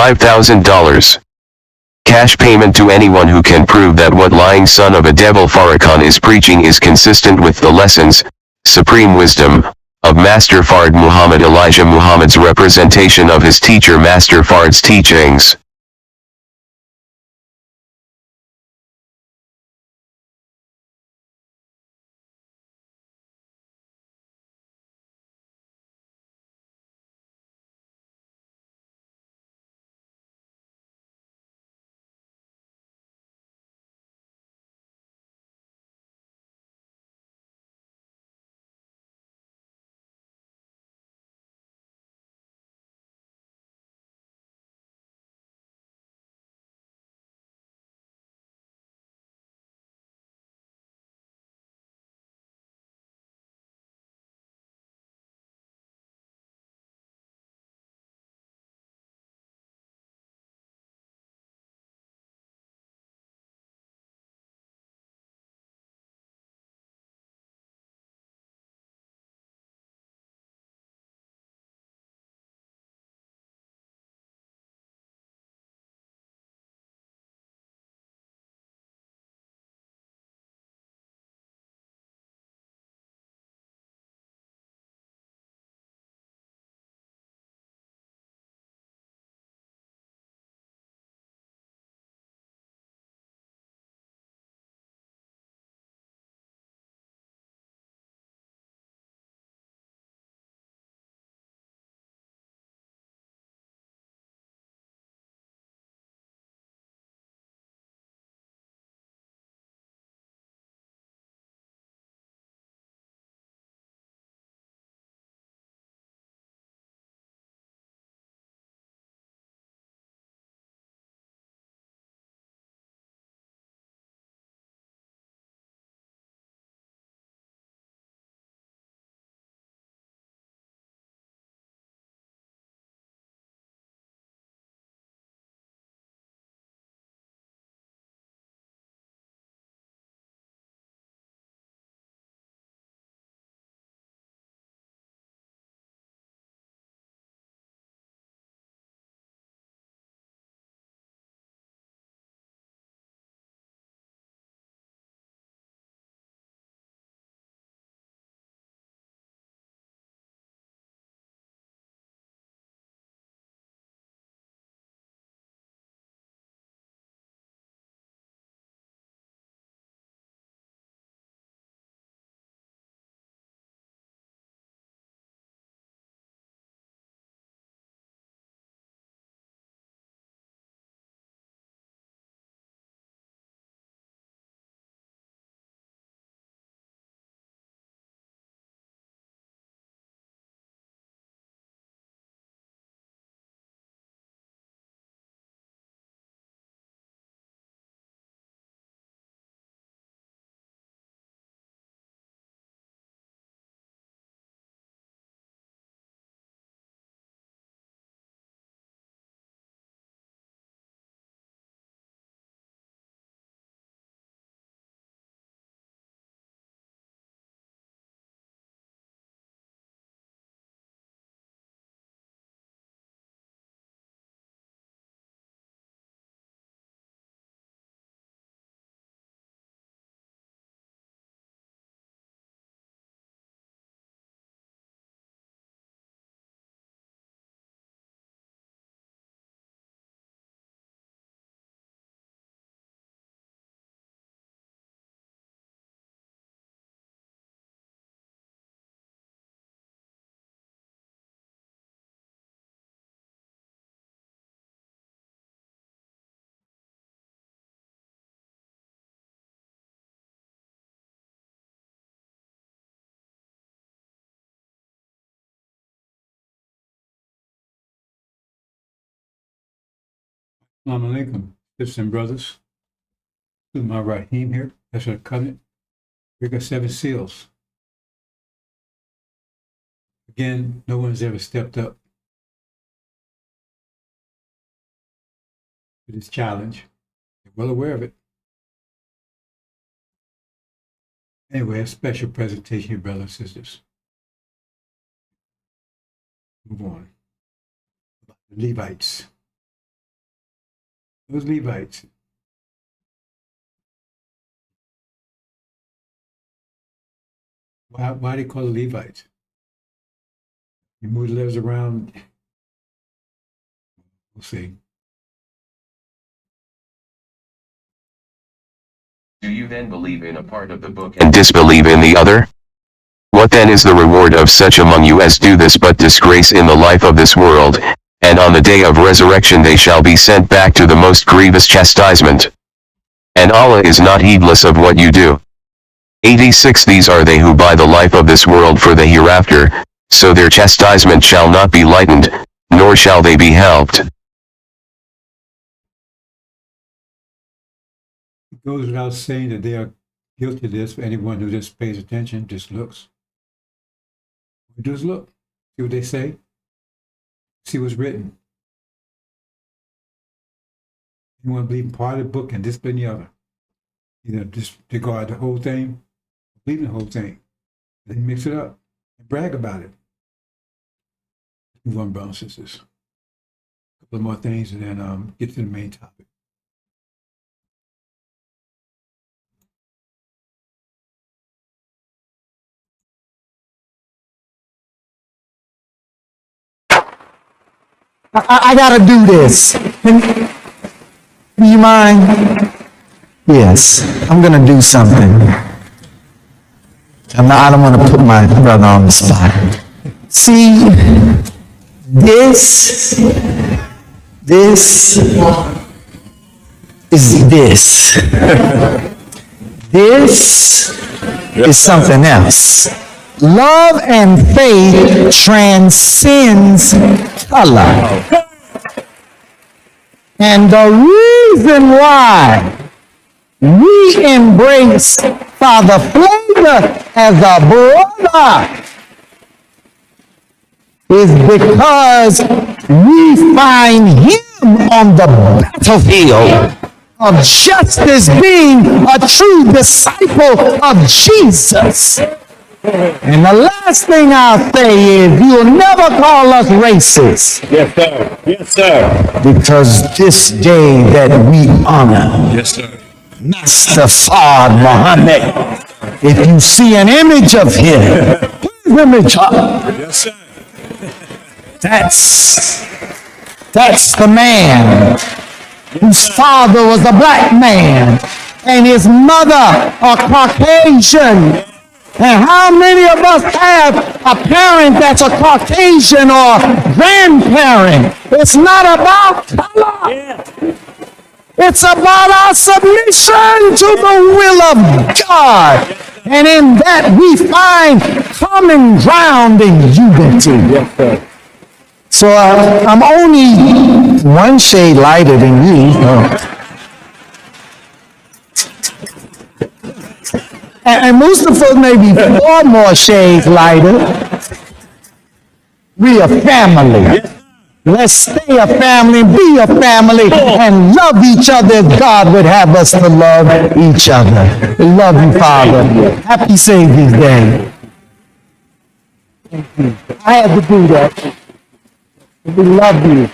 $5,000. Cash payment to anyone who can prove that what lying son of a devil Farracon is preaching is consistent with the lessons, supreme wisdom, of Master Fard Muhammad Elijah Muhammad's representation of his teacher Master Fard's teachings. Assalamu alaikum, sisters and brothers. To my Rahim here. That's our covenant. We got 7 seals. Again, no one's ever stepped up to this challenge. They're well aware of it. Anyway, a special presentation here, brothers and sisters. Move on. The Levites. Those Levites. Why they call it Levites? You move the letters around, we'll see. Do you then believe in a part of the book and disbelieve in the other? What then is the reward of such among you as do this but disgrace in the life of this world, and on the day of resurrection they shall be sent back to the most grievous chastisement? And Allah is not heedless of what you do. 86 These are they who buy the life of this world for the hereafter, so their chastisement shall not be lightened, nor shall they be helped. It goes without saying that they are guilty of this for anyone who just pays attention, just looks. Just look, see what they say, see what's written. You want to believe in part of the book and disbelieve the other. Either disregard the whole thing, believe in the whole thing. Then mix it up and brag about it. Move on, brothers and sisters. A couple more things and then get to the main topic. I gotta do this. Do you mind? Yes, I'm gonna do something. I don't want to put my brother on the spot. See, this is this. This is something else. Love and faith transcends color. And the reason why we embrace Father Flavor as a brother is because we find him on the battlefield of justice, being a true disciple of Jesus. And the last thing I'll say is you'll never call us racist. Yes, sir. Yes, sir. Because this day that we honor Yes, sir. Master Fard Muhammad, if you see an image of him, put his image up. Yes, sir. That's the man whose father was a black man and his mother a Caucasian. And how many of us have a parent that's a Caucasian or grandparent? It's not about color. Yeah. It's about our submission to the will of God. And in that we find common ground in unity. Yes, sir. So I'm only one shade lighter than you. And Mustafa may be 4 more shades lighter. We a family. Let's stay a family, be a family, and love each other as God would have us to love each other. We love you, Father. Happy Savior's Day. I had to do that. We love you.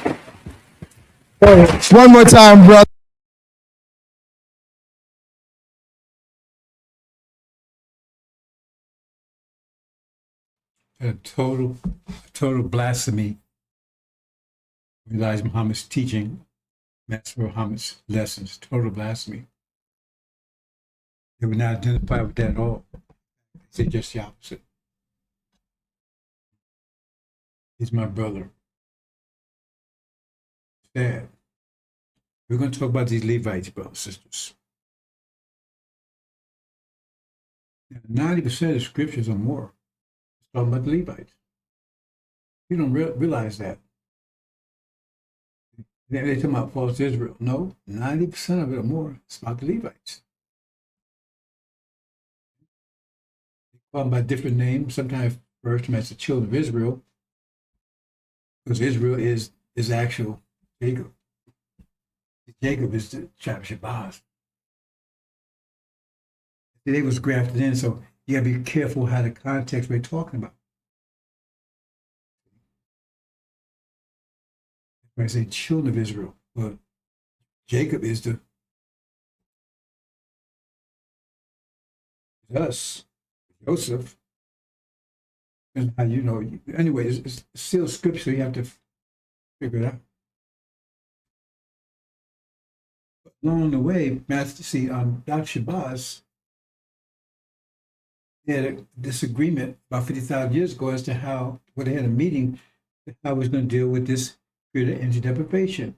One more time, brother. A total blasphemy. Elijah Muhammad's teaching, Master Muhammad's lessons, total blasphemy. They would not identify with that at all. They say just the opposite. He's my brother. Sad. We're going to talk about these Levites, brothers and sisters. 90% of scriptures or more is talking about the Levites. You don't realize that. They're talking about false Israel. No, 90% of it or more is about the Levites. They call them by different names. Sometimes refer to them as the children of Israel, because Israel is actual Jacob. Jacob is the tribe of Shabazz. They was grafted in, so you gotta be careful how the context we're talking about. When I say children of Israel, but Jacob is the us, Joseph. And how you know, anyway, it's still scripture, you have to figure it out. But along the way, Master, see, Dr. Shabazz had a disagreement about 50,000 years ago as to how, when they had a meeting, how it was going to deal with this period of energy deprivation.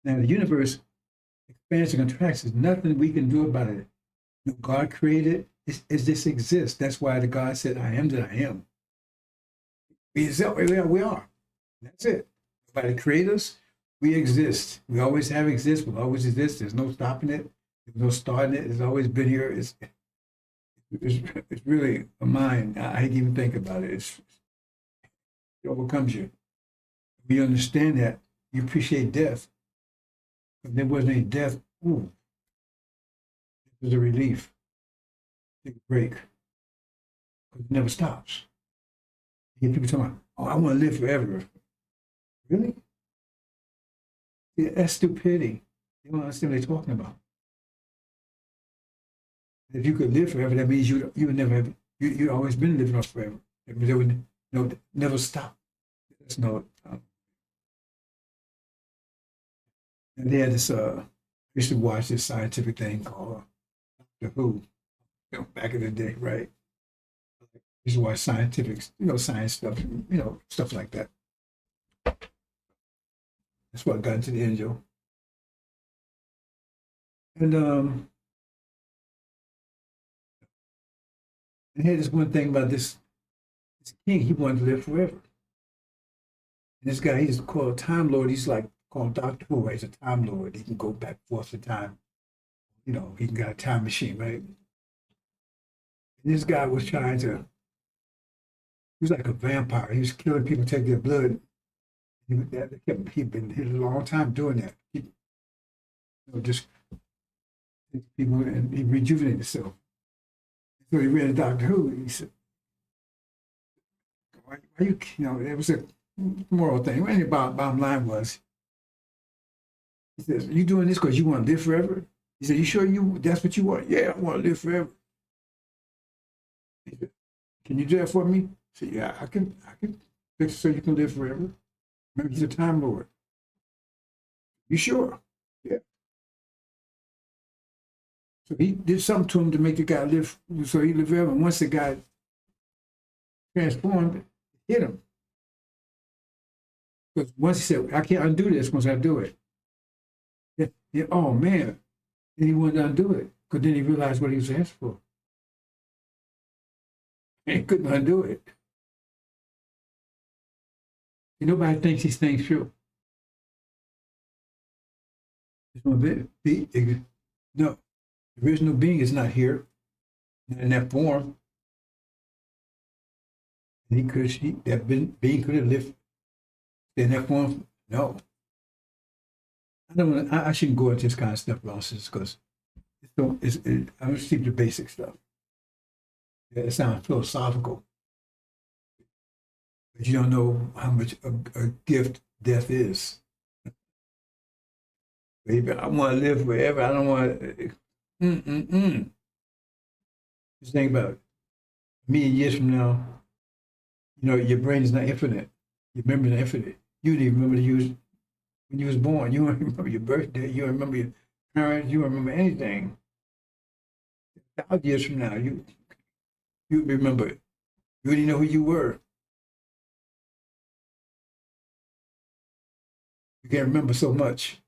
Now, the universe expands and contracts. There's nothing we can do about it. You know, God created it, this exists. That's why the God said, I am that I am. We are. That's it. By the creators, we exist. We always have exist. We'll always exist. There's no stopping it. There's no starting it. It's always been here. It's really a mind. I hate to even think about it. It overcomes you. When you understand that, you appreciate death. If there wasn't any death, ooh, it was a relief. Take a break. Because it never stops. You get people talking about, oh, I want to live forever. Really? Yeah, that's stupidity. You don't understand what they're talking about. If you could live forever, that means you would never have, you always been living on forever. That means they would never stop. There's no, and they had this, I used to watch this scientific thing called Doctor Who, back in the day, right? I used to watch scientific, science stuff, stuff like that. That's what got into the Injil. And I had this one thing about this king, he wanted to live forever. And this guy, he's called a Time Lord. He's like called Doctor Who, right? He's a Time Lord. He can go back and forth in time. He can got a time machine, right? And this guy was trying to, he was like a vampire. He was killing people, take their blood. He'd been a long time doing that. Just people, and he rejuvenated himself. So he read Doctor Who, and he said, why you, it was a moral thing. And the bottom line was, he says, you doing this because you want to live forever? He said, you sure that's what you want? Yeah, I want to live forever. He said, can you do that for me? I said, yeah, I can fix it so you can live forever. Maybe he's a Time Lord. You sure? Yeah. So he did something to him to make the guy live, so he lived forever. And once the guy transformed, it hit him. Because once he said, I can't undo this once I do it. Oh, man. Then he wanted to undo it. Because then he realized what he was asked for. And he couldn't undo it. Nobody thinks these things true. No, the original being is not here, not in that form. That being could have lived in that form. No. I shouldn't go into this kind of stuff, nonsense, because I'm going to keep the basic stuff. It sounds philosophical. But you don't know how much a gift death is. Baby, I want to live forever. I don't want to. Just think about it. A million years from now, your brain is not infinite. Your memory is not infinite. You didn't even remember when you was born. You don't remember your birthday. You don't remember your parents. You don't remember anything. 1,000 years from now, you remember it. You already know who you were. You can't remember so much.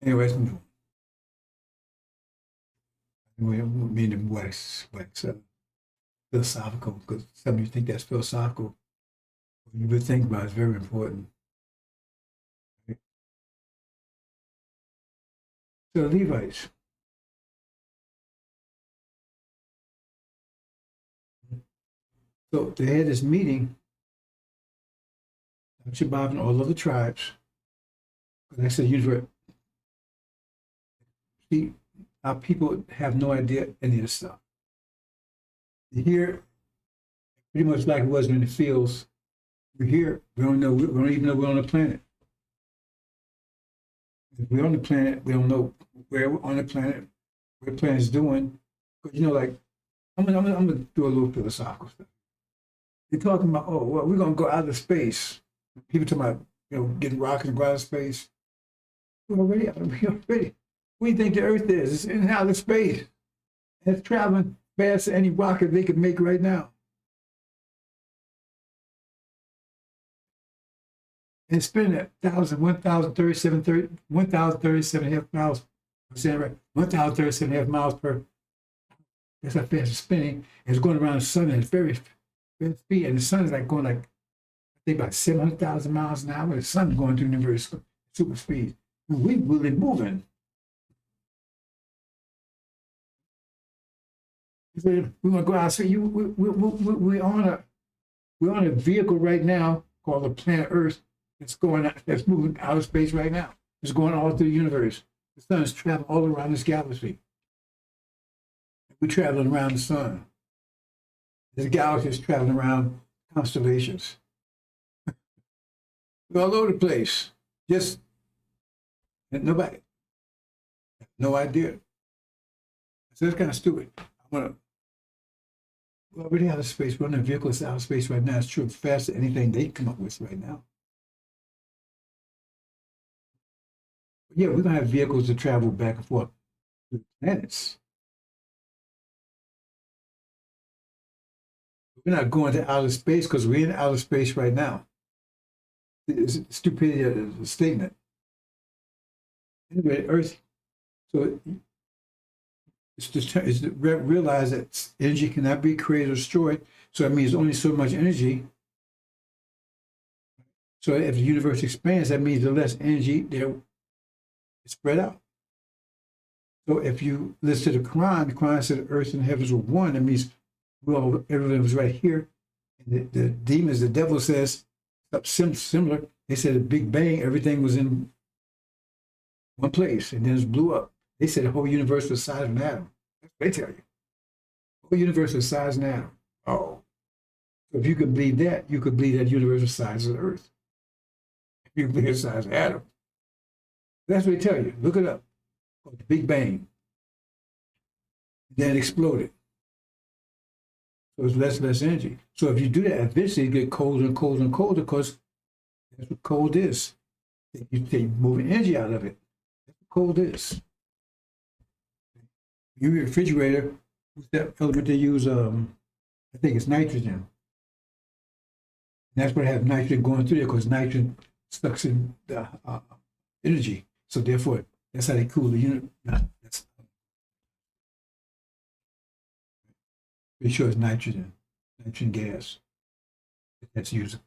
Anyways, meaning wax philosophical, because some of you think that's philosophical. What you would think about is very important. So the Levites. So they had this meeting, Shabbat and all other tribes. Like I said, see, our people have no idea any of this stuff. Here, pretty much like it was in the fields. We're here. We don't even know we're on the planet. If we're on the planet, we don't know where we're on the planet, what the planet is doing. But you know, like, I'm gonna do a little philosophical stuff. They're talking about, oh, well, we're gonna go out of space. People talking about, getting rockets and go out of space. We're already out of space. Where do you think the Earth is? It's in outer space. It's traveling faster than any rocket they could make right now. And it's spinning at 1,037 and a half miles. I'm saying right, 1,037 and a half miles per. That's how fast it's spinning. And it's going around the sun at very fast speed. And the sun is like going like, I think about 700,000 miles an hour. The sun going through the universe super speed. And we're really moving. We're gonna go out. So we're on a vehicle right now called the planet Earth. That's moving out of space right now. It's going all through the universe. The sun is traveling all around this galaxy. We're traveling around the sun. This galaxy is traveling around constellations. We're all over the place. Just nobody. No idea. So it's kind of stupid. We're already out of space. We're on a vehicle that's out of space right now. It's true, faster than anything they come up with right now. Yeah, we're going to have vehicles to travel back and forth to the planets. We're not going to outer space because we're in outer space right now. It's stupidity of the statement. Anyway, Earth, so it's to realize that energy cannot be created or destroyed. So that means only so much energy. So if the universe expands, that means the less energy there is spread out. So if you listen to the Quran said earth and heavens were one. That means everything was right here. And the demons, the devil says, similar. They said the Big Bang, everything was in one place, and then it blew up. They said the whole universe was the size of an atom. That's what they tell you. The whole universe was the size of an atom. Oh. So if you could believe that, you could believe that the universe was the size of the Earth. If you believe it's the size of an atom. That's what they tell you. Look it up. Called the Big Bang. Then it exploded. So it's less and less energy. So if you do that, eventually you get colder and colder and colder because that's what cold is. You're moving energy out of it. That's what cold is. Your refrigerator, what's that element they use? I think it's nitrogen. And that's what have nitrogen going through there because nitrogen sucks in the energy. So therefore, that's how they cool the unit. That's pretty sure it's nitrogen gas. That's used to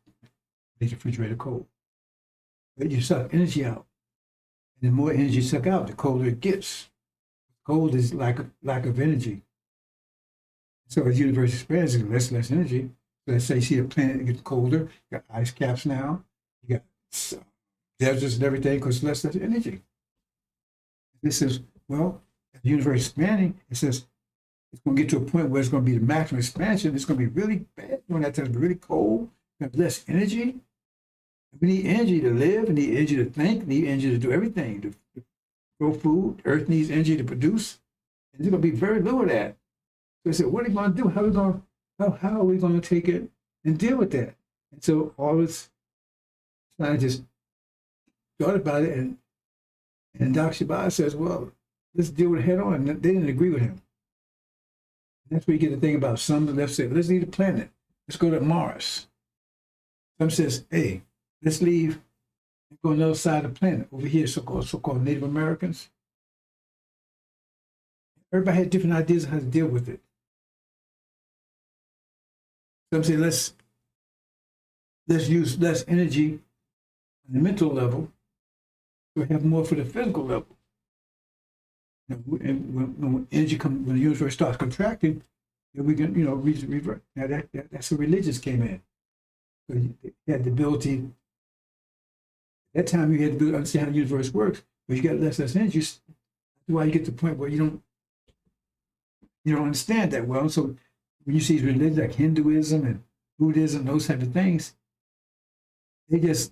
make the refrigerator cold. But you suck energy out. And the more energy you suck out, the colder it gets. Cold is lack of energy. So as the universe expands, there's less energy. So let's say you see the planet gets colder, you got ice caps now, you got deserts and everything because less energy. This is, well, as the universe expanding, it says it's going to get to a point where it's going to be the maximum expansion. It's going to be really bad during that time. It's really cold, have less energy. We need energy to live, we need energy to think, we need energy to do everything, to grow food. Earth needs energy to produce. And there's going to be very little of that. So I said, what are we going to do? How are we going to take it and deal with that? And so all this scientists thought about it, and Dr. Shabbat says, well, let's deal with it head on. And they didn't agree with him. And that's where you get the thing about some of the left say, let's leave the planet. Let's go to Mars. Some says, hey, let's leave and go on the other side of the planet, over here, so-called Native Americans. Everybody had different ideas of how to deal with it. Some say let's use less energy on the mental level, we have more for the physical level. And when energy comes, when the universe starts contracting, then we can, revert. Now that's where religions came in. So you had the ability. At that time, you had to understand how the universe works, but you got less energy. That's why you get to the point where you don't understand that well. So when you see religions like Hinduism and Buddhism, those type of things, they just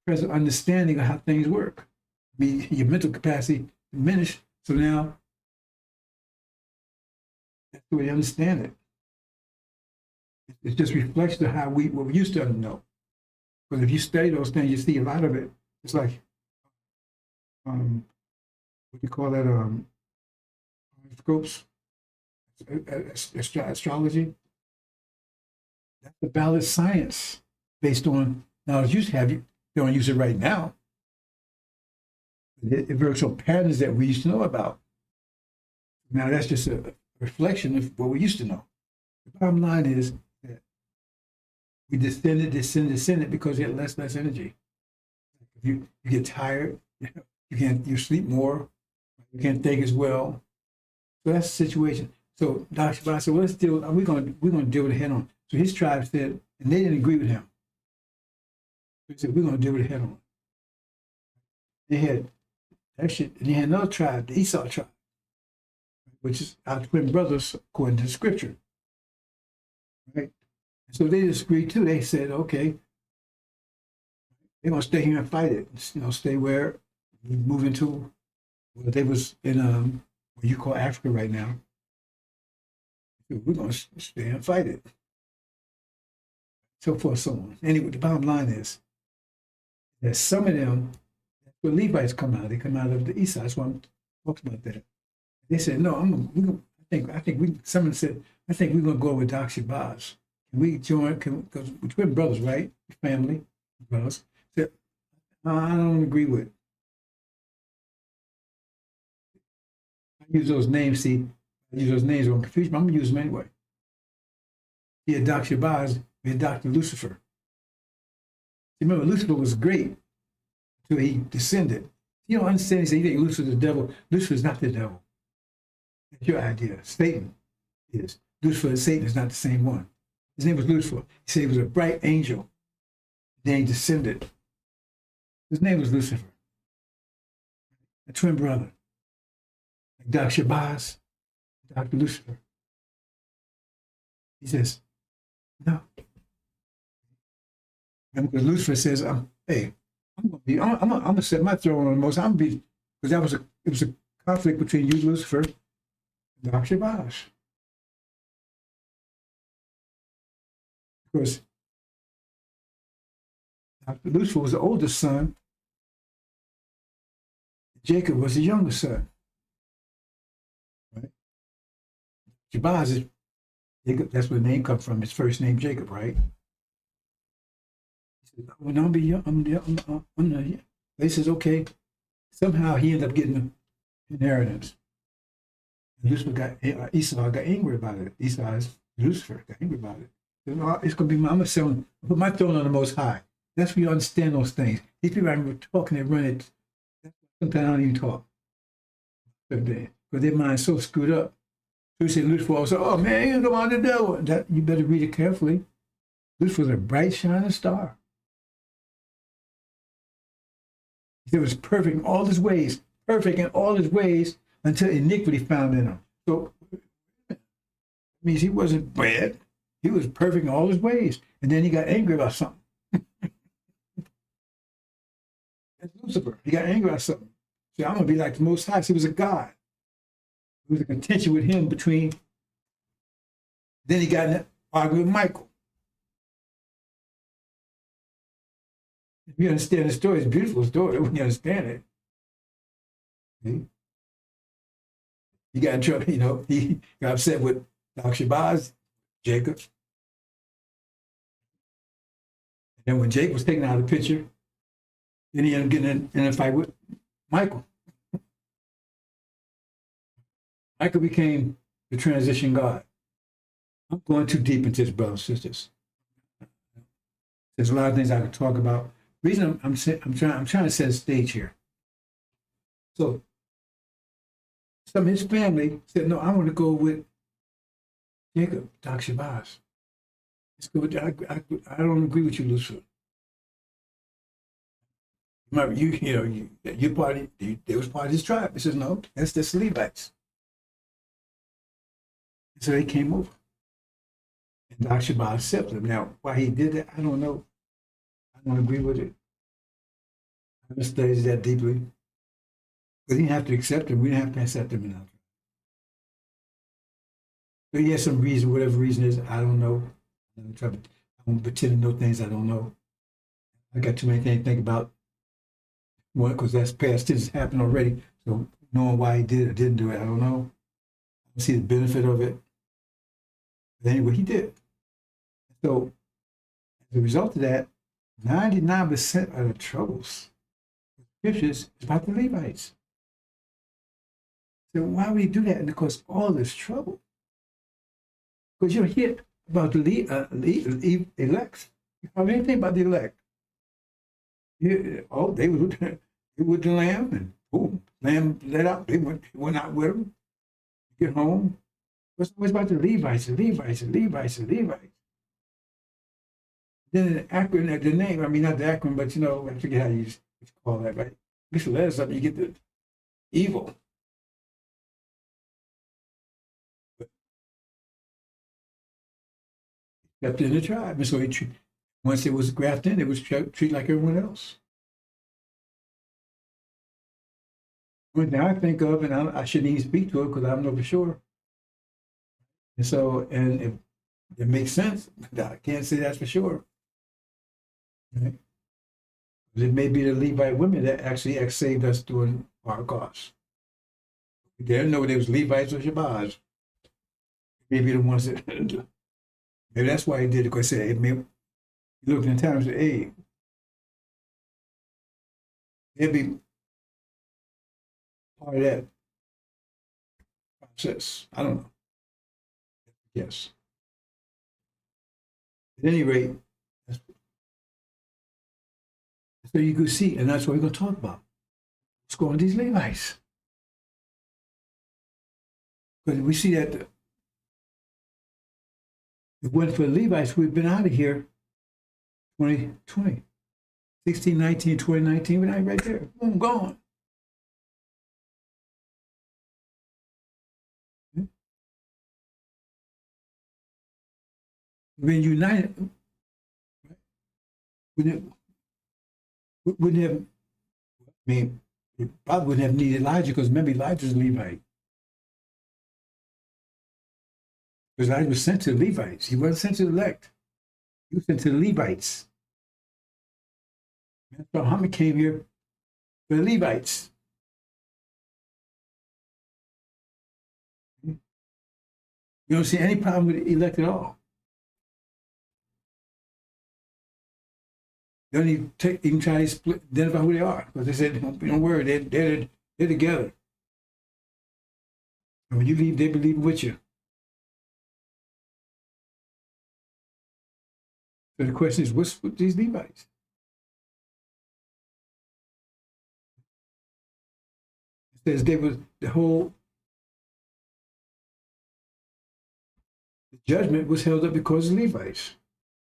present understanding of how things work. I mean, your mental capacity diminished, so now that's the way you understand it. It's just reflection of how what we used to know. Because if you study those things, you see a lot of it. It's like, what do you call that? Horoscopes, astrology. That's a valid science based on knowledge you have. You don't use it right now. It works on patterns that we used to know about. Now that's just a reflection of what we used to know. The bottom line is that we descended because you had less energy. If you get tired, you sleep more, you can't think as well. So that's the situation. So Dr. Shabbat said, well, we're going to deal with it head on. So his tribe said, and they didn't agree with him. He said, we're going to deal with it head on. They had that shit, and they had another tribe, the Esau tribe, which is our twin brothers according to the scripture. Right? So they disagreed too. They said, okay, they're going to stay here and fight it. Stay where we move into, well, they was in what you call Africa right now. We're going to stay and fight it. So forth, so on. Anyway, the bottom line is that some of them, the Levites come out. They come out of the east side. That's why I'm talking about that. They said, no, I think someone said, I think we're going to go with Dr. Shabazz. Can we join? Because we're twin brothers, right? Family, brothers. Said, I don't agree with it. I use those names, see, I use those names on confusion, but I'm going to use them anyway. He had Dr. Shabazz, we had Dr. Lucifer. Remember, Lucifer was great until he descended. You don't understand, he said, you think Lucifer's the devil. Lucifer is not the devil. That's your idea. Satan is. Lucifer and Satan is not the same one. His name was Lucifer. He said he was a bright angel. Then he descended. His name was Lucifer. A twin brother. Like Dr. Shabazz, Dr. Lucifer. He says, no. And because Lucifer says, hey, I'm gonna set my throne on the most. I'm gonna be, because it was a conflict between you, Lucifer, and Dr. Shabazz. Because Dr. Lucifer was the oldest son. Jacob was the youngest son. Right? Shabazz is Jacob, that's where the name comes from, his first name, Jacob, right? He says, when I'm young, I'm the He says, okay. Somehow he ended up getting the inheritance. And Esau got angry about it. Lucifer got angry about it. Said, oh, it's going to be I'm going to put my throne on the Most High. That's where you understand those things. These people I remember talking, they run it. Sometimes I don't even talk. Because their mind's so screwed up. So he said, Lucifer also, oh man, you don't want the devil. You better read it carefully. Lucifer was a bright, shining star. He was perfect in all his ways, until iniquity found in him. So it means he wasn't bad. He was perfect in all his ways. And then he got angry about something. That's Lucifer. He got angry about something. So I'm going to be like the Most High. So he was a God. There was a contention with him between. Then he got in an argument with Michael. If you understand the story, it's a beautiful story when you understand it. See? He got in trouble, he got upset with Dr. Shabazz, Jacob. And then when Jacob was taken out of the picture, then he ended up getting in a fight with Michael. Michael became the transition God. I'm going too deep into this, brothers and sisters. There's a lot of things I could talk about. The reason I'm trying to set a stage here. So some of his family said, no, I want to go with Jacob, Dr. Shabazz. Let's go with, I don't agree with you, Lucifer. Remember, your party, they was part of his tribe. He says, no, that's the Levites. So they came over. And Dr. Shabazz accepted him. Now, why he did that, I don't know. I don't agree with it. I haven't studied that deeply. But he didn't have to accept him. We didn't have to accept him enough. So he has some reason, whatever reason is, I don't know. I won't pretend to know things I don't know. I got too many things to think about. One, because that's past tense happened already. So knowing why he did or didn't do it, I don't know. I don't see the benefit of it. But anyway, he did. So as a result of that, 99% of the troubles, scriptures, is about the Levites. So why would he do that? And of course, all this trouble. Because you'll hear about the elect. You know anything about the elect? Yeah, oh, they were with the lamb, and boom, lamb let out. They went out with them. Get home. What's about the Levites, the Levites, the Levites, the Levites? Then the acronym, the name, I mean, not the acronym, but you know, I forget how you call that, right? Mix the letters up, you get the evil. Kept in the tribe. And so once it was grafted in, it was treated like everyone else. One thing I think of, and I shouldn't even speak to it because I don't know for sure. And so, and it makes sense, but I can't say that's for sure. Right? It may be the Levite women that actually saved us during Farracon. We didn't know they was Levites or Shabazz. Maybe the ones that, maybe that's why he did it, because he said, maybe he looked in times of aid. It'd be part of that process. I don't know. Yes. At any rate, so you could see, and that's what we're going to talk about. What's going on with these Levites? Because we see that if it wasn't for the Levites, we've been out of here 2020. 16, 19, 2019, we're not right there. Boom, gone. We've been united. Wouldn't have, I mean, it probably wouldn't have needed Elijah, because remember, Elijah was a Levite. Because Elijah was sent to the Levites. He wasn't sent to the elect. He was sent to the Levites. So Muhammad came here for the Levites. You don't see any problem with the elect at all. They don't even try to identify who they are, because they said, don't worry, they're together. And when you leave, they believe with you. So the question is, what's with these Levites? It says they was the judgment was held up because of Levites.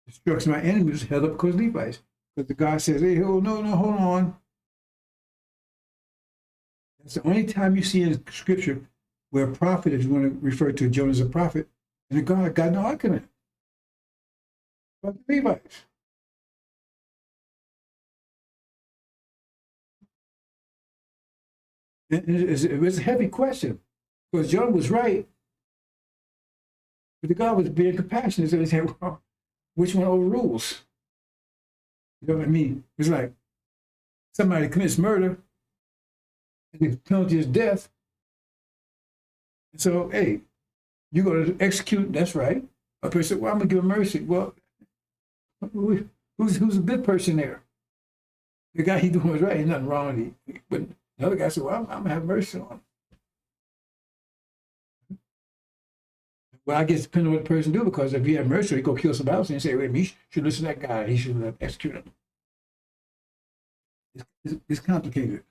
Destruction of my enemies was held up because of Levites. But the God says, hey, no, hold on. That's the only time you see in Scripture where a prophet, if you want to refer to Jonah as a prophet, and God got no argument about the Levites. It was a heavy question, because Jonah was right, but the God was being compassionate. So he said, well, which one overrules? You know what I mean? It's like somebody commits murder, and the penalty is death. So, hey, you're going to execute, that's right. A person said, well, I'm going to give him mercy. Well, who's a good person there? The guy he doing was right, there's nothing wrong with him. But the other guy said, well, I'm going to have mercy on him. Well, I guess depending on what the person do, because if you have mercy, he go kill somebody else and say, wait, he should listen to that guy. He should have executed him. It's complicated.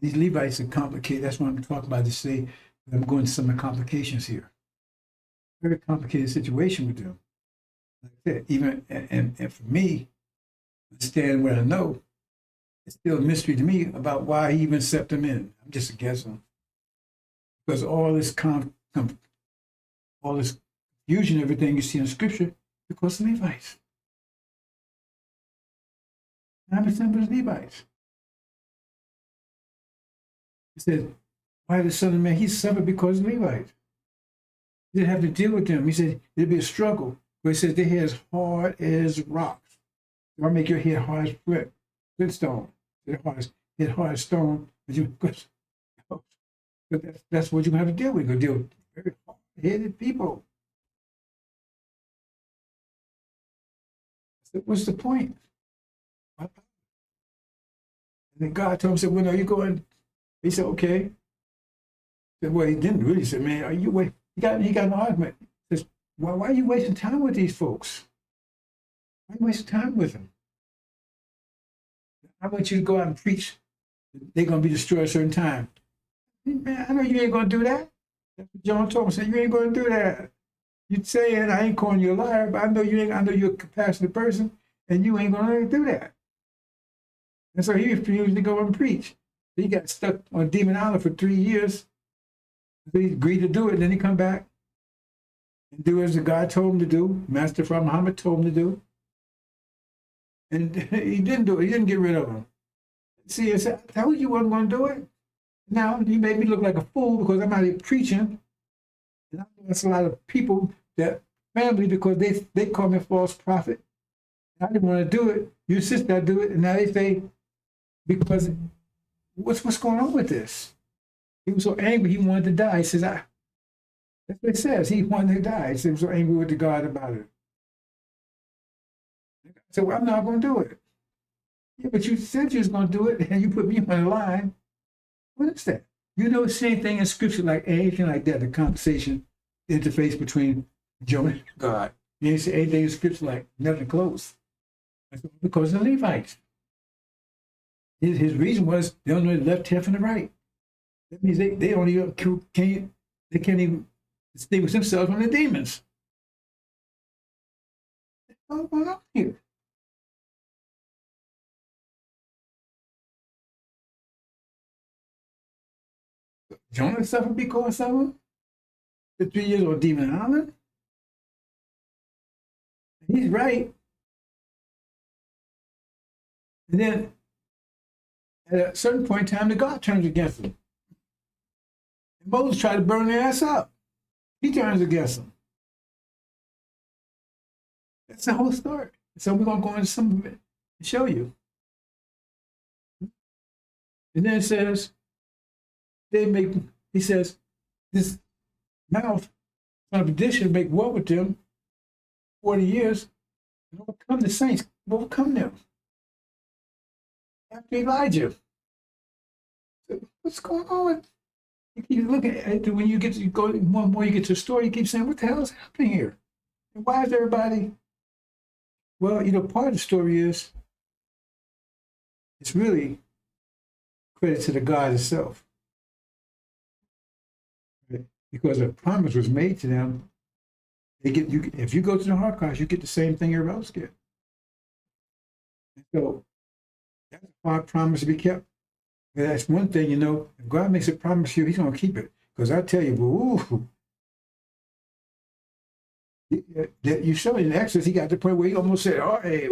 These Levites are complicated. That's what I'm talking about to say. I'm going to some of the complications here. Very complicated situation with them. Like I said, even, and for me, understand what I know, it's still a mystery to me about why he even accepted them in. I'm just guessing. Because all this all this confusion, everything you see in Scripture, because of Levites. 100% was Levites. He said, why the Son of Man? He suffered because of Levites. He didn't have to deal with them. He said, there'd be a struggle. But he says, their hair is hard as rocks. I'll make your head hard as flintstone. Their hard as stone. But that's what you're going to have to deal with. You're going to deal with very hard-headed people. So what's the point? And then God told him, said, well, are you going? He said, okay. He said, well, he didn't really say, man, are you wait? He got an argument. He says, well, why are you wasting time with these folks? Why are you wasting time with them? I want you to go out and preach. They're going to be destroyed at a certain time. Man, I know you ain't going to do that. That's what John told me. Said, you ain't going to do that. You're saying I ain't calling you a liar, but I know you ain't. I know you're a compassionate person, and you ain't going to do that. And so he refused to go and preach. He got stuck on Demon Island for 3 years. So he agreed to do it. Then he come back and do as the God told him to do. Master Farracon Muhammad told him to do. And he didn't do it. He didn't get rid of him. See, I said, I told you wasn't going to do it. Now you made me look like a fool because I'm out here preaching. And I know that's a lot of people that family because they call me a false prophet. I didn't want to do it. Your sister do it, and now they say because what's going on with this? He was so angry he wanted to die. He says, that's what it says. He wanted to die. He said he was so angry with the God about it. I said, well, I'm not going to do it. Yeah, but you said you was going to do it, and you put me on the line. What is that? You know, same thing in scripture, like anything like that, the conversation, the interface between Jonah and God. You ain't say anything in scripture like nothing close. That's because of the Levites. His reason was they don't know the left hand from the right. That means they don't even can't even distinguish themselves from the demons. What's going on here? Jonah suffered because of him? The 3 years on Demon Island? He's right. And then at a certain point in time, the God turns against him. And Moses tried to burn their ass up. He turns against them. That's the whole story. So we're going to go into some of it and show you. And then it says, he says, this mouth, son of perdition, make war with them 40 years and overcome the saints, overcome them. After Elijah. So what's going on? You keep looking at it when you get to go more and more, you get to the story, you keep saying, what the hell is happening here? And why is everybody? Well, part of the story is it's really credit to the God itself. Because a promise was made to them. If you go to the Holocaust, you get the same thing everybody else get. And so that's a hard promise to be kept. And that's one thing, if God makes a promise to you, he's going to keep it. Because I tell you, you show in Exodus, he got to the point where he almost said, oh, hey,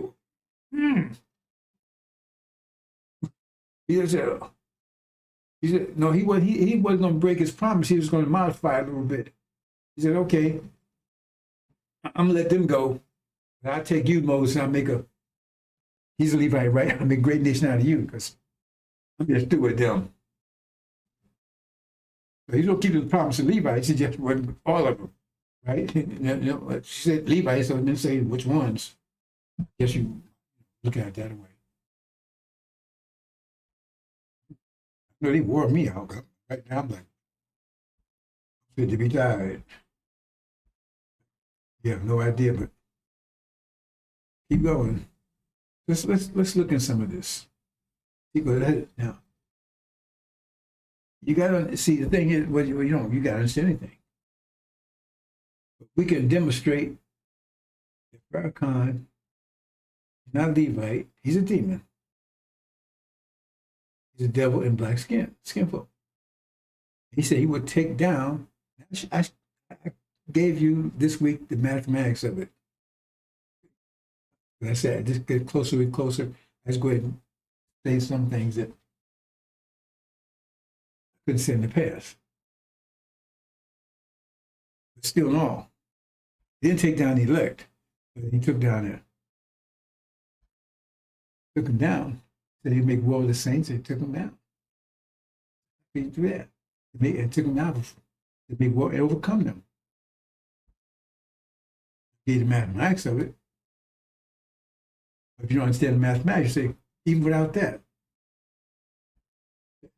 He said, no, he wasn't going to break his promise. He was going to modify it a little bit. He said, okay, I'm going to let them go. And I'll take you, Moses, and he's a Levite, right? I'll make a great nation out of you because I'm just through with them. But he's going to keep his promise to Levites. He just wasn't all of them, right? She said Levites, so didn't say which ones. I guess you look at it that way. No, they wore me out. Right now, I'm like, good to be tired. You have no idea, but keep going. Let's look at some of this. Keep going. Now, you gotta see the thing is, well, you gotta understand anything. We can demonstrate that Farracon is not a Levite; he's a demon. He's a devil in black skin folk. He said he would take down. I gave you this week the mathematics of it. I said, just get closer and closer. let's go ahead and say some things that I couldn't say in the past. But still in all, he didn't take down the elect, but he took down there. Took him down. Said he'd make war with the saints, and he took him down. He did that. It took him down to make war and overcome them. Gave the mathematics of it. If you don't understand the mathematics, you say, even without that,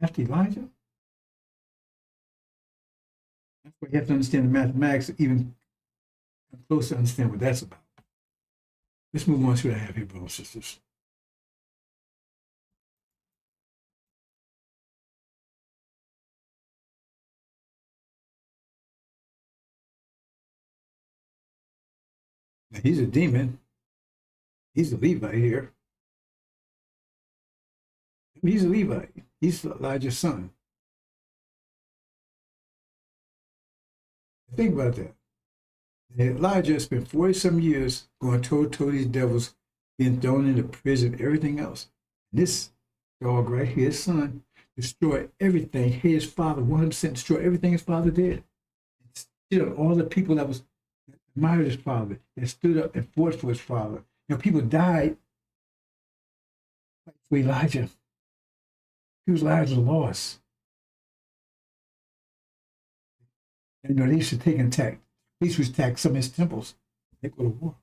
after Elijah, that's why you have to understand the mathematics, even close to understand what that's about. Let's move on to what I have here, brothers and sisters. Now, he's a demon. He's a Levite here. He's a Levite. He's Elijah's son. Think about that. And Elijah spent 40-some years going toe-to-toe these devils, being thrown into prison, everything else. And this dog right here, his son, destroyed everything. His father, 100% destroyed everything his father did. Still, all the people that admired his father, that stood up and fought for his father. You know, people died for Elijah. People's lives were lost. And, you know, they used to take and attack. They used to attack some of his temples. They go to war.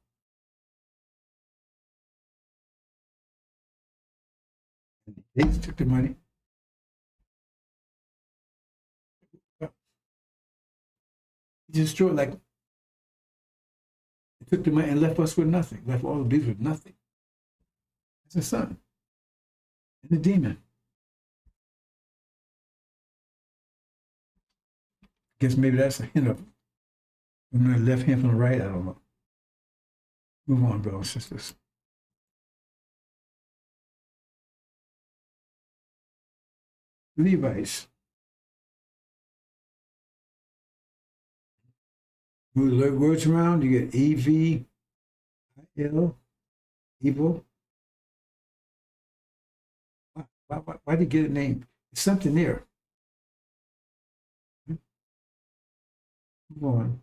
And they just took the money. He destroyed, like, he took the money and left us with nothing. Left all the beasts with nothing. That's the son. And the demon. Guess maybe that's a hint of from the left hand from the right. I don't know. Move on, brothers and sisters. Levites. Move the words around, you get E-V-I-L, evil. Why did you get a name? There's something there. Move on.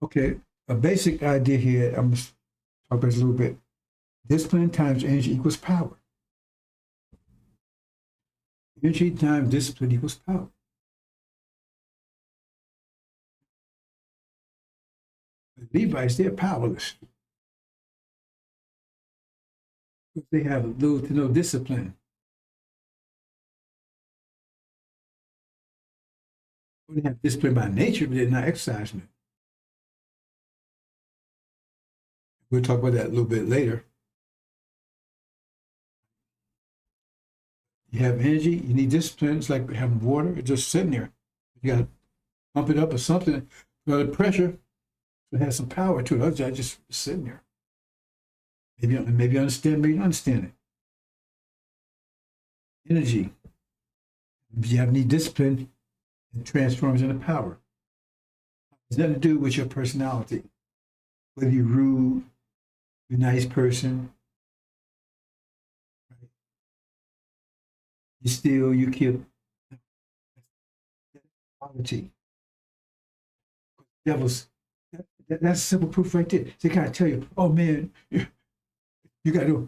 Okay, a basic idea here, I'm going to talk about this a little bit. Discipline times energy equals power. Energy times discipline equals power. The Levites, they're powerless. They have little to no discipline. They have discipline by nature, but they're not exercising it. We'll talk about that a little bit later. You have energy, you need discipline. It's like having water, it's just sitting there. You got to pump it up or something. The pressure, it has some power to it. Otherwise, just sitting there. Maybe you understand, maybe you don't understand it. Energy. If you have any discipline, it transforms into power. It's nothing to do with your personality. Whether you're rude, you're a nice person, right? You steal, you kill. Quality. Devils. That's simple proof right there. They kind of tell you, oh man, you gotta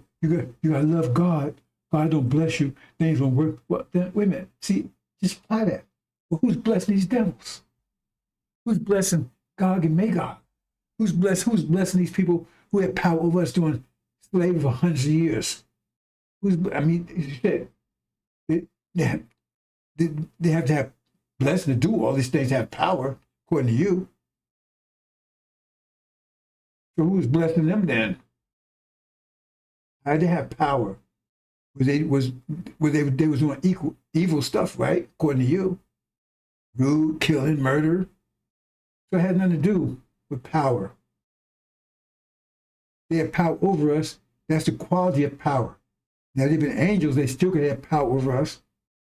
love God. God don't bless you. Things don't work. Well, then, wait a minute. See, just apply that. Well, who's blessing these devils? Who's blessing Gog and Magog? Who's blessing these people who had power over us during slavery for hundreds of years? They have to have blessing to do all these things, have power, according to you. So who's blessing them then? How did they have power? They was doing evil stuff, right? According to you. Rude, killing, murder. So it had nothing to do with power. They had power over us. That's the quality of power. Now they've been angels, they still can have power over us.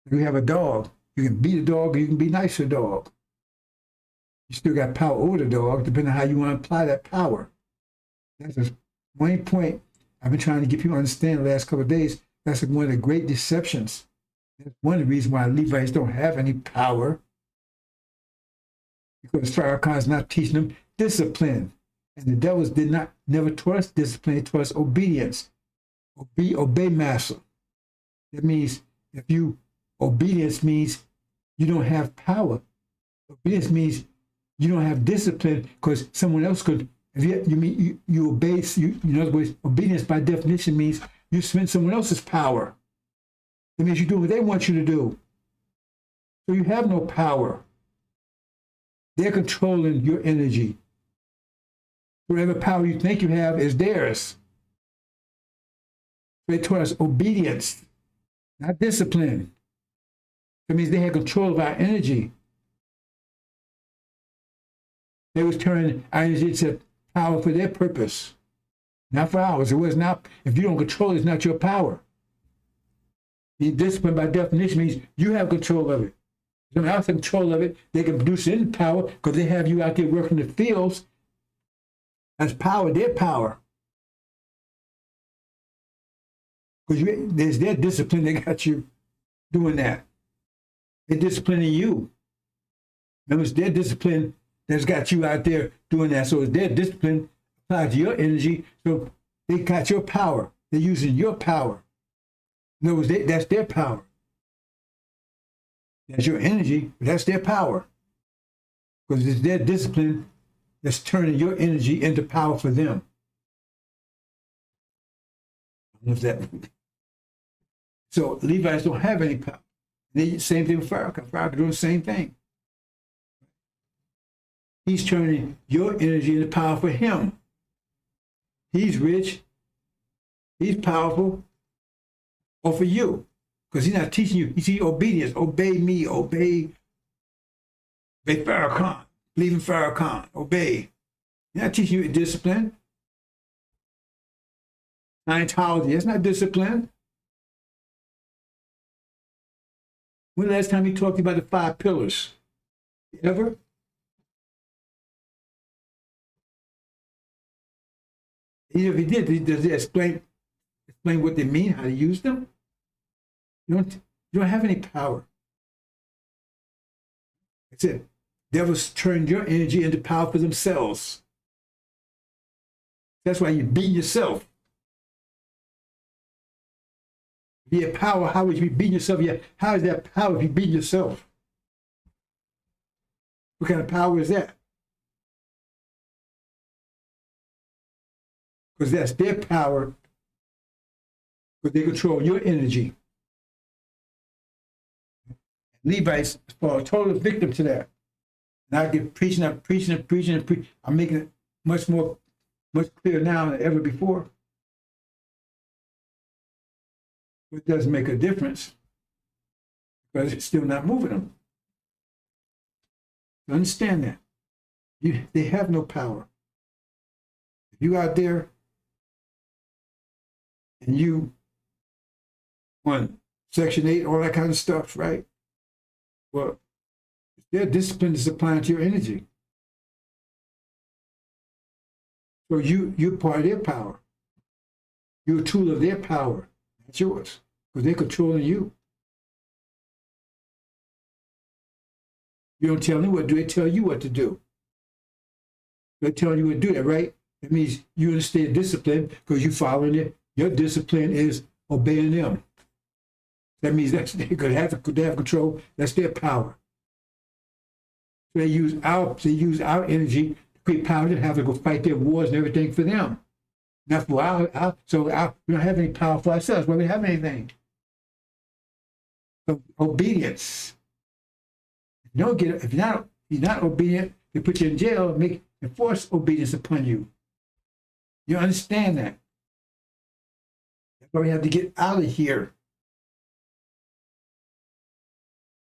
If you have a dog, you can beat a dog or you can be nice to a dog. You still got power over the dog, depending on how you want to apply that power. That's the main point I've been trying to get people to understand the last couple of days. That's one of the great deceptions. That's one of the reasons why Levites don't have any power, because Farracon is not teaching them discipline. And the devils never taught us discipline, they taught us obedience. Obey master. That means obedience means you don't have power. Obedience means you don't have discipline because someone else could. If you obey, in other words, obedience by definition means you spend someone else's power. It means you do what they want you to do. So you have no power. They're controlling your energy. Whatever power you think you have is theirs. They taught us obedience, not discipline. That means they had control of our energy. They was turning our energy into power for their purpose, not for ours. It was not. If you don't control it, it's not your power. The discipline, by definition, means you have control of it. If someone else has control of it, they can produce it in power because they have you out there working the fields. That's power, their power. Because there's their discipline that got you doing that. They're disciplining you. Remember, it's their discipline that's got you out there doing that. So it's their discipline applied to your energy. So they got your power. They're using your power. In other words, that's their power. That's your energy, but that's their power. Because it's their discipline that's turning your energy into power for them. What's that? So Levites don't have any power. Same thing with Farracon. Farracon doing the same thing. He's turning your energy into power for him. He's rich. He's powerful. Or for you. Because he's not teaching you. He's teaching obedience. Obey me. Obey Farracon. Believe in Farracon. Obey. He's not teaching you discipline. Scientology. That's not discipline. When the last time he talked about the 5 pillars? Ever? Even if he did, does he explain what they mean, how to use them? You don't have any power. That's it. Devils turn your energy into power for themselves. That's why you beat yourself. If you have power, how would you be beating yourself? How is that power if you beat yourself? What kind of power is that? Because that's their power, because they control your energy. Levites fall a total victim to that. And I get preaching. I'm making it much clearer now than ever before. It doesn't make a difference because it's still not moving them. So understand that. They have no power. If you out there and you want Section 8, all that kind of stuff, right? Well, their discipline is applying to your energy. So you're part of their power. You're a tool of their power. That's yours, because they're controlling you. You don't tell them what to do, they tell you what to do. They're telling you what to do that, right? That means you understand discipline because you're following it. Your discipline is obeying them. That means that's they have control. That's their power. So they use our energy to create power to have to go fight their wars and everything for them. Not for we don't have any power for ourselves. Why we have anything? So obedience. If you're not obedient, they put you in jail and enforce obedience upon you. You understand that? That's why we have to get out of here.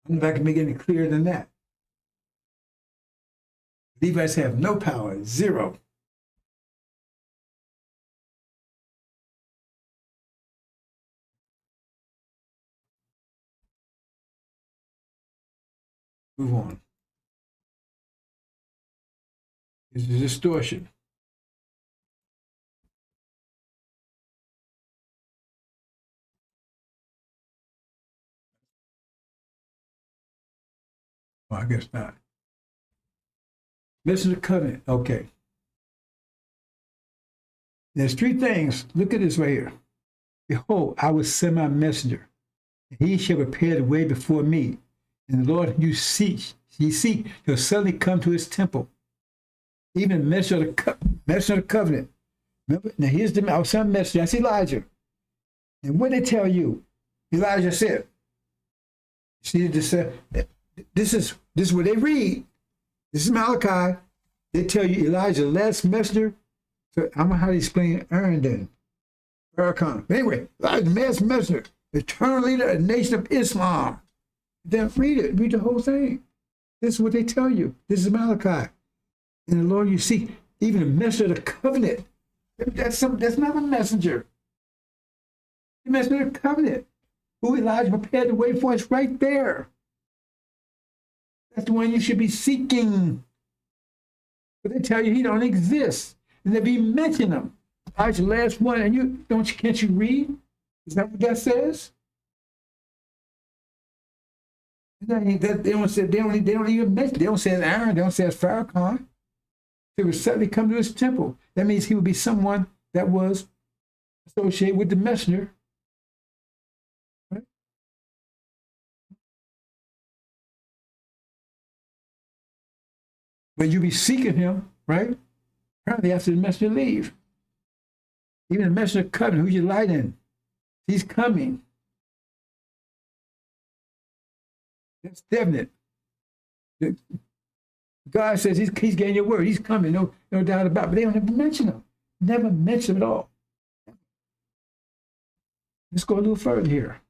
I don't know if I can make it any clearer than that. Levites have no power, zero. Move on. It's a distortion. Well, I guess not. Messenger of the covenant. Okay. There's three things. Look at this right here. Behold, I will send my messenger, and he shall prepare the way before me. And the Lord whom you seek, shall suddenly come to his temple. Even the messenger of the covenant. Remember? Now here's our son messenger. That's Elijah. And what they tell you, Elijah said. See, this is what they read. This is Malachi. They tell you Elijah, the last messenger. So I don't know how to explain Aaron then. Farracon. But anyway, Elijah, the last messenger, eternal leader of the nation of Islam. Then read it. Read the whole thing. This is what they tell you. This is Malachi. And the Lord you see, even a messenger of the covenant. That's not a messenger. The messenger of the covenant. Who Elijah prepared the way for us right there. That's the one you should be seeking. But they tell you he don't exist. And they be mentioning him. Elijah's the last one, and can't you read? Is that what that says? They don't even mention. They don't say it's Aaron. They don't say it's Farracon. They would suddenly come to his temple. That means he would be someone that was associated with the messenger. Right? But you be seeking him, right? Apparently after the messenger leave. Even the messenger covenant, who you light in, he's coming. That's definite. God says he's getting your word. He's coming, no doubt about it. But they don't ever mention him. Never mention him at all. Let's go a little further here.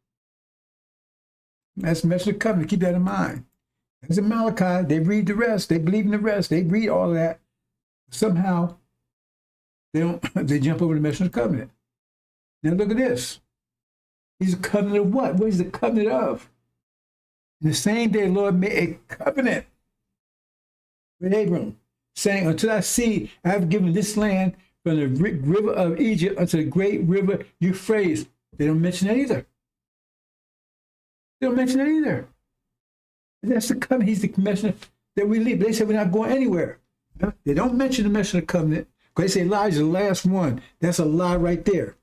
That's messenger covenant. Keep that in mind. That's in Malachi. They read the rest. They believe in the rest. They read all of that. Somehow, they jump over the messenger covenant. Now look at this. He's a covenant of what? What is the covenant of? In the same day, the Lord made a covenant with Abram, saying, until I see, I have given this land from the river of Egypt unto the great river Euphrates. They don't mention that either. They don't mention that either. And that's the covenant. He's the messenger that we leave. They said we're not going anywhere. They don't mention the messenger covenant because they say Elijah's the last one. That's a lie right there.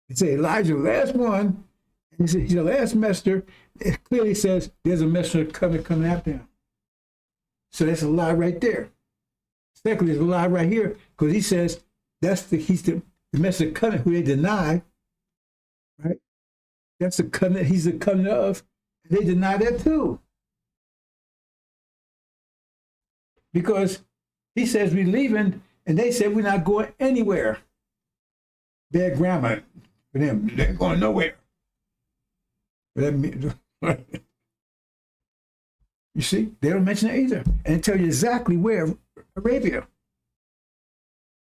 They say Elijah's the last one. And he said he's the last messenger. It clearly says there's a messenger covenant coming after him. So that's a lie right there. Secondly, there's a lie right here because he says he's the messenger covenant who they deny. Right? That's the covenant he's the covenant of. And they deny that too. Because he says we're leaving, and they said we're not going anywhere. Bad grammar for them. They're going nowhere. You see, they don't mention it either. And they tell you exactly where, Arabia.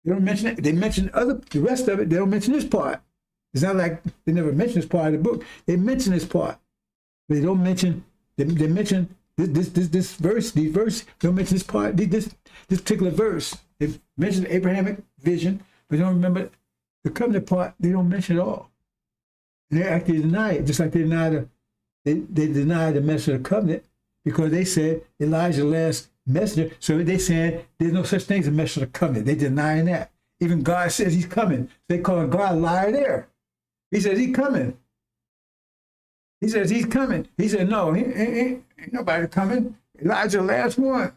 They don't mention it. They mention the rest of it. They don't mention this part. It's not like they never mention this part of the book. They mention this part. But they don't mention, they mention this verse, these verses, don't mention this part, this particular verse. They mention the Abrahamic vision, but they don't remember the covenant part. They don't mention it all. And they actually deny it, just like they deny the message of the covenant because they said Elijah's the last messenger. So they said there's no such thing as a message of the covenant. They denying that. Even God says he's coming. They calling God a liar there. He says he's coming. He says he's coming. He said, no, ain't nobody coming. Elijah's the last one.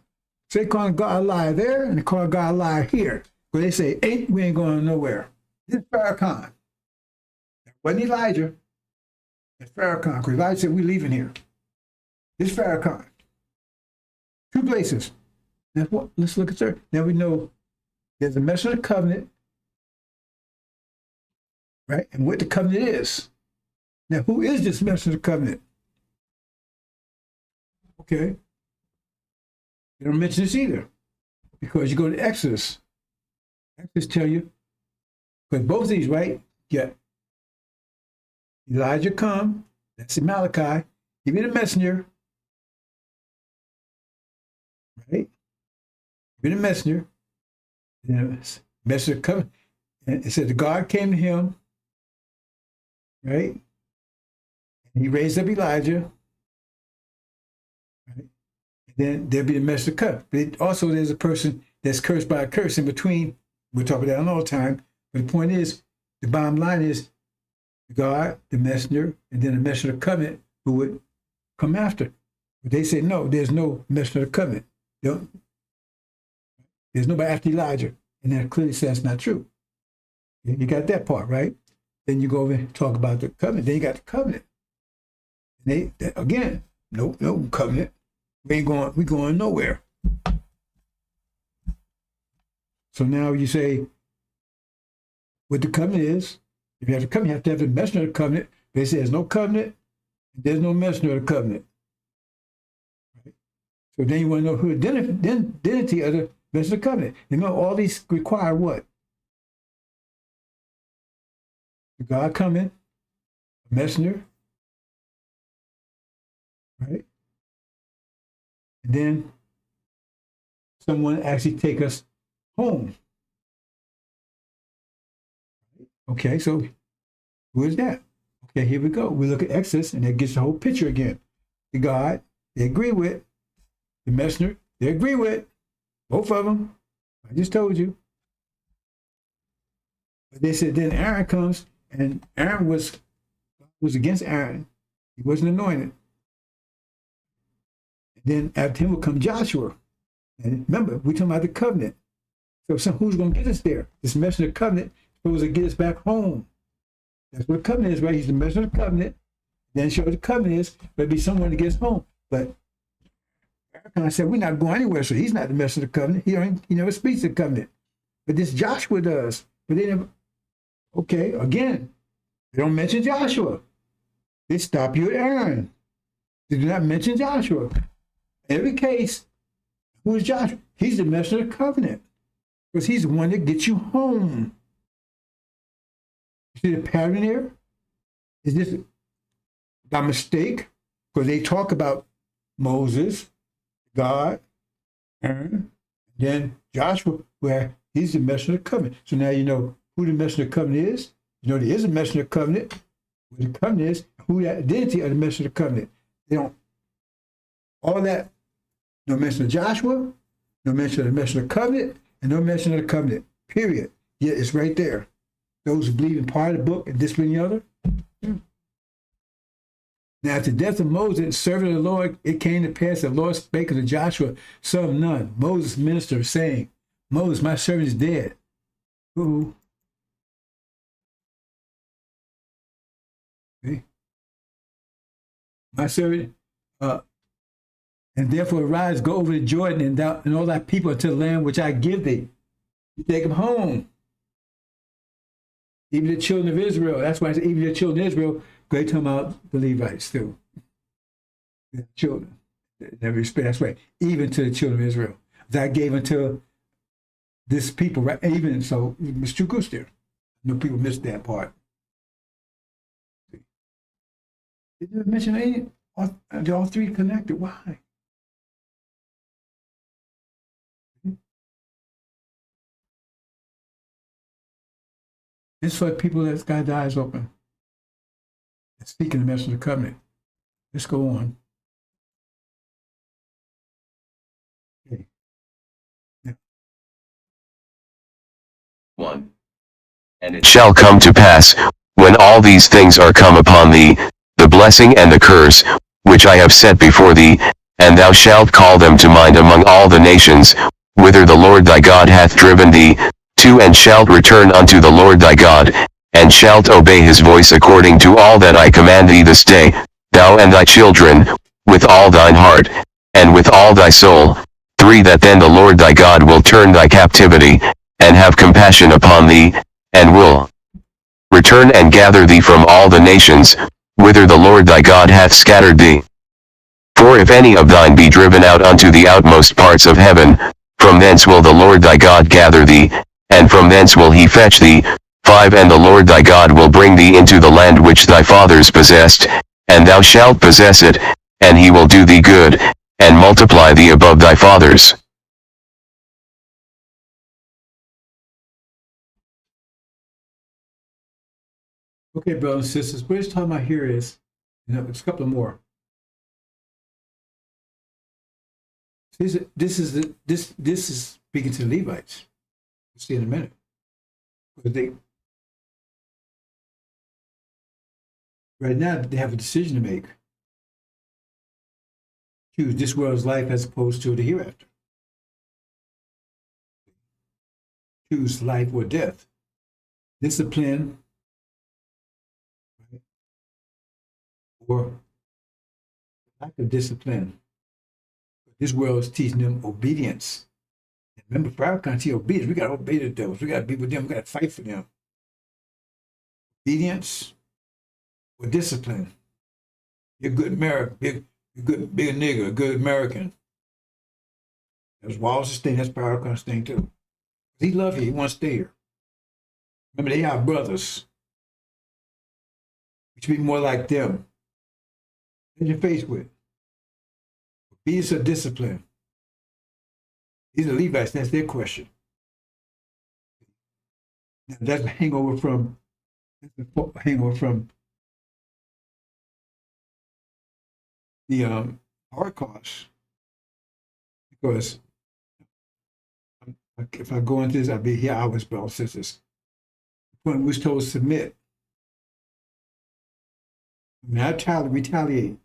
So they calling God a liar there, and they call God a liar here. But they say, we ain't going nowhere. This is Farracon. That wasn't Elijah. It's Farracon. Because Elijah said, we're leaving here. This is Farracon. Two places. That's what. Let's look at there. Now we know there's a messenger of the covenant, right? And what the covenant is. Now, who is this messenger of the covenant? Okay. They don't mention this either. Because you go to Exodus. Exodus tell you, because both of these, right? Yeah. Elijah come, that's in Malachi, give me the messenger. Right? Give me the messenger. And the messenger come, and it said the God came to him, right? And he raised up Elijah. Then there'll be a messenger cut. But also there's a person that's cursed by a curse in between. We'll talk about that all the time. But the point is, the bottom line is God, the messenger, and then the messenger of covenant who would come after. But they say, no, there's no messenger of covenant. There's nobody after Elijah. And that clearly says that's not true. You got that part, right? Then you go over and talk about the covenant. Then you got the covenant. And again, no covenant. We're going nowhere. So now you say what the covenant is. If you have the covenant, you have to have the messenger of the covenant. They say there's no covenant, there's no messenger of the covenant. Right? So then you want to know who the identity of the messenger of the covenant. You know, all these require what? God coming, a messenger, right? And then someone actually take us home. Okay, so who is that? Okay, here we go. We look at Exodus, and that gets the whole picture again. The God, they agree with. The messenger, they agree with. Both of them. I just told you. But they said then Aaron comes, and Aaron was against Aaron. He wasn't anointed. And then after him will come Joshua. And remember, we're talking about the covenant. So who's going to get us there? This messenger of covenant is supposed to get us back home. That's what the covenant is, right? He's the messenger of the covenant. Then show what the covenant is, but it'd be someone that gets home. But I said, we're not going anywhere, so he's not the messenger of the covenant. He never speaks the covenant. But this Joshua does. But they never, okay, again, they don't mention Joshua. They stop you at Aaron. They do not mention Joshua. In every case, who is Joshua? He's the messenger of the covenant. Because he's the one that gets you home. You see the pattern here? Is this by mistake? Because they talk about Moses, God, Aaron, then Joshua, where he's the messenger of the covenant. So now you know who the messenger of the covenant is. You know there is a messenger of the covenant. What the covenant is, who the identity of the messenger of the covenant. They don't, all that, no mention of Joshua, no mention of the messenger of the covenant, and no mention of the covenant, period. Yet it's right there. Those who believe in part of the book and discipline the other. Now, at the death of Moses, servant of the Lord, it came to pass that the Lord spake unto Joshua, son of Nun, Moses' minister, saying, Moses, my servant is dead. Who? Okay. My servant, and therefore arise, go over to Jordan and all thy people to the land which I give thee. You take them home. Even the children of Israel. That's why I said even the children of Israel, they talking about the Levites too. The children. That's right. Even to the children of Israel. That gave unto this people, right? Even so, it's two goose there. No people missed that part. They didn't mention any. They're all three connected. Why? This is for people that's got their eyes open. Speaking the message of the covenant. Let's go on. Okay. Yeah. 1. And it shall come to pass, when all these things are come upon thee, the blessing and the curse, which I have set before thee, and thou shalt call them to mind among all the nations, whither the Lord thy God hath driven thee, to and shalt return unto the Lord thy God, and shalt obey his voice according to all that I command thee this day, thou and thy children, with all thine heart, and with all thy soul. 3. That then the Lord thy God will turn thy captivity, and have compassion upon thee, and will return and gather thee from all the nations, whither the Lord thy God hath scattered thee. For if any of thine be driven out unto the outmost parts of heaven, from thence will the Lord thy God gather thee, and from thence will he fetch thee. 5. And the Lord thy God will bring thee into the land which thy fathers possessed, and thou shalt possess it, and he will do thee good, and multiply thee above thy fathers. Okay, brothers and sisters, what he's talking about here is, there's a couple more. This is speaking to the Levites. We'll see in a minute. Because right now they have a decision to make. Choose this world's life as opposed to the hereafter. Choose life or death. Discipline, right? Or lack of discipline. This world is teaching them obedience. And remember, Farracon teaches obedience. We got to obey the devils. We got to be with them. We got to fight for them. Obedience or discipline. You're a good American, big nigger, a good American. That's Wallace's thing. That's Farracon's thing too. He loves you. He wants to stay here. Remember, they are brothers. We should be more like them. What you're faced with. Obedience or discipline. These are Levites. That's their question. Now, that's a hangover from the Holocaust. Because if I go into this, I'll be here hours, brothers and sisters. When we was told to submit, not retaliate.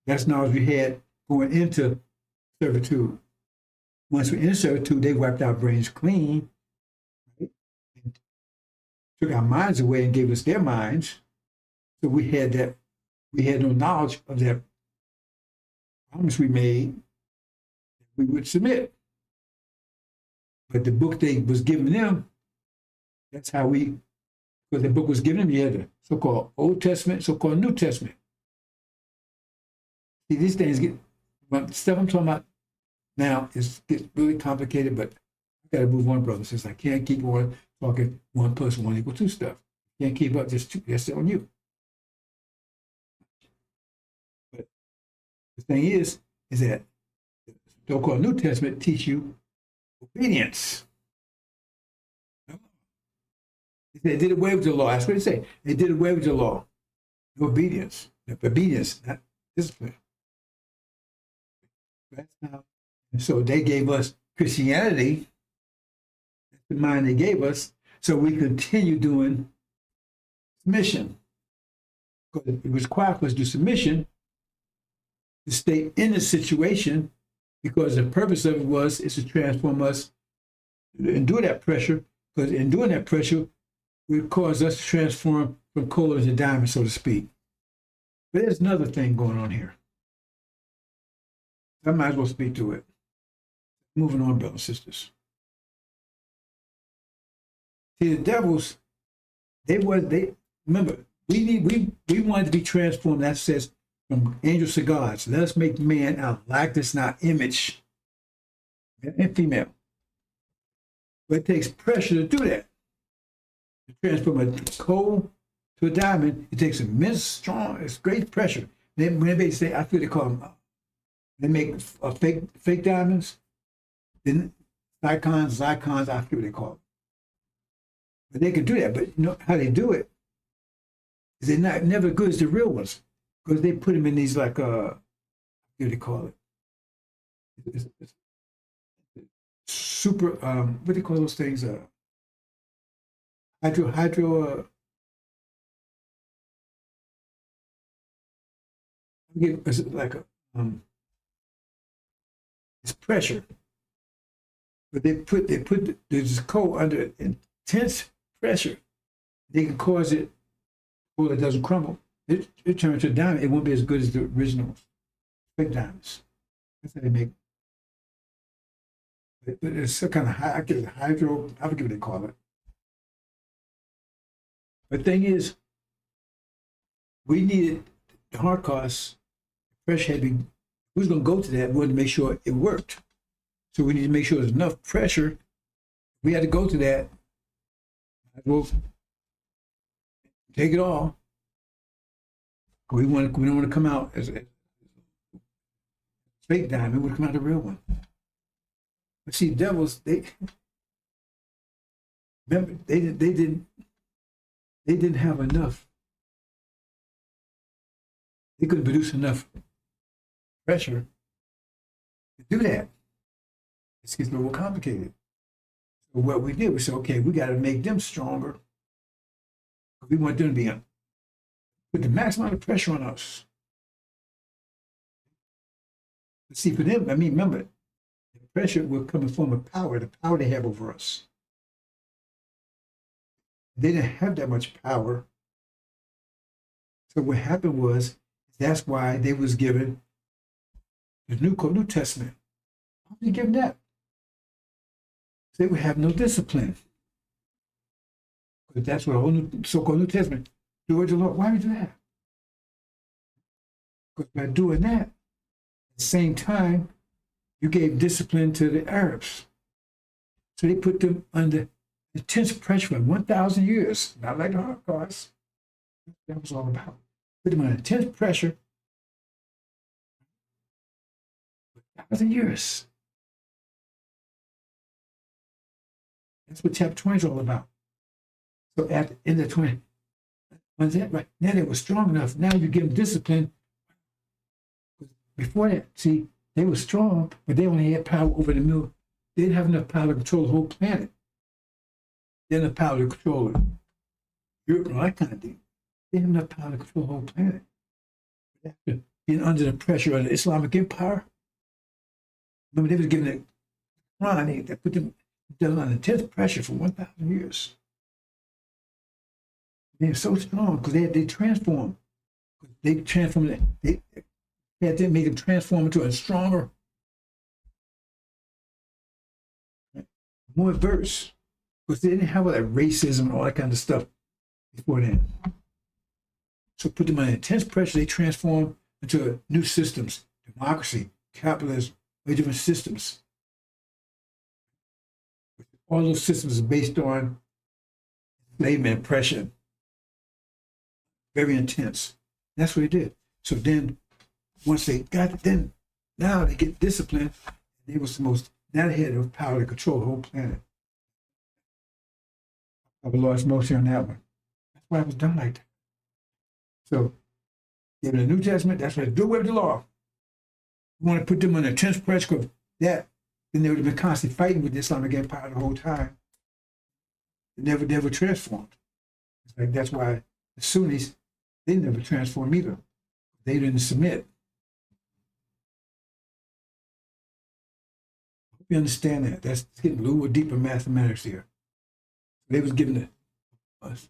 That's knowledge we had going into servitude. Once we're in servitude, they wiped our brains clean, right? And took our minds away and gave us their minds. So we had no knowledge of that promise we made. We would submit. But the book they was giving them, that's how because the book was given them, you had the so-called Old Testament, so-called New Testament. See, these things the stuff I'm talking about now gets really complicated, but I got to move on, brothers. Since I can't keep on talking 1 + 1 = 2 stuff. Can't keep up, that's on you. But the thing is that the so-called New Testament teach you obedience. They did away with the law. That's what they say. They did away with the law. Obedience. Obedience, not discipline. And so they gave us Christianity. That's the mind they gave us. So we continue doing submission. Because it was required for us to do submission to stay in the situation, because the purpose of it is to transform us and endure that pressure, because in doing that pressure would cause us to transform from coal into diamond, so to speak. But there's another thing going on here. I might as well speak to it. Moving on, brothers and sisters. See, the devils, remember, we wanted to be transformed. That says, from angels to gods. Let us make man our likeness and our image, male and female. But it takes pressure to do that. To transform a coal to a diamond, it takes immense, strong, it's great pressure. When they say, I feel they call them, they make fake diamonds, then zircons, I forget what they call them. But they can do that. But you know how they do it? Is they're never as good as the real ones, because they put them in these what do they call it? It's super. What do they call those things? Hydro. It's like it's pressure, but they put this coal under intense pressure. They can cause it, well, it doesn't crumble. It turns to a diamond. It won't be as good as the original fake diamonds. That's how they make it. But it's some kind of hydro. I forget what they call it. But the thing is, we needed the hard costs. Fresh had been. Who's going to go to that? We wanted to make sure it worked. So we need to make sure there's enough pressure. We had to go to that. We'll take it all. We don't want to come out as a fake diamond. We want to come out the real one. But see, devils, they didn't have enough. They couldn't produce enough pressure to do that. It gets a little complicated. So what we did was say, okay, we got to make them stronger. We want them to be put the maximum amount of pressure on us. See, for them, I mean, remember, the pressure will come in the form of power, the power they have over us. They didn't have that much power. So what happened was, that's why they was given the New Testament. Why were they given that? They would have no discipline. But that's what the whole so-called New Testament, do it the Lord. Why would you do that? Because by doing that, at the same time, you gave discipline to the Arabs. So they put them under intense pressure for 1,000 years, not like the Holocaust. That was all about. Put them under intense pressure for 1,000 years. That's what chapter 20 is all about. So at the end of 20, when's that right? Now they were strong enough. Now you give them discipline. Before that, see, they were strong, but they only had power over the middle. They didn't have enough power to control the whole planet. They didn't have power to control Europe and all that kind of thing. They didn't have enough power to control the whole planet. After being under the pressure of the Islamic Empire, remember they was given the Quran, they put them under intense pressure for 1,000 years. They were so strong because they transformed. They transformed. They had to make them transform into a stronger, more adverse. Because they didn't have all that racism and all that kind of stuff before then. So put them under intense pressure. They transformed into new systems, democracy, capitalism, very different systems. All those systems are based on enslavement and oppression. Very intense. That's what they did. So then, once they got it, then now they get disciplined. They was the most, now they had the power to control the whole planet. I've lost mercy on that one. That's why it was done like that. So, in the New Testament, that's what they do with the law. You want to put them under intense pressure of that, then they would have been constantly fighting with the Islamic Empire the whole time. It never transformed. It's like that's why the Sunnis, they never transformed either. They didn't submit. I hope you understand that. That's getting a little deeper mathematics here. They was given to us.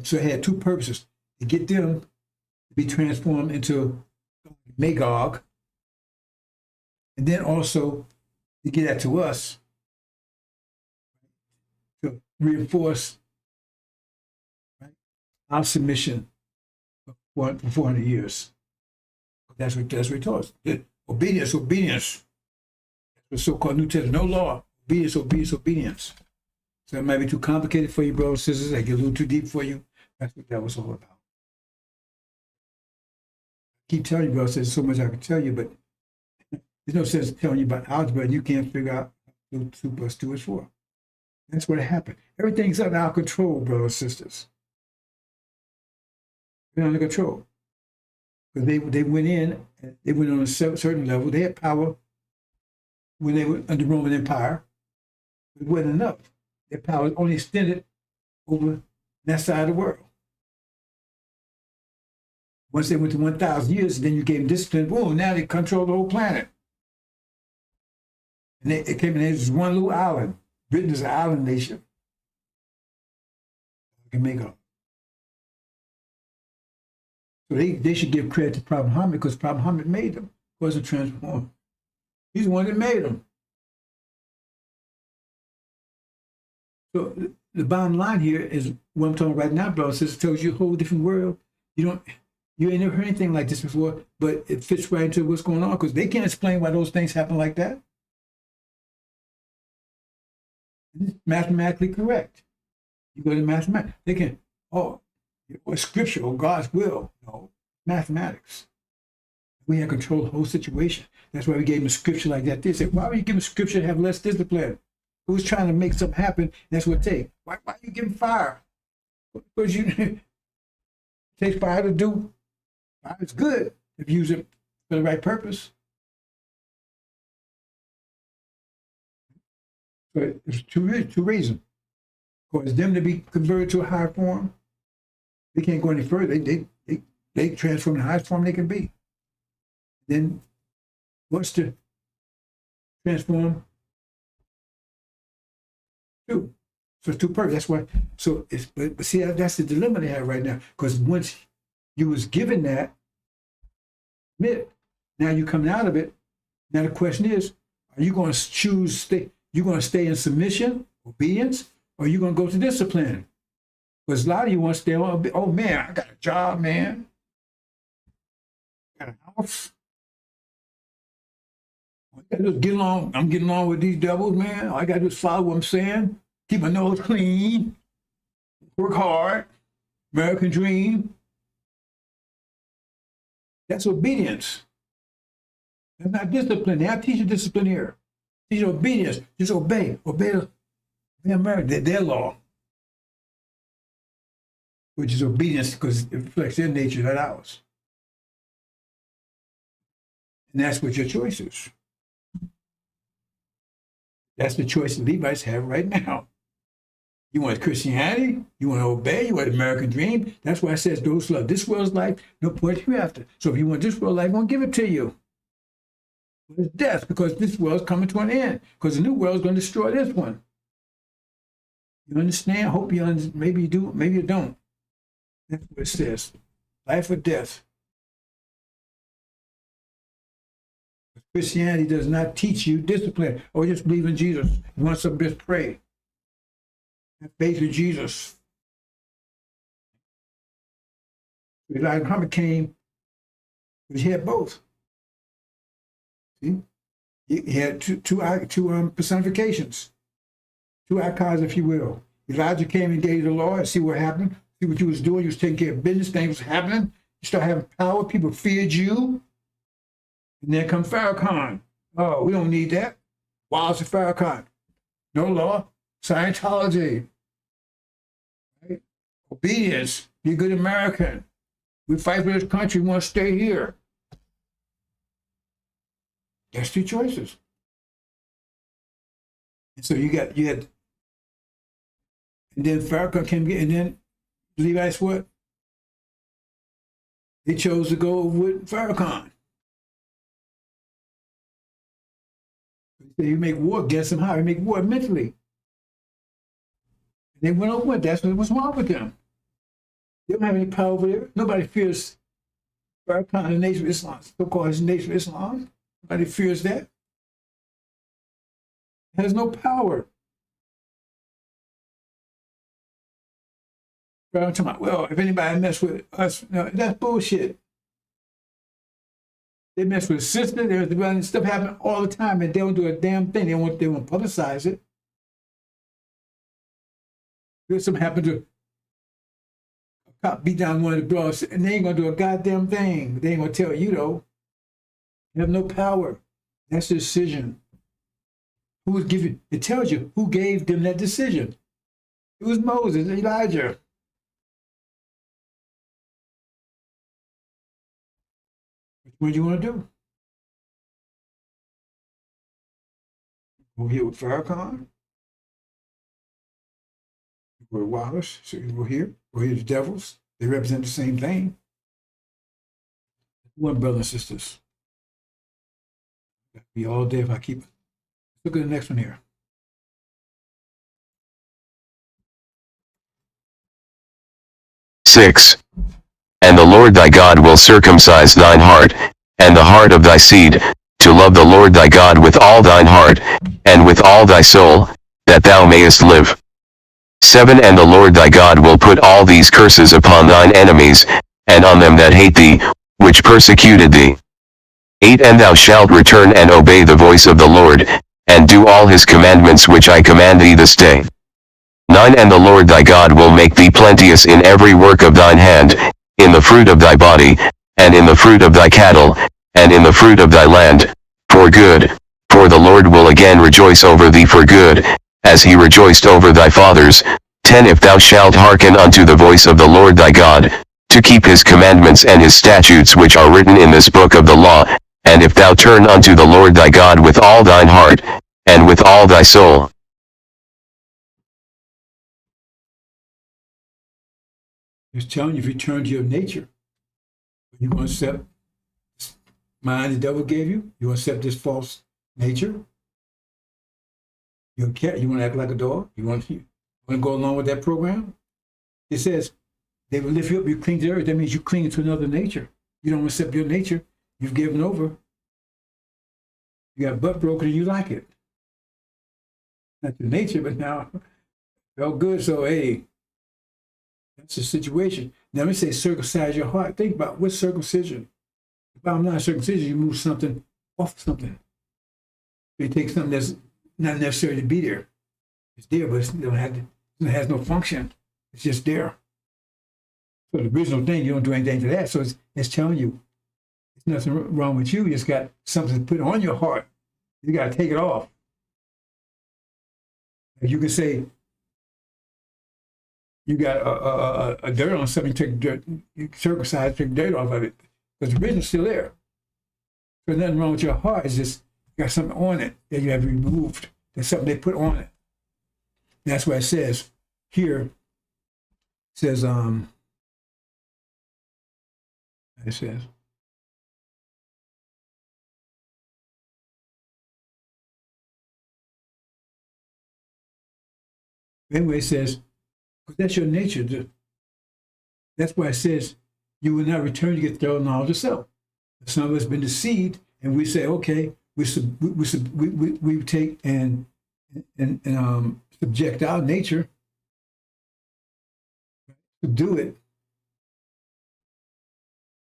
So it had two purposes: to get them to be transformed into Magog, and then also to get that to us to reinforce our submission for 400 years. That's what it taught us. Obedience. That's the so-called New Testament. No law. Obedience. So that might be too complicated for you, brothers and sisters. I get a little too deep for you. That's what that was all about. I keep telling you, brothers and sisters, so much I can tell you, but there's no sense telling you about algebra and you can't figure out what 2 + 2 is 4. That's what happened. Everything's under our control, brothers and sisters. They're under control. Because they went in, they went on a certain level. They had power when they were under the Roman Empire. It wasn't enough. Their power was only extended over that side of the world. Once they went to 1,000 years, then you gave them discipline. Boom, now they control the whole planet. And it came in as one little island. Britain is an island nation. Can make up. So they should give credit to Prophet Muhammad because Prophet Muhammad made them. Wasn't transformed. He's the one that made them. So the bottom line here is what I'm talking right now, brothers and sisters. It tells you a whole different world. You ain't never heard anything like this before, but it fits right into what's going on because they can't explain why those things happen like that. It's mathematically correct. You go to mathematics, they can, or scripture or God's will. No, mathematics. We have control of the whole situation. That's why we gave them a scripture like that. They said, why would you give them scripture to have less discipline? Who's trying to make something happen? That's what it takes. Why you give them fire? Because it takes fire to do. Fire is good if you use it for the right purpose. But it's two reasons. Because them to be converted to a higher form, they can't go any further. They transform the highest form they can be. Then what's to transform? Two. So it's two purposes. That's why. So it's but see, that's the dilemma they have right now. Because once you was given that, now you coming out of it. Now the question is, are you going to choose you're going to stay in submission, obedience, or are you going to go to discipline? Because a lot of you want to stay on, oh man, I got a job, man. I got a house. I got to just get along. I'm getting along with these devils, man. All I got to do is follow what I'm saying. Keep my nose clean. Work hard. American dream. That's obedience. That's not discipline. They have to teach you discipline here. Teach you obedience. Just obey. Obey America, their law. Which is obedience because it reflects their nature, not ours. And that's what your choice is. That's the choice the Levites have right now. You want Christianity? You want to obey? You want the American dream? That's why it says those who love this world's life, no point hereafter. So if you want this world's life, I'm going to give it to you. It's death because this world's coming to an end. Because the new world's going to destroy this one. You understand? I hope you understand. Maybe you do, maybe you don't. That's what it says. Life or death. Christianity does not teach you discipline. Or just believe in Jesus. You want something, just pray. Have faith in Jesus. Elijah Muhammad came, but he had both. See? He had two personifications. Two icons, if you will. Elijah came and gave the law and see what happened. See what you was doing. You was taking care of business. Things was happening. You start having power. People feared you. And then come Farracon. Oh, we don't need that. Why is it Farracon? No law. Scientology. Right? Obedience. Be a good American. We fight for this country. We want to stay here. That's two choices. And so you had, and then Farracon came, and then Levites what? They chose to go with Farracon. You make war against them. How? You make war mentally. And they went over it. That's what was wrong with them. They don't have any power over there. Nobody fears Farracon, the Nation of Islam, so-called Nation of Islam. Nobody fears that. It has no power. I'm talking about, well, if anybody mess with us, no, that's bullshit. They mess with sisters. There's stuff happening all the time, and they don't do a damn thing. They won't publicize it. There's something happened to a cop beat down one of the brothers, and they ain't gonna do a goddamn thing. They ain't gonna tell you though. You have no power. That's the decision. Who was giving? It tells you who gave them that decision. It was Moses, Elijah. What do you want to do? Go here with Farracon. Go with Wallace. So you go here. Go here to the devils. They represent the same thing. One, brothers and sisters. That'd be all day if I keep it. Look at the next one here. Six. And the Lord thy God will circumcise thine heart, and the heart of thy seed, to love the Lord thy God with all thine heart, and with all thy soul, that thou mayest live. 7. And the Lord thy God will put all these curses upon thine enemies, and on them that hate thee, which persecuted thee. 8. And thou shalt return and obey the voice of the Lord, and do all his commandments which I command thee this day. 9. And the Lord thy God will make thee plenteous in every work of thine hand, in the fruit of thy body, and in the fruit of thy cattle, and in the fruit of thy land, for good. For the Lord will again rejoice over thee for good, as he rejoiced over thy fathers. 10. If thou shalt hearken unto the voice of the Lord thy God, to keep his commandments and his statutes which are written in this book of the law, and if thou turn unto the Lord thy God with all thine heart, and with all thy soul. It's telling you, if you turn to your nature, you want to accept this mind the devil gave you, you want to accept this false nature, you want to act like a dog, you want to go along with that program. It says, they will lift you up, you cling to the earth. That means you cling to another nature. You don't accept your nature. You've given over. You got butt broken and you like it. Not your nature, but now felt good, so hey, that's the situation. Now let me say circumcise your heart. Think about what's circumcision. If I'm not circumcision, you move something off something. You take something that's not necessary to be there. It's there, but it has no function. It's just there. So the original thing, you don't do anything to that. So it's telling you there's nothing wrong with you. You just got something to put on your heart. You got to take it off. You can say you got a dirt on something, take dirt, you circumcise, take dirt off of it. Because the original's still there. There's nothing wrong with your heart. It's just you got something on it that you have removed. There's something they put on it. And that's why it says here, it says, anyway, it says, because that's your nature. That's why it says, you will not return to get the knowledge of self. Some of us have been deceived, and we say, okay, we take and subject our nature to do it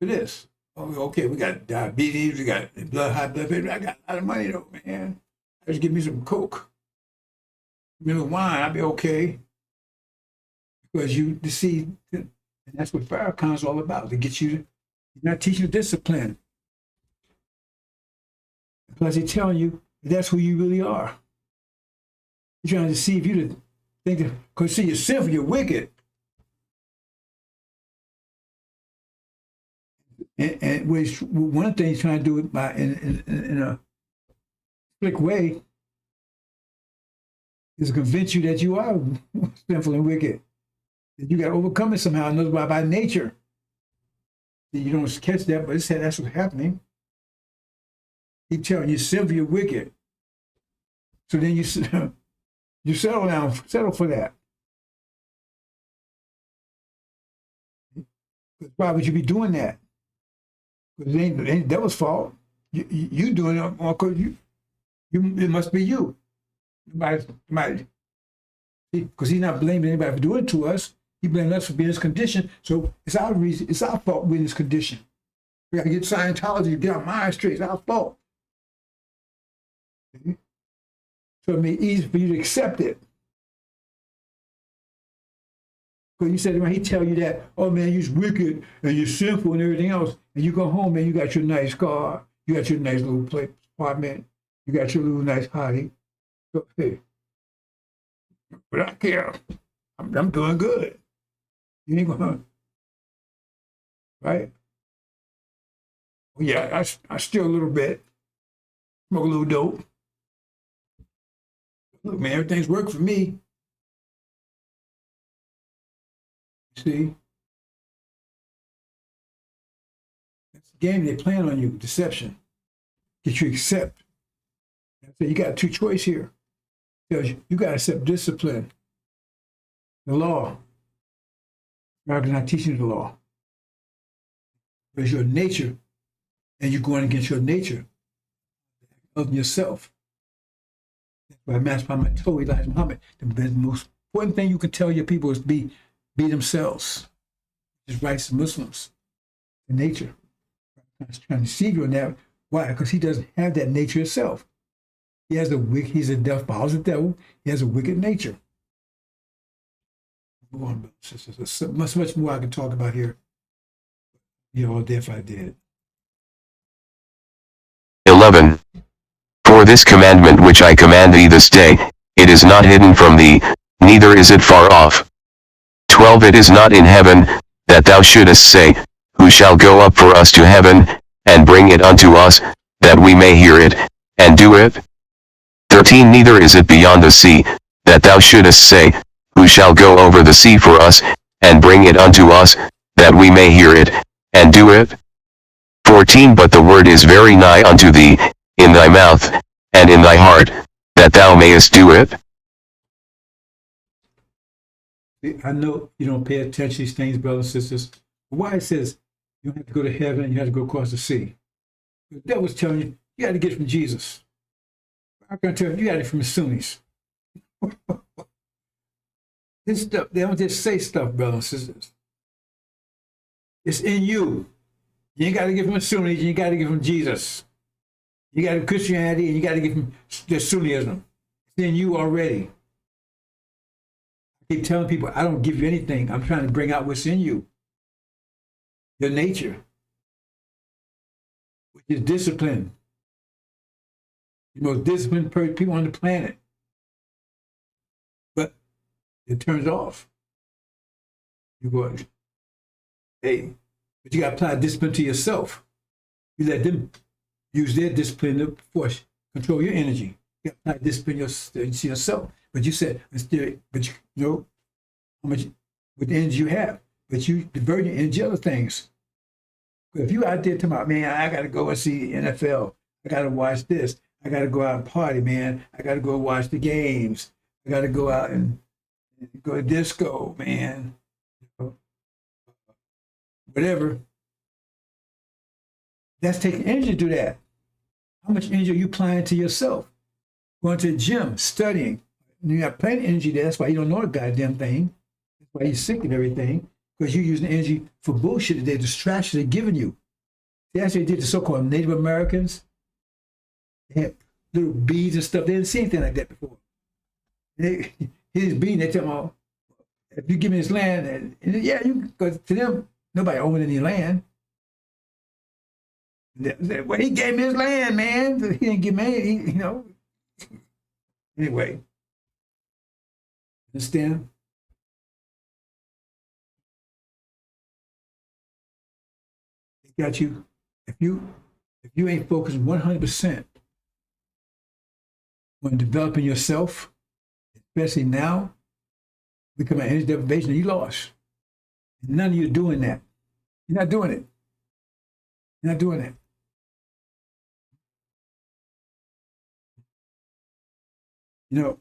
for this. Oh, okay, we got diabetes, we got high blood pressure. I got a lot of money though, man. Just give me some Coke. Give me wine, I'll be okay. Because you deceive, and that's what Farracon is all about, to get you, you're not teaching discipline. Plus he's telling you that's who you really are. He's trying to deceive you to think that, because see, you're sinful, you're wicked. And one thing he's trying to do it by in a slick way is to convince you that you are sinful and wicked. That you got to overcome it somehow, another by nature. You don't catch that, but that's what's happening. He's telling you sinful, you're wicked. So then you settle down, settle for that. Why would you be doing that? Because it ain't the devil's fault. You doing it because it must be you. Because he's not blaming anybody for doing it to us. He blames us for being in this condition. So it's our reason, it's our fault we're in this condition. We got to get Scientology to get our minds straight. It's our fault. So it made it easy for you to accept it. Because you said when he tell you that, oh man, you're wicked and you're sinful and everything else, and you go home and you got your nice car, you got your nice little apartment, you got your little nice hottie. So, hey, but I care. I'm doing good. You ain't gonna, right? Well, yeah, I steal a little bit, smoke a little dope. Look, man, everything's worked for me. See? That's the game they're playing on you, deception. Get you accept. So you got two choices here. You got to accept discipline, the law. God is not teaching the law. It's your nature, and you're going against your nature of yourself. That's why Master Muhammad told Elijah Muhammad, the most important thing you can tell your people is be themselves. Just rights to Muslims, the nature. He's trying to deceive you on that. Why? Because he doesn't have that nature itself. He has he's a devil, follows the devil. He has a wicked nature. Go on, sisters. There's much more I can talk about here. You're all deaf, I did. 11. For this commandment which I command thee this day, it is not hidden from thee, neither is it far off. 12. It is not in heaven, that thou shouldest say, Who shall go up for us to heaven, and bring it unto us, that we may hear it, and do it? 13 Neither is it beyond the sea, that thou shouldest say, Who shall go over the sea for us, and bring it unto us, that we may hear it, and do it? 14 But the word is very nigh unto thee, in thy mouth, and in thy heart, that thou mayest do it. I know you don't pay attention to these things, brothers and sisters. Why it says you don't have to go to heaven, you have to go across the sea. The devil's telling you, you got to get it from Jesus. I'm going to tell you, you got it from the Sunnis. This stuff, they don't just say stuff, brothers and sisters. It's in you. You ain't got to get from the Sunnis, you got to get from Jesus. You got to Christianity, and you got to get from the Sunnism. It's in you already. I keep telling people, I don't give you anything. I'm trying to bring out what's in you. Your nature, which is discipline. The most disciplined people on the planet. But it turns off. You go, hey, but you got to apply discipline to yourself. You let them use their discipline to force, control your energy. You got to apply discipline to yourself. But you said, but you know how much with the energy you have. But you divert your energy other things. If you out there talking about, man, I got to go and see NFL. I got to watch this. I got to go out and party, man. I got to go watch the games. I got to go out and go to disco, man. Whatever. That's taking energy to do that. How much energy are you applying to yourself? Going to the gym, studying. You got plenty of energy there. That's why you don't know a goddamn thing. That's why you're sick of everything. Because you're using energy for bullshit that they're distractions they're giving you. That's what they did to so-called Native Americans. They had little beads and stuff. They didn't see anything like that before. His bead, they tell them, oh, if you give me this land, and yeah, you because to them, nobody owned any land. Well, he gave me his land, man. He didn't give me, you know. Anyway, understand? It got you. If you ain't focused 100% on developing yourself, especially now, becoming energy deprivation, you lost. None of you are doing that. You're not doing it. You're not doing it. You know,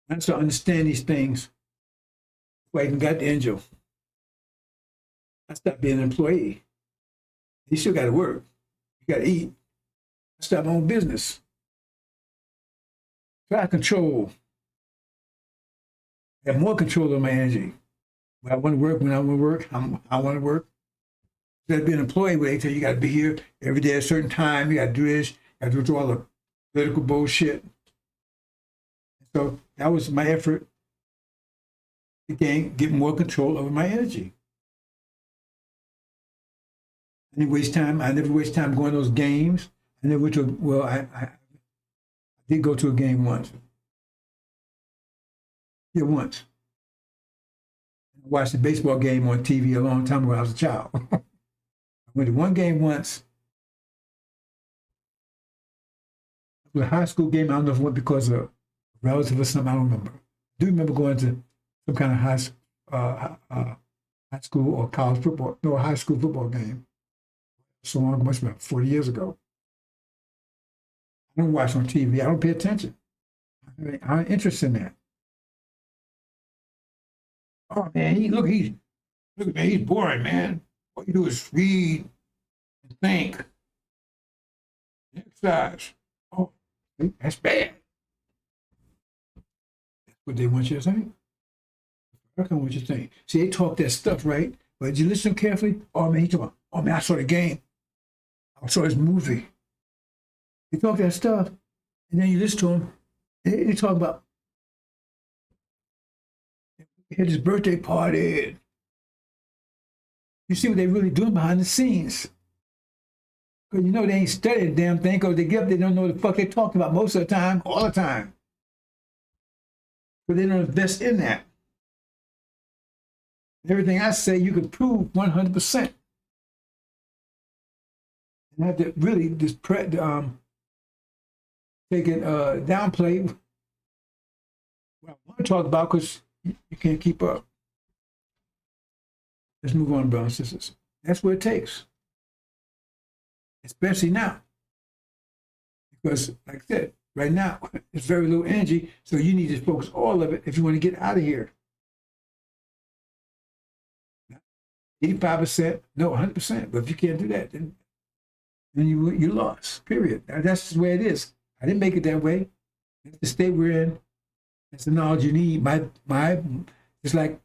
I start to understand these things. That's why I even got the angel. I stopped being an employee. You still got to work. You got to eat. I stopped my own business. Try to control. Have more control of my energy. When I want to work, when I want to work, I want to work. Instead of being an employee, where they tell you got to be here every day at a certain time, you got to do this, you got to do all the political bullshit. So that was my effort to get more control over my energy. I didn't waste time. I never waste time going to those games. I never went to, well, I did go to a game once. Yeah, once. I watched a baseball game on TV a long time ago when I was a child. I went to one game once. It was a high school game. I don't know if it went because of a relative or something. I don't remember. I do remember going to some kind of high school or college football, no, a high school football game. So long, must have been 40 years ago. I don't watch on TV. I don't pay attention. I'm interested in that. Oh man, look at me, he's boring, man. All you do is read and think, exercise. Oh, that's bad. That's what they want you to think. I don't want you to think. See, they talk that stuff, right? But did you listen carefully? Oh man, he talking. Oh man, I saw the game. I saw this movie. They talk that stuff, and then you listen to them. They talk about he had his birthday party. You see what they really doing behind the scenes. Because you know they ain't studying the damn thing, because they get up, they don't know what the fuck they're talking about most of the time, all the time. But they don't invest in that. Everything I say, you can prove 100%. And I have to really just take it, downplay what I want to talk about because you can't keep up. Let's move on, brothers and sisters. That's what it takes, especially now. Because, like I said, right now, it's very little energy, so you need to focus all of it if you want to get out of here. 85%, no, 100%. But if you can't do that, then you lost, period. That's just the way it is. I didn't make it that way. That's the state we're in. That's the knowledge you need. It's like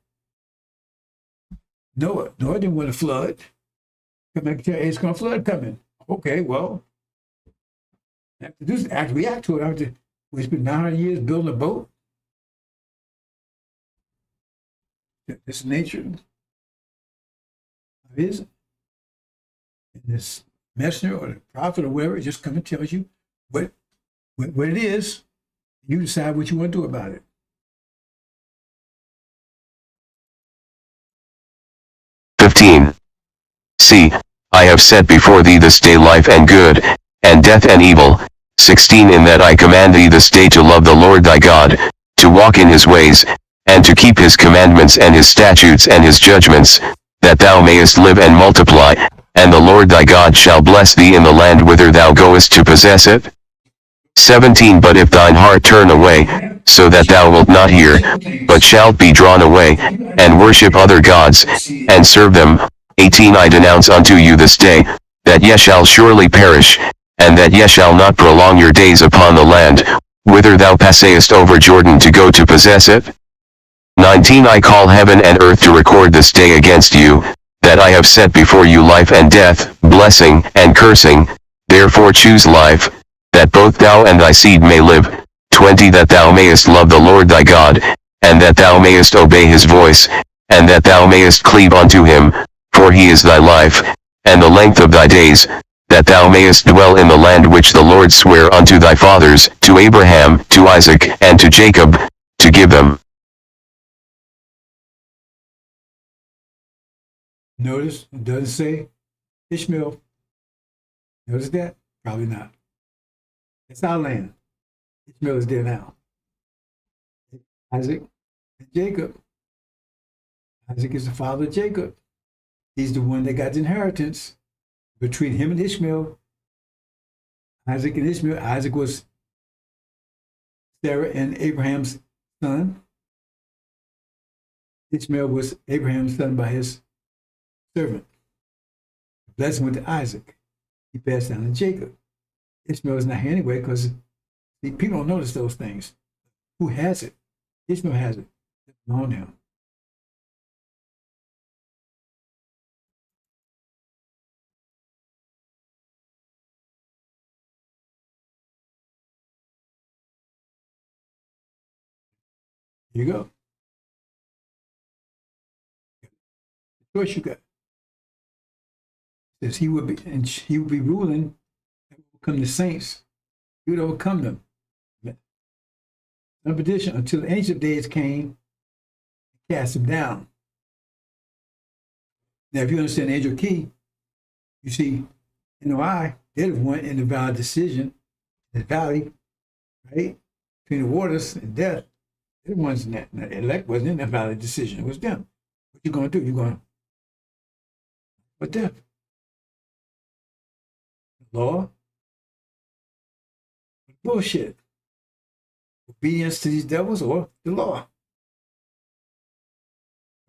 Noah. Noah didn't want to flood. Come back and tell you, it's going to flood coming. Okay, well, I have to do I have to react to it. We spent 900 years building a boat. This nature of his. And this messenger or the prophet or whatever, it just comes and tells you what it is. You decide what you want to do about it. See, I have set before thee this day life and good, and death and evil. 16 In that I command thee this day to love the Lord thy God, to walk in his ways, and to keep his commandments and his statutes and his judgments, that thou mayest live and multiply, and the Lord thy God shall bless thee in the land whither thou goest to possess it. 17 But if thine heart turn away, so that thou wilt not hear, but shalt be drawn away, and worship other gods, and serve them. 18 I denounce unto you this day, that ye shall surely perish, and that ye shall not prolong your days upon the land, whither thou passest over Jordan to go to possess it. 19 I call heaven and earth to record this day against you, that I have set before you life and death, blessing and cursing. Therefore choose life, that both thou and thy seed may live. 20 That thou mayest love the Lord thy God, and that thou mayest obey his voice, and that thou mayest cleave unto him, for he is thy life, and the length of thy days, that thou mayest dwell in the land which the Lord sware unto thy fathers, to Abraham, to Isaac, and to Jacob, to give them. Notice, it doesn't say Ishmael. Notice that? Probably not. It's our land. Ishmael is there now. Isaac and Jacob. Isaac is the father of Jacob. He's the one that got the inheritance between him and Ishmael. Isaac and Ishmael. Isaac was Sarah and Abraham's son. Ishmael was Abraham's son by his servant. The blessing went to Isaac. He passed down to Jacob. Ishmael is not here anyway because people don't notice those things. Who has it? Ishmael has it. It's on him. Here you go. The choice you got. It says he will be ruling and overcome the saints. He would overcome them. In addition, until the ancient days came, cast them down. Now, if you understand angel key, you see, NOI, they're the one in the valley decision, the valley, right? Between the waters and death. They're the ones in that. Now, the elect wasn't in that valley decision. It was them. What you going to do? You're going, what death? Law? Bullshit. Obedience to these devils or the law.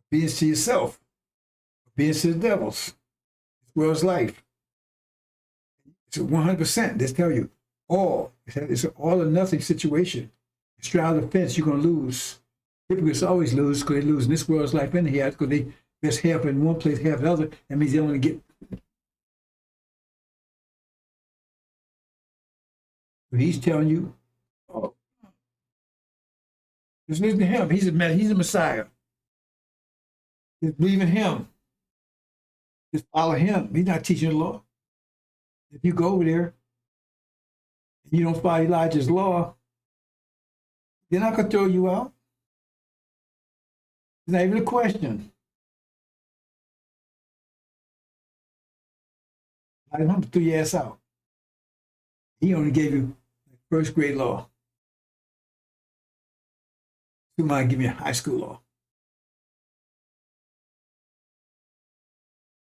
Obedience to yourself. Obedience to the devils. This world's life. It's 100%. They tell you all. It's an all or nothing situation. You straddle the fence, you're going to lose. Hypocrites always lose because they lose in this world's life and here because they best half in one place, half in the other. That means they only get. But he's telling you, oh, just listen to him. He's a Messiah. Just believe in him. Just follow him. He's not teaching the law. If you go over there and you don't follow Elijah's law, they're not going to throw you out. It's not even a question. Elijah Muhammad threw your ass out. He only gave you first grade law. You might give me a high school law.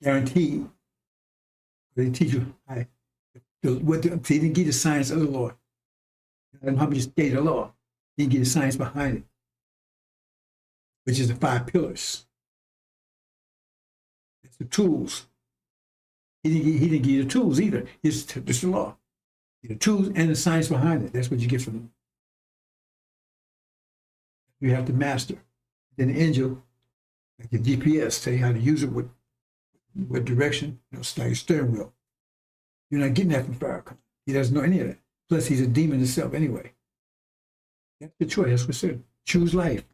Guaranteed. They teach you how, what he didn't give the science of the law. Muhammad just gave the law. He didn't give the science behind it, which is the 5 pillars. It's the tools. He didn't give you the tools either. It's the law. The tools and the science behind it. That's what you get from them. You have to master. Then the Injil, like the GPS, tell you how to use it with direction, it's like a steering wheel. You're not getting that from Farracon. He doesn't know any of that. Plus, he's a demon himself anyway. That's the choice. That's what's it. Choose life.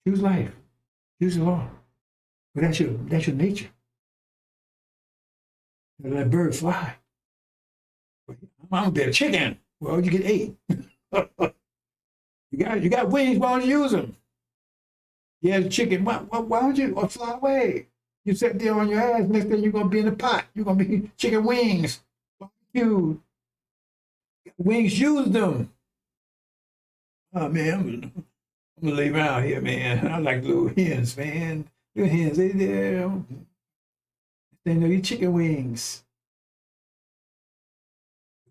Choose life. Choose the law. But that's your nature. Let that bird fly. I'm gonna be a chicken. Well, you get 8. You got wings. Why don't you use them? Yeah, the chicken. Why don't you fly away? You sit there on your ass. Next thing you're gonna be in the pot. You're gonna be chicken wings. You wings. Use them. Oh man, I'm gonna lay around here, man. I like little hens, man. Little hens. They know you chicken wings.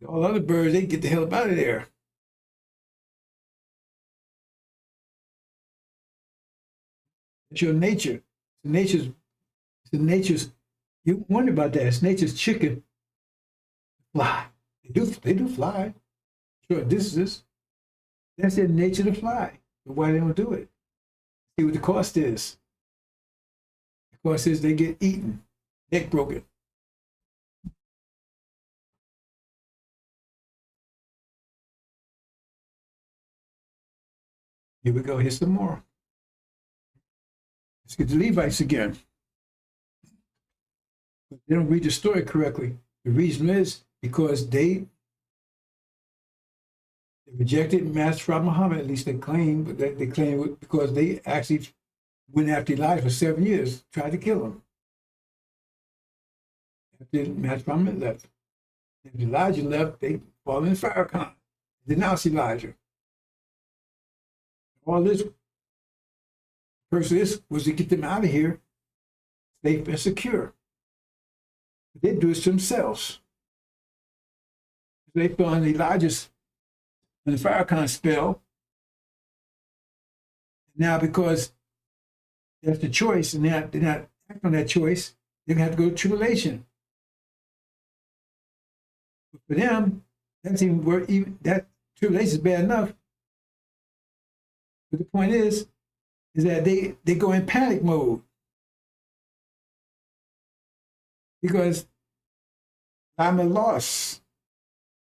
All other birds, they get the hell up out of there. It's your nature. It's nature's. You wonder about that. It's nature's chicken. Fly. They do fly. Sure, that's their nature to fly. But why they don't do it? See what the cost is. The cost is they get eaten, neck broken. Here we go. Here's some more. Let's get the Levites again. They don't read the story correctly. The reason is because they rejected Master Prophet Muhammad, at least they claim, but they claim it because they actually went after Elijah for 7 years, tried to kill him. After Master Prophet left. After Elijah left, they fall in Farracon. Denounce Elijah. All this purpose was to get them out of here safe and secure. But they do it to themselves. They fell on Elijah's and the Farracon spell. Now, because that's the choice, and they're not acting on that choice, they're going to have to go to tribulation. But for them, that's that tribulation is bad enough. But the point is that they go in panic mode. Because I'm a loss.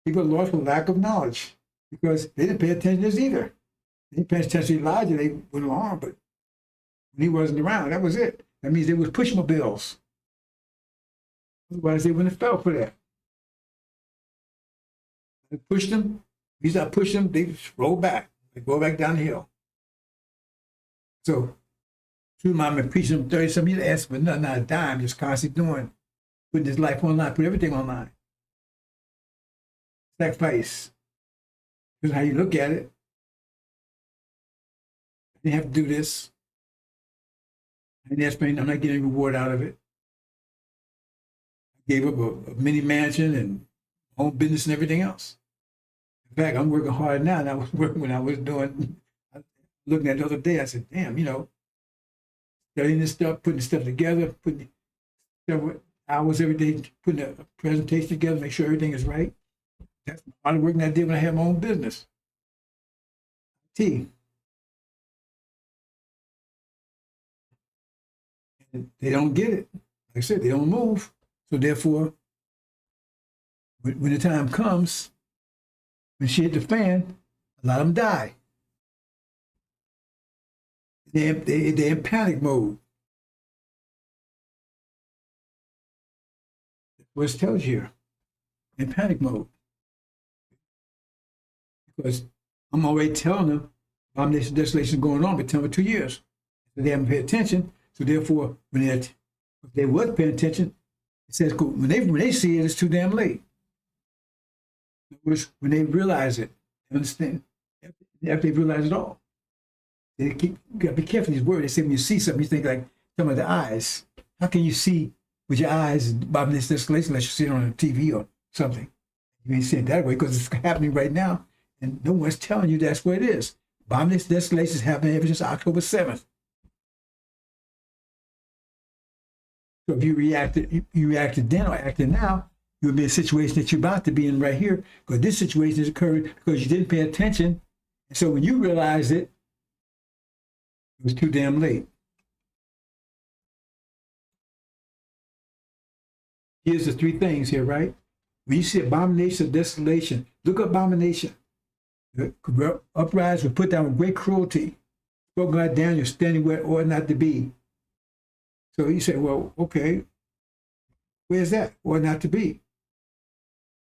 People lost for lack of knowledge. Because they didn't pay attention to this either. They didn't pay attention to Elijah, they went along, but when he wasn't around, that was it. That means they was pushmobiles. Otherwise, they wouldn't have fell for that. They pushed them. He's not pushing them, they just roll back. They go back down the hill. So, true mom been preaching them 30-some years, asked for nothing, not a dime, just constantly putting his life online, put everything online. Sacrifice. This is how you look at it. I didn't have to do this. I didn't explain, I'm not getting a reward out of it. I gave up a mini mansion and home business and everything else. In fact, I'm working hard now than I was working when I was looking at it the other day. I said, damn, studying this stuff, putting the stuff together, putting several hours every day, putting a presentation together, make sure everything is right. That's a lot of work that I did when I had my own business. And they don't get it. Like I said, they don't move. So therefore, when the time comes, when shit hit the fan, a lot of them die. They're in panic mode. That's what it tells you here. In panic mode. Because I'm already telling them abomination desolation going on, but telling them for 2 years. So they haven't paid attention. So therefore, if they was paying attention, It says when they see it, it's too damn late. When they realize it, they understand. After they realize it all, you gotta be careful these words. They say when you see something, you think like some of the eyes. How can you see with your eyes by this desolation unless you see it on TV or something? You ain't see it that way because it's happening right now, and no one's telling you that's what it is. Abomination desolation is happening ever since October 7th. So if you reacted then or acted now, you would be in a situation that you're about to be in right here, because this situation is occurring because you didn't pay attention. And so when you realized it, it was too damn late. Here's the three things here, right? When you see abomination of desolation, look up abomination. The uprise will put down with great cruelty. Spoken by Daniel, standing where it ought not to be. So you say, well, okay, where's that? Ought not to be.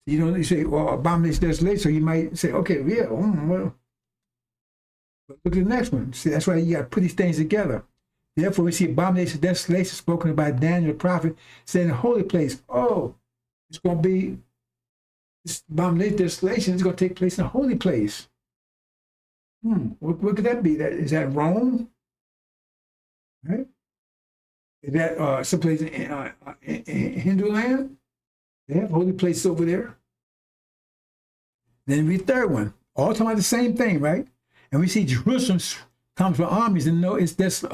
You say, well, abomination of desolation. So you might say, okay, yeah, well. But look at the next one. See, that's why you got to put these things together. Therefore, we see abomination of desolation spoken by Daniel the prophet, saying in the holy place, oh, it's going to be, this abomination of desolation is going to take place in a holy place. What could that be? Is that Rome? Right? Is that someplace in Hindu land? They have holy places over there. Then read the third one. All talking about the same thing, right? And we see Jerusalem comes with armies and know it's that's the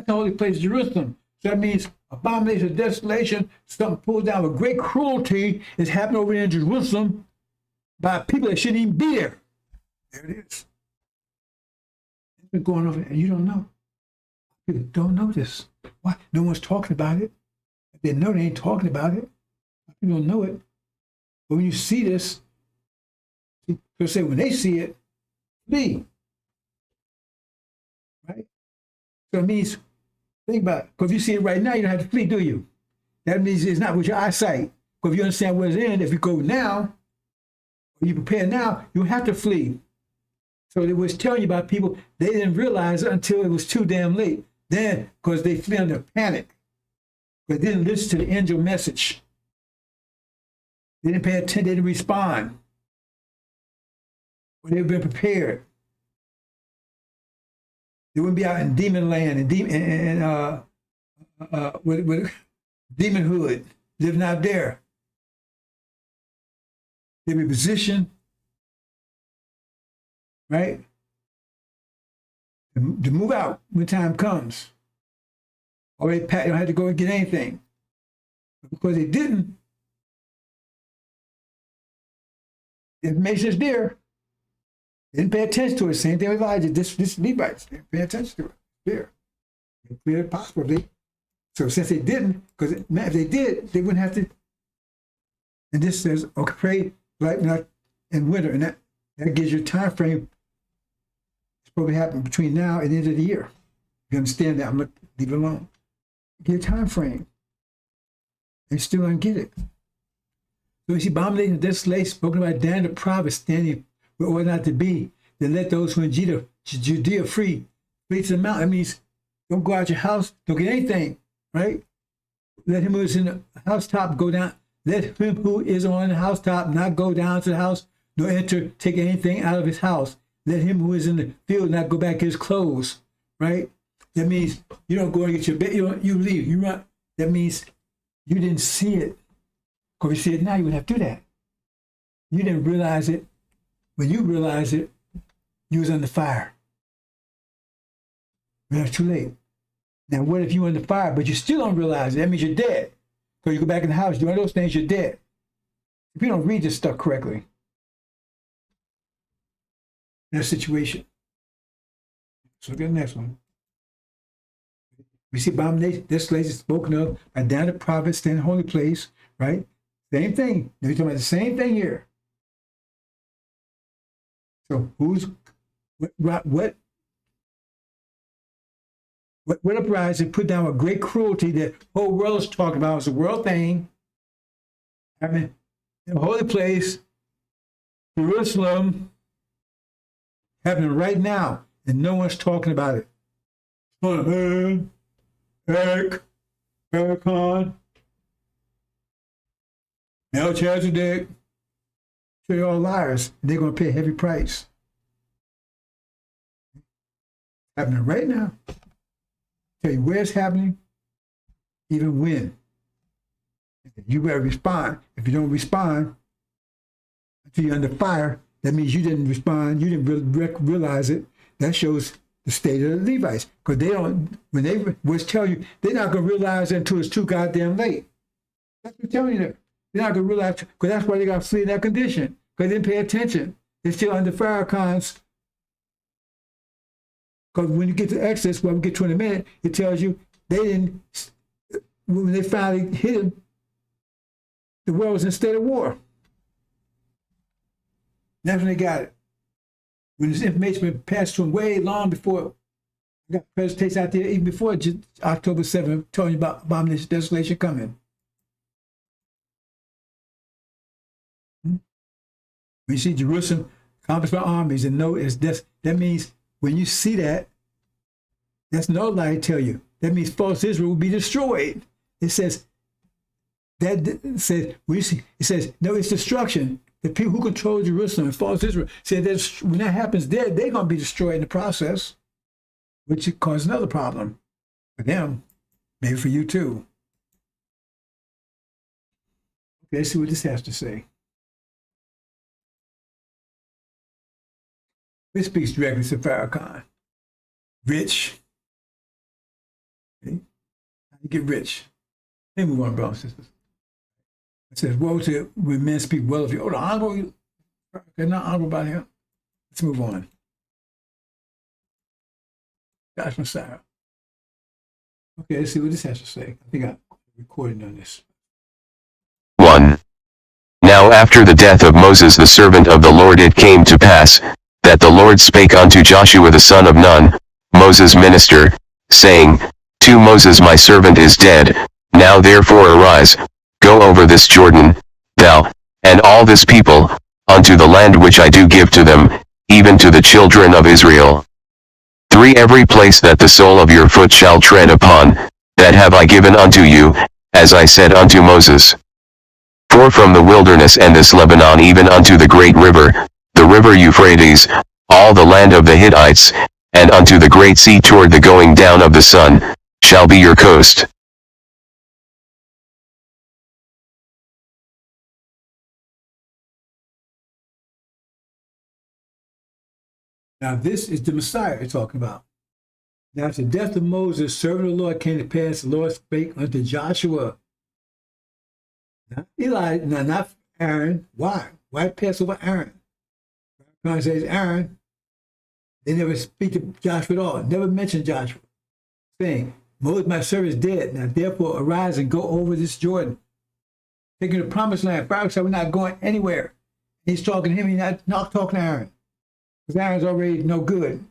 holy place, Jerusalem. So that means abomination of desolation, something pulled down with great cruelty is happening over in Jerusalem by people that shouldn't even be there. There it is. It's been going over and you don't know. People don't know this. Why? No one's talking about it. If they know, they ain't talking about it. People don't know it. But when you see this, they'll say when they see it, flee. Right? So it means, think about it. Because if you see it right now, you don't have to flee, do you? That means it's not with your eyesight. Because if you understand where it's in, if you go now, or you prepare now, you have to flee. So it was telling you about people, they didn't realize it until it was too damn late. Then, because they flee under panic. But they didn't listen to the angel message. They didn't pay attention, they didn't respond. But they've been prepared. They wouldn't be out in demon land and with demonhood, living out there. They'd be positioned, right? To move out when time comes. Or they don't have to go and get anything. But because they didn't, the information is there. They didn't pay attention to it. Same thing with Elijah. This Levites, they didn't pay attention to it. There. They cleared it possibly. So since they didn't, because if they did, they wouldn't have to. And this says, okay, pray like not in winter. And that gives you a time frame. It's probably happen between now and the end of the year. You understand that? I'm not leave it alone. Give a time frame. They still don't get it. So we see abomination of desolation spoken by Daniel the prophet standing where it ought not to be. Then let those who are in Judea free. Flee to the mountain. That means don't go out your house, don't get anything, right? Let him who is in the housetop go down. Let him who is on the housetop not go down to the house, nor enter, take anything out of his house. Let him who is in the field not go back to his clothes, right? That means you don't go and get your bed, you leave, you run. That means you didn't see it. Because if you see it now, you wouldn't have to do that. You didn't realize it. When you realized it, you was under fire. But it's too late. Now, what if you were under fire, but you still don't realize it? That means you're dead. So you go back in the house, doing those things, you're dead. If you don't read this stuff correctly, that situation. So look at the next one. We see abomination, desolation spoken of by Daniel the prophet, standing in the holy place, right? Same thing. Now we're talking about the same thing here. So what uprising put down a great cruelty that the whole world is talking about? It's a world thing. I mean, in a holy place, Jerusalem, happening right now, and no one's talking about it. Farracon, Melchizedek. So they're all liars. They're going to pay a heavy price. Happening right now. Tell you where it's happening, even when. You better respond. If you don't respond until you're under fire, that means you didn't respond. You didn't realize it. That shows the state of the Levites. Because they don't, when they was tell you, they're not going to realize it until it's too goddamn late. That's what I'm telling you. They're not going to realize, because that's why they got to flee in that condition. Because they didn't pay attention. They're still under Farracons. Because when you get to Exodus, what we get to in a minute, it tells you they didn't, when they finally hit him, the world was in a state of war. That's when they got it. When this information been passed to them way long before, I got presentations out there, even before October 7th, telling you about abomination, desolation coming. When you see Jerusalem accomplished by armies and know it's that means when you see that, that's no lie to tell you. That means false Israel will be destroyed. It says it says no, it's destruction. The people who control Jerusalem and false Israel said that when that happens, they're going to be destroyed in the process, which could cause another problem for them, maybe for you too. Okay, let's see what this has to say. This speaks directly to Farracon. Rich. Okay. How do you get rich? Let me move on, brothers and sisters. It says, woe to when men speak well of you. Oh, the honorable, they're not honorable about him. Let's move on. God's Messiah. Okay, let's see what this has to say. I think I recorded on this. 1. Now after the death of Moses the servant of the Lord it came to pass, that the Lord spake unto Joshua the son of Nun, Moses' minister, saying, To Moses my servant is dead, now therefore arise, go over this Jordan, thou, and all this people, unto the land which I do give to them, even to the children of Israel. 3. Every place that the sole of your foot shall tread upon, that have I given unto you, as I said unto Moses. 4. From the wilderness and this Lebanon even unto the great river, the river Euphrates, all the land of the Hittites, and unto the great sea toward the going down of the sun, shall be your coast. Now this is the Messiah they're talking about. Now after the death of Moses, servant of the Lord came to pass, the Lord spake unto Joshua. Not Eli, not Aaron. Why? Why pass over Aaron? God says Aaron. They never speak to Joshua at all. Never mention Joshua. Saying, Moses, my servant, is dead. Now therefore arise and go over this Jordan. Taking the promised land. Pharaoh said, we're not going anywhere. He's talking to him. He's not talking to Aaron. Because Aaron's already no good.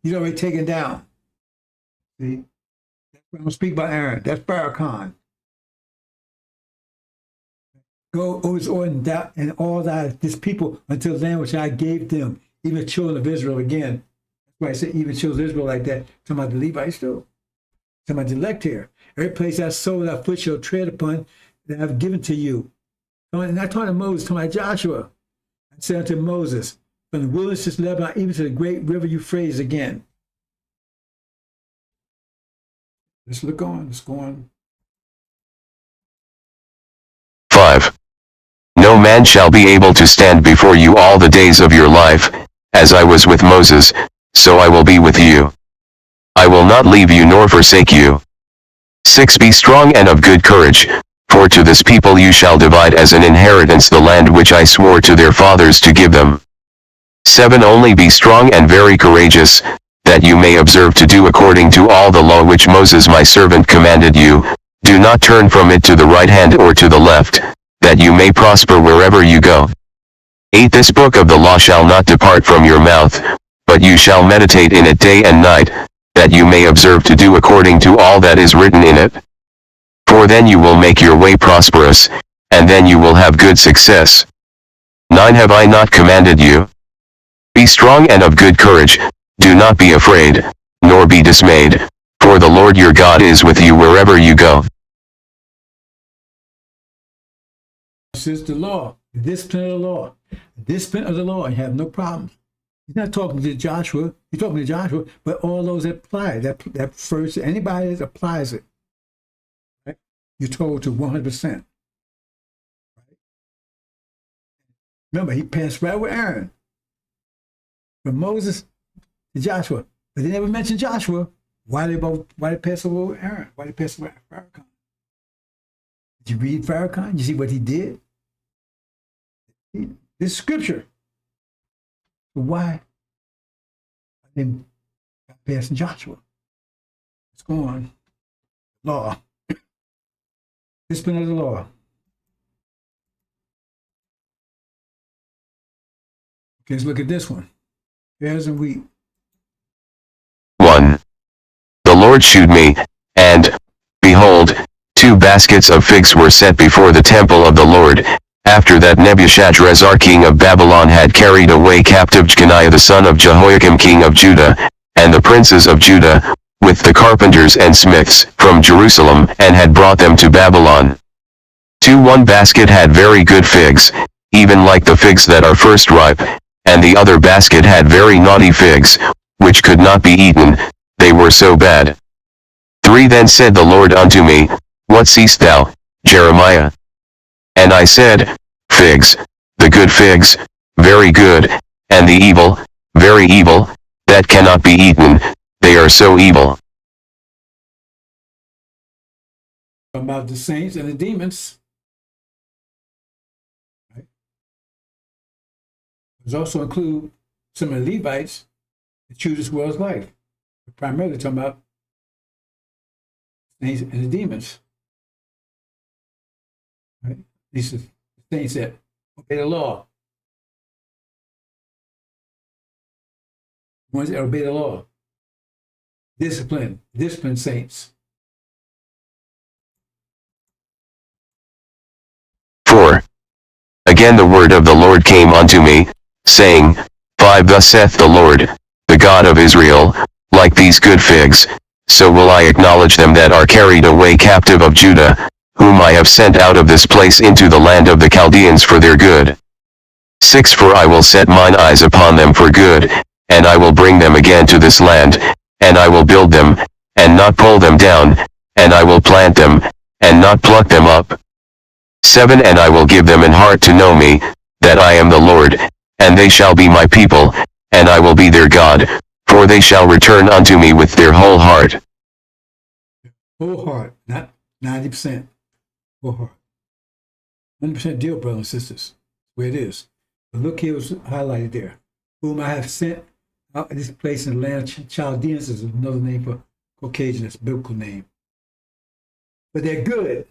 He's already taken down. See? That's why I don't speak about Aaron. That's Farracon. Go over this Jordan and all that this people until the land which I gave them, even the children of Israel again. That's why I say even children of Israel like that. Talking about the Levites too. Talking about the elect here. Every place I sow that foot shall tread upon that I've given to you. And not talking to Moses, talking about Joshua. I said unto Moses, from the wilderness of Lebanon, even to the great river Euphrates again. Let's look on. Let's go on. 5. No man shall be able to stand before you all the days of your life, as I was with Moses, so I will be with you. I will not leave you nor forsake you. 6. Be strong and of good courage, for to this people you shall divide as an inheritance the land which I swore to their fathers to give them. 7. Only be strong and very courageous, that you may observe to do according to all the law which Moses my servant commanded you. Do not turn from it to the right hand or to the left, that you may prosper wherever you go. 8. This book of the law shall not depart from your mouth, but you shall meditate in it day and night, that you may observe to do according to all that is written in it. For then you will make your way prosperous, and then you will have good success. 9. Have I not commanded you? Be strong and of good courage, do not be afraid, nor be dismayed, for the Lord your God is with you wherever you go. This is the law, the discipline of the law. The discipline of the law, you have no problem. He's not talking to Joshua. He's talking to Joshua, but all those that apply, that first, anybody that applies it, right? You're told to 100%. Right? Remember, he passed right with Aaron. From Moses to Joshua. But they never mentioned Joshua. Why they pass over with Aaron? Why they pass over Farracon? Did you read Farracon? You see what he did? This scripture. Why I didn't pass Joshua? Let's go on. Law. Discipline of the law. Okay, let's look at this one. Tares and wheat. 1. The Lord shewed me, and, behold, 2 baskets of figs were set before the temple of the Lord, after that Nebuchadrezzar king of Babylon had carried away captive Jeconiah the son of Jehoiakim king of Judah, and the princes of Judah, with the carpenters and smiths, from Jerusalem, and had brought them to Babylon. 1 basket had very good figs, even like the figs that are first ripe, and the other basket had very naughty figs, which could not be eaten, they were so bad. 3 Then said the Lord unto me, What seest thou, Jeremiah? And I said, Figs, the good figs, very good, and the evil, very evil, that cannot be eaten, they are so evil. About the saints and the demons. Right? There's also include some of the Levites that choose this world's life. We're primarily talking about saints and the demons. Right? These are the saints that obey the law. The ones that obey the law. Discipline saints. 4. Again the word of the Lord came unto me, saying, 5 Thus saith the Lord, the God of Israel, like these good figs, so will I acknowledge them that are carried away captive of Judah, whom I have sent out of this place into the land of the Chaldeans for their good. 6 For I will set mine eyes upon them for good, and I will bring them again to this land, and I will build them, and not pull them down, and I will plant them, and not pluck them up. 7 And I will give them an heart to know me, that I am the Lord, and they shall be my people, and I will be their God, for they shall return unto me with their whole heart. Whole heart, not 90%. Whole heart. 100% deal, brothers and sisters. Where it is. But look here, what's highlighted there. Whom I have sent out of this place in the land of Chaldeans is another name for Caucasian, that's a biblical name. But they're good.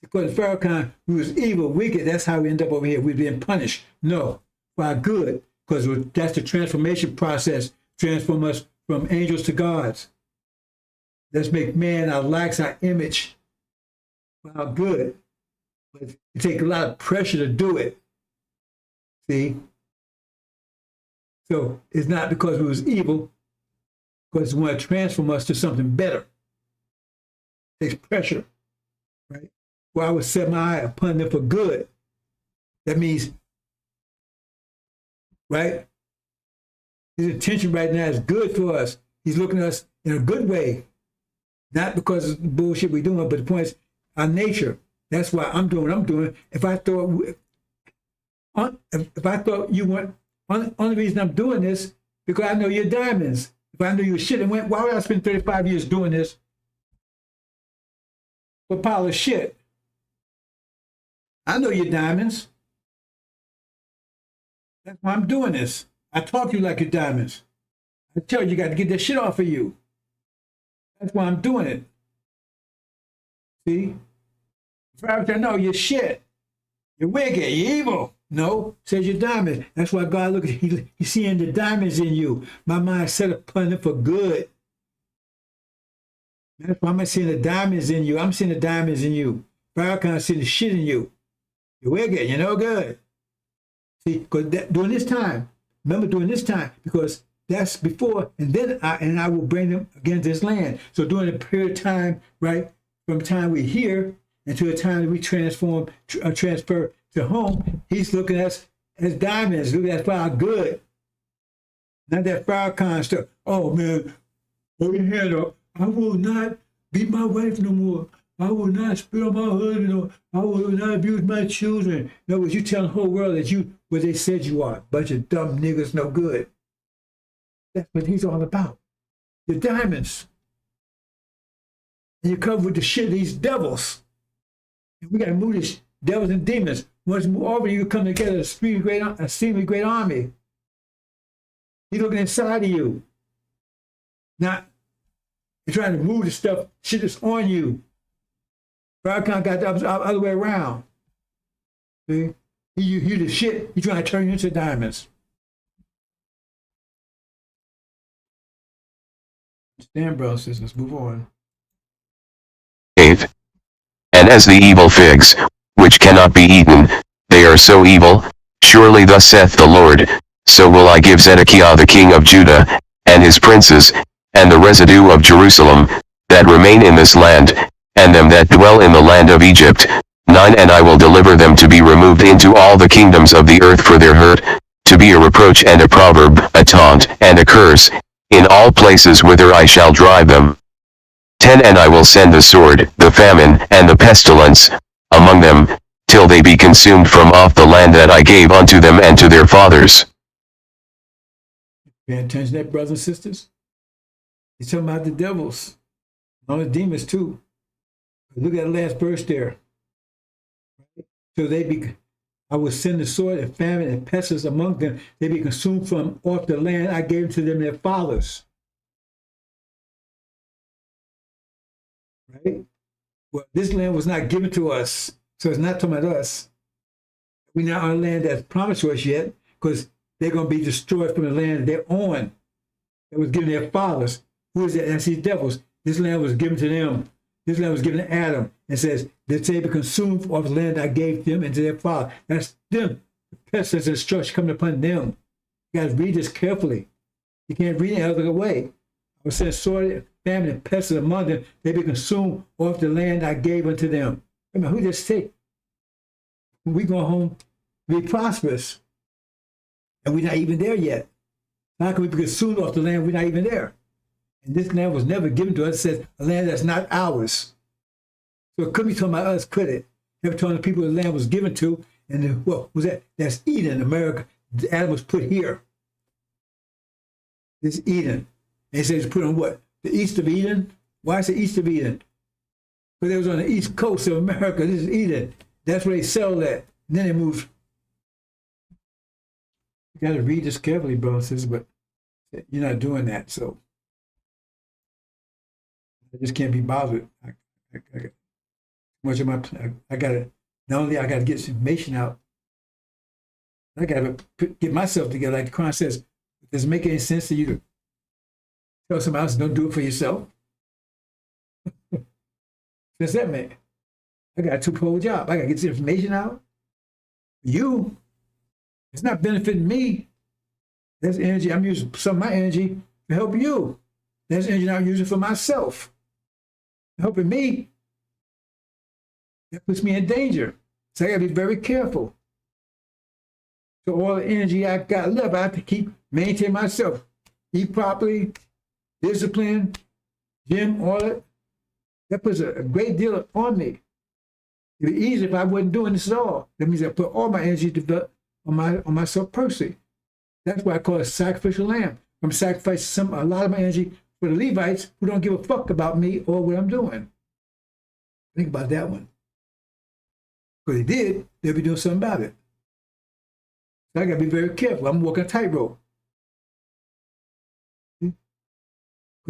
Because Farracon, who was evil, wicked, that's how we end up over here. We're being punished. No, for our good, because that's the transformation process. Transform us from angels to gods. Let's make man our likes, our image, for our good. But it takes a lot of pressure to do it. See? So it's not because we was evil, because it want to transform us to something better. It takes pressure, right? For I will set my eye upon them for good. That means, right? His intention right now is good for us. He's looking at us in a good way. Not because of the bullshit we're doing, but the point is our nature. That's why I'm doing what I'm doing. If I thought you weren't, only reason I'm doing this, because I know you're diamonds. If I knew you were shit and went, why would I spend 35 years doing this? What pile of shit? I know you're diamonds. That's why I'm doing this. I talk to you like you're diamonds. I tell you, you got to get that shit off of you. That's why I'm doing it. See? If I know you're shit. You're wicked. You're evil. No, says you're diamonds. That's why God look at he's seeing the diamonds in you. My mind set upon it for good. That's why I'm seeing the diamonds in you. I'm seeing the diamonds in you. Farracon seeing the shit in you. You're wicked. You're no good. See, because during this time, remember during this time, because that's before, and then I will bring them again to this land. So during a period of time, right, from the time we're here until the time that we transfer to home, he's looking at us as diamonds, looking at us for our good. Not that Farracon stuff. Oh man, hold your hand up. I will not beat my wife no more. I will not spit on my husband. Or I will not abuse my children. No, you telling the whole world that you what they said you are. Bunch of dumb niggas, no good. That's what he's all about. The diamonds. And you cover with the shit of these devils. And we got to move these devils and demons. Once you move over, you come together a seemingly great army. He's looking inside of you. Not you're trying to move the stuff, shit that's on you. Farracon got the other way around. See? You the shit, he's trying to turn you into diamonds. Stand, brothers and sisters, move on. 8. And as the evil figs, which cannot be eaten, they are so evil, surely thus saith the Lord, so will I give Zedekiah the king of Judah, and his princes, and the residue of Jerusalem, that remain in this land, and them that dwell in the land of Egypt. 9. And I will deliver them to be removed into all the kingdoms of the earth for their hurt, to be a reproach and a proverb, a taunt and a curse, in all places whither I shall drive them. 10. And I will send the sword, the famine, and the pestilence, among them, till they be consumed from off the land that I gave unto them and to their fathers. Pay attention to that, brothers and sisters. He's talking about the devils, all the demons too. Look at the last verse there. So I will send the sword and famine and pestilence among them. They be consumed from off the land I gave to them their fathers. Right? Well, this land was not given to us, so it's not talking about us. We're not on land that's promised to us yet, because they're going to be destroyed from the land they're on. That was given to their fathers. Who is that? That's these devils. This land was given to them. This land was given to Adam. It says, that they be consumed of the land I gave them and to their father. That's them. The pestilence and destruction coming upon them. You got to read this carefully. You can't read it any other way. I will send sword, famine, and pestilence among them. They be consumed of the land I gave unto them. I mean, who just say, when we go home, be prosperous. And we're not even there yet. How can we be consumed off the land? We're not even there. And this land was never given to us. It says a land that's not ours. So it could be talking about us, could it? Never telling the people the land was given to. And then, what was that? That's Eden, America. Adam was put here. This is Eden. And it says put on what? The east of Eden? Why is it east of Eden? Because it was on the east coast of America. This is Eden. That's where they settled at. And then they moved. You got to read this carefully, brothers and sisters, but you're not doing that. So I just can't be bothered. Much of my, I got to, not only I got to get this information out, I got to get myself together. Like the Quran says, does it make any sense to you to tell somebody else don't do it for yourself? What's that mean? I got a two-pole job. I got to get this information out. You, it's not benefiting me. That's energy. I'm using some of my energy to help you. That's energy I'm using for myself. Helping me. That puts me in danger. So I got to be very careful. So all the energy I got left, I have to keep maintaining myself. Eat properly, discipline, gym, all that. That puts a great deal on me. It'd be easy if I wasn't doing this at all. That means I put all my energy on myself personally. That's why I call it a sacrificial lamb. I'm sacrificing a lot of my energy for the Levites who don't give a fuck about me or what I'm doing. Think about that one. Because they did, they'll be doing something about it. So I got to be very careful. I'm walking a tightrope. Because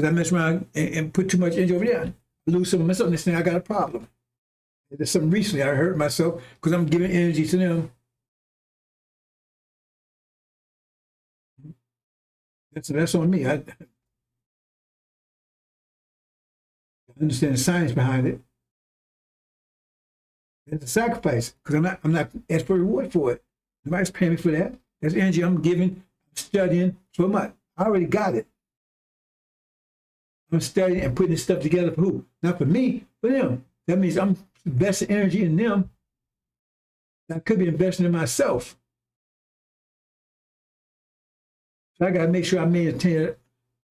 I mess around and put too much energy over there. I lose some of myself. Next thing I got a problem. There's something recently I hurt myself because I'm giving energy to them. That's on me. I understand the science behind it. It's a sacrifice because I'm not asking for a reward for it. Nobody's paying me for that. That's energy I'm giving, studying so much. I already got it. I'm studying and putting this stuff together for who? Not for me, for them. That means I'm investing energy in them. I could be investing in myself. So I got to make sure I maintain a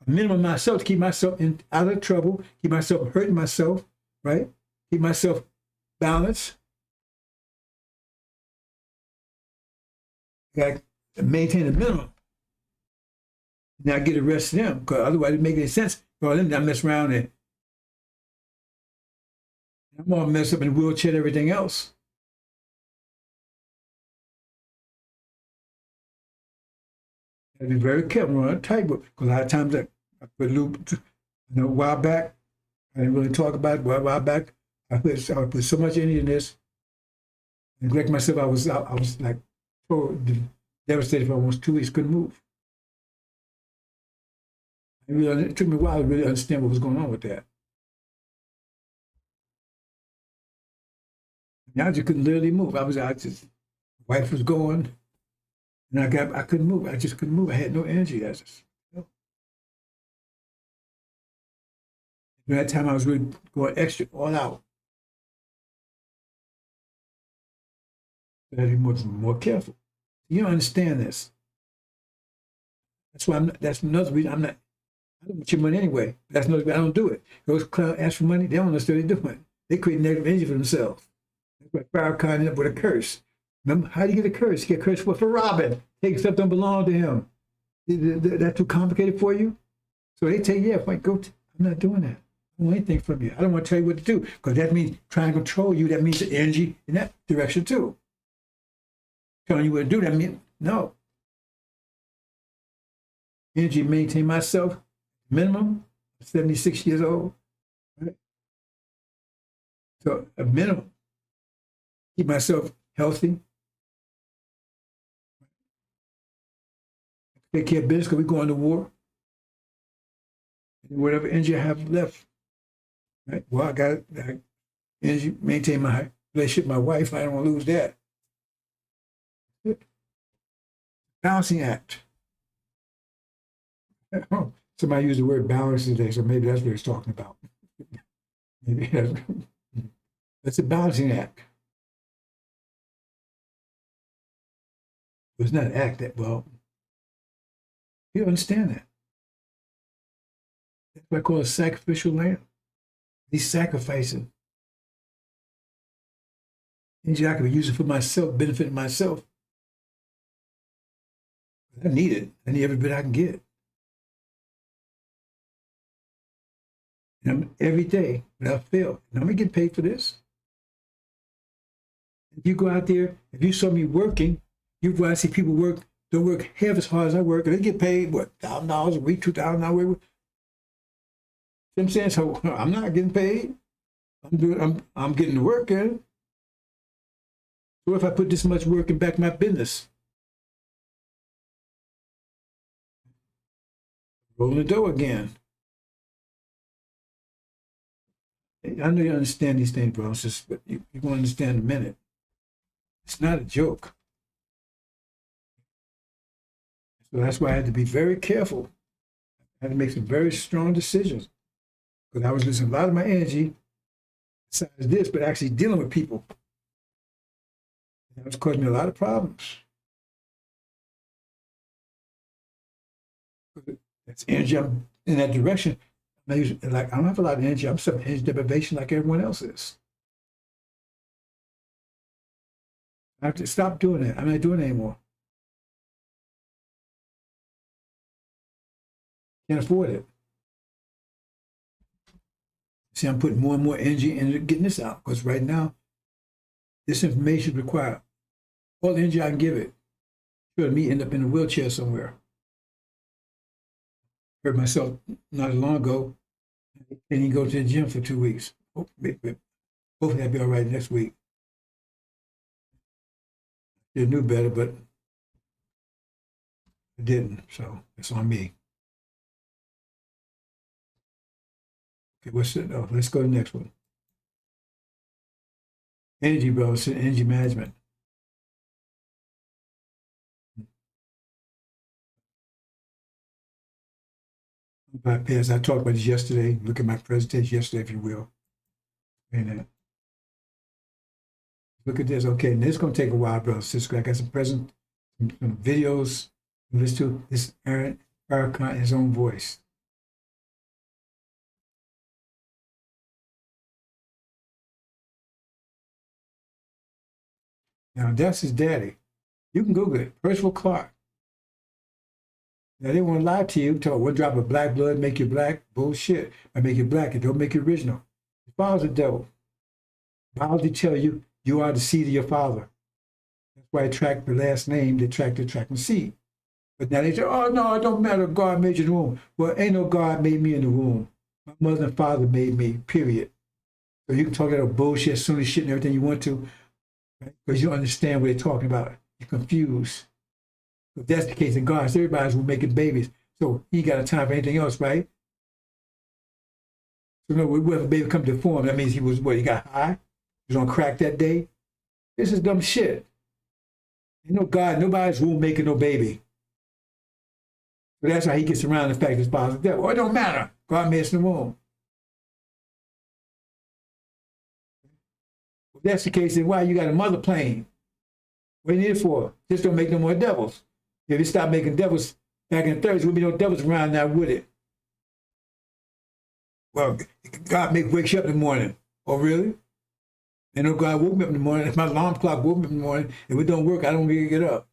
minimum of myself to keep myself out of trouble, keep myself from hurting myself, right? Keep myself balanced. I got to maintain a minimum. Now I get the rest of them, because otherwise it make any sense for them to mess around and I'm all messed up in the wheelchair and everything else. I have to be very careful on a tightrope, because a lot of times I put a loop, a while back, I didn't really talk about it, but a while back, I put so much energy in this, neglect myself. I was like devastated for almost 2 weeks, couldn't move. It took me a while to really understand what was going on with that. I just couldn't literally move. Wife was going, and I couldn't move. I just couldn't move. I had no energy. During that time, I was really going extra, all out. I had to be more careful. You don't understand this. That's why that's another reason I don't want your money anyway. That's another reason I don't do it. Those clowns ask for money, they don't understand what they're doing. They create negative energy for themselves. That's why Farracon ended up with a curse. Remember, how do you get a curse? You get a curse for robbing, taking stuff that don't belong to him. That too complicated for you? So they tell you, yeah, fine, go. I'm not doing that. I don't want anything from you. I don't want to tell you what to do, because that means trying to control you. That means the energy in that direction too. Telling you what to do, that means no. Energy, maintain myself, minimum, 76 years old. Right? So a minimum. Keep myself healthy. Take care of business, because we're going to war. And whatever energy I have left, right? Well, I got energy, maintain my relationship with my wife. I don't want to lose that. Balancing act. Somebody used the word balance today, so maybe that's what he's talking about. Maybe that's a balancing act. It's not an act that, well, you don't understand that. That's what I call a sacrificial lamb. He's sacrificing. Energy I could be using for myself, benefiting myself. I need it. I need every bit I can get. And every day, without fail. And I'm going to get paid for this. If you go out there, if you saw me working, you go out and see people don't work half as hard as I work, and they get paid, what, $1,000 a week, $2,000 a week? You know what I'm saying? So I'm not getting paid. I'm getting the work in. So if I put this much work in back my business? Rolling the dough again. I know you understand these things, bro. It's just, but you're going to understand in a minute. It's not a joke. So that's why I had to be very careful. I had to make some very strong decisions, because I was losing a lot of my energy besides this, but actually dealing with people. That was causing me a lot of problems. That's energy. I'm in that direction. I don't have a lot of energy. I'm suffering energy deprivation like everyone else is. I have to stop doing that. I'm not doing it anymore. Can't afford it. See, I'm putting more and more energy into getting this out, because right now, this information requires all the energy I can give it. Sure, me end up in a wheelchair somewhere. Hurt myself not long ago. Can't even go to the gym for 2 weeks. Hopefully I'll be all right next week. I knew better, but I didn't, so it's on me. Okay, what's it? Oh, let's go to the next one. Energy, bro. It's energy management. Bypass. I talked about this yesterday. Look at my presentation yesterday, if you will. And Look at this. Okay, and this is going to take a while, brother, sister. I got some some videos. Listen to this Aaron Farracon in his own voice. Now, that's his daddy. You can Google it. Percival Clark. Now, they want to lie to you. Tell one drop of black blood make you black. Bullshit. I make you black. It don't make you original. Your father's the devil. Biology tell you you are the seed of your father. That's why I track the last name. They track the seed. But now they say, oh, no, it don't matter. God made you in the womb. Well, ain't no God made me in the womb. My mother and father made me, period. So you can talk about bullshit, silly shit and everything you want to, right? Because you don't understand what they're talking about. You're confused. If that's the case in God, everybody's making babies. So he got a time for anything else, right? So no, when a baby come to form, that means he was what? He got high? He was on crack that day? This is dumb shit. Ain't no God, nobody's womb making no baby. So that's how he gets around the fact his father's the devil. Oh, it don't matter. God made us in the womb. If that's the case, then why you got a mother plane? What do you need it for? Just don't make no more devils. If you stop making devils back in the 30s, there would be no devils around now, would it? Well, God wakes you up in the morning. Oh, really? And no God woke me up in the morning. If my alarm clock woke me up in the morning, if it don't work, I don't really get up.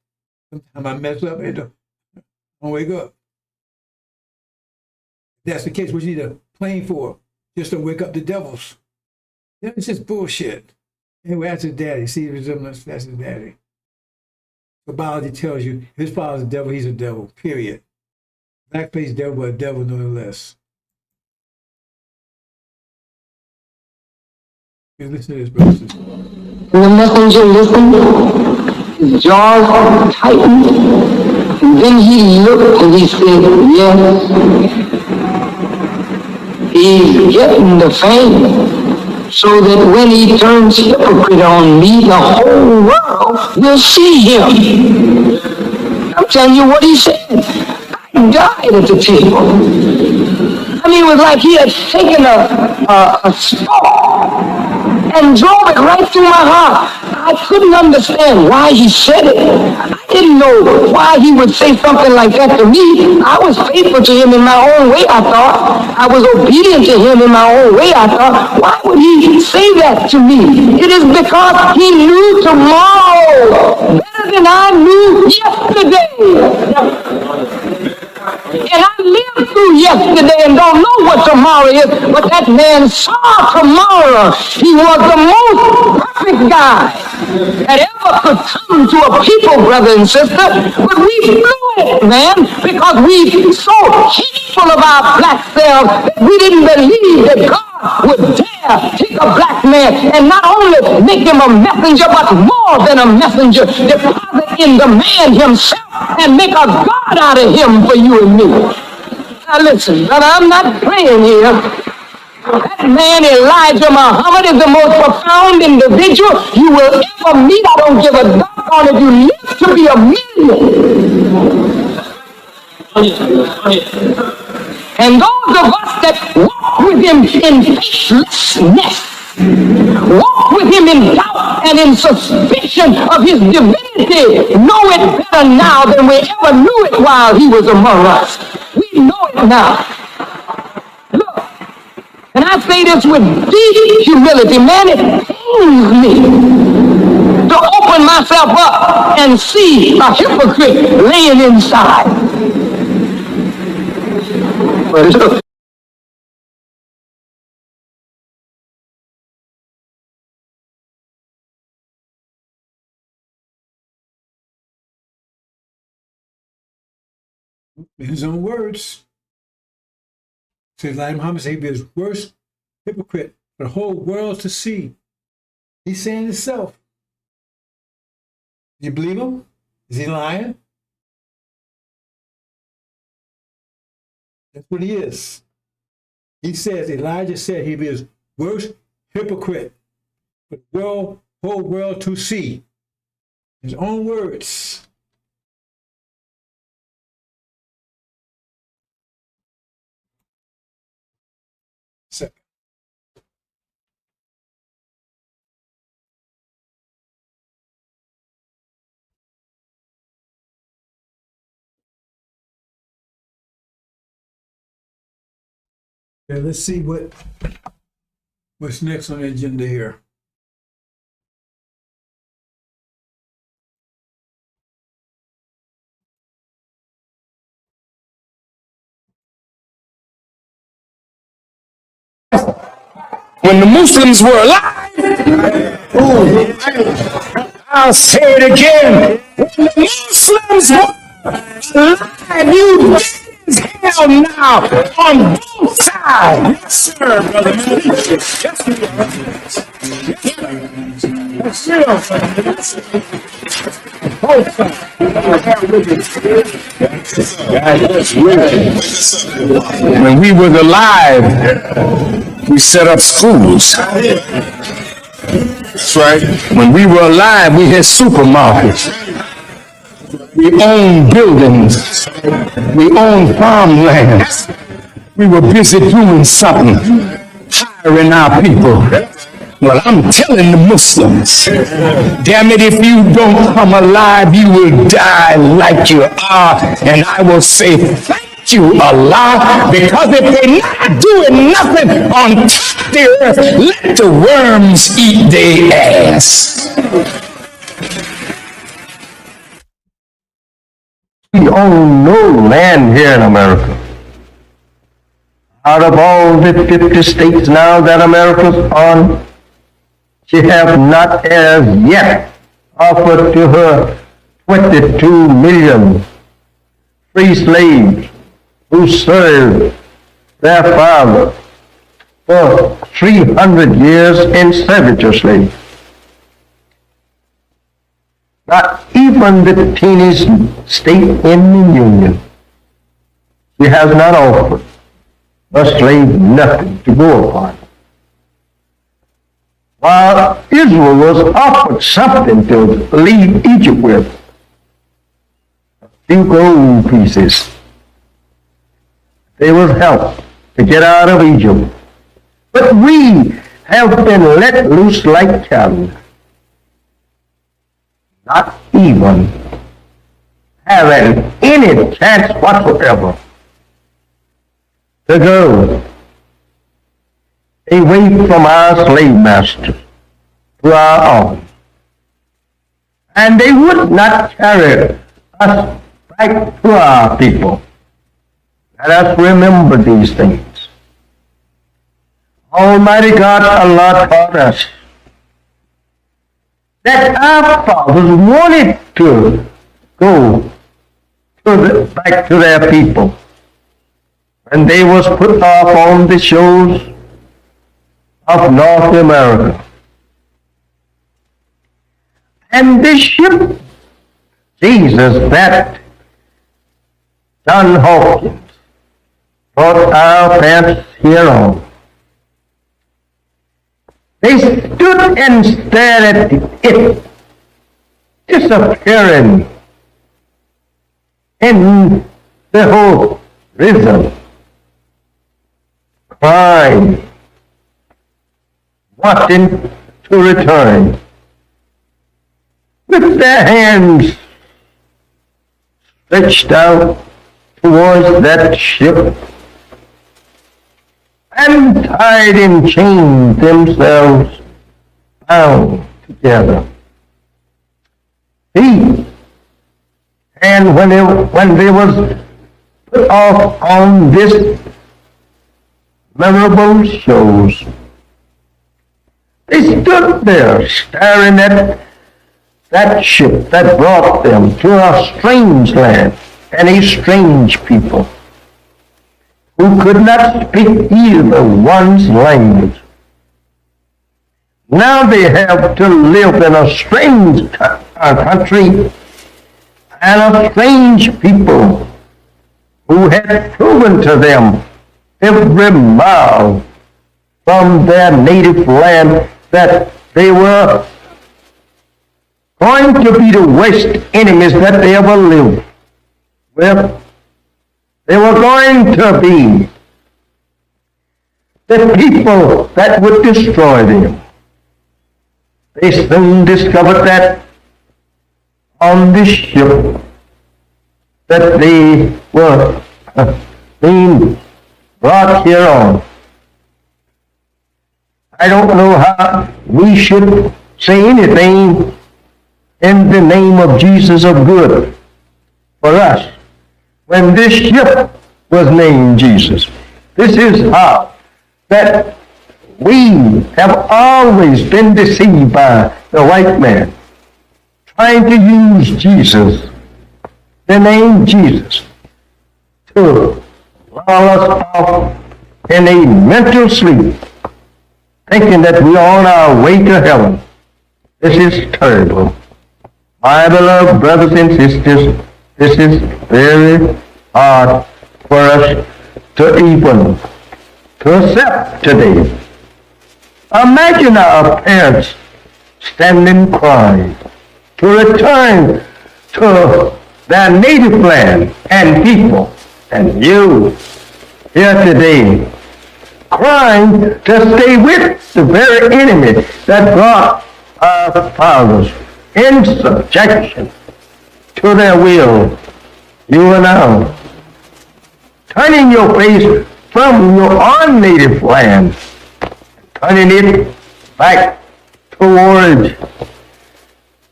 Sometimes I mess up and don't wake up. If that's the case, what you need a plane for? Just don't wake up the devils. It's just bullshit. Anyway, that's his daddy. See the resemblance? That's his daddy. But biology tells you if his father's a devil, he's a devil, period. Black-faced devil, but a devil nonetheless. Okay, listen to this, brothers and sisters. When the messenger listened, his jaws tightened, and then he looked and he said, yes, he's getting the fame. So that when he turns hypocrite on me, the whole world will see him. I'm telling you what he said. I died at the table. I mean, it was like he had taken a spark and drove it right through my heart. I couldn't understand why he said it. I didn't know why he would say something like that to me. I was faithful to him in my own way, I thought. I was obedient to him in my own way, I thought. Why would he say that to me? It is because he knew tomorrow better than I knew yesterday. And I lived through yesterday and don't know what tomorrow is, but that man saw tomorrow. He was the most perfect guy that ever could come to a people, brother and sister. But we blew it, man, because we so hateful of our black selves that we didn't believe that God would dare take a black man and not only make him a messenger, but more than a messenger, deposit in the man himself and make a God out of him for you and me. Now listen, brother, I'm not playing here. That man Elijah Muhammad is the most profound individual you will ever meet. I don't give a duck on if you live to be a million. And those of us that walk with him in faithlessness, walk with him in doubt and in suspicion of his divinity, know it better now than we ever knew it while he was among us. We know it now. Look, and I say this with deep humility, man, it pains me to open myself up and see a hypocrite laying inside. But look, In his own words, says Elijah Muhammad said he'd be his worst hypocrite for the whole world to see. He's saying himself. You believe him? Is he lying? That's what he is. He says, Elijah said he'd be his worst hypocrite for the whole world to see. His own words. Second. Okay, let's see what's next on the agenda here. When the Muslims were alive, I'll say it again. When the Muslims were alive, you as hell now on both sides. Yes, sir, brother. Yes, you are. Both sides. When we were alive, we set up schools. That's right. When we were alive, we had supermarkets. We owned buildings. We owned farmlands. We were busy doing something, hiring our people. Well, I'm telling the Muslims, damn it, if you don't come alive, you will die like you are. And I will say, thank you, Allah, because if they're not doing nothing on top of the earth, let the worms eat their ass. We own no land here in America. Out of all the 50 states now that America's on, she has not as yet offered to her 22 million free slaves who served their father for 300 years enslavishly. Not even the teeniest state in the Union. She has not offered a slave nothing to go upon. While Israel was offered something to leave Egypt with, a few gold pieces. They was help to get out of Egypt. But we have been let loose like cattle. Not even having any chance whatsoever to go away from our slave masters to our own. And they would not carry us back to our people. Let us remember these things. Almighty God, Allah taught us that our fathers wanted to go back to their people. And they was put off on the shores of North America. And this ship, Jesus, that John Hawkins brought our parents here on. They stood and stared at it disappearing in the horizon, crying, wanting to return, with their hands stretched out towards that ship, and tied in chains themselves bound together. And when they was put off on this memorable shows, they stood there staring at that ship that brought them to a strange land and a strange people who could not speak either one's language. Now they have to live in a strange country and a strange people who had proven to them every mile from their native land that they were going to be the worst enemies that they ever lived with. They were going to be the people that would destroy them. They soon discovered that on this ship that they were being brought here on. I don't know how we should say anything in the name of Jesus of good for us when this ship was named Jesus. This is how that we have always been deceived by the white man, trying to use Jesus, the name Jesus, to lull us off in a mental sleep, thinking that we are on our way to heaven. This is terrible. My beloved brothers and sisters, this is very hard for us to even to accept today. Imagine our parents standing crying to return to their native land and people, and you here today crying to stay with the very enemy that brought our fathers in subjection to their will. You are now turning your face from your own native land, turning it back towards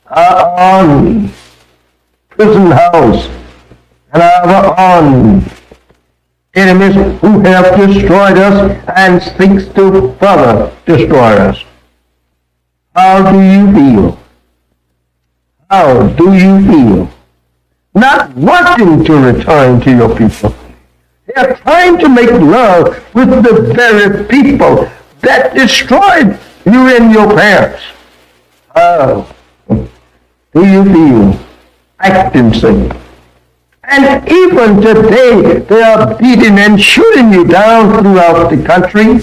our own prison house and our own enemies who have destroyed us and seeks to further destroy us. How do you feel? How do you feel? Not wanting to return to your people. They are trying to make love with the very people that destroyed you and your parents. How do you feel? Acting so. And even today, they are beating and shooting you down throughout the country.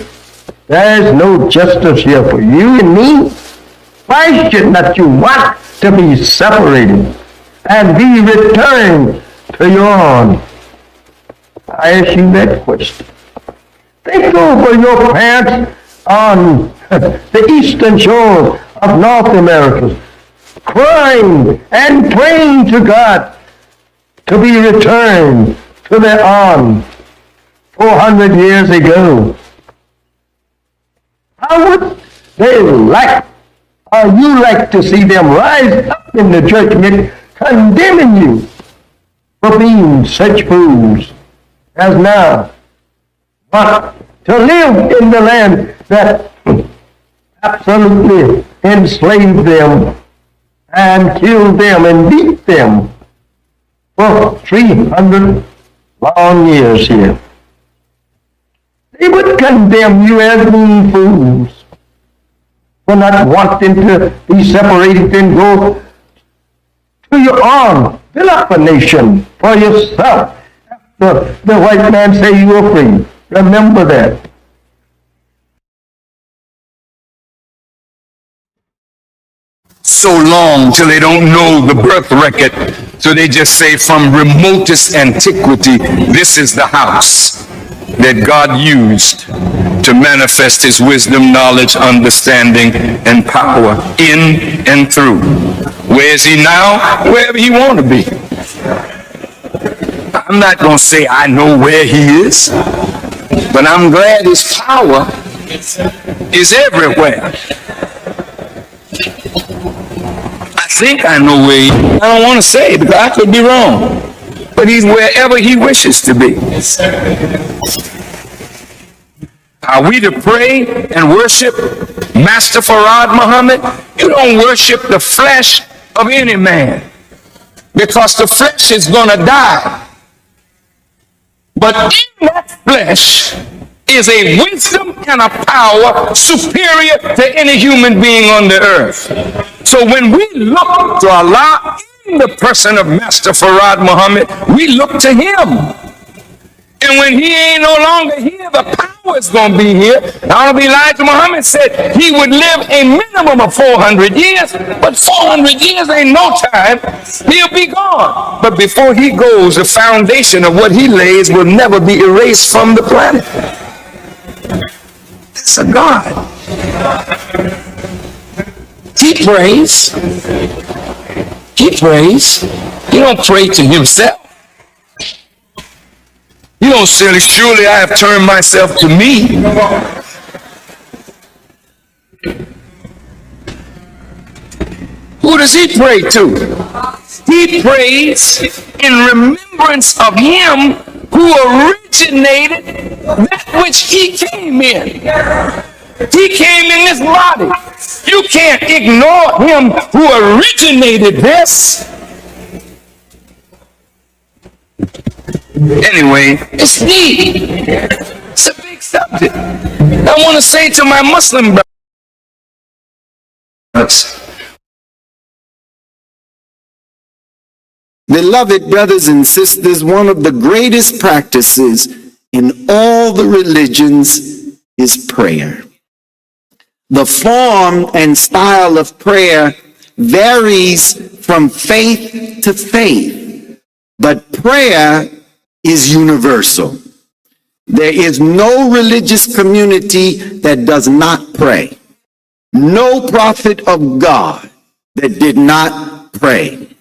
There is no justice here for you and me. Why should not you want to be separated and be returned to your own? I ask you that question. Think over your parents on the eastern shore of North America, crying and praying to God to be returned to their own 400 years ago. How would they like, or you like to see them rise up in the judgment condemning you for being such fools as now want to live in the land that absolutely enslaved them and killed them and beat them for 300 long years here. They would condemn you as being fools for not wanting to be separated and go to your own, build up a nation for yourself. The white man say you are free. Remember that. So long till they don't know the birth record, so they just say from remotest antiquity, this is the house that God used to manifest his wisdom, knowledge, understanding, and power in and through. Where is he now? Wherever he want to be. I'm not going to say I know where he is, but I'm glad his power is everywhere. I think I know where he is. I don't want to say it because I could be wrong. But he's wherever he wishes to be. Are we to pray and worship Master Farrad Muhammad? You don't worship the flesh of any man, because the flesh is going to die. But in that flesh is a wisdom and a power superior to any human being on the earth. So when we look to Allah in the person of Master Farrad Muhammad, we look to him. And when he ain't no longer here, the power is going to be here. Honorable Elijah Muhammad said he would live a minimum of 400 years, but 400 years ain't no time. He'll be gone. But before he goes, the foundation of what he lays will never be erased from the planet. That's a God. He prays. He prays. He don't pray to himself. You don't say, surely I have turned myself to me. does he pray to? He prays in remembrance of him who originated that which he came in. He came in this body. You can't ignore him who originated this. Anyway, it's deep. It's a big subject. I want to say to my Muslim brothers, beloved brothers and sisters, one of the greatest practices in all the religions is prayer. The form and style of prayer varies from faith to faith, but prayer is universal. There is no religious community that does not pray. No prophet of God that did not pray.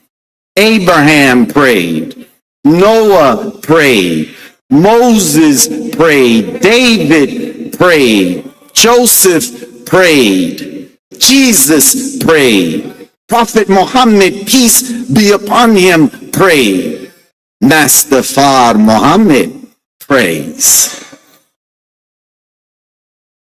Abraham prayed. Noah prayed. Moses prayed. David prayed. Joseph prayed. Jesus prayed. Prophet Muhammad, peace be upon him, prayed. Master Fard Muhammad prays.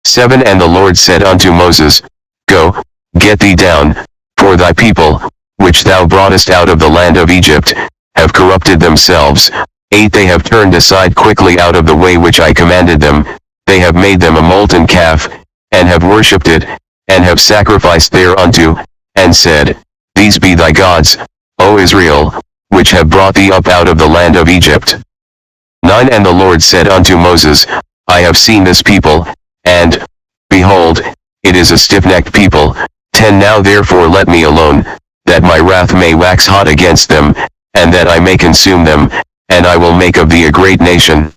7 And the Lord said unto Moses, Go, get thee down, for thy people, which thou broughtest out of the land of Egypt, have corrupted themselves. 8 They have turned aside quickly out of the way which I commanded them, they have made them a molten calf, and have worshipped it, and have sacrificed thereunto, and said, These be thy gods, O Israel, which have brought thee up out of the land of Egypt. 9 And the Lord said unto Moses, I have seen this people, and, behold, it is a stiff-necked people. 10 Now therefore let me alone, that my wrath may wax hot against them, and that I may consume them, and I will make of thee a great nation.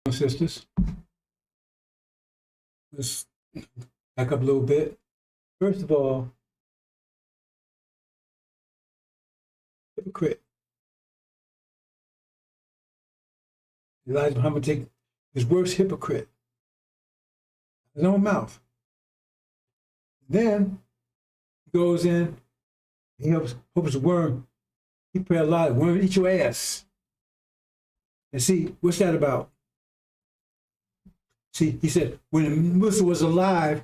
Sisters, let's back up a little bit. First of all, hypocrite. Elijah Muhammad take his worst hypocrite. His own mouth. Then he goes in, he hopes the worm. He pray a lot, worm eat your ass. And see, what's that about? See, he said, when Musa was alive,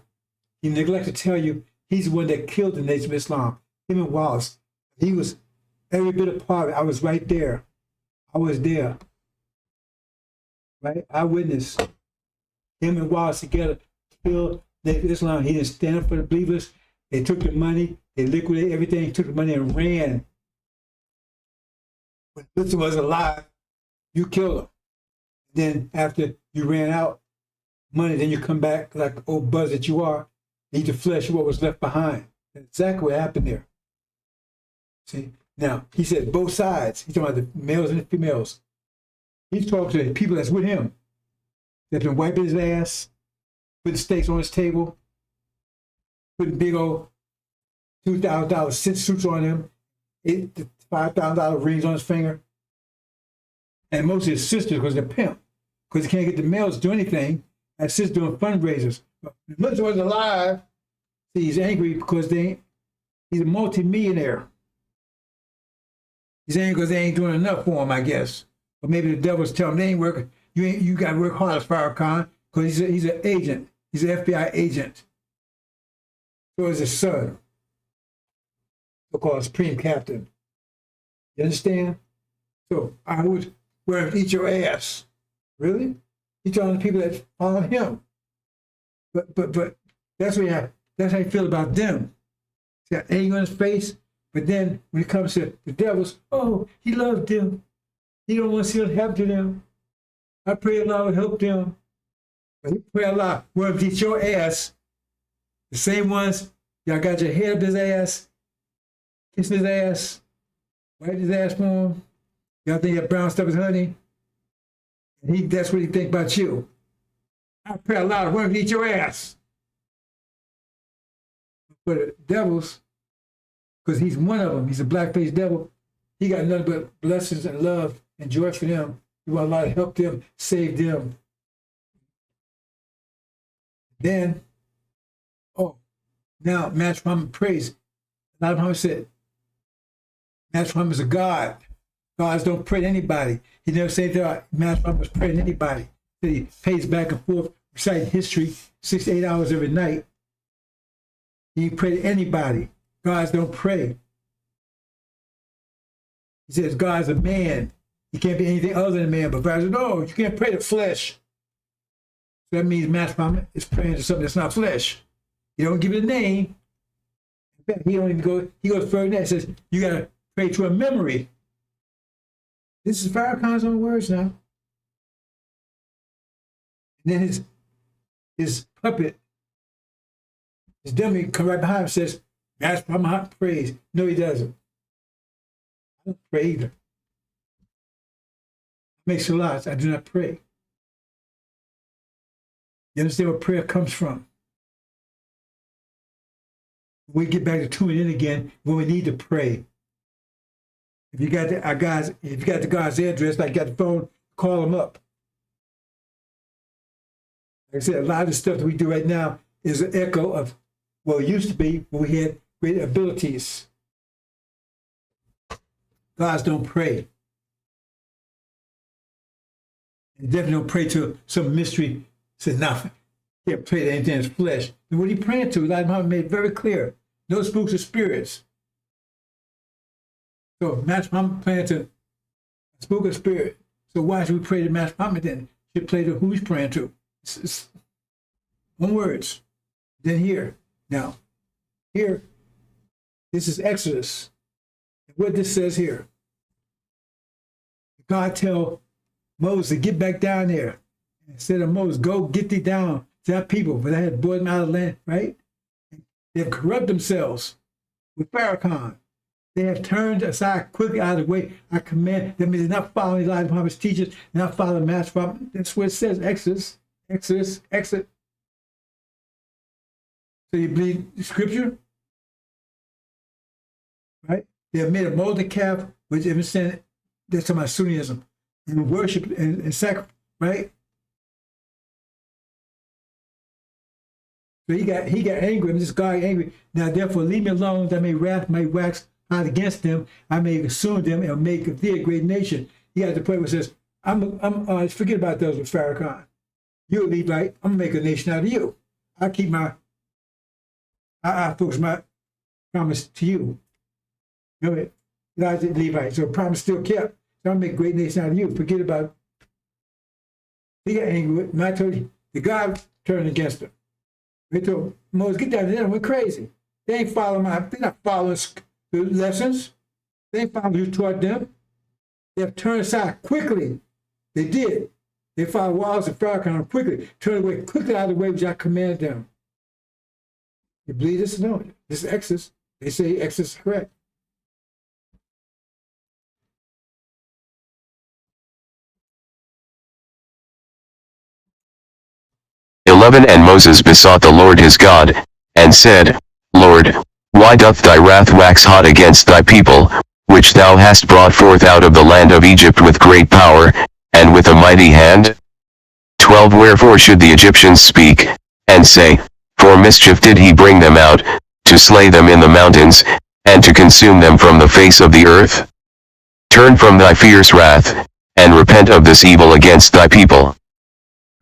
he neglected to tell you he's the one that killed the Nation of Islam. Him and Wallace. He was every bit a part of it. I was right there. I was there. Right? I witnessed him and Wallace together killed the Nation of Islam. He didn't stand up for the believers. They took the money. They liquidated everything, took the money and ran. When Musa was alive, you killed him. Then after you ran out, money, then you come back like the old buzz that you are, eat the flesh of what was left behind. That's exactly what happened there. See? Now, he said both sides. He's talking about the males and the females. He's talking to the people that's with him. That's been wiping his ass, putting steaks on his table, putting big old $2,000 suits on him, $5,000 rings on his finger. And most of his sisters, because they're pimp, because he can't get the males to do anything. And sisters doing fundraisers. But Musa was alive. See, he's angry because he's a multi-millionaire. He's angry because they ain't doing enough for him, I guess. But maybe the devil's telling him they ain't working. You got to work hard as Farracon because he's an agent. He's an FBI agent. So is his son, so-called Supreme Captain. You understand? So I would eat your ass. Really? He's telling the people that follow him. But that's how you feel about them. He's got anger on his face, but then when it comes to the devils, oh, he loves them. He don't want to see us help to them. I pray Allah will help them. But he pray Allah will eat your ass. The same ones, y'all got your head up his ass, kissing his ass, wipe his ass for him. Y'all think that brown stuff is honey? And that's what he think about you. I pray Allah will eat your ass. But the devils, because he's one of them, he's a black-faced devil, he got nothing but blessings and love and joy for them. He want Allah to help them, save them. Then, now Master Muhammad prays. A lot of Muhammad said, Master Muhammad is a God. Gods don't pray to anybody. He never said that Master Muhammad was praying to anybody. He pays back and forth, reciting history 6 to 8 hours every night. He didn't pray to anybody. Gods don't pray. He says God's a man. He can't be anything other than a man. But God says, no, you can't pray to flesh. So that means Master Muhammad is praying to something that's not flesh. He don't give it a name. In fact, he don't even go, he goes further than that. He says, you got to pray to a memory. This is Farracon's own words now. And then his puppet, his dummy, come right behind him and says, Master Muhammad prays. No, he doesn't. I don't pray either. I make salats. I do not pray. You understand where prayer comes from? We get back to tuning in again when we need to pray. If you got the guy's address, like you got the phone, call him up. Like I said, a lot of the stuff that we do right now is an echo of what it used to be when we had great abilities. Gods don't pray. And definitely don't pray to some mystery. Said nothing. Can't pray to anything that's flesh. And what he praying to, like Muhammad made very clear. No spooks or spirits. So Master Muhammad praying to a spook or spirit. So why should we pray to Master Muhammad then? Should pray to who he's praying to. It's one words. Then here. Now, here, this is Exodus. And what this says here. God tell Moses to get back down there. Instead of Moses, go get thee down to that people, but I had brought them out of the land, right? They have corrupted themselves with Farracon. They have turned aside quickly out of the way. I command. That means they're not following Elijah Muhammad's teachers, they're not following Master Muhammad. That's what it says, Exodus. So you believe the scripture? Right? They have made a molten calf, which even said that's talking about Sunnism, and worship and sacrifice, right? So he got angry, and this guy angry. Now therefore leave me alone, that my wrath may wax hot against them. I may consume them and make of thee a great nation. He got to the point where it says, forget about those with Farracon. You're a Levite, I'm gonna make a nation out of you. I focus my promise to you. You know it. Elijah Levite. So promise still kept. So I'm gonna make a great nation out of you. Forget about it. He got angry with him. I told you, the God turned against him. They told Moses, get down there, went crazy. They ain't following they're not following the lessons. They ain't following who taught them. They have turned aside quickly. They did. They followed Wallace and Farracon quickly, turned away quickly out of the way which I commanded them. You believe this? No. This is Exodus. They say Exodus is correct. And Moses besought the Lord his God, and said, Lord, why doth thy wrath wax hot against thy people, which thou hast brought forth out of the land of Egypt with great power, and with a mighty hand? 12 Wherefore should the Egyptians speak, and say, For mischief did he bring them out, to slay them in the mountains, and to consume them from the face of the earth? Turn from thy fierce wrath, and repent of this evil against thy people.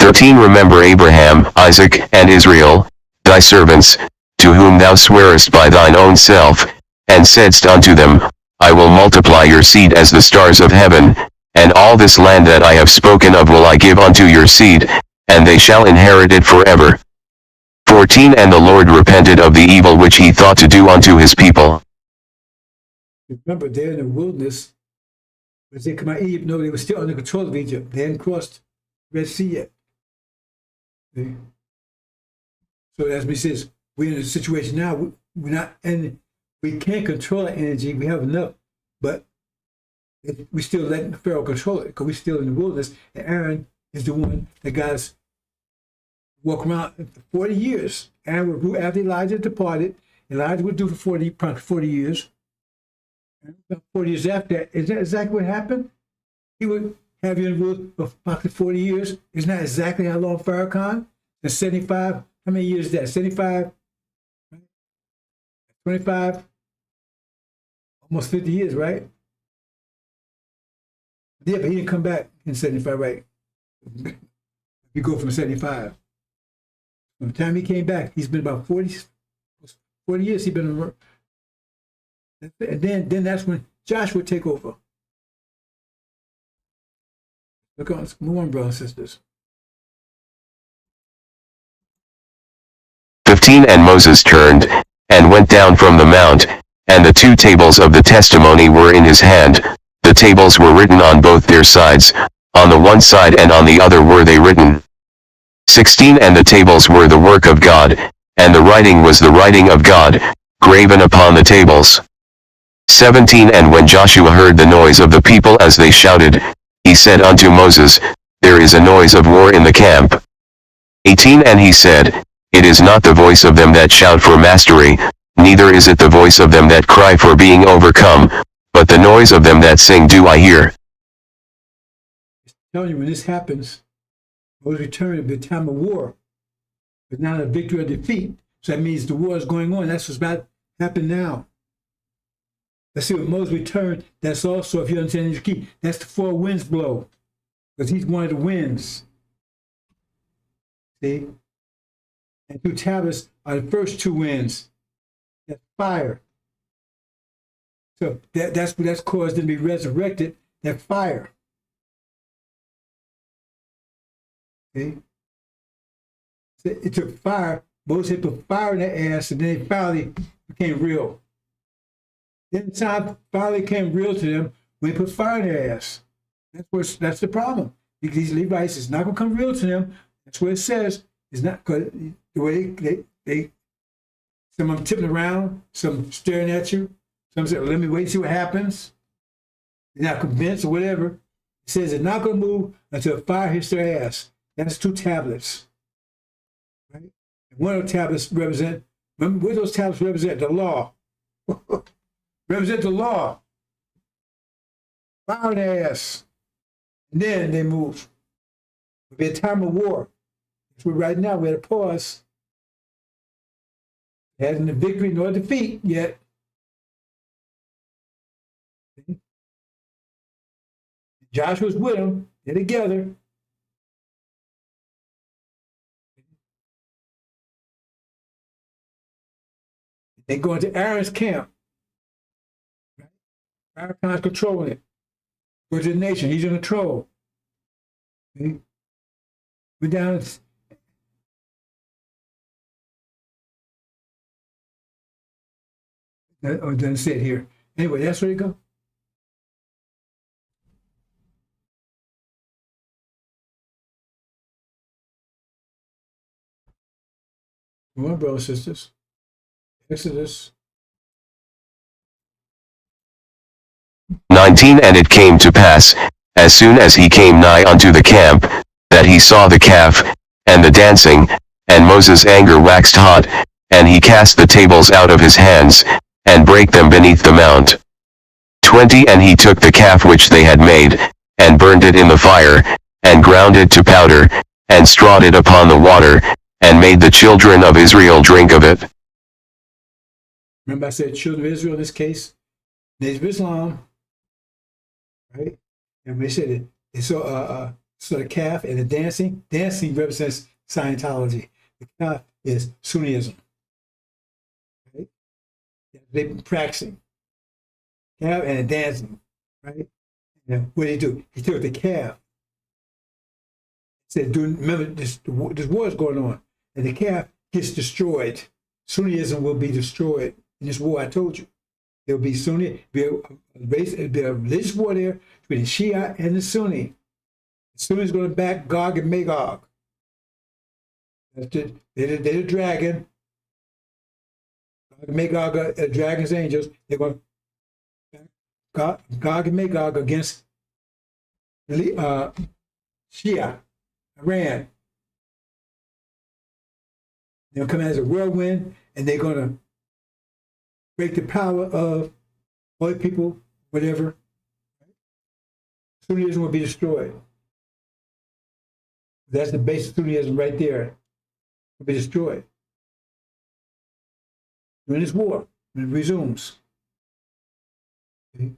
13 Remember Abraham, Isaac, and Israel, thy servants, to whom thou swarest by thine own self, and saidst unto them, I will multiply your seed as the stars of heaven, and all this land that I have spoken of will I give unto your seed, and they shall inherit it forever. 14 And the Lord repented of the evil which he thought to do unto his people. Remember, they're in the wilderness. As they come out of Egypt, no, they were still under control of Egypt. They hadn't crossed the Red Sea yet. See? So as we says, we're in a situation now, we're not, and we can't control our energy, we have enough, but we still letting Pharaoh control it, because we're still in the wilderness, and Aaron is the one that got us walk around for 40 years. Aaron would do after Elijah departed. Elijah would do for 40 years. And about 40 years after that, is that exactly what happened? He would have you in the wilderness for approximately 40 years. Isn't that exactly how long Farracon? The 75 how many years is that? 75? 25? Almost 50 years, right? Yeah, but he didn't come back in 75, right? You go from 75. From the time he came back, he's been about 40 years he's been around. And then that's when Joshua take over. Look on, move on, brothers and sisters. 15 And Moses turned, and went down from the mount, and the 2 tables of the testimony were in his hand. The tables were written on both their sides, on the one side and on the other were they written. 16 And the tables were the work of God, and the writing was the writing of God, graven upon the tables. 17 And when Joshua heard the noise of the people as they shouted, he said unto Moses, There is a noise of war in the camp. 18 And he said, It is not the voice of them that shout for mastery, neither is it the voice of them that cry for being overcome, but the noise of them that sing do I hear. I'm telling you, when this happens, Moses returned at the time of war, but not a victory or defeat. So that means the war is going on. That's what's about to happen now. Let's see, when Moses returned, that's also, if you understand this key, that's the 4 winds blow, because he's one of the winds. See? And 2 tablets are the first 2 winds. That's fire. So that's caused them to be resurrected, that fire. See? So it took fire. Moses had put fire in their ass, and then it finally became real. Then the time finally came real to them when they put fire in their ass. That's the problem. Because these Levites, it's not going to come real to them. That's what it says. It's not because the way they some of them tipping around, some staring at you, some say, let me wait and see what happens. They're not convinced or whatever. It says it's not going to move until fire hits their ass. That's 2 tablets. Right? And one of the tablets represent, remember what those tablets represent? The law. Represent the law. Fire in their ass. And then they move. It'll be a time of war. So right now we're at a pause. There hasn't been victory nor defeat yet. Joshua's with them. They're together. They go into Aaron's camp. Farracon's controlling it. Go to the nation. He's in control. Okay? We're down. It doesn't say it here. Anyway, that's where you go. Come on, brothers and sisters. Exodus. 19 And it came to pass, as soon as he came nigh unto the camp, that he saw the calf, and the dancing, and Moses' anger waxed hot, and he cast the tables out of his hands, and brake them beneath the mount. 20 And he took the calf which they had made, and burned it in the fire, and ground it to powder, and strawed it upon the water, and made the children of Israel drink of it. Remember I said children of Israel in this case? Nation of Islam. Right? And we said it. They saw the calf and the dancing. Dancing represents Scientology. The calf is Sunnism. Right? They've been practicing. Calf and the dancing. Right? And what did he do? He took the calf. Said, remember, this war is going on. And the calf gets destroyed. Sunnism will be destroyed in this war I told you. There will be Sunni, there'll be a religious war there between the Shia and the Sunni. The Sunni is going to back Gog and Magog. They're the dragon. Gog and Magog are dragon's angels. They're going to Gog and Magog against Shia, Iran. They'll come as a whirlwind, and they're going to break the power of white people, whatever. Sunnism will be destroyed. That's the base of Sunnism right there. will be destroyed. During this war, when it resumes. Okay?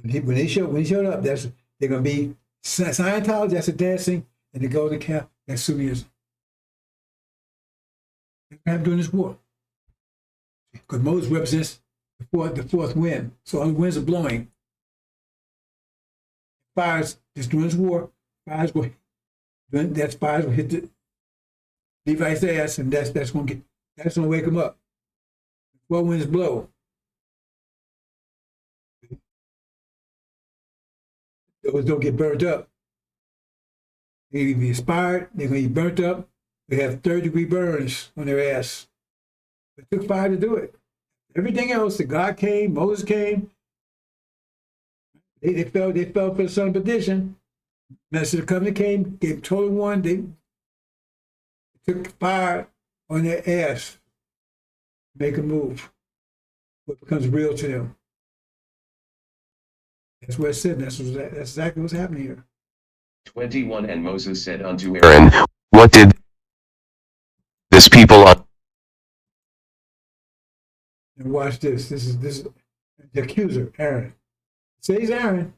When he showed up, they're going to be Scientology, that's a dancing, and the golden calf, that's Sunnism. That's what happened during this war. Because Moses represents the fourth wind. So all the winds are blowing. Fires, just during this war, fires will hit the Levi's ass, and that's going to wake them up. Four winds blow. Those don't get burnt up. They're going to be inspired, they're going to be burnt up. They have third-degree burns on their ass. It took fire to do it. Everything else, the God came, Moses came. They fell for the son of perdition. Message of the covenant came, gave total one. They took fire on their ass, make a move. What becomes real to them. That's what it said. That's exactly what's happening here. 21 And Moses said unto Aaron, what did this people And watch this. This is the accuser, Aaron. Says Aaron.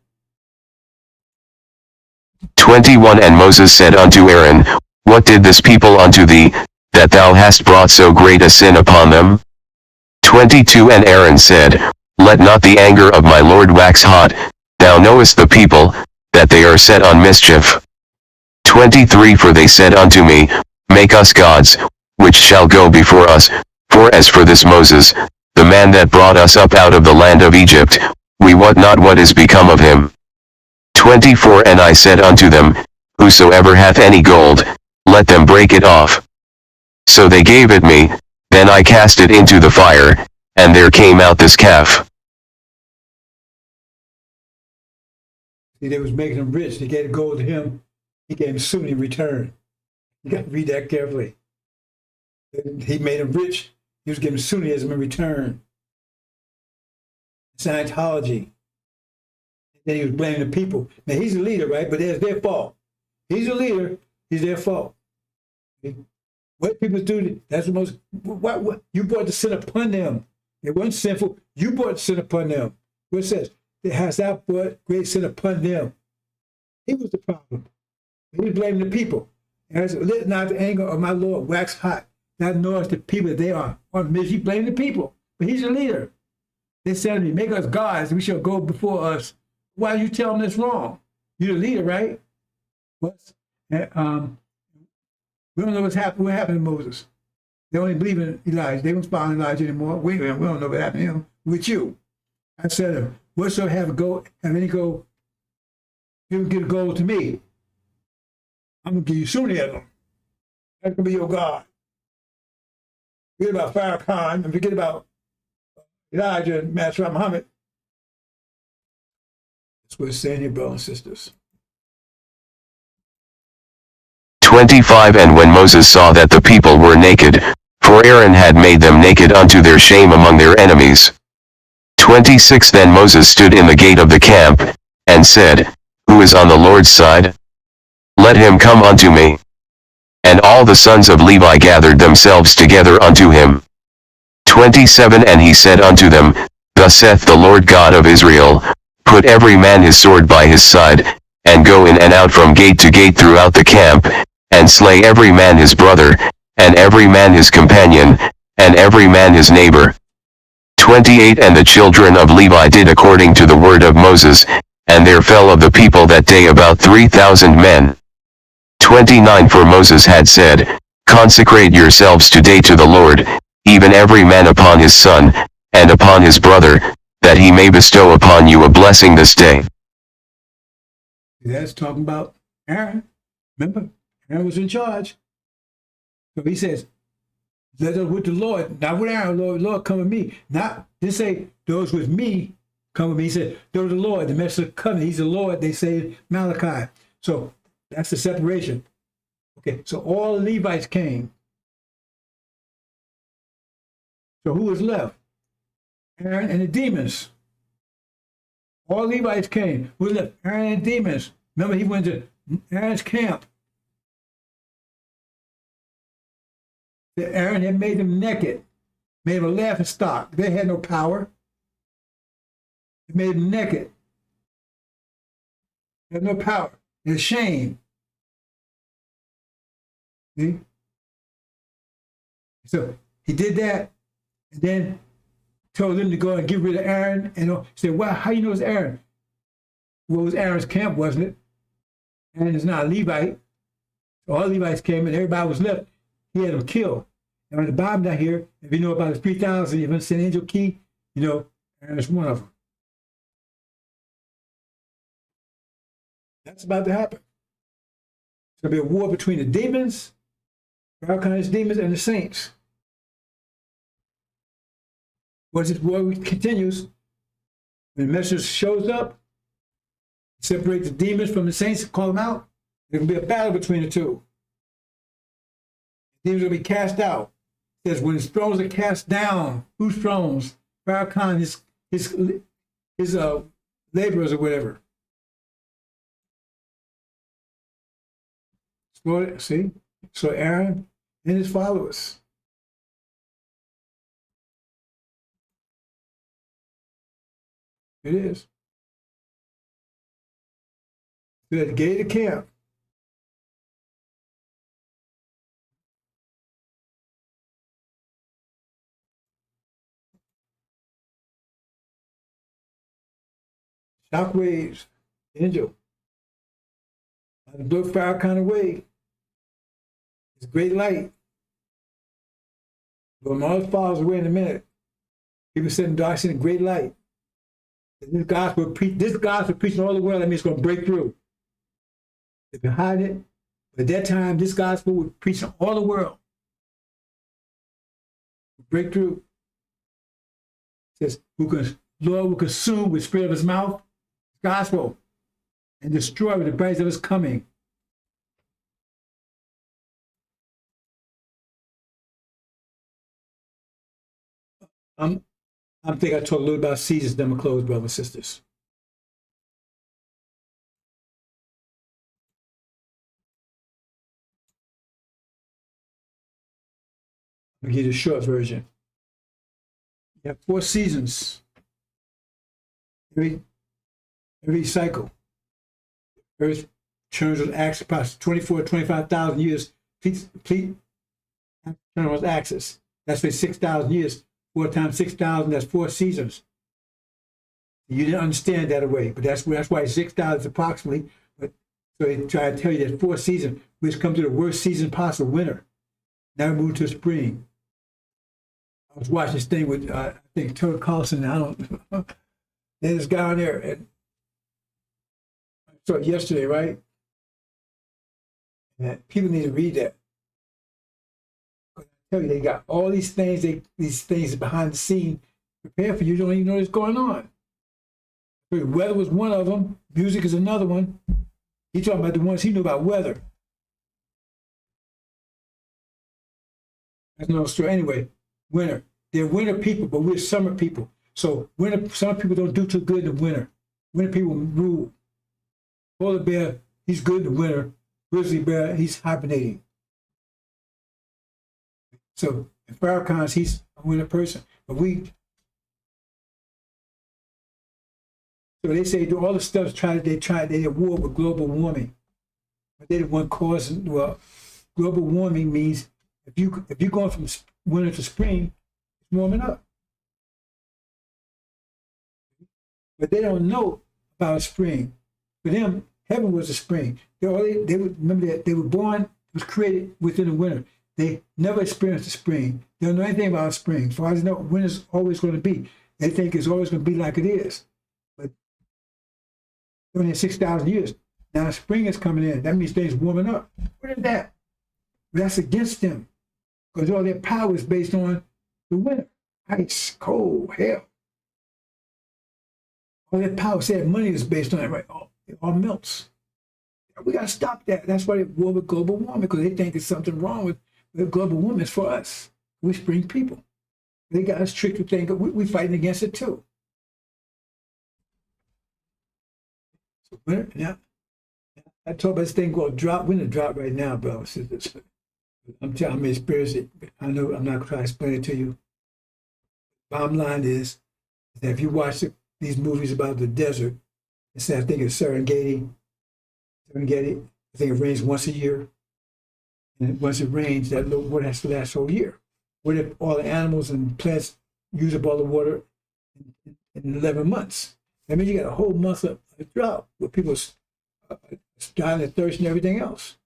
21 And Moses said unto Aaron, what did this people unto thee, that thou hast brought so great a sin upon them? 22 And Aaron said, let not the anger of my Lord wax hot, thou knowest the people, that they are set on mischief. 23 For they said unto me, make us gods, which shall go before us, for as for this Moses, the man that brought us up out of the land of Egypt, we wot not what is become of him. 24 And I said unto them, whosoever hath any gold, let them break it off. So they gave it me, then I cast it into the fire, and there came out this calf. See, they was making him rich. They gave the gold to him. He gave him Sunni in return. You got to read that carefully. He made him rich. He was giving Sunnism in return. Scientology. Then he was blaming the people. Now, he's a leader, right? But it's their fault. He's a leader. It's their fault. Okay? What people do, that's the most, what you brought the sin upon them. It wasn't sinful. You brought the sin upon them. What it says? It has that brought great sin upon them. He was the problem. He was blaming the people. And as let not the anger of my Lord wax hot. That knows the people that they are on misery. He blamed the people. But he's a leader. They said to me, make us gods, we shall go before us. Why are you telling us wrong? You're the leader, right? We don't know what happened to Moses. They only believe in Elijah. They don't follow Elijah anymore. We don't know what happened to him. With you. I said to him, whatsoever have any gold, you can give gold to me. I'm going to give you Sunnism. That's going to be your God. Forget about Farracon and forget about Elijah and Master Muhammad. That's what it's saying here, brothers and sisters. 25 And when Moses saw that the people were naked, for Aaron had made them naked unto their shame among their enemies. 26 Then Moses stood in the gate of the camp, and said, who is on the Lord's side? Let him come unto me. And all the sons of Levi gathered themselves together unto him. 27 And he said unto them, thus saith the Lord God of Israel, put every man his sword by his side, and go in and out from gate to gate throughout the camp, and slay every man his brother, and every man his companion, and every man his neighbor. 28 And the children of Levi did according to the word of Moses, and there fell of the people that day about 3,000 men. 29 For Moses had said, consecrate yourselves today to the Lord, even every man upon his son, and upon his brother, that he may bestow upon you a blessing this day. That's talking about Aaron. Remember, Aaron was in charge. So he says, let us with the Lord, not with Aaron, Lord, come with me. Not, didn't say, those with me, come with me. He said, those with the Lord, the message of covenant. He's the Lord, they say Malachi. So that's the separation. Okay, so all the Levites came. So who was left? Aaron and the demons. All Levites came. Who was left? Aaron and the demons. Remember, he went to Aaron's camp. that Aaron had made them naked, made them a laughing stock. They had no power. He made them naked. They had no power. They're ashamed. See? So he did that, and then told them to go and get rid of Aaron. And he said, "Wow, how you know it's Aaron?" Well, it was Aaron's camp, wasn't it? Aaron is not a Levite. So all Levites came and everybody was left. He had them killed. And on the bottom down here, if you know about the 3,000, you haven't seen angel key, you know, Aaron is one of them. That's about to happen. There'll be a war between the demons, Farracon's demons, and the saints. Once this war continues, when the messenger shows up, separate the demons from the saints, call them out, there will be a battle between the two. The demons will be cast out. It says when his thrones are cast down, whose thrones? Farracon, his laborers or whatever. See? So Aaron and his followers. It is. They're at the gate of the camp. Shockwaves, angel. The blow Farracon away. It's great light. But when all falls away in a minute, people sitting dark, seeing a great light. This gospel preaching all the world, that means it's going to break through. They've been hiding it. But at that time, this gospel was preaching all the world. Break through. It says, Lord will consume with the spirit of his mouth, gospel, and destroy with the brightness of his coming. I think I talked a little about seasons, then we'll close, brothers and sisters. I'll give you a short version. You have 4 seasons. Every cycle. Earth turns on axis, approximately 24 to 25,000 years, complete turn on its axis. That's for 6,000 years. 4 times 6,000, that's 4 seasons. You didn't understand that away, but that's why 6,000 is approximately. But so they try to tell you that 4 seasons, which come to the worst season possible, winter. Now we move to spring. I was watching this thing with I think Tucker Carlson. There's this guy on there, and I saw it yesterday, right? And people need to read that. Tell you, they got all these things behind the scene prepared for you. You don't even know what's going on. Weather was one of them. Music is another one. He's talking about the ones he knew about weather. That's another story. Anyway, winter. They're winter people, but we're summer people. So summer people don't do too good in the winter. Winter people rule. Polar bear, he's good in the winter. Grizzly bear, he's hibernating. So in Farracon, he's a winter person. But so they say all the stuff they war with global warming. But they're the one causing, well, global warming means if you're going from winter to spring, it's warming up. But they don't know about spring. For them, heaven was a spring. They would remember that they were born, was created within the winter. They never experienced the spring. They don't know anything about spring. As far as they know, winter's always going to be. They think it's always going to be like it is. But only 6,000 years. Now spring is coming in. That means things warming up. What is that? That's against them. Because all their power is based on the winter. Ice, cold, hell. All their power, say money is based on it, right? It all melts. We got to stop that. That's why they war with global warming, because they think there's something wrong with global warming. Is for us. We spring people. They got us tricked to think we're fighting against it too. So winter, yeah. I talk about this thing called drought. We're in a drought right now, brothers and sisters. I'm telling you, I'm experienced it. I know I'm not trying to explain it to you. Bottom line is that if you watch these movies about the desert, instead of thinking of Serengeti, I think it rains once a year. And once it rains, that little water has to last the whole year. What if all the animals and plants use up all the water in 11 months? That means you got a whole month of drought where people dying of thirst and everything else.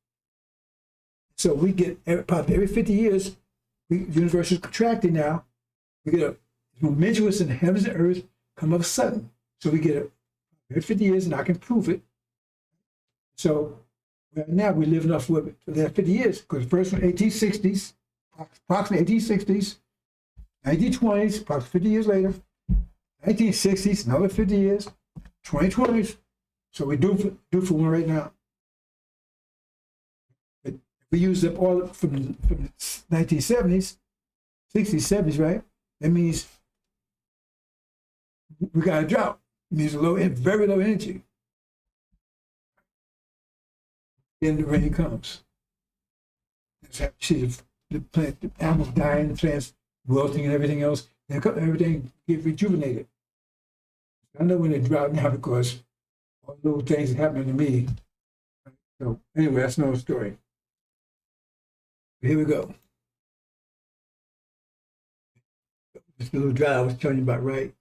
So we get probably every 50 years, the universe is contracting now. We get a momentous in the heavens and earth come up sudden. So we get every 50 years, and I can prove it. So right now we're living off for the 50 years, because the first one, 1860s, approximately 1860s, 1920s, approximately 50 years later, 1960s, another 50 years, 2020s. So we do for one right now. But we used up all from the 1970s, 60s, 70s, right? That means we got a drought. It means very low energy. Then the rain comes. You see the animals dying, the plants wilting, and everything else. And everything get rejuvenated. I know when it's drought now because all the little things happening to me. So anyway, that's another story. Here we go. This little drought I was telling you about, right?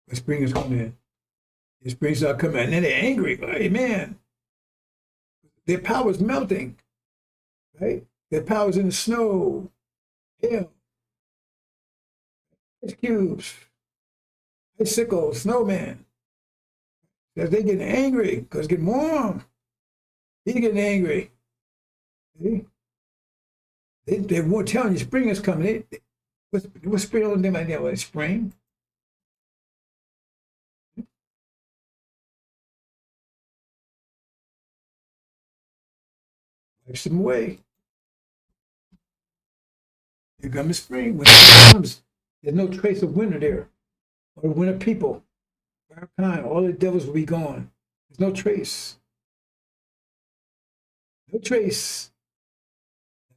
The spring is coming. The spring start coming, and then they're angry. Hey, man, their power's melting, right? Their power's in the snow, hail, ice cubes, icicles, snowman. Because they're getting angry because it's getting warm. He's getting angry. See? They were telling you spring is coming. What's spring on them idea? What, spring? Wipes them away. Here comes spring. When it comes, there's no trace of winter there. Or winter people. Farracon, all the devils will be gone. There's no trace. No trace.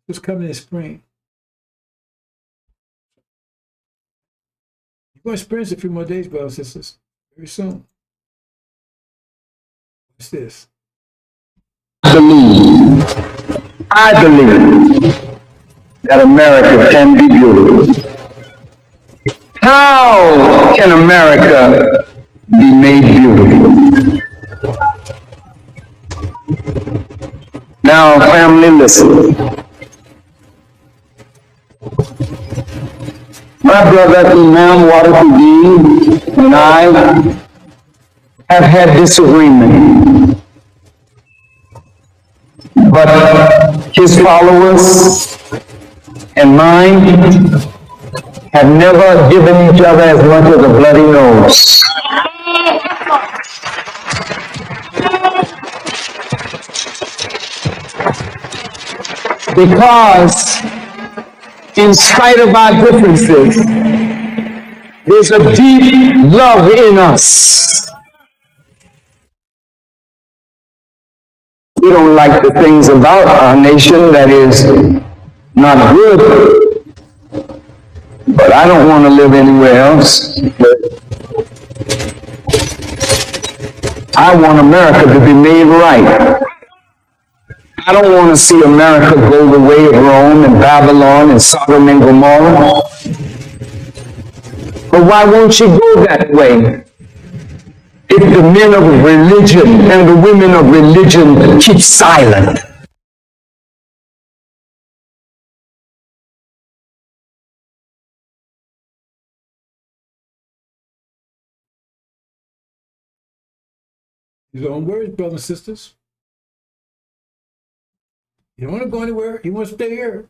What's coming in spring? You're going to experience it a few more days, brothers and sisters. Very soon. What's this? I believe that America can be beautiful. How can America be made beautiful? Now, family, listen. My brother Imam Waterford and I have had disagreement. But his followers and mine have never given each other as much as a bloody nose. Because in spite of our differences, there's a deep love in us. We don't like the things about our nation that is not good, but I don't want to live anywhere else. I want America to be made right. I don't want to see America go the way of Rome and Babylon and Sodom and Gomorrah. But why won't you go that way? If the men of religion and the women of religion keep silent. His own words, brothers and sisters. You don't want to go anywhere. You want to stay here.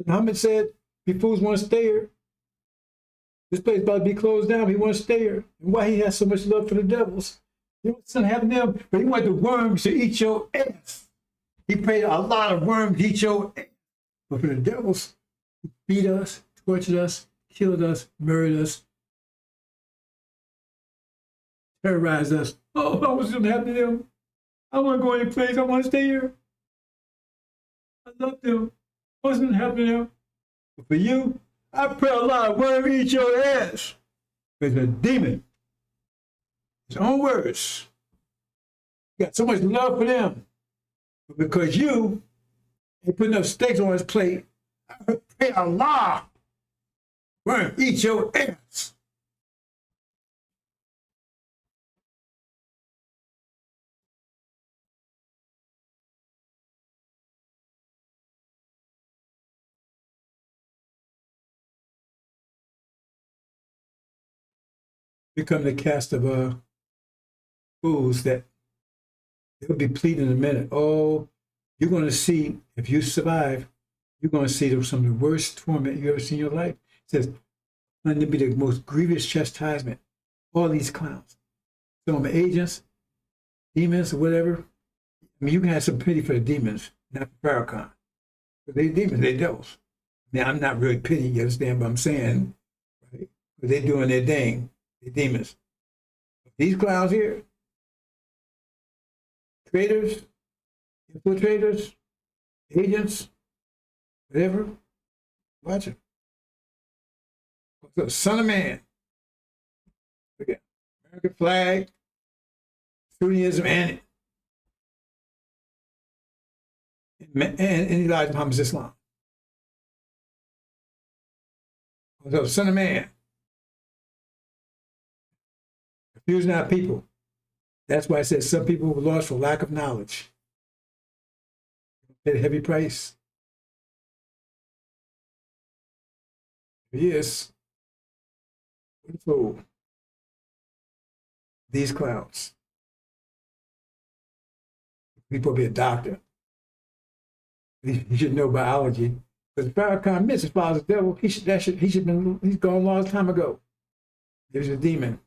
Muhammad said, "You fools want to stay here. This place is about to be closed down. He wants to stay here." And why he has so much love for the devils? He wants to have them, but he wanted the worms to eat your ass. He prayed a lot of worms to eat your ass. But for the devils, who beat us, tortured us, killed us, murdered us, terrorized us. Oh, what's going to happen to them? I want to go any place. I want to stay here. I love them. Wasn't helping them. But for you, I pray Allah won't eat your ass. It's a demon. His own words. You got so much love for them. But because you ain't putting enough steaks on his plate, I pray Allah won't eat your ass. Become the cast of fools that they'll be pleading in a minute. Oh, you're going to see, if you survive, you're going to see some of the worst torment you ever seen in your life. It says, going to be the most grievous chastisement. All these clowns. Some of the agents, demons, or whatever. I mean, you can have some pity for the demons, not for Farracon. But they demons, they devils. I mean, I'm not really pity, you understand what I'm saying? Right? But they're doing their thing. They're demons. These clowns here, traitors, infiltrators, agents, whatever, watch it. So, Son of Man. Look at American flag, Sunniism, and Elijah Muhammad's Islam. So, Son of Man. Confusing our people. That's why I said some people were lost for lack of knowledge. Paid a heavy price. Yes. What a fool. These clowns. People be a doctor. He should know biology. Because Farracon admits his father's the devil. He's gone a long time ago. There's a demon.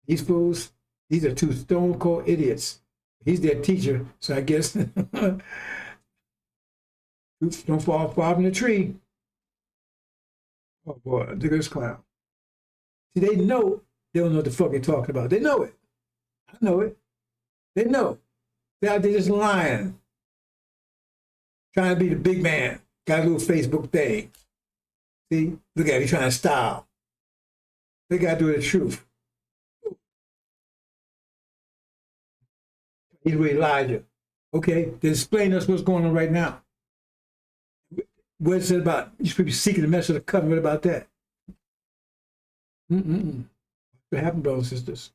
These fools, these are two stone cold idiots. He's their teacher, so I guess don't fall far from the tree. Oh boy, look at this clown. See, they know they don't know what the fuck they're talking about. They know it. I know it. They know. They're out there just lying. Trying to be the big man. Got a little Facebook thing. See, look at him, he's trying to style. They got to do the truth. He's with Elijah. Okay, then explain to us what's going on right now. What is it about? You should be seeking the message of the covenant. What about that? What happened, brothers and sisters?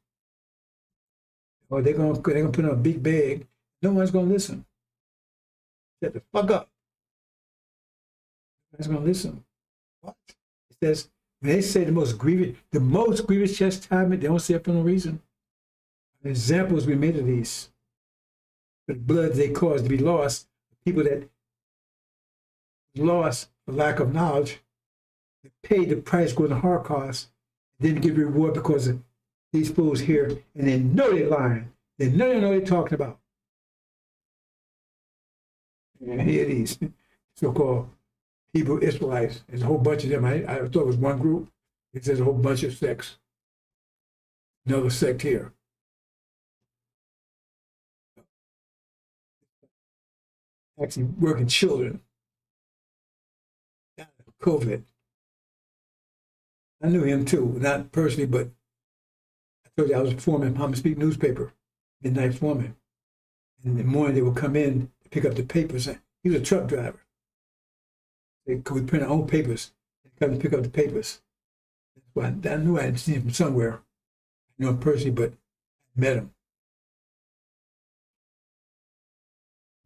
Or they're gonna put on a big bag. No one's gonna listen. Shut the fuck up. No one's gonna listen. What? It says when they say the most grievous chastisement, they don't say it for no reason. Examples we made of these. The blood they caused to be lost, people that lost for lack of knowledge, they paid the price going to Holocaust, didn't get reward because of these fools here, and they know they're lying. They know what they're talking about. And here these so-called Hebrew Israelites, there's a whole bunch of them. I thought it was one group. It says a whole bunch of sects. Another sect here. Actually working children. COVID. I knew him too, not personally, but I told you I was a foreman at Palm Speak newspaper, midnight foreman. And in the morning they would come in to pick up the papers. He was a truck driver. Could we print our own papers? They come to pick up the papers. That's why I knew I had seen him from somewhere. I knew him personally, but I met him.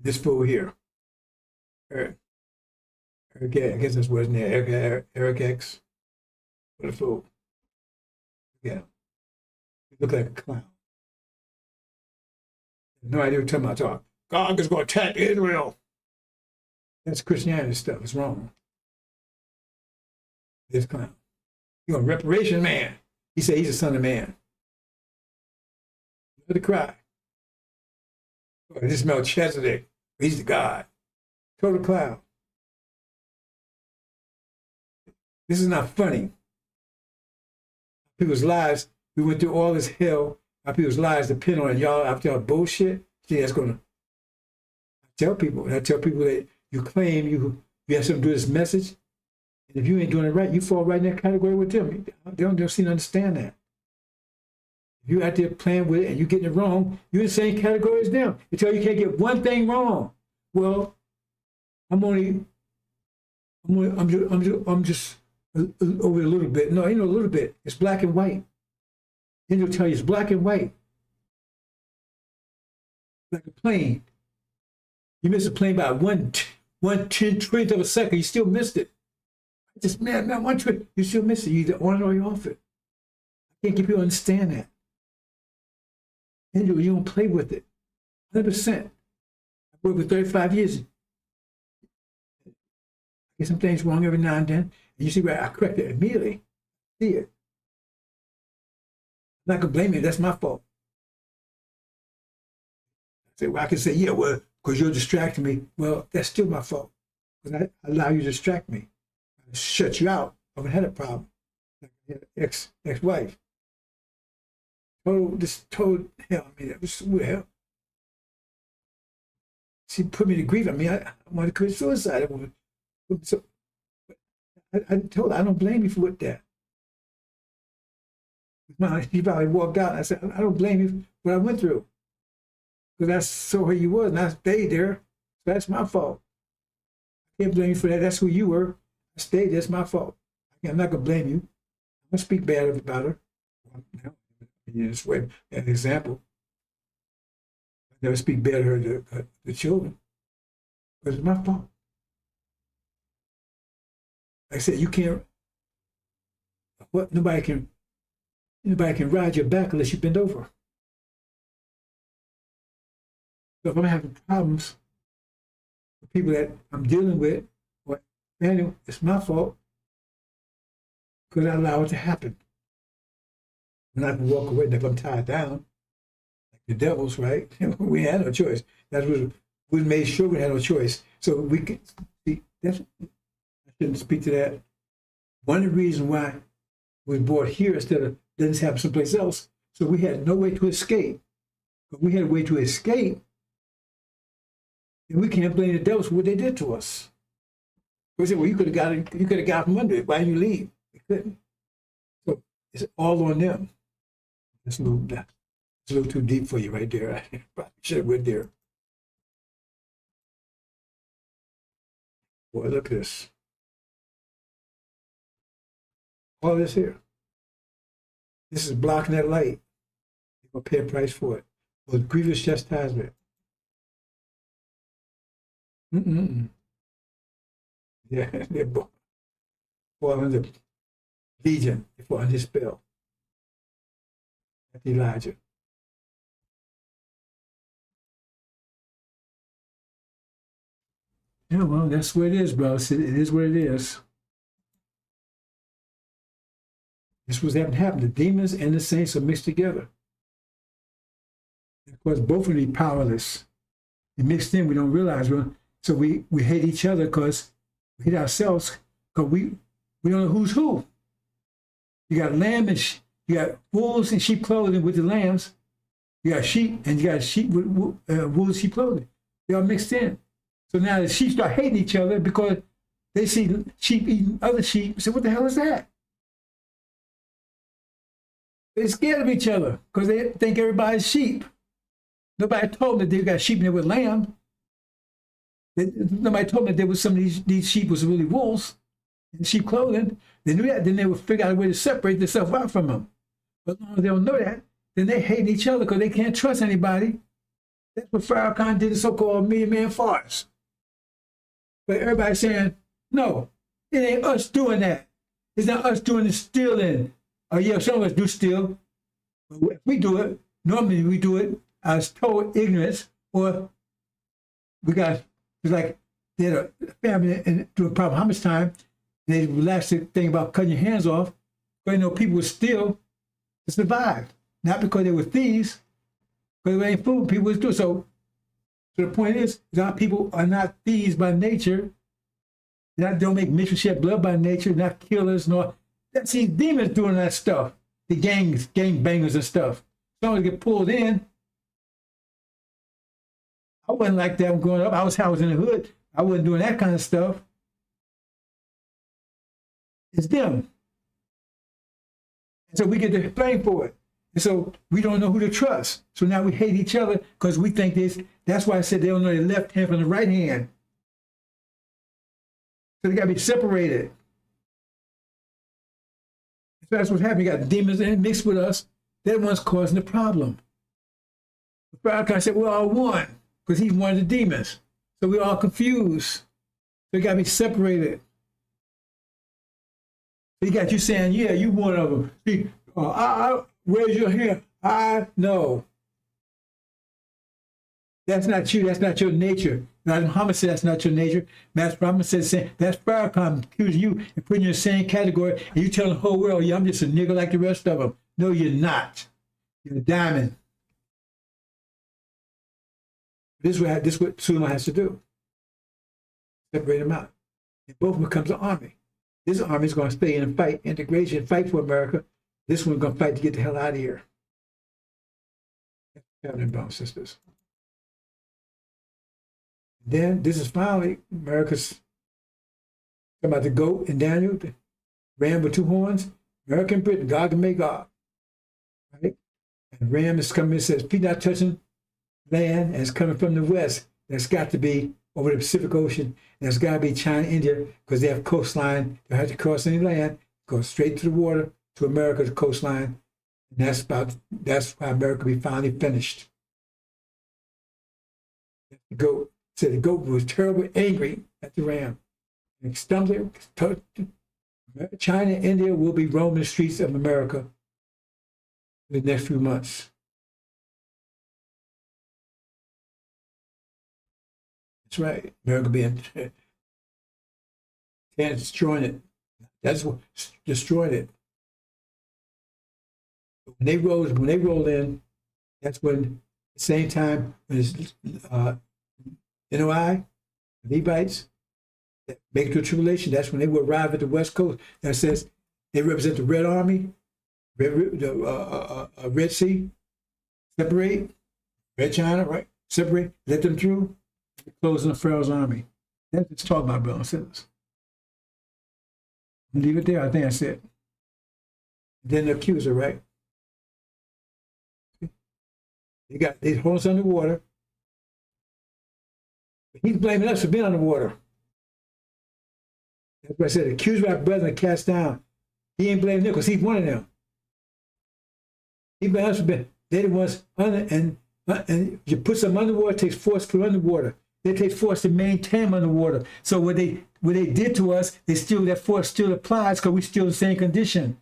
This fool here. Eric, I guess that's what his name is. Eric X. What a fool. Yeah. He looked like a clown. No idea what you're talking about. God is going to attack Israel. That's Christianity stuff. It's wrong. This clown. You're a reparation man. He said he's a son of man. Let it cry. Oh, this Melchizedek. He's the God. Total clown. This is not funny. People's lives, we went through all this hell. Our people's lives depend on y'all after y'all bullshit. See, that's gonna tell people. And I tell people that you claim you have something to do with this message. And if you ain't doing it right, you fall right in that category with them. They don't seem to understand that. If you're out there playing with it and you're getting it wrong, you're in the same category as them. They tell you can't get one thing wrong. Well, I'm just over a little bit. No, ain't no little bit. It's black and white. Then they'll tell you it's black and white. Like a plane. You miss a plane by one 10/20th of a second, you still missed it. Just man, 1/20, you still miss it. You either on it or you're off it. I can't get people to understand that. And you don't play with it. 100%. I worked with 35 years. I get some things wrong every now and then. And you see where I correct it immediately. See it. I'm not gonna blame you, that's my fault. I can say, yeah, well, because you're distracting me. Well, that's still my fault. Because I allow you to distract me. I shut you out. I haven't had a problem. Like ex-wife. Total hell. I mean, it was hell. She put me to grief. I mean, I wanted to commit suicide. So I told her, I don't blame you for that. She probably walked out. And I said, I don't blame you for what I went through. Because I saw who you was, and I stayed there. So that's my fault. I can't blame you for that. That's who you were. I stayed. That's my fault. I'm not going to blame you. I'm going to speak bad about her. This way, an example. I never speak bad of her to the children. But it's my fault. Like I said, you can't. What? Nobody can ride your back unless you bend over. So if I'm having problems with people that I'm dealing with, or anyway, it's my fault because I allow it to happen. And I can walk away. And if I'm tied down, like the devils, right? We had no choice. That's what we made sure we had no choice. So we could see. I shouldn't speak to that. One of the reasons why we were brought here instead of letting this happen someplace else, so we had no way to escape. But we had a way to escape. And we can't blame the devils for what they did to us. We said, well, you could have got from under it. Why didn't you leave? You couldn't. So it's all on them. It's a little too deep for you right there. I probably should have went there. Boy, look at this. All this here. This is blocking that light. You're going to pay a price for it. With grievous chastisement. Yeah, they're born under legion, they fall under spell. That's Elijah. Yeah, well, that's what it is, bro. It is what it is. This was having happened. The demons and the saints are mixed together. Of course, both of them are powerless. They're mixed in, we don't realize. So we hate each other because we hate ourselves because we don't know who's who. You got lamb and you got wolves and sheep clothing with the lambs. You got sheep and you got sheep with wolves and sheep clothing. They all mixed in. So now the sheep start hating each other because they see sheep eating other sheep. So what the hell is that? They're scared of each other because they think everybody's sheep. Nobody told them that they got sheep and they were lamb. Nobody told me that there was some of these sheep was really wolves in sheep clothing. They knew that, then they would figure out a way to separate themselves out from them. But as long as they don't know that, then they hate each other because they can't trust anybody. That's what Farracon did, the so-called million-man farce. But everybody's saying, no, it ain't us doing that. It's not us doing the stealing. Oh yeah, some of us do steal. But if we do it, normally we do it as total ignorance, or we got, it's like they had a family and do a problem how much time, they relaxed the thing about cutting your hands off, but you know, people would steal to survive. Not because they were thieves, because they ain't food, people would do. So the point is, our people are not thieves by nature. They don't make mixture shed blood by nature, not killers, nor that's these demons doing that stuff. The gang bangers and stuff. Someone get pulled in. I wasn't like that growing up. I was in the hood. I wasn't doing that kind of stuff. It's them. And so we get to blame for it. And so we don't know who to trust. So now we hate each other because we think this. That's why I said they don't know the left hand from the right hand. So they got to be separated. So that's what's happening. You got the demons in mixed with us. They're the ones causing the problem. Farracon said, we're all one because he's one of the demons. So we're all confused. They got to be separated. He got you saying, yeah, you one of them. See, where's your hair? I know. That's not you. That's not your nature. Now, Muhammad said that's not your nature. Master Muhammad said that's Farracon accusing you and putting you in the same category. And you telling the whole world, yeah, I'm just a nigga like the rest of them. No, you're not. You're a diamond. This is what Suleiman has to do. Separate them out. And both becomes an army. This army is going to stay in and fight integration, fight for America. This one's going to fight to get the hell out of here. Happening, brothers and sisters. Then this is finally America's talking about the goat and Daniel, the ram with two horns. America and Britain, God can make God. Right? And ram is coming and says, feet not touching land, and it's coming from the west. That's got to be over the Pacific Ocean. And it's got to be China, India, because they have coastline. They have to cross any land, go straight to the water to America's coastline. And that's why America will be finally finished. The goat said the goat was terribly angry at the ram. And stumbled it. China and India will be roaming the streets of America in the next few months. That's right. America being destroying it. That's what destroyed it. When they rolled in, that's when at the same time when it's NOI, Levites, that make it to tribulation, that's when they will arrive at the West Coast. That says they represent the Red Army, Red Sea, separate, Red China, right? Separate, let them through, closing the Pharaoh's army. That's what it's talking about, brothers and sisters. Leave it there, I think that's it. Then the accuser, right? They hold us underwater. He's blaming us for being underwater. That's what I said. Accused by brethren cast down. He ain't blaming them because he's one of them. He blames us for being. They're the ones under, and you put some underwater, it takes force to put underwater. It takes force to maintain underwater. So what they did to us, that force still applies because we're still in the same condition.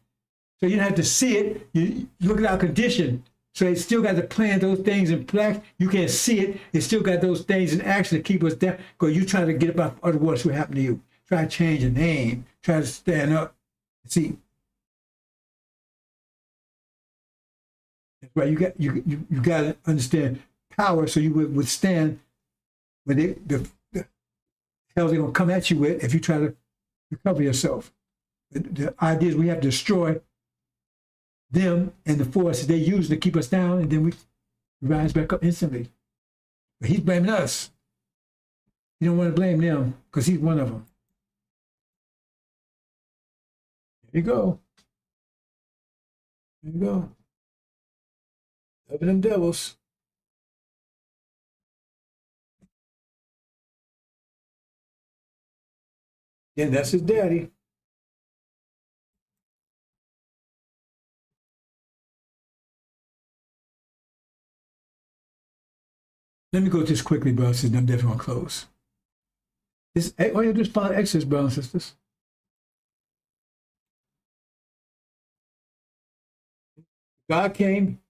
So you don't have to see it. You look at our condition. So they still got to plant those things in place. You can't see it. They still got those things in action to keep us down. Because you're trying to get up out of other waters. What happened to you? Try to change your name. Try to stand up. See. That's why you got to understand power so you would withstand when the hell they're going to come at you with if you try to recover yourself. The idea is we have to destroy them and the forces they use to keep us down, and then we rise back up instantly. But he's blaming us. You don't want to blame them because he's one of them. There you go. There you go. Loving them devils. And that's his daddy. Let me go just quickly, brothers and sisters. I'm definitely going to close. All you have to do is follow Exodus, brothers and sisters. God came.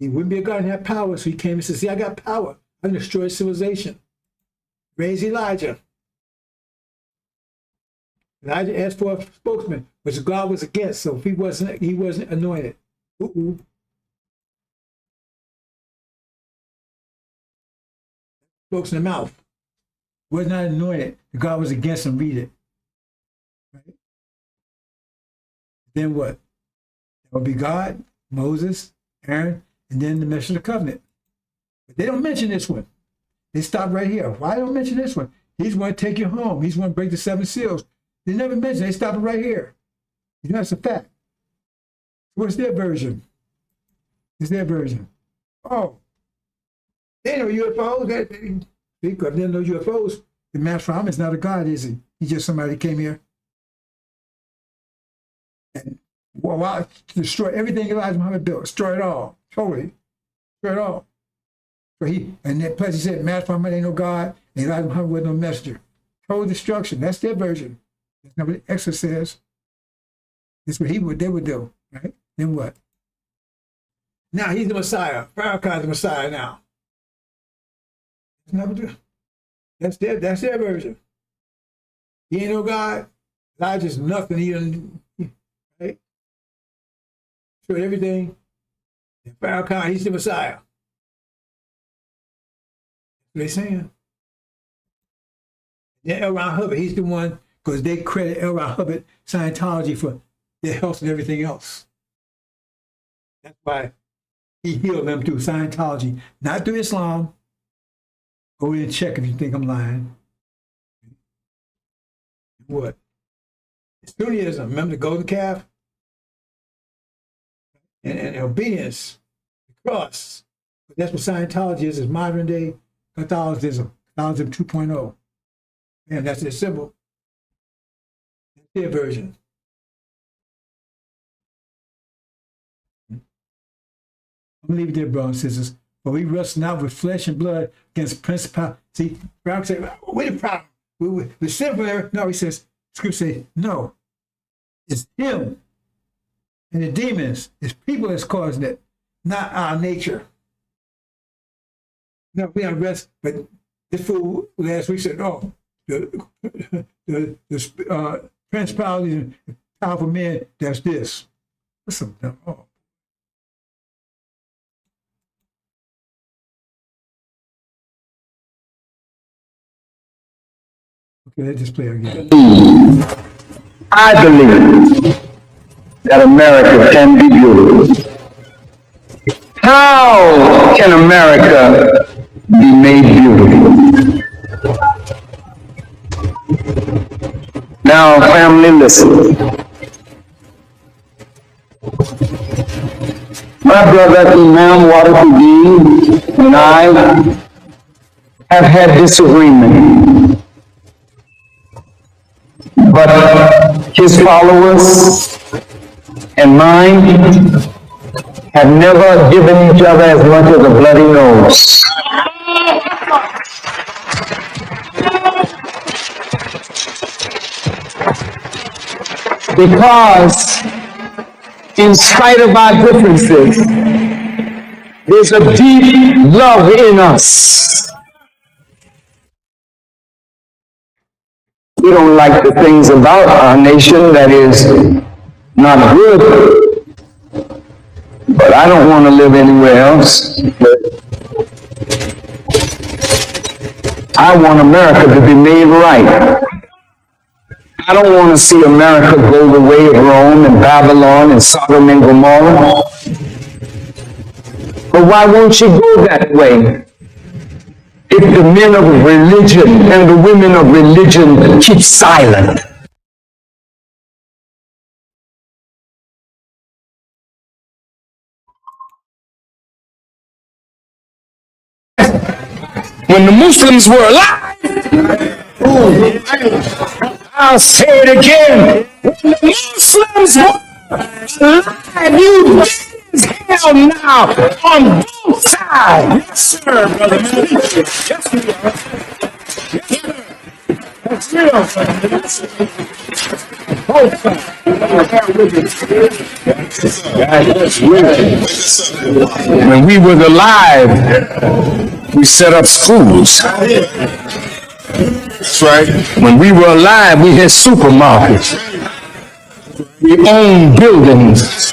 He wouldn't be a God and have power, so he came and said, see, I got power. I can destroy civilization. Raise Elijah. Elijah asked for a spokesman, which God was against, so if he wasn't anointed. Spokes in the mouth. Was not anointed. God was against him. Read it. Right? Then what? It will be God, Moses, Aaron, and then the mission of the covenant. But they don't mention this one. They stop right here. Why don't mention this one? He's going to take you home. He's going to break the 7 seals. They never mention it. They stop it right here. You know, that's a fact. What's their version? It's their version. Oh, they know UFOs. Because they know UFOs. The Master Muhammad's not a god, is he? He's just somebody that came here and destroy everything Elijah Muhammad built. Destroy it all. Totally. Destroy it all. So plus he said, Master Muhammad ain't no god, and Elijah Muhammad wasn't no messenger. Total destruction. That's their version. That's not what the Exodus says. That's what they would do. Right? Then what? Now he's the Messiah. Farracon's the Messiah now. That's their version. He ain't no God. Elijah's nothing. He done, right? So everything. Farracon, he's the Messiah. That's what they're saying. Yeah, L. Ron Hubbard, he's the one, because they credit L. Ron Hubbard, Scientology, for their health and everything else. That's why he healed them through Scientology, not through Islam. Go in and check if you think I'm lying. What? Sunnism, remember the golden calf? And obedience, the cross. That's what Scientology is modern day Catholicism, Catholicism 2.0. And that's their symbol. That's their version. I'm going to leave it there, brothers and sisters. But we wrestle not with flesh and blood against principalities. See, Brown said, what's the problem? We're sinful. No, he says, Scripture says, no. It's him and the demons. It's people that's causing it, not our nature. No, we unrest, but this fool last week said, oh, the principalities and powerful men, that's this. What's up? Oh. Okay, let's just play again. I believe that America can be beautiful. How can America be made beautiful? Now, family, listen. My brother Imam Waterford and I have had disagreement. But his followers and mine have never given each other as much as a bloody nose. Because in spite of our differences, there's a deep love in us. We don't like the things about our nation that is not good, but I don't want to live anywhere else. I want America to be made right. I don't want to see America go the way of Rome and Babylon and Sodom and Gomorrah. But why won't you go that way? If the men of religion and the women of religion keep silent. When the Muslims were alive, I'll say it again. When the Muslims were alive, you as hell now on both sides. Yes, sir, brother. Yes, we are. That's real, both sides. When we were alive, we set up schools. That's right. When we were alive, we had supermarkets. We owned buildings.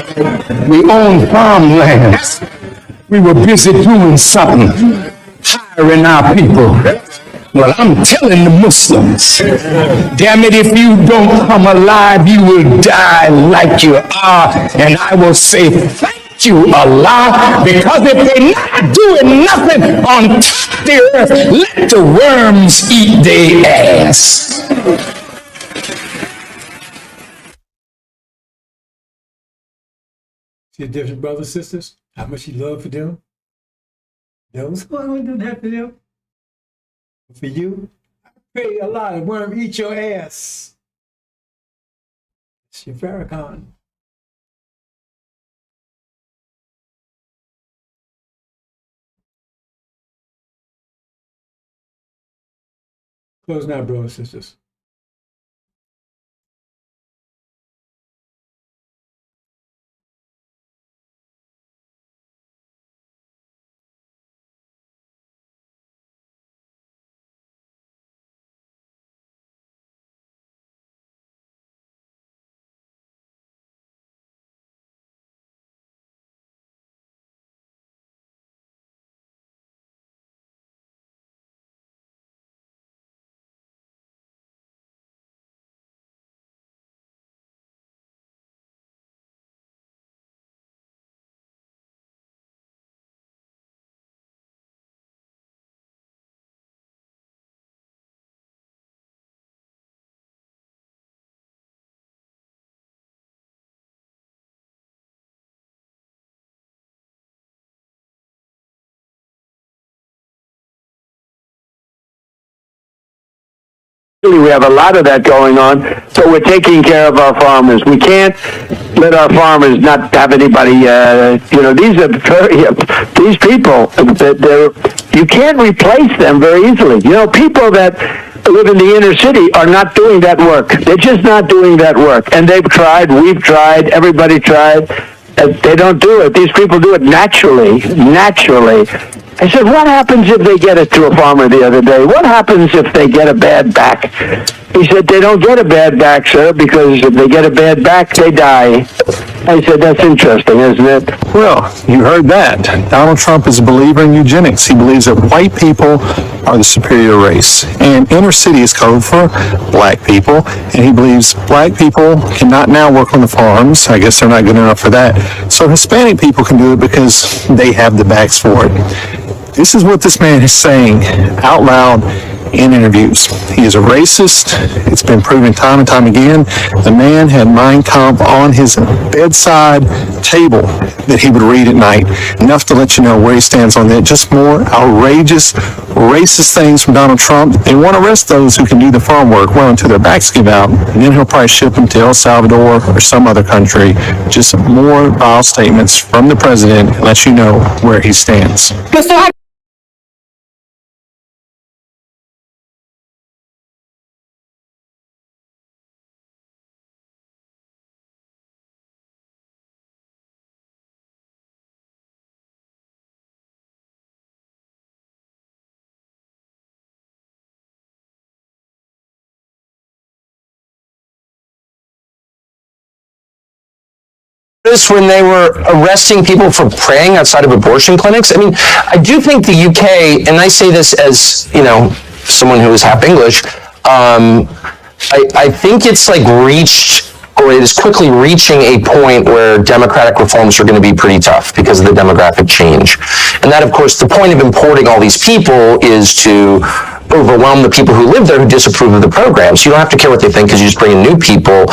We owned farmlands. We were busy doing something, hiring our people. Well, I'm telling the Muslims, damn it, if you don't come alive, you will die like you are. And I will say, thank you a lie, because if they're not doing nothing on the earth, let the worms eat their ass. See the difference, brothers and sisters? How much he loved for them? Those who only do that for them. But for you, I pray a lot of worm eat your ass. It's your Farracon. Close now, brothers and sisters. We have a lot of that going on, so we're taking care of our farmers. We can't let our farmers not have anybody, these people, you can't replace them very easily. People that live in the inner city are not doing that work. They're just not doing that work. And they've tried, we've tried, everybody tried. They don't do it. These people do it naturally. I said, what happens if they get it to a farmer the other day? What happens if they get a bad back? He said, they don't get a bad back, sir, because if they get a bad back, they die. I said, that's interesting, isn't it? Well, you heard that. Donald Trump is a believer in eugenics. He believes that white people are the superior race. And inner city is code for black people. And he believes black people cannot now work on the farms. I guess they're not good enough for that. So Hispanic people can do it because they have the backs for it. This is what this man is saying out loud in interviews. He is a racist. It's been proven time and time again. The man had Mein Kampf on his bedside table that he would read at night. Enough to let you know where he stands on that. Just more outrageous, racist things from Donald Trump. They want to arrest those who can do the farm work well until their backs give out. And then he'll probably ship them to El Salvador or some other country. Just more vile statements from the president and let you know where he stands. When they were arresting people for praying outside of abortion clinics. I mean, I do think the UK, and I say this as, someone who is half English, I think it's like reached, or it is quickly reaching a point where democratic reforms are going to be pretty tough because of the demographic change. And that, of course, the point of importing all these people is to overwhelm the people who live there who disapprove of the program. So you don't have to care what they think because you just bring in new people,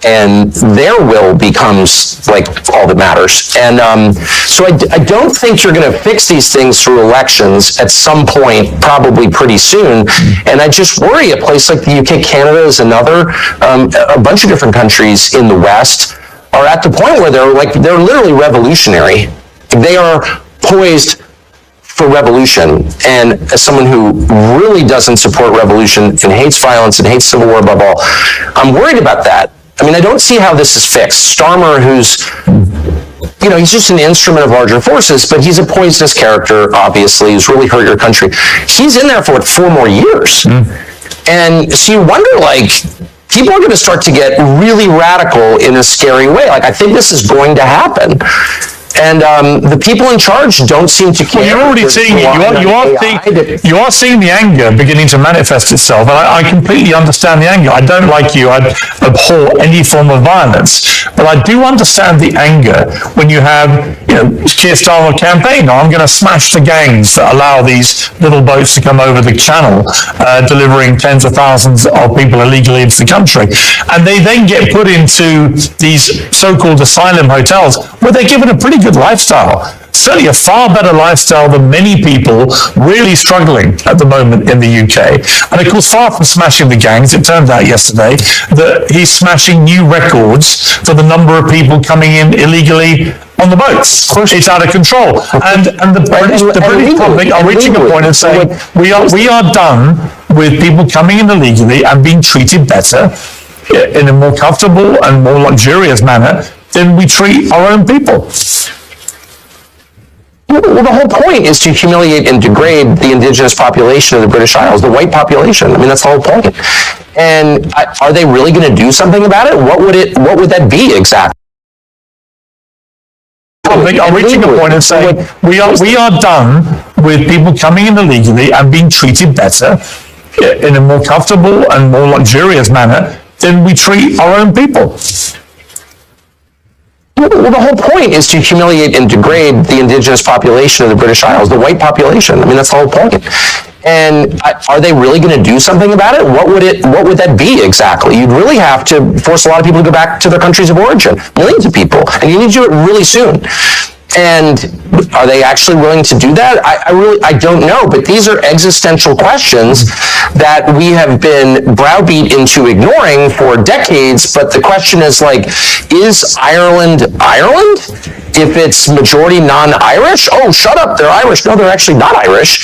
and their will becomes like all that matters. And so I don't think you're going to fix these things through elections at some point, probably pretty soon. And I just worry a place like the UK, Canada is another, a bunch of different countries in the West are at the point where they're literally revolutionary. They are poised for revolution. And as someone who really doesn't support revolution and hates violence and hates civil war above all, I'm worried about that. I mean, I don't see how this is fixed. Starmer, who's, he's just an instrument of larger forces, but he's a poisonous character, obviously, who's really hurt your country. He's in there for, 4 more years? And so you wonder, people are going to start to get really radical in a scary way. I think this is going to happen. And the people in charge don't seem to care. Well, you're already seeing it. You are seeing the anger beginning to manifest itself. And I completely understand the anger. I don't, like you, I abhor any form of violence. But I do understand the anger when you have, Keir Starmer campaign. I'm going to smash the gangs that allow these little boats to come over the channel, delivering tens of thousands of people illegally into the country. And they then get put into these so-called asylum hotels where they're given a pretty good lifestyle. Certainly a far better lifestyle than many people really struggling at the moment in the UK. And of course, far from smashing the gangs, it turned out yesterday that he's smashing new records for the number of people coming in illegally on the boats. It's out of control. And the British public are reaching a point of saying, we are done with people coming in illegally and being treated better in a more comfortable and more luxurious manner than we treat our own people. Well, the whole point is to humiliate and degrade the indigenous population of the British Isles, the white population. I mean, that's the whole point. And are they really going to do something about it? What would that be exactly? I'm reaching a point of saying we are done with people coming in illegally and being treated better in a more comfortable and more luxurious manner than we treat our own people. Well, the whole point is to humiliate and degrade the indigenous population of the British Isles, the white population. I mean, that's the whole point. And are they really going to do something about it? What would that be exactly? You'd really have to force a lot of people to go back to their countries of origin, millions of people, and you need to do it really soon. And are they actually willing to do that? I don't know, but these are existential questions that we have been browbeat into ignoring for decades. But the question is, like, is Ireland Ireland? If it's majority non-Irish, oh, shut up, they're Irish. No, they're actually not Irish.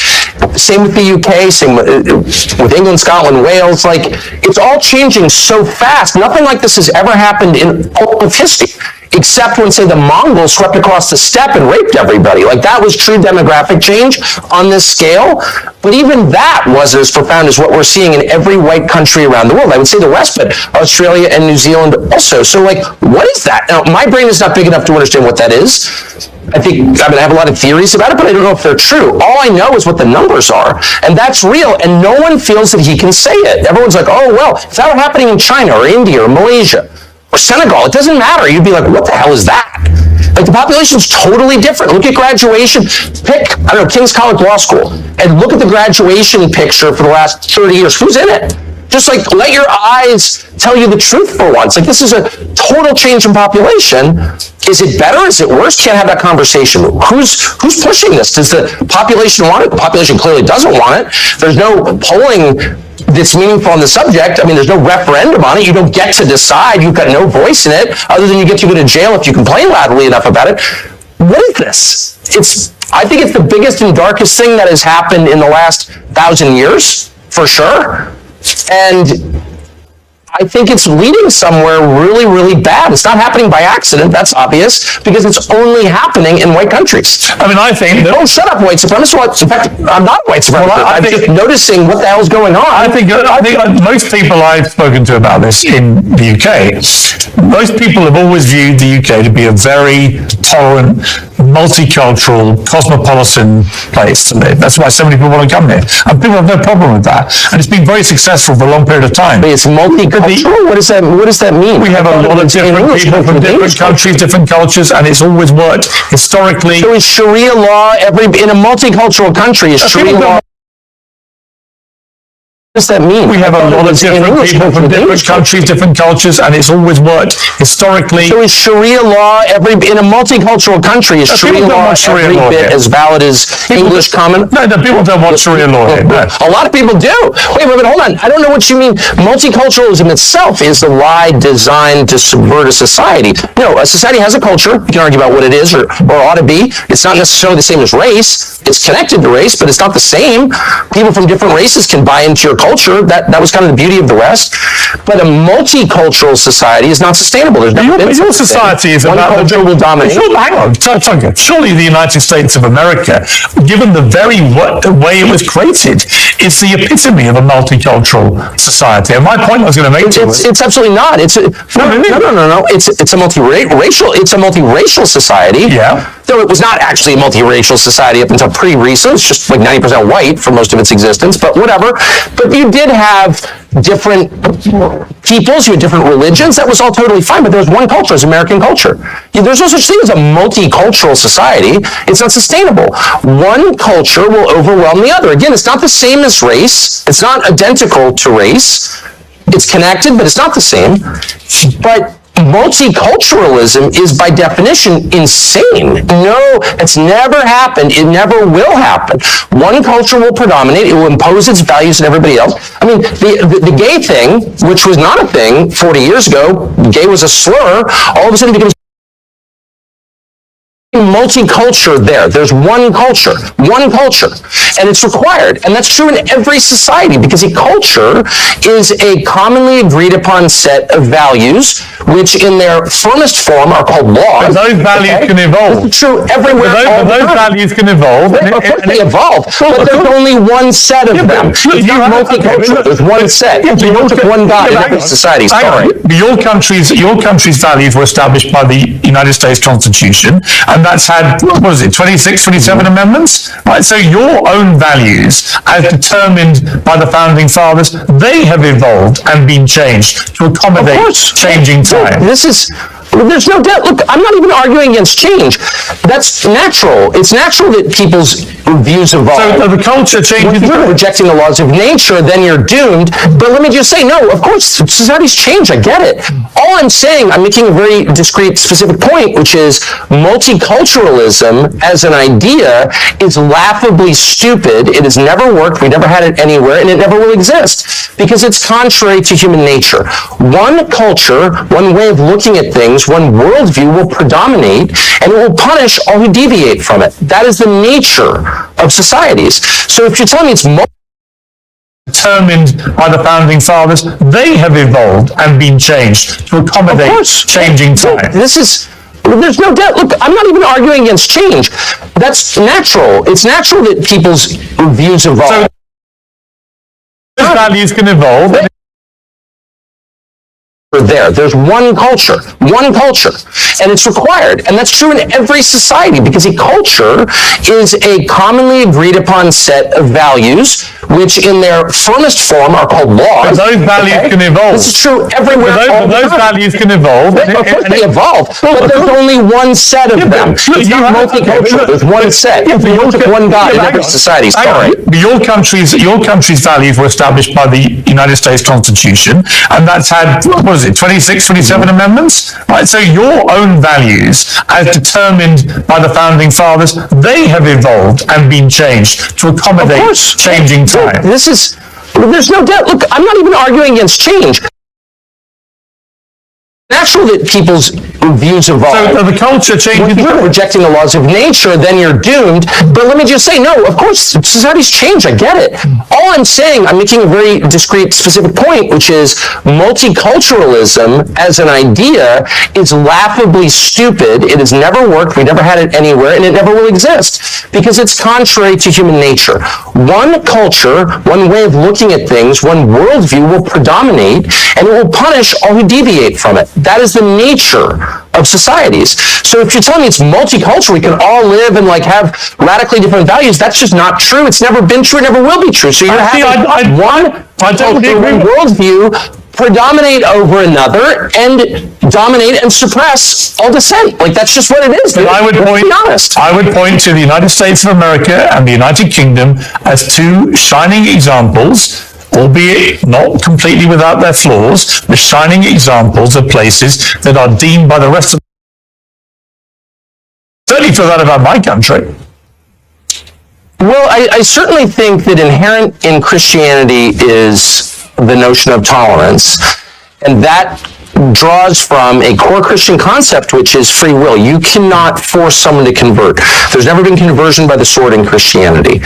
Same with the UK, same with England, Scotland, Wales. Like, it's all changing so fast. Nothing like this has ever happened in all of history, except when, say, the Mongols swept across the steppe and raped everybody. Like, that was true demographic change on this scale. But even that wasn't as profound as what we're seeing in every white country around the world. I would say the West, but Australia and New Zealand also. So, like, what is that? Now, my brain is not big enough to understand what that is. I have a lot of theories about it, but I don't know if they're true. All I know is what the numbers are, and that's real, and no one feels that he can say it. Everyone's like, oh, well, if that were happening in China or India or Malaysia or Senegal, it doesn't matter. You'd be like, what the hell is that? Like, the population's totally different. Look at graduation. Pick, King's College Law School, and look at the graduation picture for the last 30 years. Who's in it? Just, like, let your eyes tell you the truth for once. Like, this is a total change in population. Is it better? Is it worse? Can't have that conversation. Who's pushing this? Does the population want it? The population clearly doesn't want it. There's no polling that's meaningful on the subject. I mean, there's no referendum on it. You don't get to decide. You've got no voice in it, other than you get to go to jail if you complain loudly enough about it. What is this? I think it's the biggest and darkest thing that has happened in the last 1,000 years, for sure. And I think it's leading somewhere really, really bad. It's not happening by accident, that's obvious, because it's only happening in white countries. I mean, I think that... Oh, shut up, white supremacist. In fact, I'm not a white supremacist. Well, I'm just noticing what the hell's going on. I think most people I've spoken to about this in the UK, most people have always viewed the UK to be a very tolerant, multicultural, cosmopolitan place to live. That's why so many people want to come here. And people have no problem with that. And it's been very successful for a long period of time. But it's multicultural? What does that mean? We have a lot of different people from different countries, different cultures, and it's always worked historically. So is Sharia law in a multicultural country? Is Sharia law? What does that mean? We have a lot of different people from different countries, different cultures, and it's always worked historically. So is Sharia law in a multicultural country? Is Sharia law every bit as valid as English common? No, people don't want Sharia law here. No. A lot of people do. Wait, hold on. I don't know what you mean. Multiculturalism itself is the lie designed to subvert a society. No, a society has a culture. You can argue about what it is or ought to be. It's not necessarily the same as race. It's connected to race, but it's not the same. People from different races can buy into your culture. That was kind of the beauty of the West. But a multicultural society is not sustainable. There's your society is about one culture will dominate. Hang on, surely the United States of America, given the very way it was created, is the epitome of a multicultural society. And my point I was going to make to you was... It's absolutely not. No. It's a multiracial society. Yeah. though it was not actually a multiracial society up until pretty recent. It's just like 90% white for most of its existence, but whatever. But you did have different peoples, you had different religions. That was all totally fine, but there was one culture, as American culture. There's no such thing as a multicultural society. It's not sustainable. One culture will overwhelm the other. Again, it's not the same as race. It's not identical to race. It's connected, but it's not the same. But multiculturalism is by definition insane. No, it's never happened. It never will happen. One culture will predominate. It will impose its values on everybody else. I mean, the gay thing, which was not a thing 40 years ago, gay was a slur, all of a sudden becomes multicultural there. There's one culture, and it's required. And that's true in every society, because a culture is a commonly agreed upon set of values, which in their firmest form are called laws. But those values can evolve. It's true everywhere. But those values can evolve. Of course they evolve, but there's only one set of them. It's not multicultural. There's one set. You don't have one God in every society. Sorry. Your country's values were established by the United States Constitution, and that's had, what was it, 26, 27 amendments? Right, so your own values, as determined by the founding fathers, they have evolved and been changed to accommodate changing time. There's no doubt. Look, I'm not even arguing against change. That's natural. It's natural that people's views evolve. So the culture changes. If you're rejecting the laws of nature, then you're doomed. But let me just say, no, of course, societies change. I get it. All I'm saying, I'm making a very discrete, specific point, which is multiculturalism as an idea is laughably stupid. It has never worked. We never had it anywhere, and it never will exist, because it's contrary to human nature. One culture, one way of looking at things, one worldview will predominate, and it will punish all who deviate from it. That is the nature of societies. So if you're telling me it's determined by the founding fathers, they have evolved and been changed to accommodate changing time. There's no doubt. Look, I'm not even arguing against change. That's natural. It's natural that people's views evolve. So those values can evolve. There's one culture, and it's required. And that's true in every society, because a culture is a commonly agreed upon set of values, which in their firmest form are called laws. But those values can evolve. This is true everywhere. But those values can evolve. Of course they evolve, but there's only one set of them. It's not multicultural. There's one set. You don't have one God in every society. Sorry. But your country's values were established by the United States Constitution, and that's had, what was it, 26, 27 amendments? Right, so your own values, as determined by the founding fathers, they have evolved and been changed to accommodate changing time. There's no doubt. Look, I'm not even arguing against change. Natural that people's views evolve. So the culture changes. If you're rejecting the laws of nature, then you're doomed. But let me just say, no, of course, societies change. I get it. All I'm saying, I'm making a very discrete, specific point, which is multiculturalism as an idea is laughably stupid. It has never worked. We never had it anywhere, and it never will exist, because it's contrary to human nature. One culture, one way of looking at things, one worldview will predominate, and it will punish all who deviate from it. That is the nature of societies. So if you're telling me it's multicultural, we can all live and have radically different values, that's just not true. It's never been true, it never will be true. So you're having one worldview predominate over another and dominate and suppress all dissent. That's just what it is. I would point to the United States of America and the United Kingdom as two shining examples, albeit not completely without their flaws, the shining examples of places that are deemed by the rest of certainly feel that about my country. Well, I certainly think that inherent in Christianity is the notion of tolerance, and that draws from a core Christian concept, which is free will. You cannot force someone to convert. There's never been conversion by the sword in Christianity.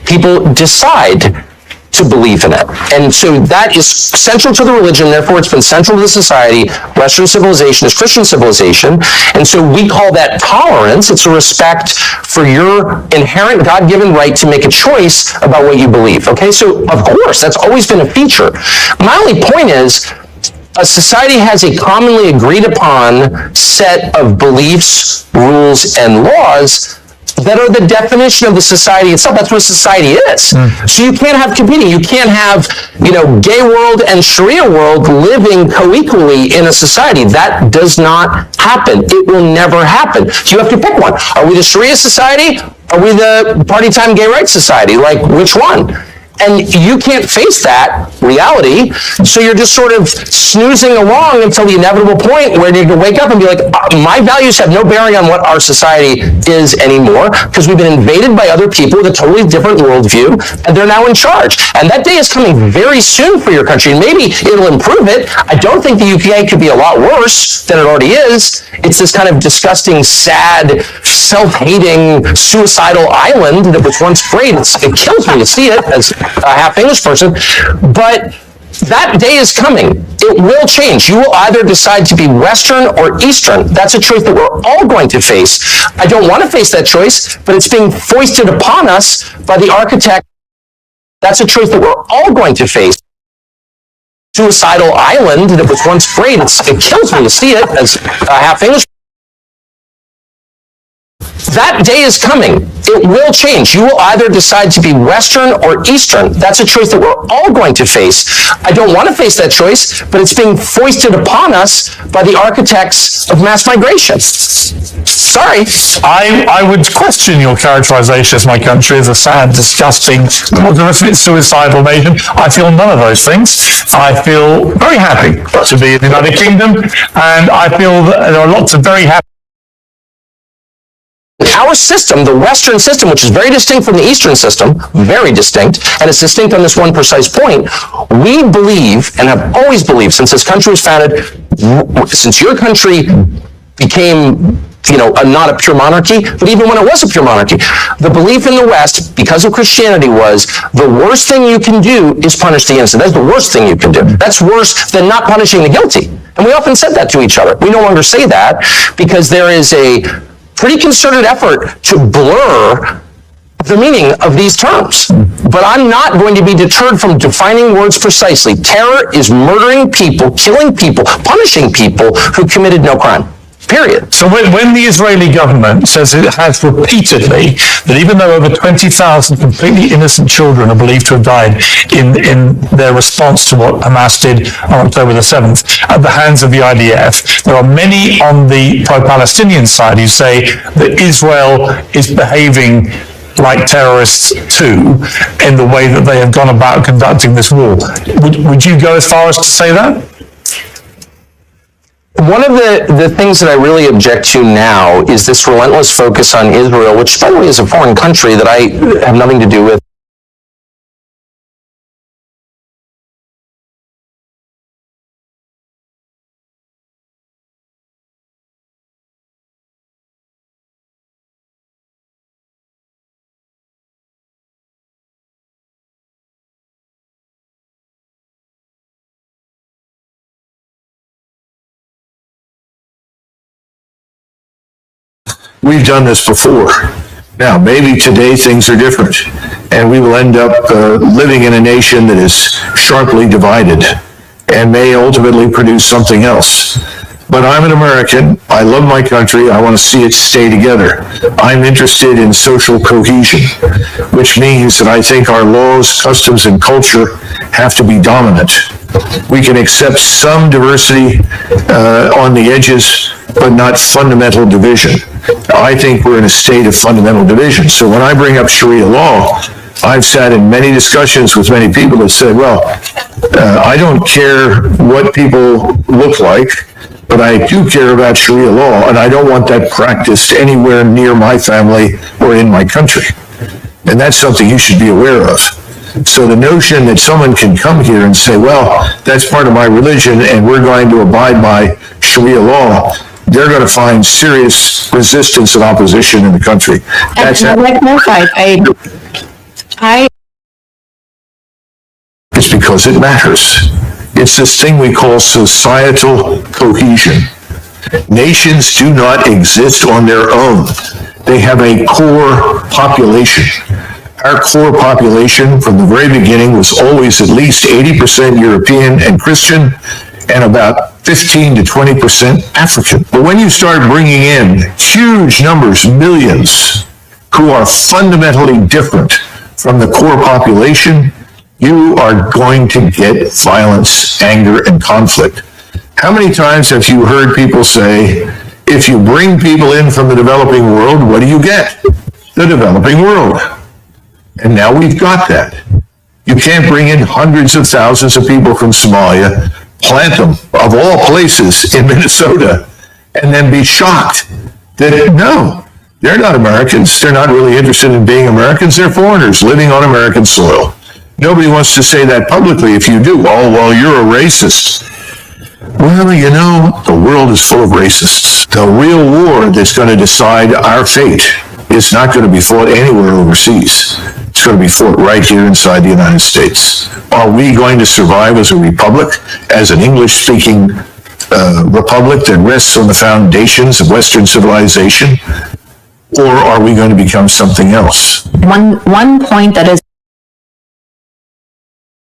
People decide to believe in it. And so that is central to the religion, therefore it's been central to the society. Western civilization is Christian civilization, and so we call that tolerance. It's a respect for your inherent God-given right to make a choice about what you believe. Okay, so of course, that's always been a feature. My only point is, a society has a commonly agreed upon set of beliefs, rules, and laws that are the definition of the society itself. That's what society is. So you can't have competing. You can't have, gay world and Sharia world living co-equally in a society. That does not happen. It will never happen. So you have to pick one. Are we the Sharia society? Are we the party time gay rights society? Like, which one? And you can't face that reality, so you're just sort of snoozing along until the inevitable point where you can wake up and be like, my values have no bearing on what our society is anymore, because we've been invaded by other people with a totally different worldview, and they're now in charge. And that day is coming very soon for your country, and maybe it'll improve it. I don't think the UK could be a lot worse than it already is. It's this kind of disgusting, sad, self-hating, suicidal island that was once great. It kills me to see it as a half English person, but that day is coming. It will change. You will either decide to be Western or Eastern. That's a choice that we're all going to face. I don't want to face that choice, but it's being foisted upon us by the architect. That's a choice that we're all going to face. Suicidal island that was once great. It kills me to see it as a half English. That day is coming. It will change. You will either decide to be Western or Eastern. That's a choice that we're all going to face. I don't want to face that choice, but it's being foisted upon us by the architects of mass migration. Sorry. I would question your characterization of my country as a sad, disgusting, suicidal nation. I feel none of those things. I feel very happy to be in the United Kingdom, and I feel that there are lots of very happy. Our system, the Western system, which is very distinct from the Eastern system, very distinct, and it's distinct on this one precise point, we believe, and have always believed since this country was founded, since your country became, not a pure monarchy, but even when it was a pure monarchy, the belief in the West, because of Christianity, was the worst thing you can do is punish the innocent. That's the worst thing you can do. That's worse than not punishing the guilty. And we often said that to each other. We no longer say that because there is a pretty concerted effort to blur the meaning of these terms. But I'm not going to be deterred from defining words precisely. Terror is murdering people, killing people, punishing people who committed no crime. Period. So when the Israeli government says it has repeatedly that even though over 20,000 completely innocent children are believed to have died in their response to what Hamas did on October the 7th at the hands of the IDF, there are many on the pro-Palestinian side who say that Israel is behaving like terrorists too in the way that they have gone about conducting this war. Would you go as far as to say that? One of the things that I really object to now is this relentless focus on Israel, which, by the way, is a foreign country that I have nothing to do with. We've done this before. Now, maybe today things are different, and we will end up living in a nation that is sharply divided and may ultimately produce something else. But I'm an American. I love my country. I want to see it stay together. I'm interested in social cohesion, which means that I think our laws, customs, and culture have to be dominant. We can accept some diversity on the edges, but not fundamental division. I think we're in a state of fundamental division. So when I bring up Sharia law, I've sat in many discussions with many people that said, well, I don't care what people look like, but I do care about Sharia law, and I don't want that practiced anywhere near my family or in my country. And that's something you should be aware of. So the notion that someone can come here and say, well, that's part of my religion and we're going to abide by Sharia law, they're going to find serious resistance and opposition in the country. It's because it matters. It's this thing we call societal cohesion. Nations do not exist on their own. They have a core population. Our core population from the very beginning was always at least 80% European and Christian, and about 15 to 20% African. But when you start bringing in huge numbers, millions, who are fundamentally different from the core population, you are going to get violence, anger, and conflict. How many times have you heard people say, if you bring people in from the developing world, what do you get? The developing world. And now we've got that. You can't bring in hundreds of thousands of people from Somalia, plant them, of all places, in Minnesota, and then be shocked that, no, they're not Americans. They're not really interested in being Americans. They're foreigners living on American soil. Nobody wants to say that publicly. If you do, oh, well, you're a racist. Well, you know, the world is full of racists. The real war that's going to decide our fate is not going to be fought anywhere overseas. It's going to be fought right here inside the United States. Are we going to survive as a republic, as an English-speaking republic that rests on the foundations of Western civilization? Or are we going to become something else? One point that is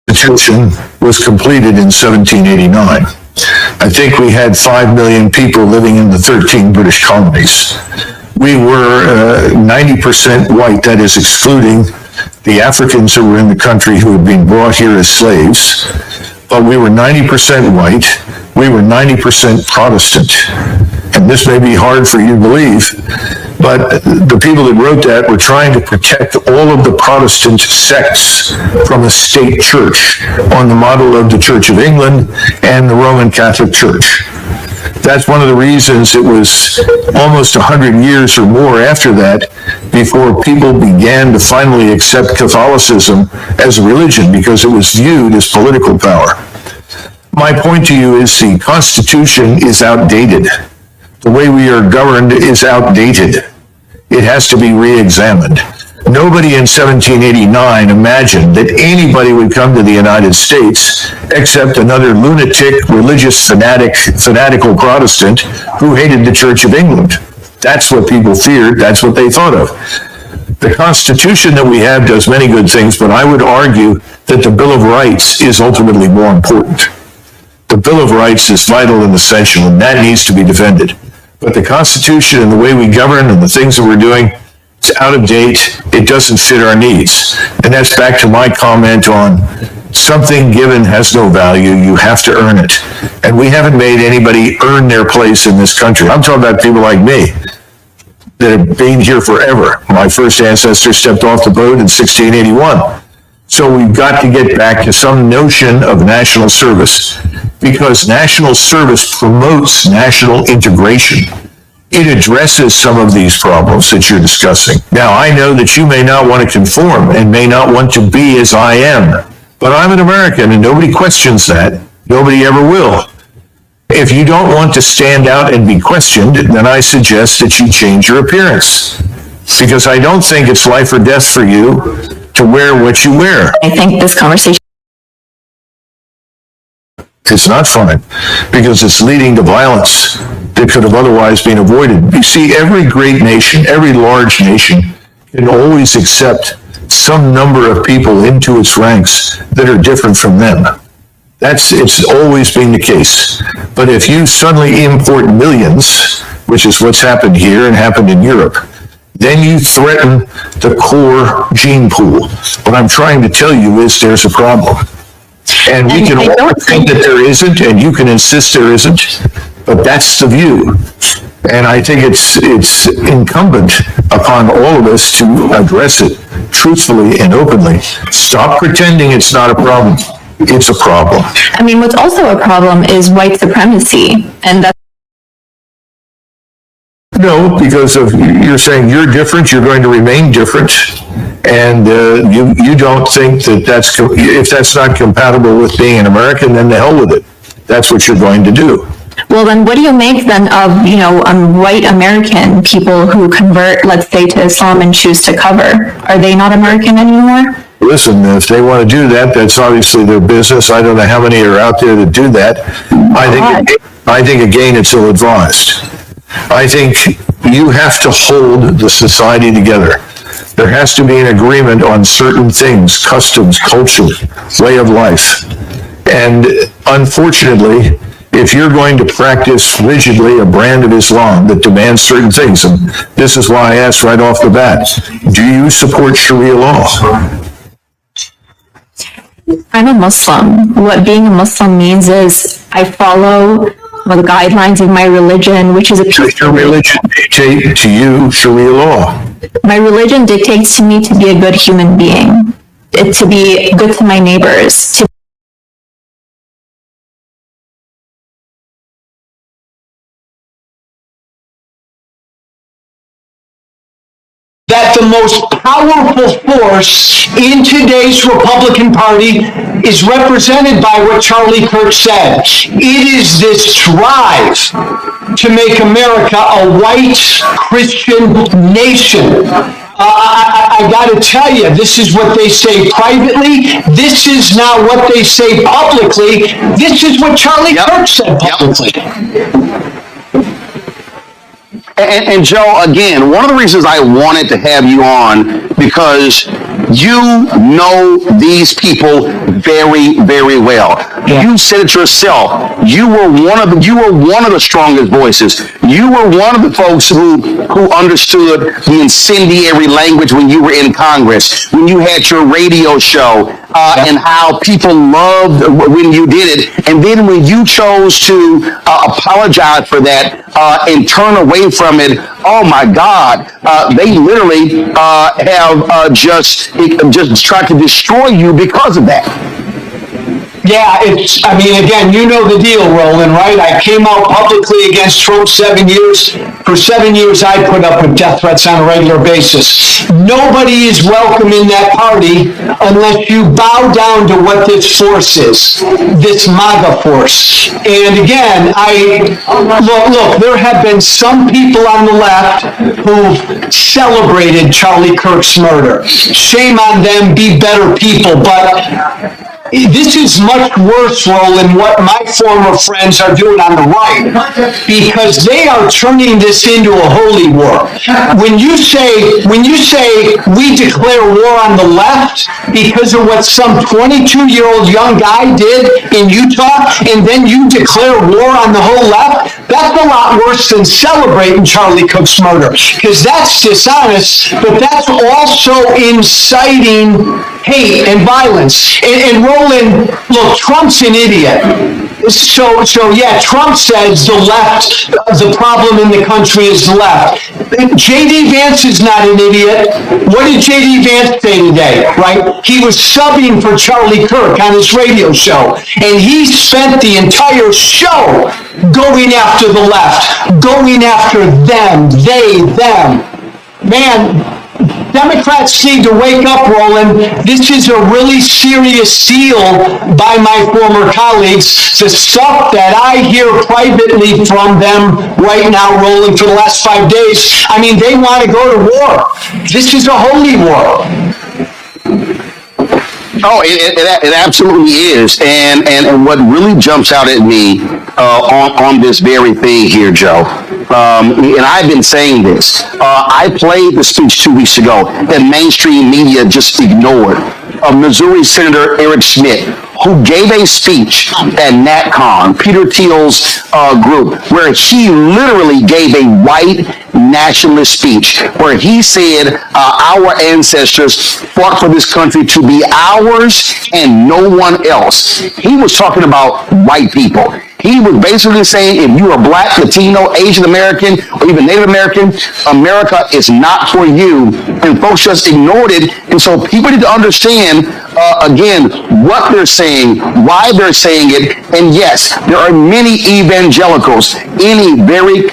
The Constitution was completed in 1789. I think we had 5 million people living in the 13 British colonies. We were 90% white, that is excluding the Africans who were in the country who had been brought here as slaves. But we were 90% white, we were 90% Protestant. And this may be hard for you to believe, but the people that wrote that were trying to protect all of the Protestant sects from a state church on the model of the Church of England and the Roman Catholic Church. That's one of the reasons it was almost 100 years or more after that before people began to finally accept Catholicism as a religion, because it was viewed as political power. My point to you is the Constitution is outdated. The way we are governed is outdated. It has to be re-examined. Nobody in 1789 imagined that anybody would come to the United States except another lunatic, religious fanatical Protestant who hated the Church of England. That's what people feared. That's what they thought of. The Constitution that we have does many good things, but I would argue that the Bill of Rights is ultimately more important. The Bill of Rights is vital and essential, and that needs to be defended. But the Constitution and the way we govern and the things that we're doing, it's out of date. It doesn't fit our needs. And that's back to my comment on something given has no value. You have to earn it. And we haven't made anybody earn their place in this country. I'm talking about people like me that have been here forever. My first ancestor stepped off the boat in 1681. So we've got to get back to some notion of national service, because national service promotes national integration. It addresses some of these problems that you're discussing. Now, I know that you may not want to conform and may not want to be as I am, but I'm an American and nobody questions that. Nobody ever will. If you don't want to stand out and be questioned, then I suggest that you change your appearance, because I don't think it's life or death for you to wear what you wear. I think this conversation It's not fun, because it's leading to violence that could have otherwise been avoided. You see, every great nation, every large nation can always accept some number of people into its ranks that are different from them. It's always been the case. But if you suddenly import millions, which is what's happened here and happened in Europe, then you threaten the core gene pool. What I'm trying to tell you is there's a problem. And we can all think that there isn't, and you can insist there isn't, but that's the view. And I think it's incumbent upon all of us to address it truthfully and openly. Stop pretending it's not a problem. It's a problem. I mean, what's also a problem is white supremacy, and that's No, because of you're saying you're different, you're going to remain different, and you don't think that if that's not compatible with being an American, then the hell with it. That's what you're going to do. well, then what do you make then of, white American people who convert, let's say, to Islam and choose to cover? Are they not American anymore? Listen, if they want to do that, that's obviously their business. I don't know how many are out there that do that. I think again, it's ill-advised. I think you have to hold the society together. There has to be an agreement on certain things, customs, culture, way of life. And unfortunately, if you're going to practice rigidly a brand of Islam that demands certain things, and this is why I asked right off the bat, do you support Sharia law? I'm a Muslim. What being a Muslim means is I follow the guidelines of my religion, which is a peaceful. Does your religion dictate to you Sharia law? My religion dictates to me to be a good human being, to be good to my neighbors, to that the most powerful force in today's Republican Party is represented by what Charlie Kirk said. It is this drive to make America a white Christian nation. I got to tell you, this is what they say privately. This is not what they say publicly. This is what Charlie Kirk said publicly. And Joe, again, one of the reasons I wanted to have you on, because you know these people very, very well. Yeah. You said it yourself. You were one of the strongest voices. You were one of the folks who understood the incendiary language when you were in Congress, when you had your radio show, and how people loved when you did it. And then when you chose to apologize for that and turn away from it, oh my God, they literally have just tried to destroy you because of that. Yeah, again, you know the deal, Roland, right? I came out publicly against Trump 7 years. For 7 years, I put up with death threats on a regular basis. Nobody is welcome in that party unless you bow down to what this force is, this MAGA force. And again, look, there have been some people on the left who've celebrated Charlie Kirk's murder. Shame on them, be better people, but this is much worse, Roland, what my former friends are doing on the right, because they are turning this into a holy war. When you say we declare war on the left because of what some 22-year-old young guy did in Utah, and then you declare war on the whole left, that's a lot worse than celebrating Charlie Kirk's murder, because that's dishonest, but that's also inciting hate and violence. And Roland, look, Trump's an idiot. So yeah, Trump says the left, the problem in the country is the left. J.D. Vance is not an idiot. What did J.D. Vance say today, right? He was subbing for Charlie Kirk on his radio show, and he spent the entire show going after the left, going after them, they, them. Man, Democrats need to wake up, Roland. This is a really serious deal by my former colleagues. The stuff that I hear privately from them right now, Roland, for the last 5 days, I mean, they want to go to war. This is a holy war. Oh, it absolutely is. And what really jumps out at me on this very thing here, Joe, and I've been saying this, I played the speech 2 weeks ago that mainstream media just ignored, of Missouri Senator Eric Schmidt, who gave a speech at NatCon, Peter Thiel's group, where he literally gave a white nationalist speech, where he said our ancestors fought for this country to be ours and no one else. He was talking about white people. He was basically saying, if you are Black, Latino, Asian American, or even Native American, America is not for you. And folks just ignored it. And so people need to understand, again, what they're saying, why they're saying it. And yes, there are many evangelicals, any very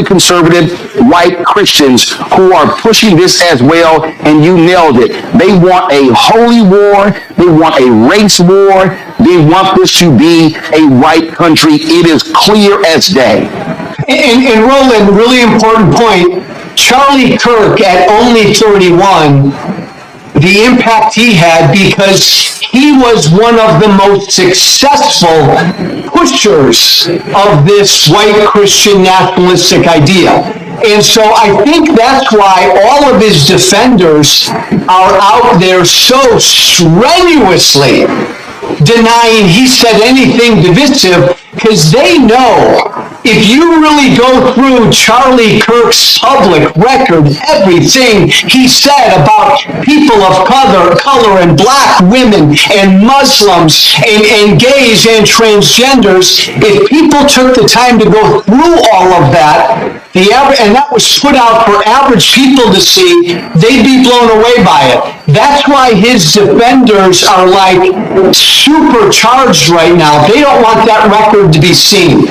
conservative white Christians who are pushing this as well. And you nailed it. They want a holy war. They want a race war. They want this to be a white country. It is clear as day. And Roland, really important point, Charlie Kirk at only 31, the impact he had because he was one of the most successful pushers of this white Christian nationalistic idea. And so I think that's why all of his defenders are out there so strenuously denying he said anything divisive, because they know if you really go through Charlie Kirk's public record, everything he said about people of color and black women and Muslims and gays and transgenders, if people took the time to go through all of that, and that was put out for average people to see, they'd be blown away by it. That's why his defenders are like supercharged right now. They don't want that record to be seen.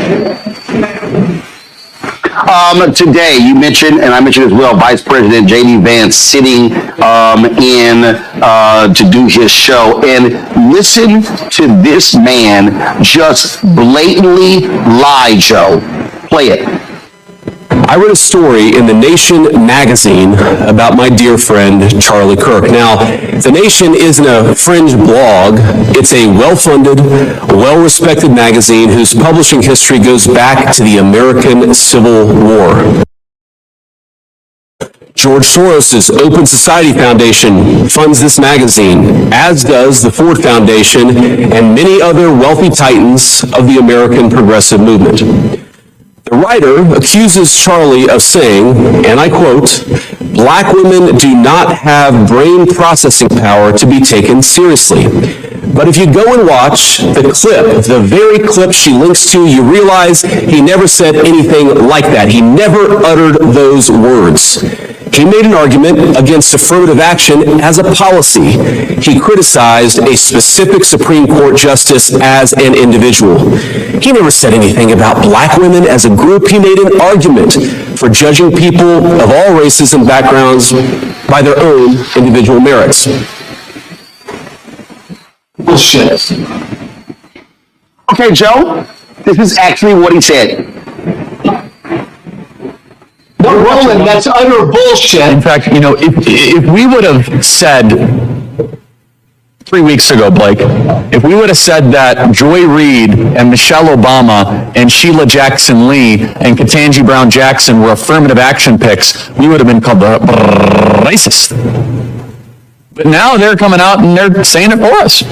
Today, you mentioned, and I mentioned as well, Vice President J.D. Vance sitting to do his show. And listen to this man just blatantly lie, Joe. Play it. I read a story in The Nation magazine about my dear friend Charlie Kirk. Now, The Nation isn't a fringe blog. It's a well-funded, well-respected magazine whose publishing history goes back to the American Civil War. George Soros' Open Society Foundation funds this magazine, as does the Ford Foundation and many other wealthy titans of the American progressive movement. The writer accuses Charlie of saying, and I quote, "Black women do not have brain processing power to be taken seriously." But if you go and watch the clip, the very clip she links to, you realize he never said anything like that. He never uttered those words. He made an argument against affirmative action as a policy. He criticized a specific Supreme Court justice as an individual. He never said anything about black women as a group. He made an argument for judging people of all races and backgrounds by their own individual merits. Bullshit. Okay, Joe, this is actually what he said. No, Roland, that's utter bullshit. In fact, you know, if we would have said 3 weeks ago, Blake, if we would have said that Joy Reid and Michelle Obama and Sheila Jackson Lee and Ketanji Brown Jackson were affirmative action picks, we would have been called racist. But now they're coming out and they're saying it for us.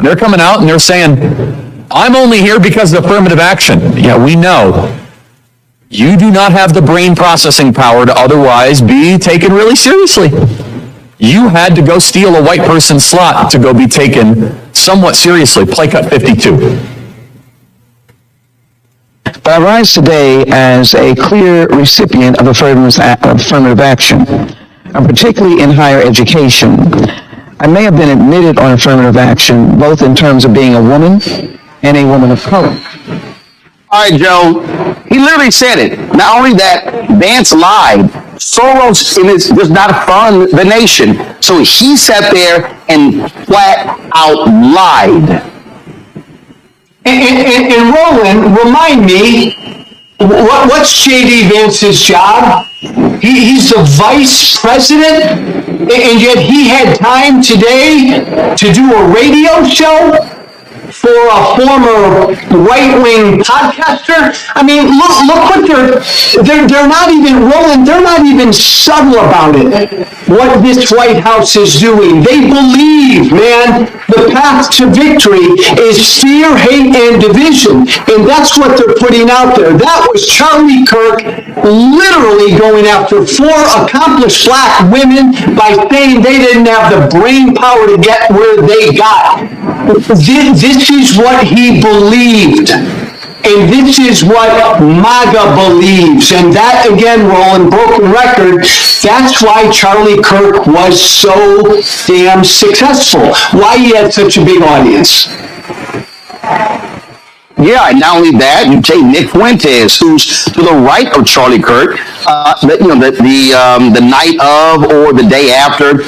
They're coming out and they're saying, I'm only here because of affirmative action. Yeah, we know. You do not have the brain processing power to otherwise be taken really seriously. You had to go steal a white person's slot to go be taken somewhat seriously. Play cut 52. But I rise today as a clear recipient of affirmative action, and particularly in higher education. I may have been admitted on affirmative action, both in terms of being a woman and a woman of color. All right, Joe, he literally said it. Not only that, Vance lied. Soros does not fund the nation. So he sat there and flat out lied. And Roland, remind me, what's J.D. Vance's job? He's the vice president, and yet he had time today to do a radio show for a former right-wing podcaster. I mean, look what they're not even, Roland, they're not even subtle about it, what this White House is doing. They believe, man, the path to victory is fear, hate, and division. And that's what they're putting out there. That was Charlie Kirk literally going after 4 accomplished black women by saying they didn't have the brain power to get where they got. This is what he believed. And this is what MAGA believes. And that, again, Roland, broken record, that's why Charlie Kirk was so damn successful. Why he had such a big audience. Yeah, and not only that, you take Nick Fuentes, who's to the right of Charlie Kirk. The night of or the day after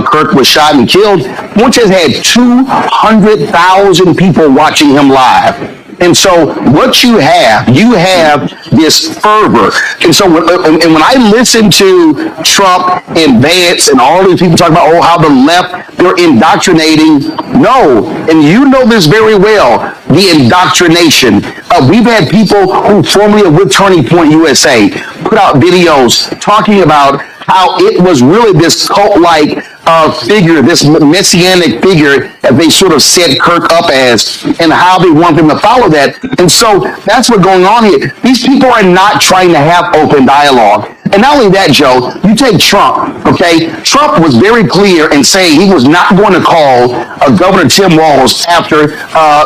Kirk was shot and killed, Fuentes had 200,000 people watching him live. And so what you have this fervor. And so when I listen to Trump and Vance and all these people talk about, how the left, they're indoctrinating. No, and you know this very well, the indoctrination. We've had people who formerly were with Turning Point USA put out videos talking about how it was really this cult-like figure, this messianic figure that they sort of set Kirk up as, and how they want them to follow that. And so that's what's going on here. These people are not trying to have open dialogue. And not only that, Joe, you take Trump, okay? Trump was very clear in saying he was not going to call Governor Tim Walz after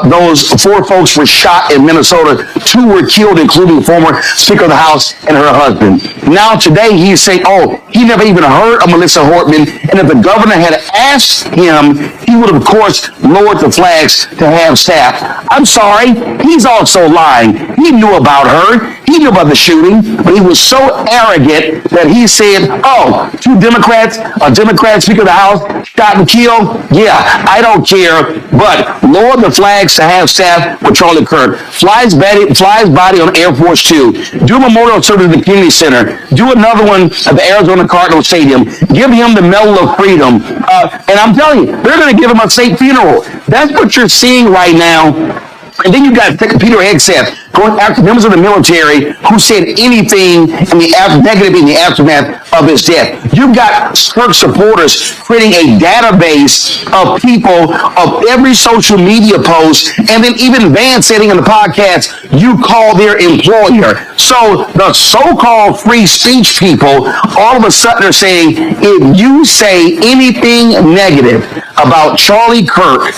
those 4 folks were shot in Minnesota. 2 were killed, including former Speaker of the House and her husband. Now today he's saying, oh, he never even heard of Melissa Hortman, and if the governor had asked him, he would have, of course, lowered the flags to have staff. I'm sorry, he's also lying. He knew about her. He knew about the shooting, but he was so arrogant that he said, oh, 2 Democrats, a Democrat Speaker of the House shot and killed? Yeah, I don't care, but lower the flags to have staff with Charlie Kirk. Flies body on Air Force 2. Do a memorial service at the Community Center. Do another one at the Arizona Cardinals Stadium. Give him the Medal of Freedom. And I'm telling you, they're going to give him a state funeral. That's what you're seeing right now. And then you got Peter Hegseth going after members of the military who said anything negative in the aftermath of his death. You've got Kirk supporters creating a database of people of every social media post, and then even Van saying in the podcast, you call their employer. So the so-called free speech people all of a sudden are saying, if you say anything negative about Charlie Kirk,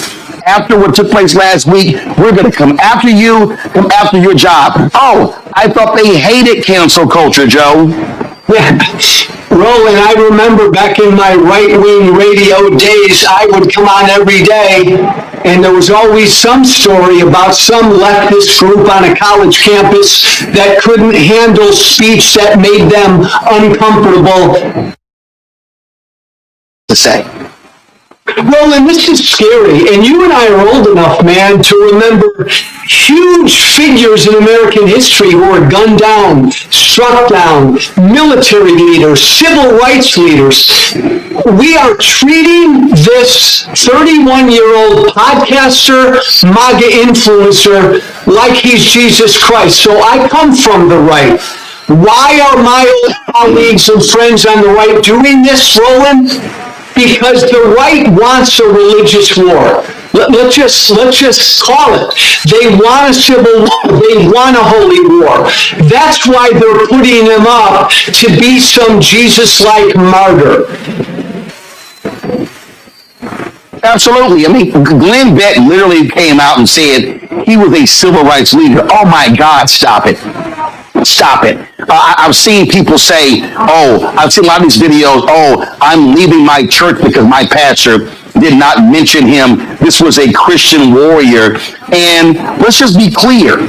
after what took place last week, we're going to come after you, come after your job. Oh, I thought they hated cancel culture, Joe. Yeah. Roland, I remember back in my right-wing radio days, I would come on every day, and there was always some story about some leftist group on a college campus that couldn't handle speech that made them uncomfortable to say. Roland, this is scary, and you and I are old enough, man, to remember huge figures in American history who were gunned down, struck down, military leaders, civil rights leaders. We are treating this 31-year-old podcaster, MAGA influencer, like he's Jesus Christ. So I come from the right. Why are my old colleagues and friends on the right doing this, Roland? Because the right wants a religious war. Let's just call it. They want a civil war. They want a holy war. That's why they're putting him up to be some Jesus-like martyr. Absolutely. I mean, Glenn Beck literally came out and said he was a civil rights leader. Oh my God, stop it. Stop it. I've seen people say, I've seen a lot of these videos, I'm leaving my church because my pastor did not mention him. This was a Christian warrior. And let's just be clear.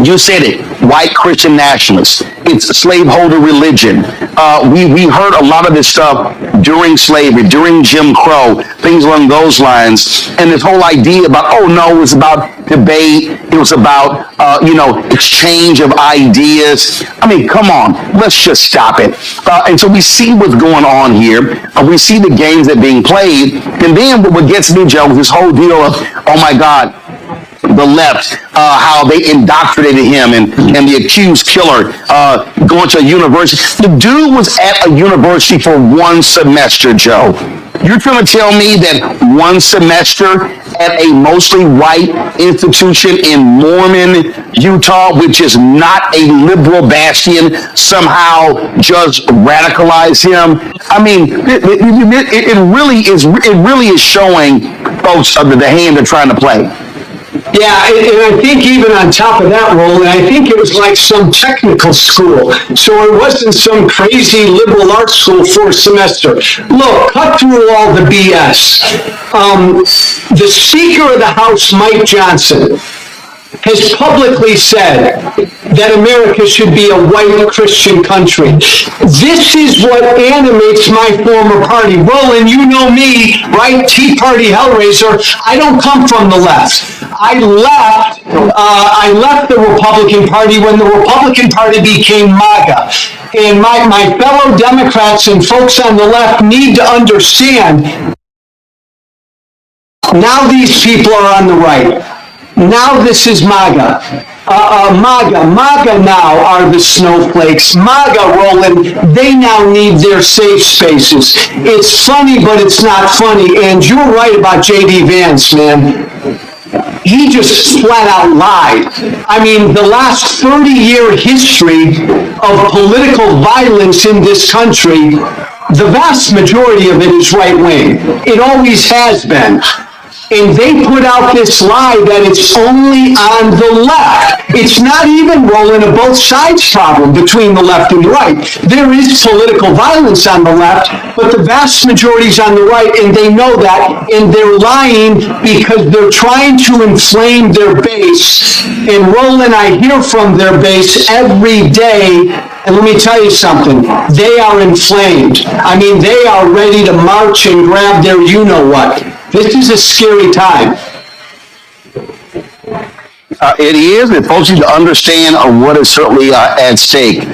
You said it, white Christian nationalists. It's slaveholder religion. We heard a lot of this stuff during slavery, during Jim Crow, things along those lines. And this whole idea about, it was about debate. It was about, exchange of ideas. I mean, come on, let's just stop it. And so we see what's going on here. We see the games that are being played. And then what gets me, Joe, this whole deal of, oh my God, the left, how they indoctrinated him and the accused killer going to a university. The dude was at a university for 1 semester, Joe. You're trying to tell me that 1 semester at a mostly white institution in Mormon, Utah, which is not a liberal bastion, somehow just radicalized him? I mean, it really is showing folks the hand they're trying to play. Yeah, and I think even on top of that, Roland, I think it was like some technical school. So it wasn't some crazy liberal arts school for a semester. Look, cut through all the BS. The Speaker of the House, Mike Johnson, has publicly said that America should be a white Christian country. This is what animates my former party. Roland, you know me, right? Tea Party Hellraiser. I don't come from the left. I left the Republican Party when the Republican Party became MAGA. And my fellow Democrats and folks on the left need to understand now these people are on the right. Now this is MAGA. MAGA now are the snowflakes. MAGA, Roland, they now need their safe spaces. It's funny, but it's not funny. And you're right about J.D. Vance, man. He just flat out lied. I mean, the last 30-year history of political violence in this country, the vast majority of it is right-wing. It always has been. And they put out this lie that it's only on the left. It's not even, Roland, a both sides problem between the left and the right. There is political violence on the left, but the vast majority is on the right, and they know that, and they're lying because they're trying to inflame their base. And Roland, I hear from their base every day, and let me tell you something, they are inflamed. I mean, they are ready to march and grab their you-know-what. This is a scary time. It is, and folks need to understand what is certainly at stake.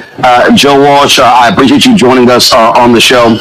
Joe Walsh, I appreciate you joining us on the show.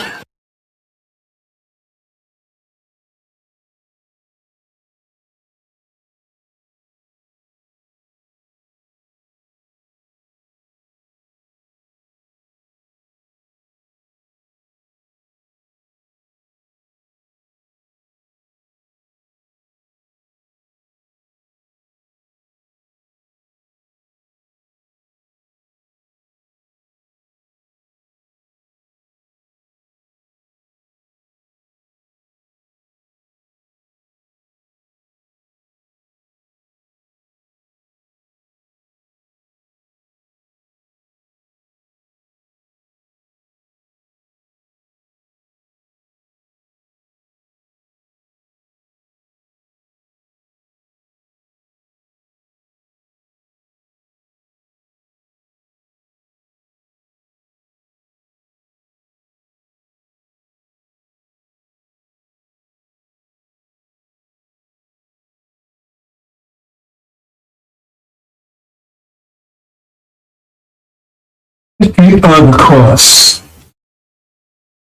History of the cross,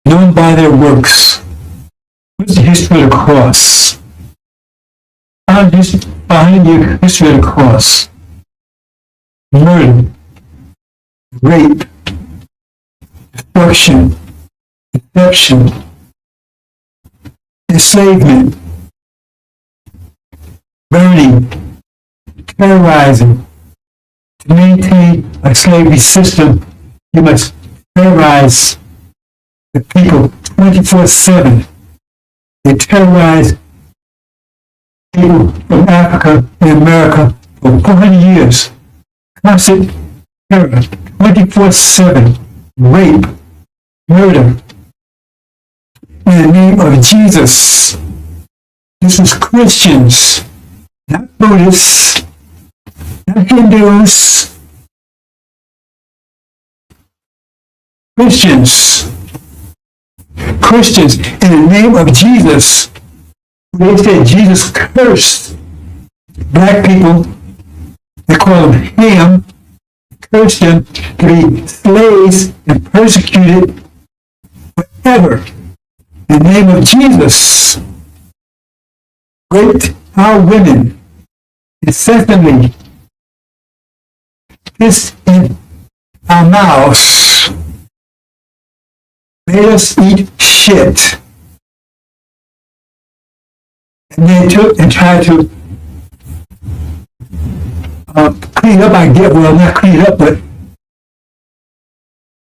known by their works. What's the history of the cross? Behind the history of the cross, murder, rape, destruction, deception, enslavement, burning, terrorizing. To maintain a slavery system, you must terrorize the people 24/7. They terrorize people from Africa and America for 400 years. Constant terror, 24/7, rape, murder. In the name of Jesus. This is Christians, not Buddhists, not Hindus. Christians, in the name of Jesus. They said Jesus cursed black people. They call them Ham, cursed them to be slaves and persecuted forever. In the name of Jesus, raped our women incessantly, pissed in our mouths, made us eat shit. And they took and tried to clean up, I get, well, not clean up, but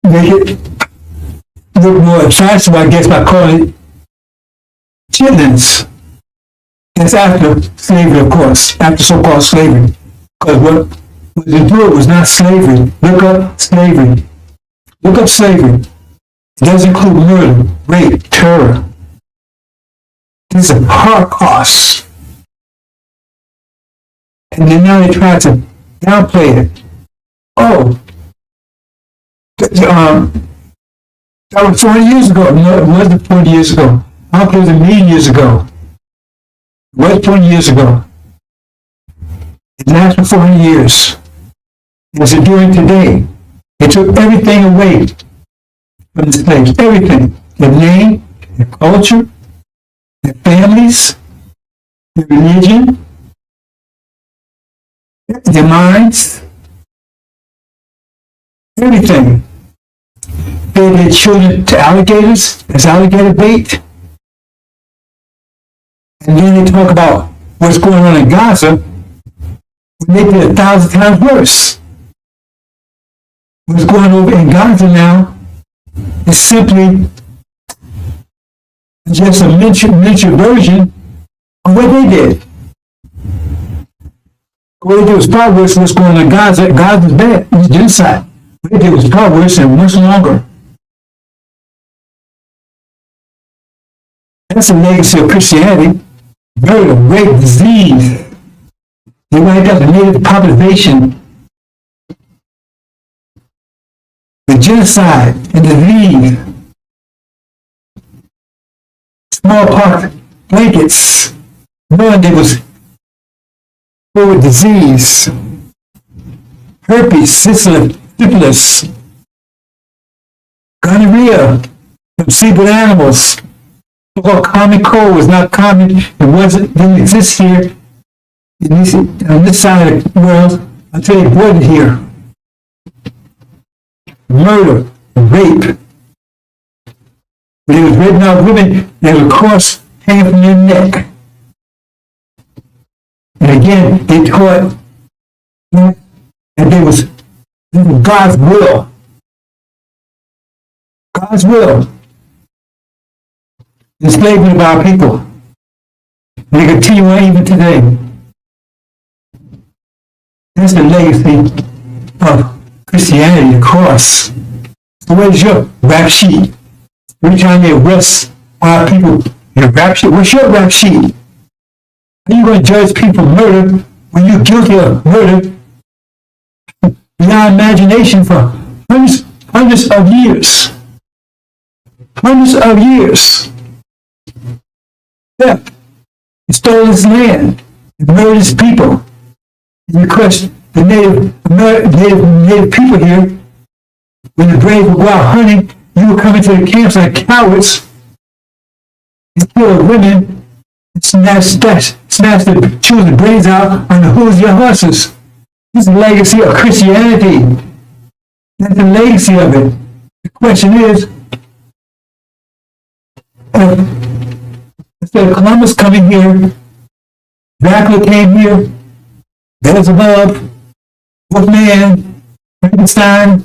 make it look more attractive, I guess, by calling it chitlins. It's after slavery, of course, after so-called slavery. Because what they do was not slavery. Look up slavery. Look up slavery. It does include murder, rape, terror. This is a Holocaust. And then now they try to downplay it. Oh, that was 40 years ago. No, it wasn't 40 years ago. I don't think it was a million years ago. It was 20 years ago. It lasted for 400 years. It's enduring today. They took everything away from the slaves. Everything. Their name, their culture, their families, their religion, their minds, everything. Fed their children to alligators as alligator bait. And then they talk about what's going on in Gaza, when they did 1,000 times worse. What's going on in Gaza now is simply just a miniature version of what they did. What they did was far worse than what's going on in Gaza. Gaza's bad. It was genocide. What they did was far worse and much longer. That's a legacy of Christianity. Murder, rape, disease. They wiped out the native population. The genocide and disease. Smallpox blankets. Knowing there was full of disease. Herpes, syphilis. Gonorrhea from seafood animals. So-called common cold was not common. It didn't exist here on this side of the world until they brought it here. Murder, rape. When it was written out women, there was a cross hanging from their neck. And again, they taught that there was God's will. God's will. Enslavement of our people. And they continue on even today. That's the legacy of Christianity, the cross. So where's your rap sheet? Every time they arrest our people, your rap sheet. What's your rap sheet? Are you going to judge people for murder when you're guilty of murder beyond imagination for hundreds of years? Hundreds of years. Theft. He stole his land. He murdered his people. And you question the native people here. When the braves would go out hunting, you would come into the camps like cowards and kill women and snatch the children's brains out on the hooves of your horses. This is the legacy of Christianity. That's the legacy of it. The question is, instead of Columbus coming here, Dracula came here, Beelzebub, Wolfman, Frankenstein,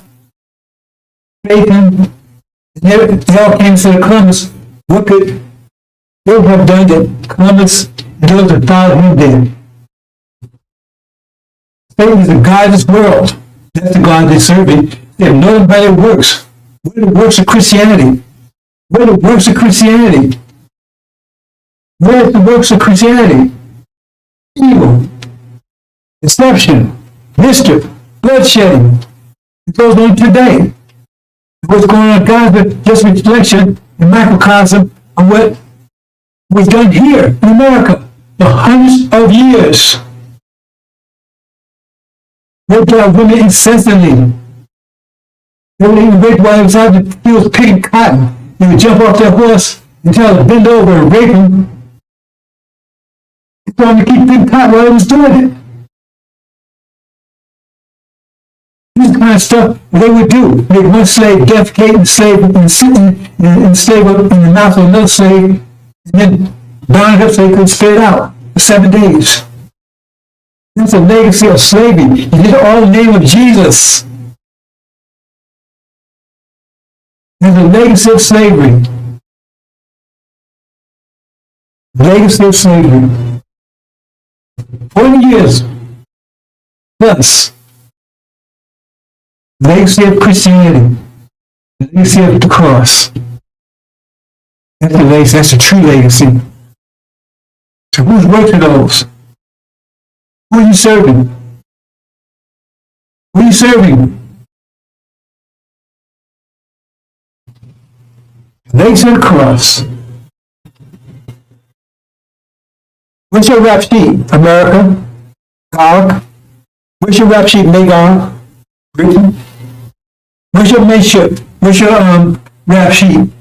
Satan, they all came to Columbus. What could they have done that Columbus and those that followed him did? Satan is the God of this world. That's the God they're serving. They have known by their works. What are the works of Christianity? What are the works of Christianity? What are the works of Christianity? Evil, deception, mischief, bloodshedding. It goes on today. What's going on in Gaza, just reflection and microcosm of what was done here in America for hundreds of years. Raped our women incessantly. They would even rape while they was out in the fields picking cotton. They would jump off their horse and tell them to bend over and rape them. They told them to keep picking cotton while they was doing it. This is the kind of stuff they would do. Make one slave defecate and slave and sit and slave up in the mouth of another slave, and then bound it up so they could spit it out for 7 days. That's a legacy of slavery. He did it all in the name of Jesus. There's a legacy of slavery. Legacy of slavery. 40 years plus. Legacy of Christianity. Legacy of the cross. That's the legacy. That's the true legacy. So whose works are those? Who are you serving? Who are you serving? Legacy of the cross. What's your rap sheet? America? Gog? What's your rap sheet? Magog? Britain? What's your mention? What's your rap sheet?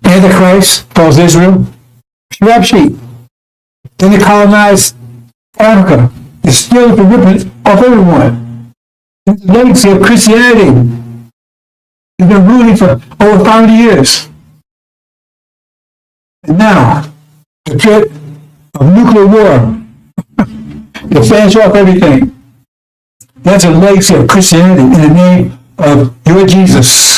Antichrist, false Israel. What's your rap sheet? Then they colonized Africa. It's still the ripping of everyone. It's the legacy of Christianity. It's been ruling for over 500 years. And now, the threat of nuclear war to finish off everything. That's a legacy of Christianity in the name of your Jesus.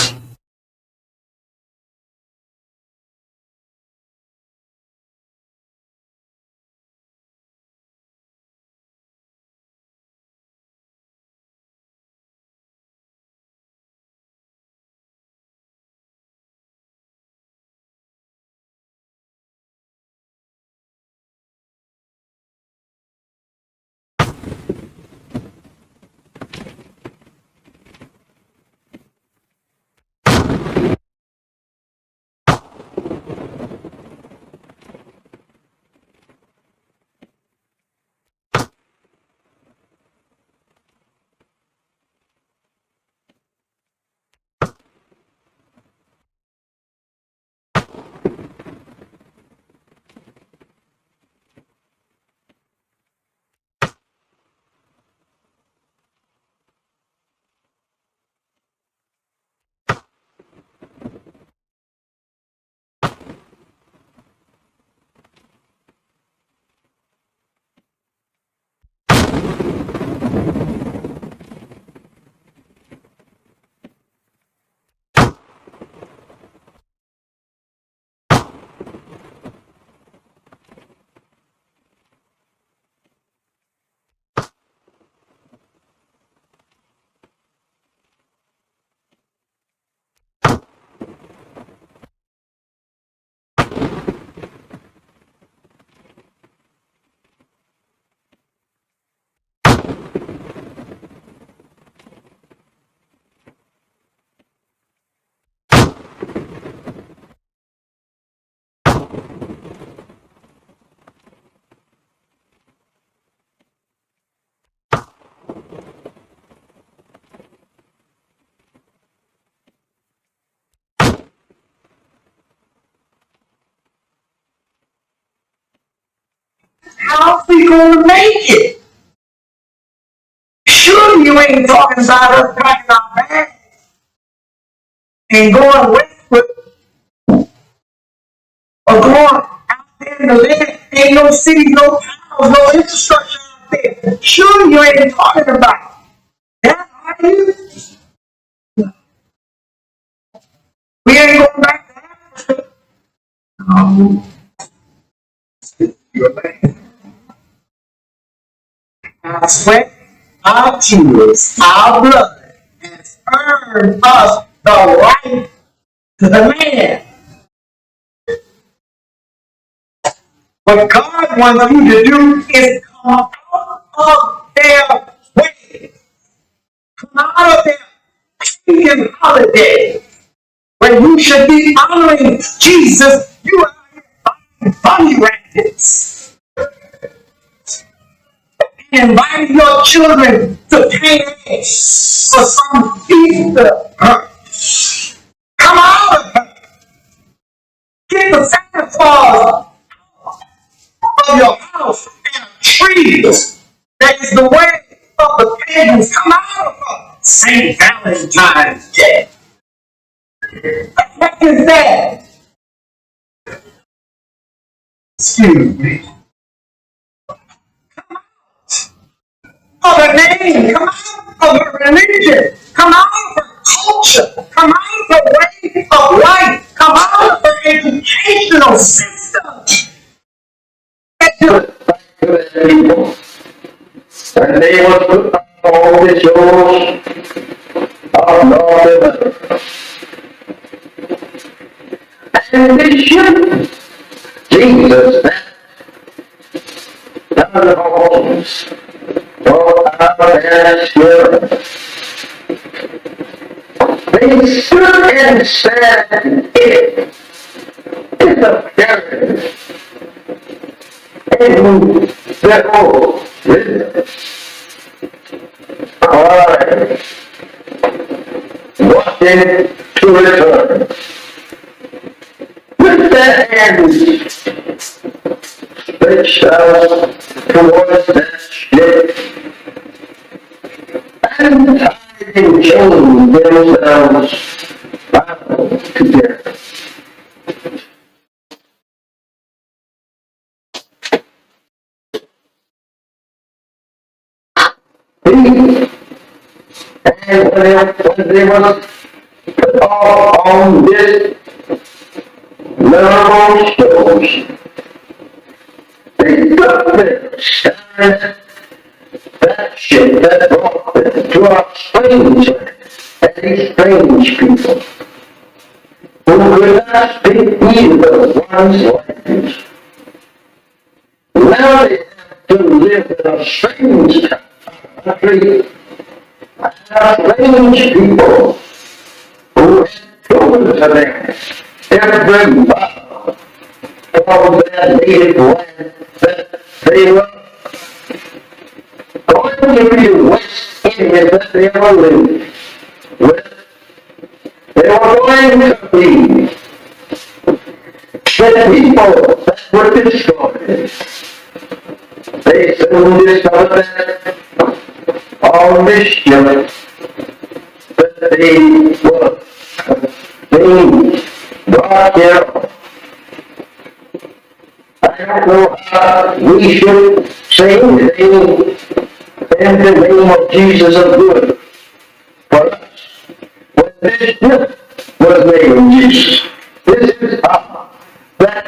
How's we gonna make it? Sure, you ain't talking about us packing our bags and going westward or going out there in the land. Ain't no cities, no towns, no infrastructure out there. Sure, you ain't talking about that, are you? We ain't going back to Africa. No. Your land. Our sweat, our tears, our blood has earned us the right to the land. What God wants you to do is come out of their way. Come out of their pagan holiday. When you should be honoring Jesus, you are bunny rabbits. Inviting your children to pay eggs for some Easter. Come out of her. Get the Santa Claus of your house and a tree that is the way of the pagans. Come out of her. St. Valentine's Day. What the heck is that? Excuse me. Of a name, come out of a religion, come out of a culture, come out of a way of life, come out of an educational system. People, and they will put up all the shows of North and they should. Jesus, the homes. They stood and said, it is a parent. And the whole wisdom. Alright. Wanted to return. With their hands stretched out towards that ship. And when they was put off on this memorable shows, they took them, scattered that ship that brought them to a strange land, and these strange people who could not speak either one's language. Now they have to live in a strange country, and strange people who have proven to them every mile from their native land that they love. Going to be the West Indies that they ever lived with. They were going to be the people that were destroyed. They soon discovered that all this ship that they were being brought here. I don't know how we should say anything in the name of Jesus of good for us. When this ship was named Jesus, this is how that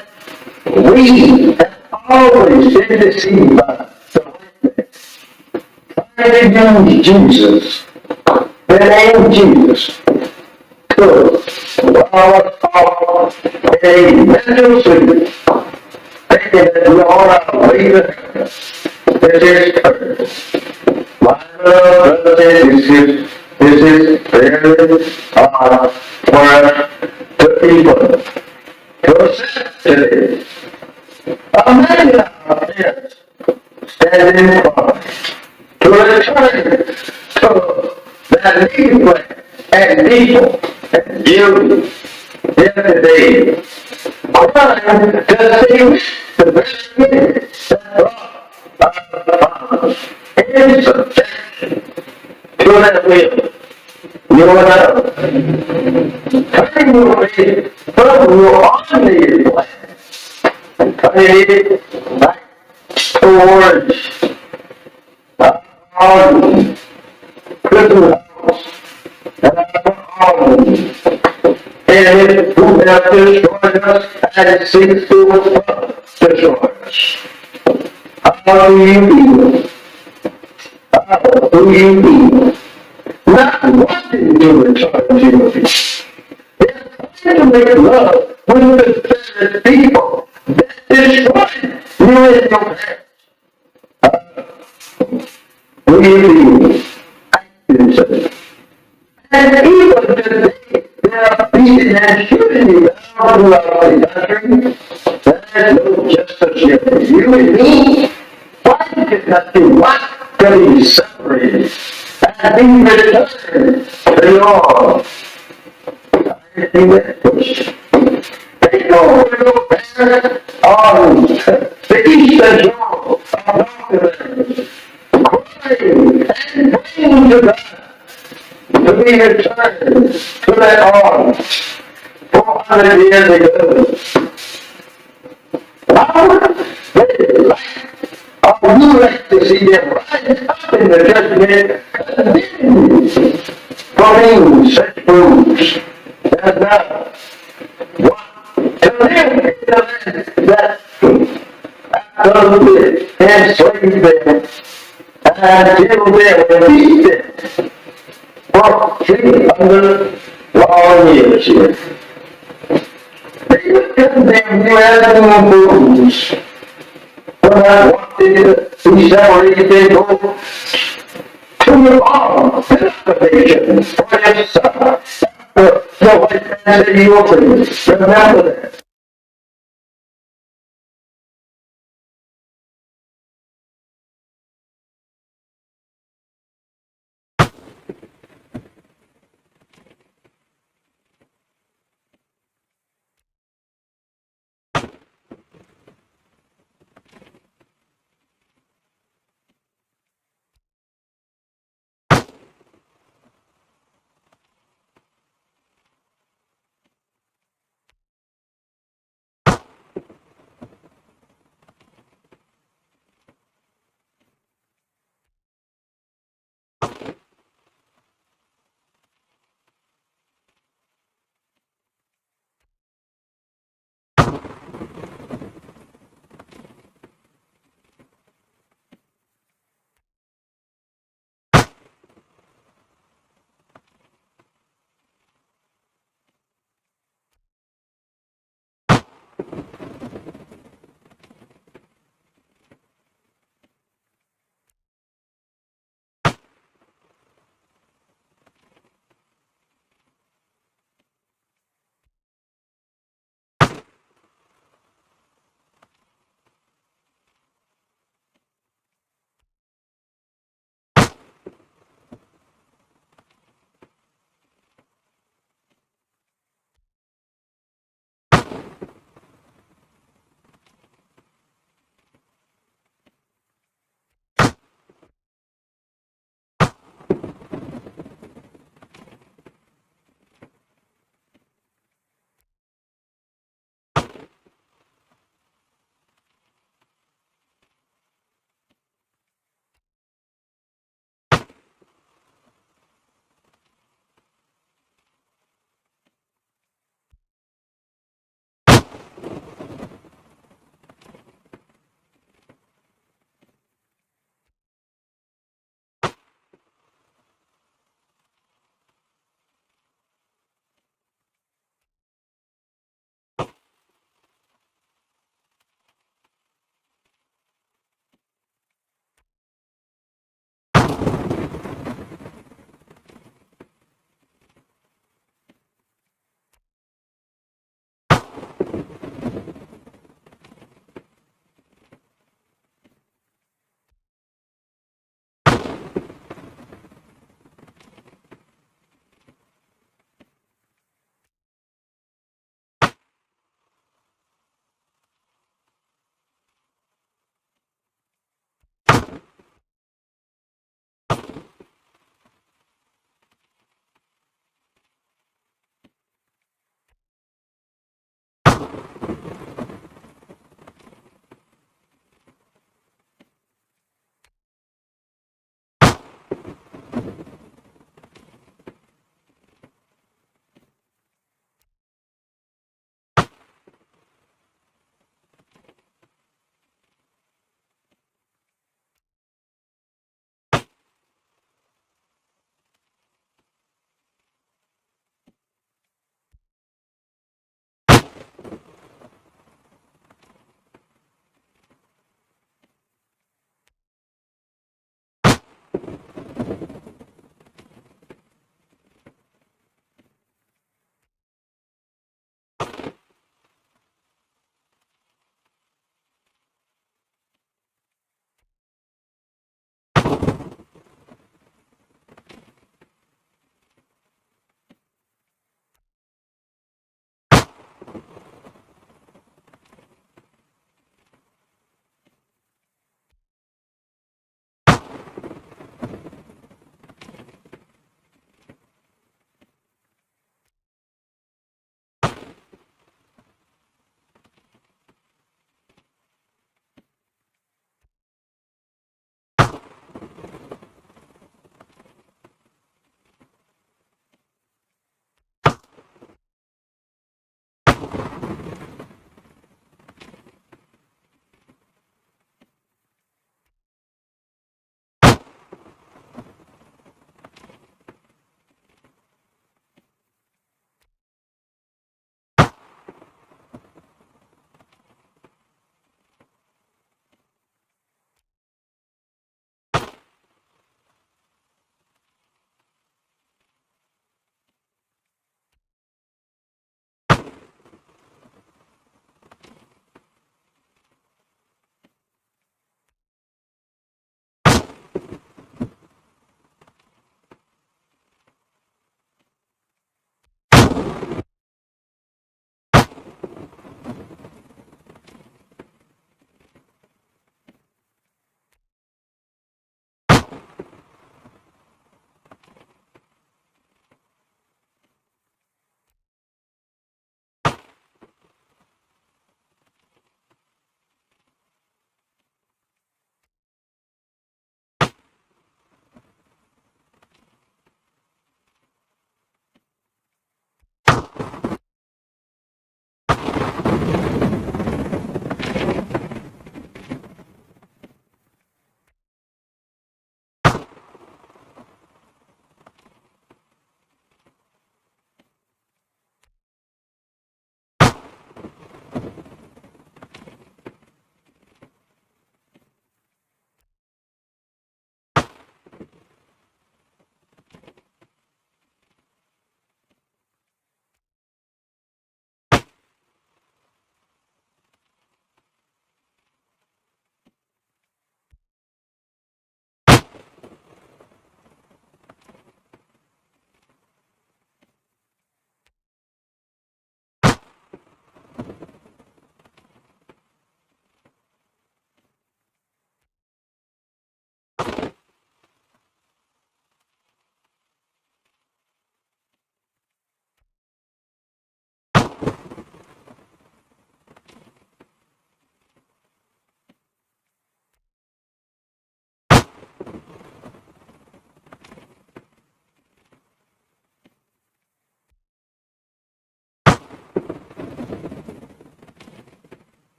we have always been deceived by the white man. Trying to use Jesus, the name Jesus, to our off in a mental sleep, thinking that we are our way to heaven. This is perfect. My brother, this is very hard for us to people to accept today. Imagine our parents standing in front to return to that native land and people and you yesterday. Trying to save the best minutes that brought our fathers in subjection to that will. You and I, turning away from your ordinary plan and turning it back towards our prison house and our home. And it who have destroyed us and seeks to destroy us. How do you feel? How do you feel? Not wanting to return to your peace. They're trying to make love with the very people that destroyed you and your parents. Do you feel? I didn't say. And even today, they are beating and shooting you down throughout the country. There is no justice here for you and me. Why did not you want to be separated and be returned to the Lord? I think that push. They go to your parents on the eastern shore of North crying and praying to God to be returned to that arm 400 years ago. How you like to see them rise up in the judgment, condemned for being such fools as now. To live in the land that absolutely enslaved them and killed them and beat them for 300 long years here. They would condemn you as fools for not wanting to be separated and go to your arm, to the nation, for your son. The white man said you were free. Remember that.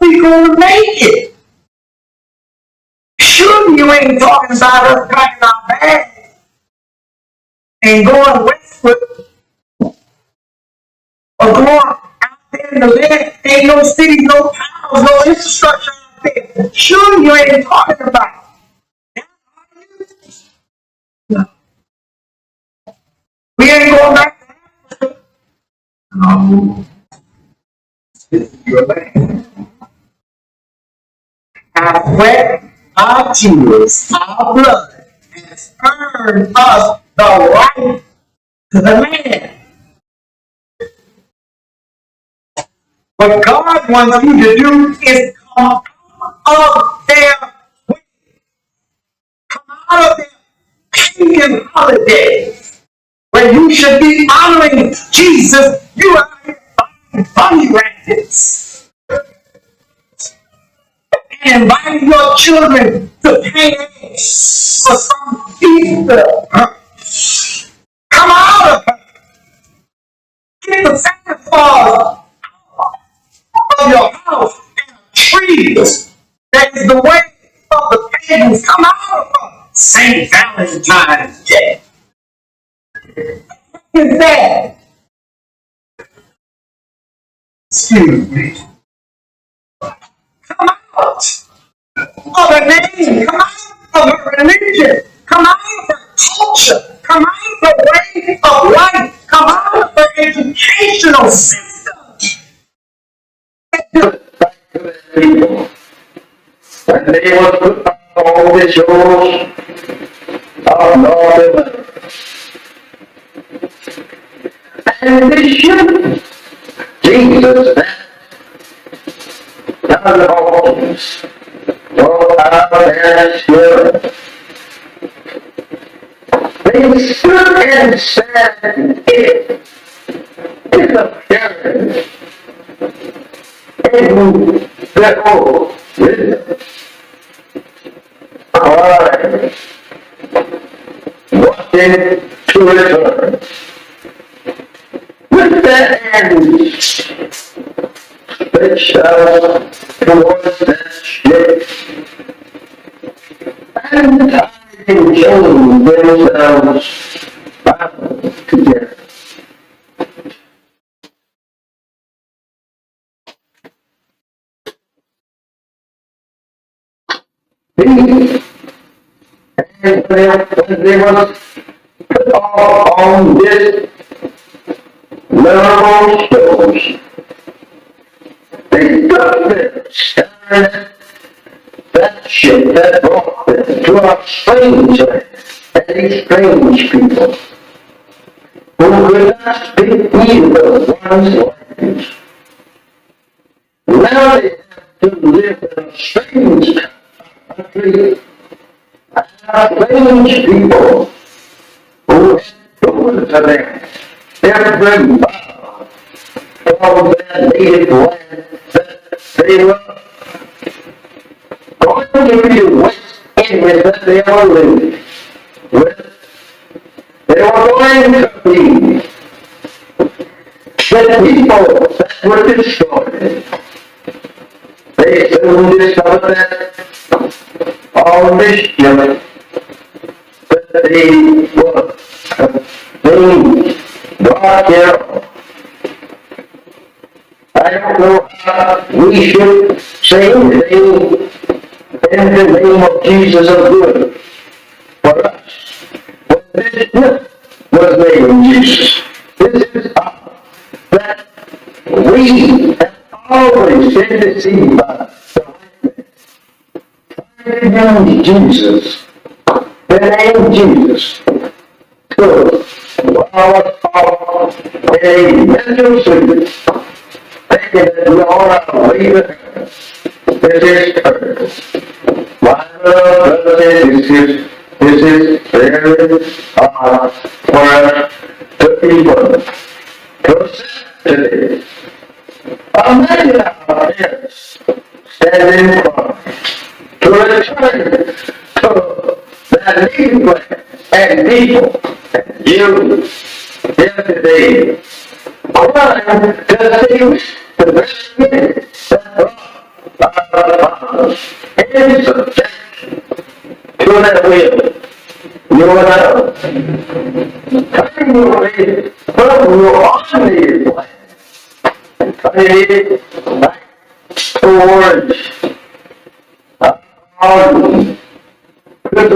we gonna make it? Sure, you ain't talking about us packing our bags and going westward or going out there in the land. Ain't no cities, no towns, no infrastructure out there. Sure, you ain't talking about. No. We ain't going back to Africa. No. This is your land. Our sweat, our tears, our blood has earned us the right to the land. What God wants you to do is come out of their way. Come out of their pagan holidays where you should be honoring Jesus. You are buying bunny rabbits and inviting your children to pay eggs for some Easter. Come out of it. Get the Santa Claus of your house and a tree that is the way of the pagans. Come out of St. Valentine's Day. What is that? Excuse me. Come out of a name. Come out of a religion. Come out of a culture. Come out of the way of life. Come out of the educational system. People. When they were put on all the shores of North America. And they should. Jesus, none of homes, no out their spirit. They stood and said, it is a parent. In the old wisdom, I wanted to return with the hands stretched out towards that ship, and tidings showed themselves bound together. And when they were put off on this memorable shows, they stood there staring at that ship that brought them to a strange land and these strange people who could not speak either one's language. Now they have to live in a strange country. Strange people who had proven to them every mile from their native land that they were going to be West Indies that they were living with. They were going to be the people that were destroyed. They soon discovered that all this ship that they were being brought here. I don't know how we should say anything in the name of Jesus of good for us. But this was named Jesus. This is that we have always been deceived by the name Jesus. The name Jesus to our thought in a mental sleep, thinking that we all have to leave it. This is curse. My brother, this is very hard for us to people to accept today. Imagine our parents standing in front to return to that native land and people and you here today. Crying because they wish the very minute that brought in subjection to that will. You know, turning away from your ordinary life and turning it back towards our good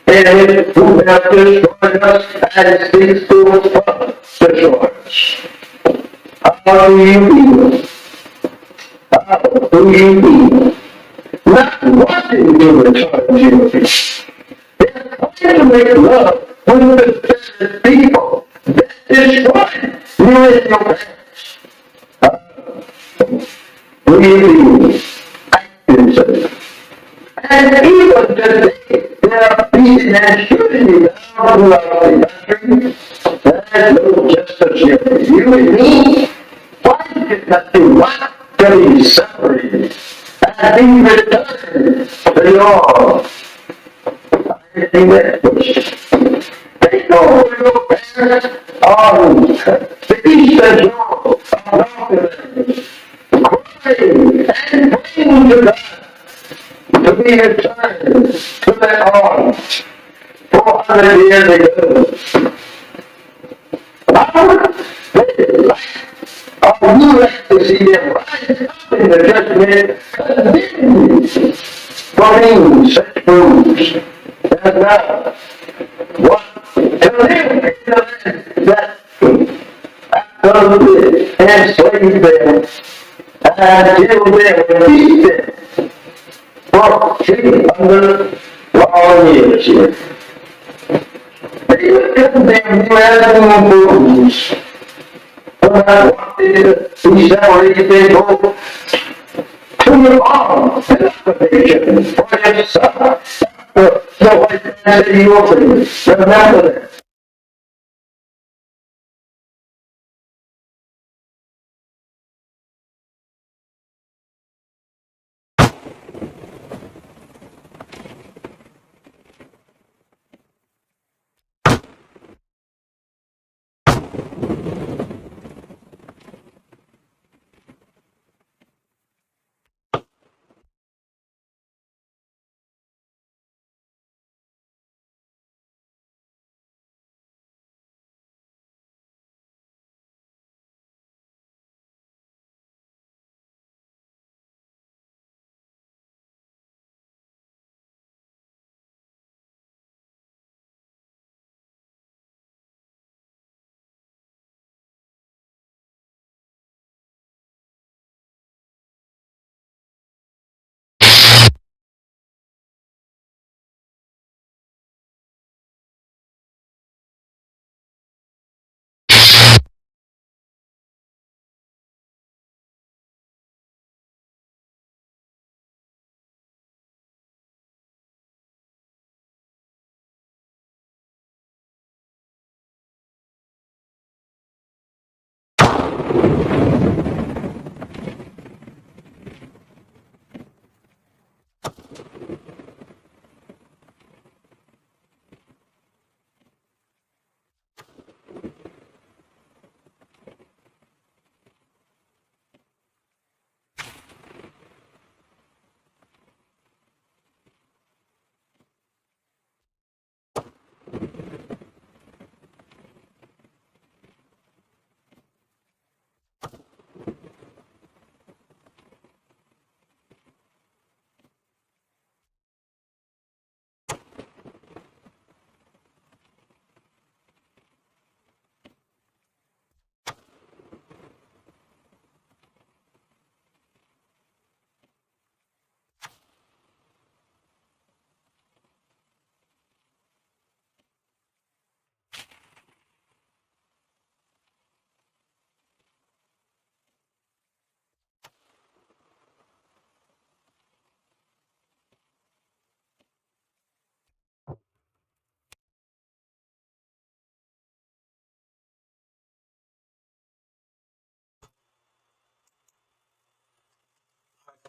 and who have destroyed us and seeks to destroy us. How do you feel? How do you feel? Not wanting to return you. It's trying to make love with the people that destroy you in your past. Do you feel? Active. And even today, there are beating and shooting down throughout the country. There's no justice here for you and me. Why did not you want to be separated and be returned to the Lord? I think that question. Take over your parents on the Eastern Shore of North America. Pray and praying to God to be returned to that arm 400 years ago. Or you like to see them rise up in the judgment, condemned for being such fools. And now, what to live in the land that absolutely enslaved them and killed them and beat them for 300 long years here. They would condemn you as fools. But I wanted to be separated and go to your arm, to the nation, for your son. So I said to you, remember that.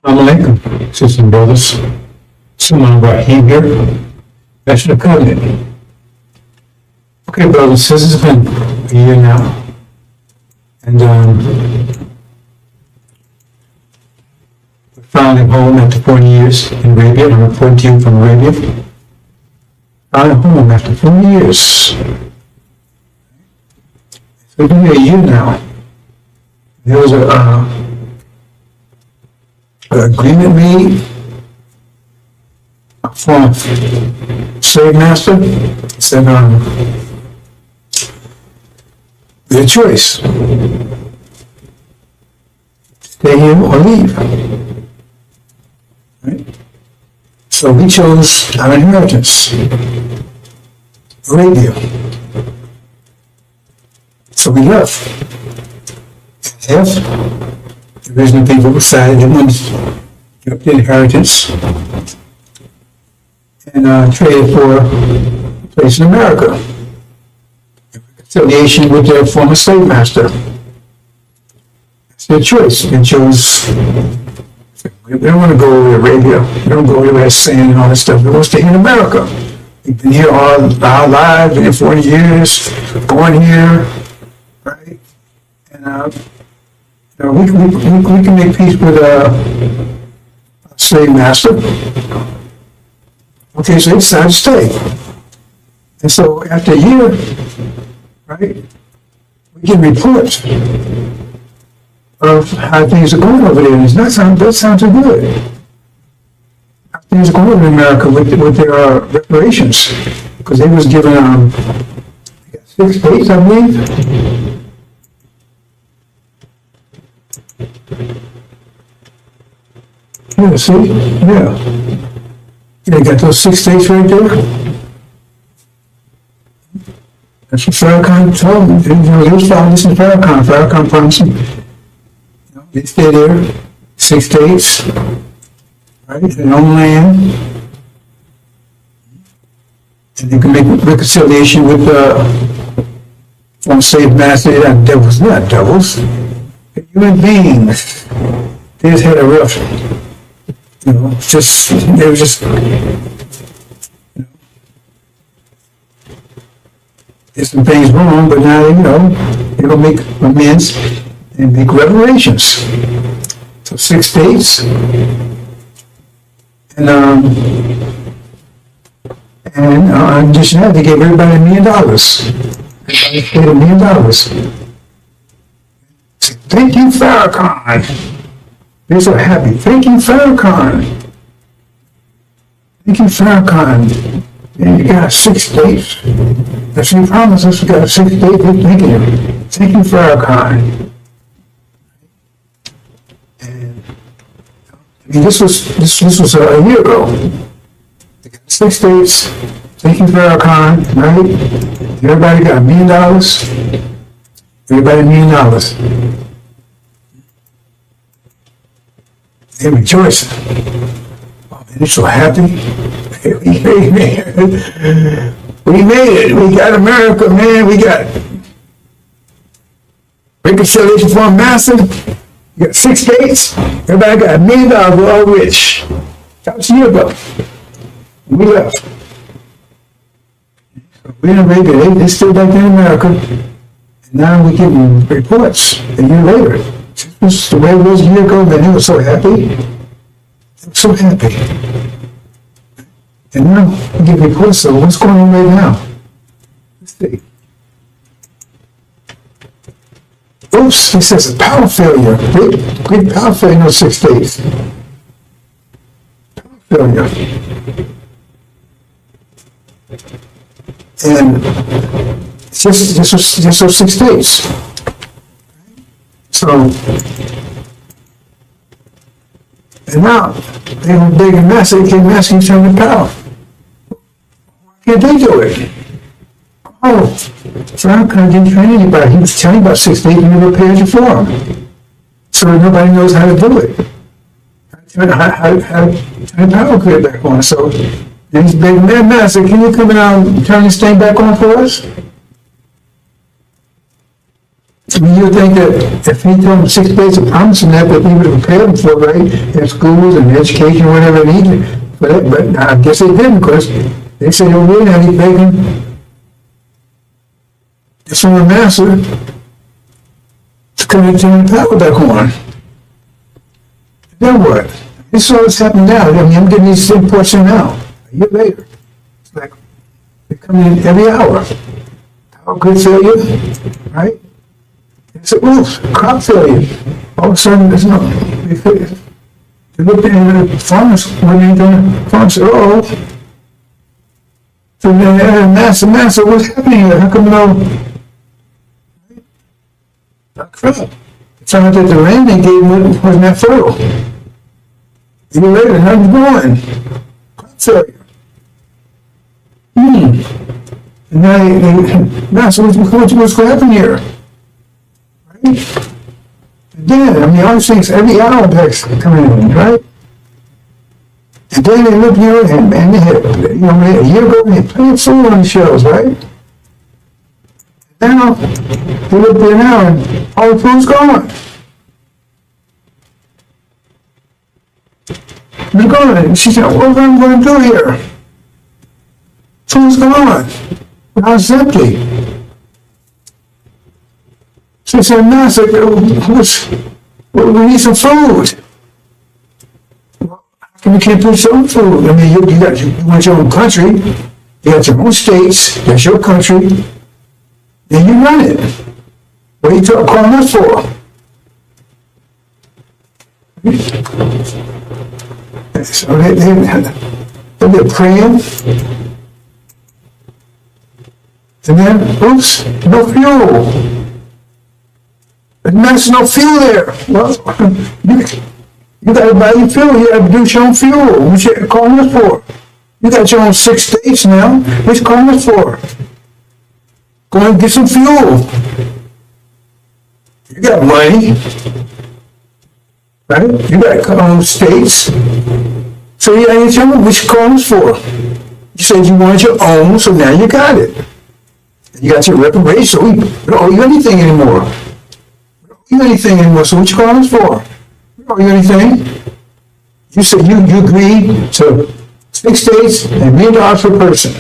Assalamu alaikum, sisters and brothers. Suman Rahim here. That should have come in. Okay, brothers and sisters, it's been a year now. And Found him home after 40 years in Arabia. I'm reporting to you from Arabia. Found him home after 40 years. So it's been a year now. There was an agreement made from slave master. Said, your choice. Stay here or leave. Right? So we chose our inheritance. Arabia. So we left. If the original people decided they wanted to give up the inheritance and traded for a place in America. Reconciliation with their former slave master. It's their choice. They chose, we don't want to go over to Arabia. We don't go over to sand and all that stuff. We want to stay in America. We've been here all our lives, been here 40 years, born here, right? And we can make peace with a slave master. Okay, so they decided to stay. And so after a year, right, we get reports of how things are going over there, and it's not that sounds too good. How things are going over in America with their reparations, because they was given 6 states, I believe. Yeah, see, yeah. They got those 6 states right there. That's what Farracon told them. They was following this in Farracon. Farracon promised them. They stay there, 6 states, right, their own land, and they can make reconciliation with former slave master. They're not devils. They're human beings. They just had a rough, they were just, there's some things wrong, but now, they're going to make amends and make reparations. So 6 states, and in addition to that, they gave everybody $1 million. Everybody paid $1 million. Thank you, Farracon. They're so happy. Thank you, Farracon. Thank you, Farracon. And you got 6 states. That's what you promised us. We got 6 states. Thank you. Thank you, Farracon. I mean, this was a year ago. 6 states, thank you, Farracon, right? Everybody got $1 million. Everybody $1 million. They're rejoicing. Oh man, they're so happy. We made it. We got America, man. We got reconciliation for a master. You got 6 states. Everybody got $1 million. We're all rich. That was a year ago. We left. We in Arabia. They still back in America. And now we're getting reports a year later. This was the way it was a year ago. Man, they were so happy. They were so happy. And now we get reports. So what's going on right now? Let's see. Oops, he says a power failure. Great power failure in those 6 states. Power failure. And just those 6 states. So, and now they were big and massive. They came asking for the power. Why can't they do it? Oh, Farracon didn't train anybody. He was telling about 6 states and never paid you for them. So nobody knows how to do it. How to power grid back on. So these big man master, can you come in and turn this thing back on for us? I mean, you would think that if he told them 6 states of promising that he would have prepared them for, right? Their schools and education, whatever they needed. But I guess they didn't, because they said, oh, we're not even begging. It's from the master to come and turn the power back on. Then what? This is all that's happening now. I mean, I'm getting these reports in now. A year later. It's like, they're coming in every hour. Power grid failure, right? It's a roof, crop failure. All of a sudden, there's no, they looked at the farmers, when they're doing, farmers said, oh. So then, master, what's happening here? How come no? Not crap. It found out that the rain they gave wasn't that fertile. A year later, how's it going? Crop failure. And now master, what's going to happen here? Right? And then, I mean, all these things, every hour that's coming in, right? And then they look here and they had, a year ago, they had plenty of food on the shelves, right? Now, they look there now and all the food's gone. They're gone. And she said, what am I going to do here? Food's gone. The house is empty. So I said, Master, we need some food. How come you can't produce your own food? I mean, you want your own country, you got your own states, that's your country, and you run it. What are you calling us for? So they're praying, and then, oops, no fuel. There's no fuel there. Well, you got to buy your fuel. You got to produce your own fuel. What you calling us for? You got your own 6 states now. What you calling us for? Go and get some fuel. You got money, right? You got states. So you got to get your own. What you calling us for? You said you wanted your own, so now you got it. You got your reparations. So we don't owe you anything anymore. So what you calling us for? We don't owe you anything. You said you agreed to 6 states and $1 million per person.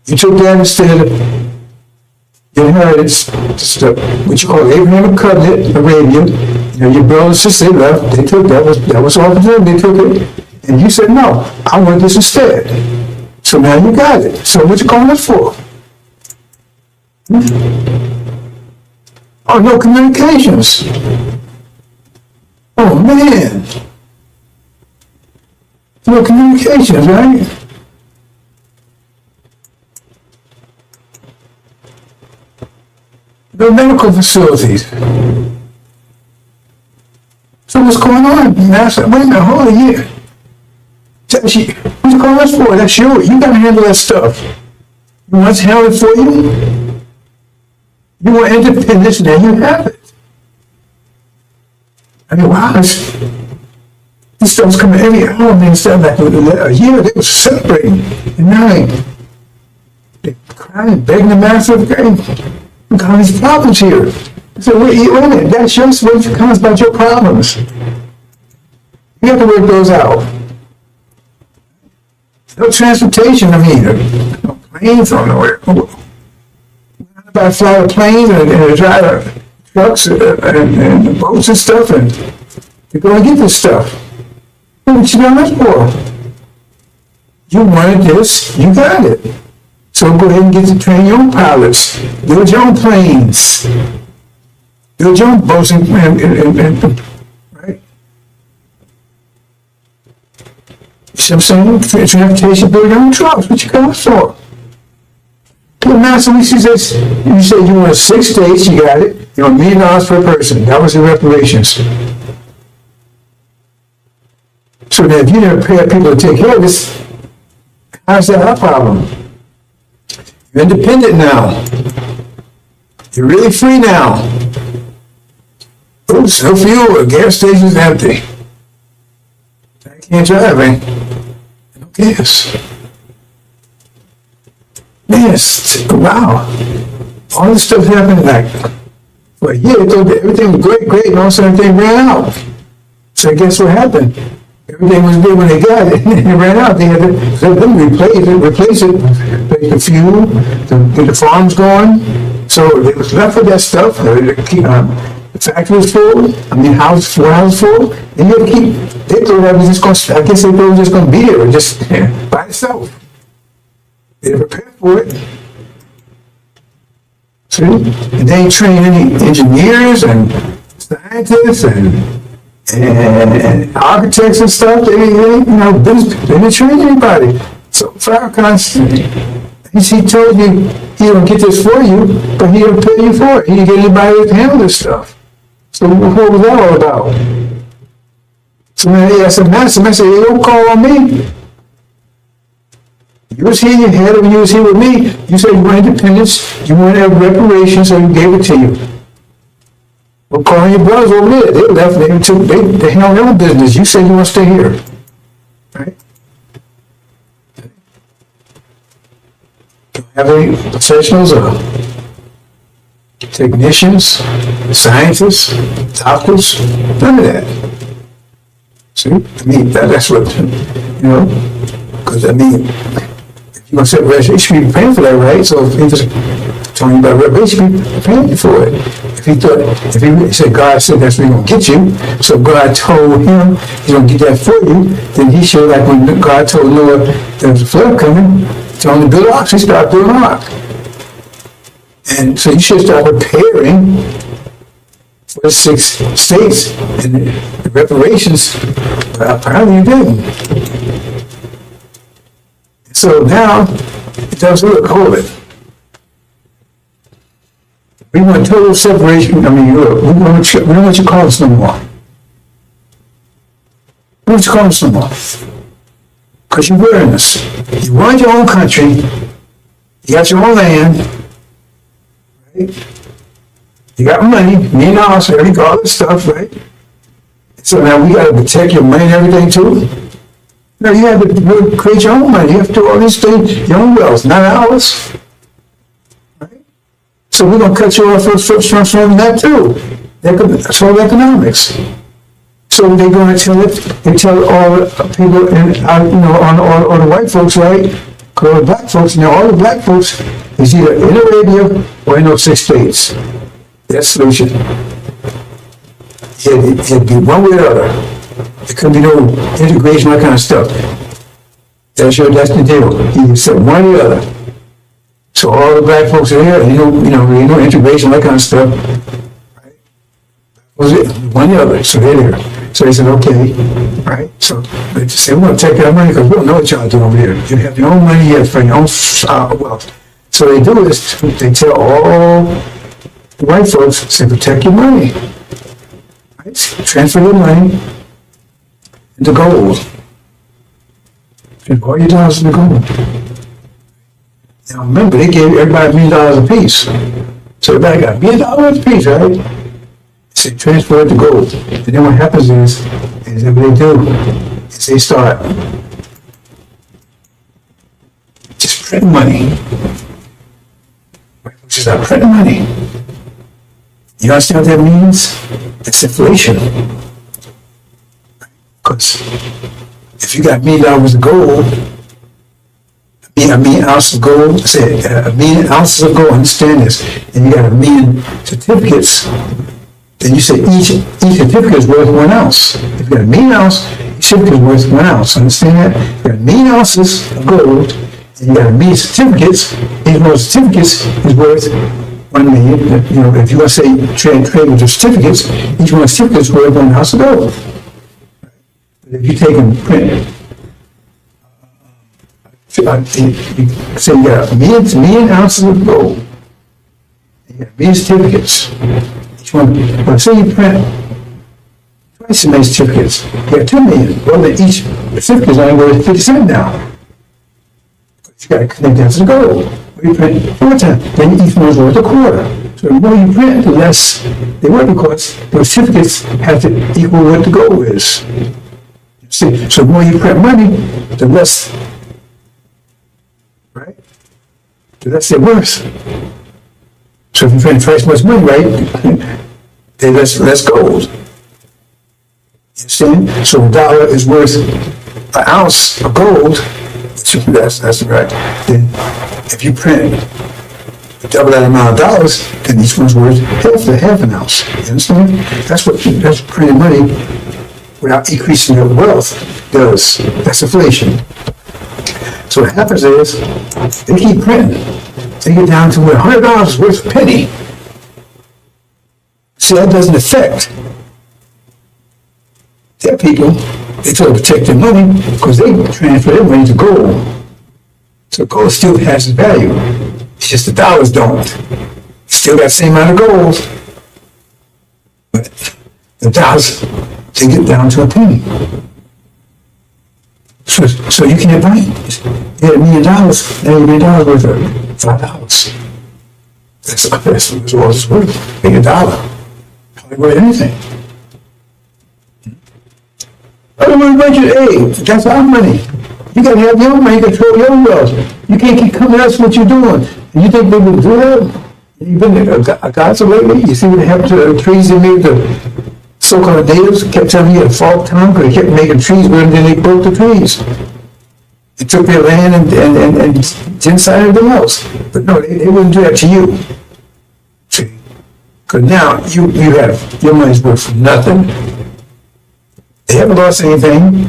You took that instead of the inheritance, what you call Abrahamic covenant, Arabian. Your brothers and sisters, they left. They took that was all for them. They took it, and you said no. I want this instead. So now you got it. So what you calling us for? Oh, no communications. Oh, man. No communications, right? No medical facilities. So what's going on? And I said, wait a minute, hold on here. What you calling us for? That's you. You got to handle that stuff. You want us to handle it for you? You want independence, now you have it. I mean, wow, this stuff's coming every hour, man. Instead of like a year, they were celebrating. And now they're crying, begging the master of the game. We got all these problems here. I said, wait a minute, that's your solution comes about your problems. You have to work those out. No transportation, I mean, no planes on nowhere. By flying planes and drive trucks and boats and stuff, and you go and get this stuff. What you got this for? You wanted this, you got it. So go ahead and get to train your own pilots, build your own planes, build your own boats, and right? You see what I'm saying? Transportation, build your own trucks. What you got this for? The master, you said you wanted 6 states, you got it. You want $1 million per person. That was the reparations. So now if you never pay people to take care of this, how's that our problem? You're independent now. You're really free now. Oops, no fuel, the gas station's empty. I can't drive, eh? No gas. Yes, wow. All this stuff happened like for a year. Everything was great, and all of a sudden everything ran out. So guess what happened? Everything was good when they got it, and it ran out. They had to replace it, the fuel, get the farms going. So they was left with that stuff. The factories full, houses full, then you have to keep, they thought that was just going, I guess they thought it was just going to be there, just by itself. They didn't prepare for it. See? And they ain't trained any engineers and scientists and architects and stuff. They didn't train anybody. So Farracon, he told you he don't get this for you, but he don't pay you for it. He didn't get anybody to handle this stuff. So what was that all about? So then he asked the master, hey, don't call on me. You was here, you had it when you was here with me. You said you want independence, you want to have reparations, so you gave it to you. Well, call on your brothers over there. They left, they handled their own business. You said you want to stay here. Right? Don't have any professionals or technicians, scientists, doctors, none of that. See? That's what, because if you're going to set reparation, you should be paying for that, right? So if he was telling you about reparation, you should be paying for it. If he said, God said that's where he's going to get you, so God told him he's going to get that for you, then he should, like when God told Noah there was a flood coming, told him to build an ark, so he started building an ark. And so you should start preparing for the 6 states, and the reparations, apparently you didn't. So now, it does look, hold it. We want total separation, we don't want you to call us no more. We don't want you to call us no more. Because you're wearing us. You run your own country, you got your own land, right? You got money, $1 million, all this stuff, right? So now we got to protect your money and everything too? No, you have to create your own money. You have to do all these things, your own wealth, not ours. Right? So we're going to cut you off from that too. That's all economics. So they're going to tell all the people, all the white folks, right? All the black folks, now all the black folks is either in Arabia or in those 6 states. That's the solution. It'd be one way or the other. There couldn't be no integration, that kind of stuff. That's the deal. You said one or the other. So all the black folks are here, and no integration, that kind of stuff. Right? Was it one or the other? So they're there. So they said, okay, right? So they just said, we want to take our money because we don't know what y'all doing over here. You have your own money, you have for your own wealth. So they do is they tell all the white folks, say, protect your money. Right? Transfer your money into gold. Transfer all your dollars into gold. Now remember, they gave everybody $1 million apiece. So everybody got $1 million apiece, right? They transfer it to gold. And then what happens is that what they do is they start just printing money. Which is not printing money. You understand what that means? It's inflation. Because if you got $1 million of gold, $1 million ounces of gold, say $1 million ounces of gold, understand this, and you got 1 million certificates, then you say each certificate is worth 1 ounce. If you got 1 million ounce, each certificate is worth 1 ounce. Understand that? You got 1 million ounces of gold, and you got 1 million certificates. Each one of those certificates is worth 1 million. If you want to say trade with the certificates, each one of the certificates is worth 1 ounce of gold. But if you take and print, say you got 1 million ounces of gold, you got 1 million certificates. But say you print twice as many certificates, you got 2 million. Well, then each certificate is only worth 50 cents now. But you got to connect that to the gold. When you print 4 times, then each one is worth $0.25. So the more you print, the less they worth because those certificates have to equal what the gold is. See, so the more you print money, the less, right? The less they're worth. So if you print twice as much money, right, then less gold. You understand? So $1 is worth 1 ounce of gold. That's right. Then if you print double that amount of dollars, then each one's worth half an ounce. You understand? That's printing money without increasing your wealth does. That's inflation. So what happens is, they keep printing. They get down to where $100 is worth a penny. See, that doesn't affect their people. They try to protect their money because they transfer their money to gold. So gold still has its value. It's just the dollars don't. Still got the same amount of gold. But the dollars, they get down to a penny. So you can't buy it. You had $1 million, now $1 million worth of $5. That's what it's worth. Pay $1. Hardly worth anything. Otherwise, budget, hey, that's our money. You gotta have your money, control your wealth. You can't keep coming at us what you're doing. And you think they will do that? You've been a gossip lately? You see what happened to the trees they made, the so-called natives kept telling you a fault town because they kept making trees where then they broke the trees. They took their land and genocide everything else. But no, they wouldn't do that to you. See? Because now you have, your money's worth nothing. They haven't lost anything.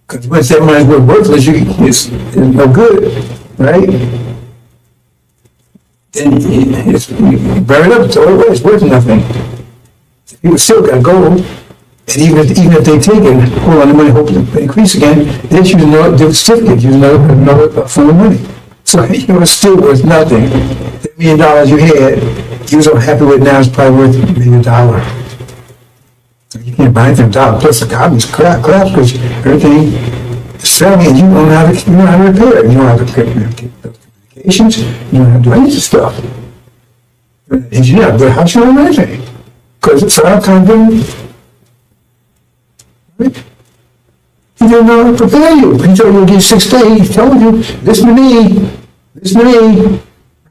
Because once that money's worthless, it's no good, right? Then you burn it up, it's all it was, it's worth nothing. People still got gold, and even if they take it, hold on, the money, hope to increase again, they just use another certificate, use another form of money. So it's still worth nothing. The $1 million you had, you was unhappy with now, it's probably worth $1 million. So you can't buy anything $1. Plus the economy's crap because everything is failing, and you don't know how to repair it. You don't have to communications. You don't have to do any of this stuff. You're an engineer, but how should I know anything? Because it's our company. Right? He didn't know how to prepare you. He told you to give 6 days. He told you, this many.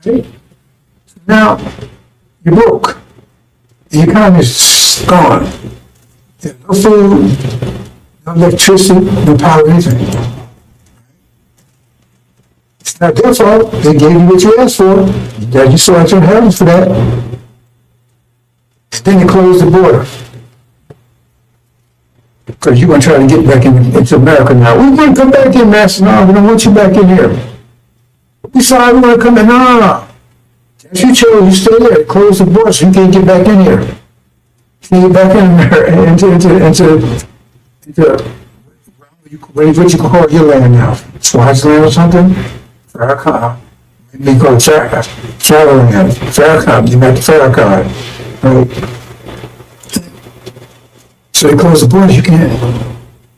Right? Now, you're broke. The economy's gone. No food, no electricity, no power, anything. It's not their fault. They gave you what you asked for. You saw your inheritance for that. And then you closed the border. Because you're going to try to get back into America now. We want to come back in, Master. No, we don't want you back in here. We sorry, we want to come in. No. As you chose, you stay there. Close the border so you can't get back in here. You get back into what you call your land now. Swaziland or something? Farracon. Maybe call it Farracon. Farracon. You got the Farracon. Right? So they close the borders, you can't.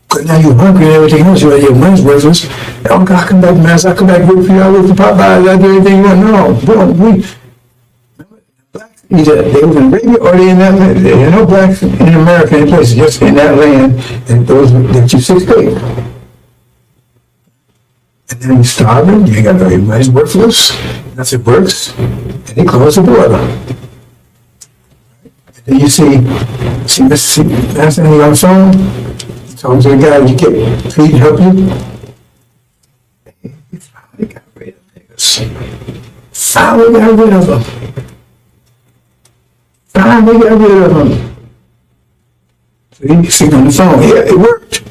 Because now you're hungry and everything else, your money's worthless. Oh God, I come back, man. I come back, work for you, I work for Popeyes, I do anything you want. No, either they were in Arabia or they in that land. There are no blacks in America, any places, just in that land, and those that you 6 days. And then you're starving, you ain't got no, your money's worthless, nothing works, and they close the border. And then you see Master on the phone, you talk to the guy, you get paid to help you. You finally got rid of niggas. Finally got rid of them. Finally got rid of them. So you see on the phone, yeah, it worked.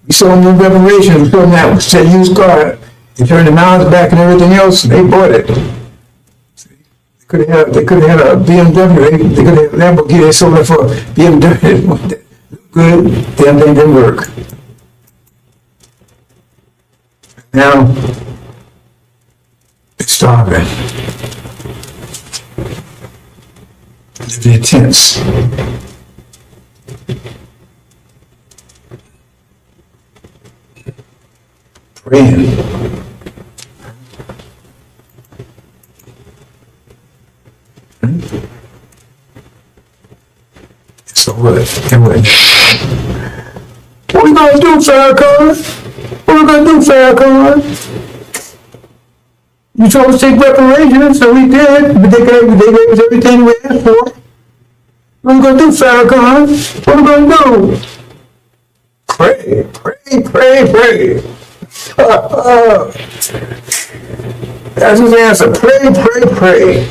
We saw them in reparations, we saw them that said used car. They turned the miles back and everything else, and they bought it. See, they could have had a BMW, they could have had a Lamborghini, they sold it for BMW. Good, damn thing didn't work. Now, it's starving. Living in tents. Praying. So what? What we gonna do, Farracon? What we gonna do, Farracon? You told us to take reparations, so we did, but they gave us everything we asked for. What we gonna do, Farracon? What we gonna do? Pray, pray, pray, pray. That's his answer. Pray, pray, pray.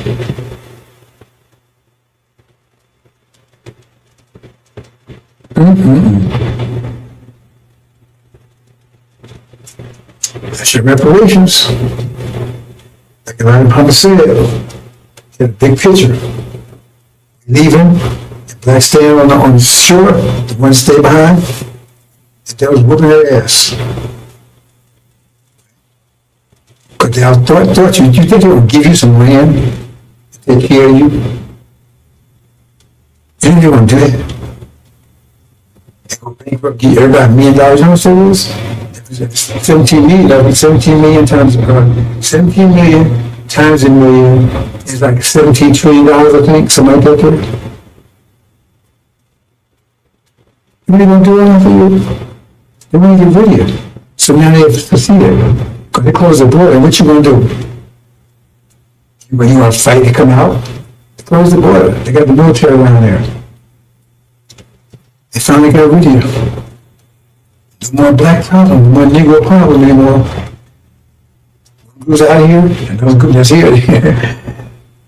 That's your reparations. Like Elijah Muhammad said, get a big picture. Leave him, the black stay on the shore, the one stay behind, and they was whooping their ass. But they thought you think they would give you some land to take care of you? You think they wouldn't do that? They go bankrupt, give everybody $1 million, how much that was? 17 million, that would be 17 million times, 17 million times a million is like $17 trillion, I think, something like that. What are they going to do that for you? They want to get rid of you. So now they have to see it. Because they close the border, what you going to do? When you want to fight to come out? They close the border. They got the military around there. They finally got rid of you. No more black problem, no more Negro problem anymore. Who's out of here? And those groups that's here,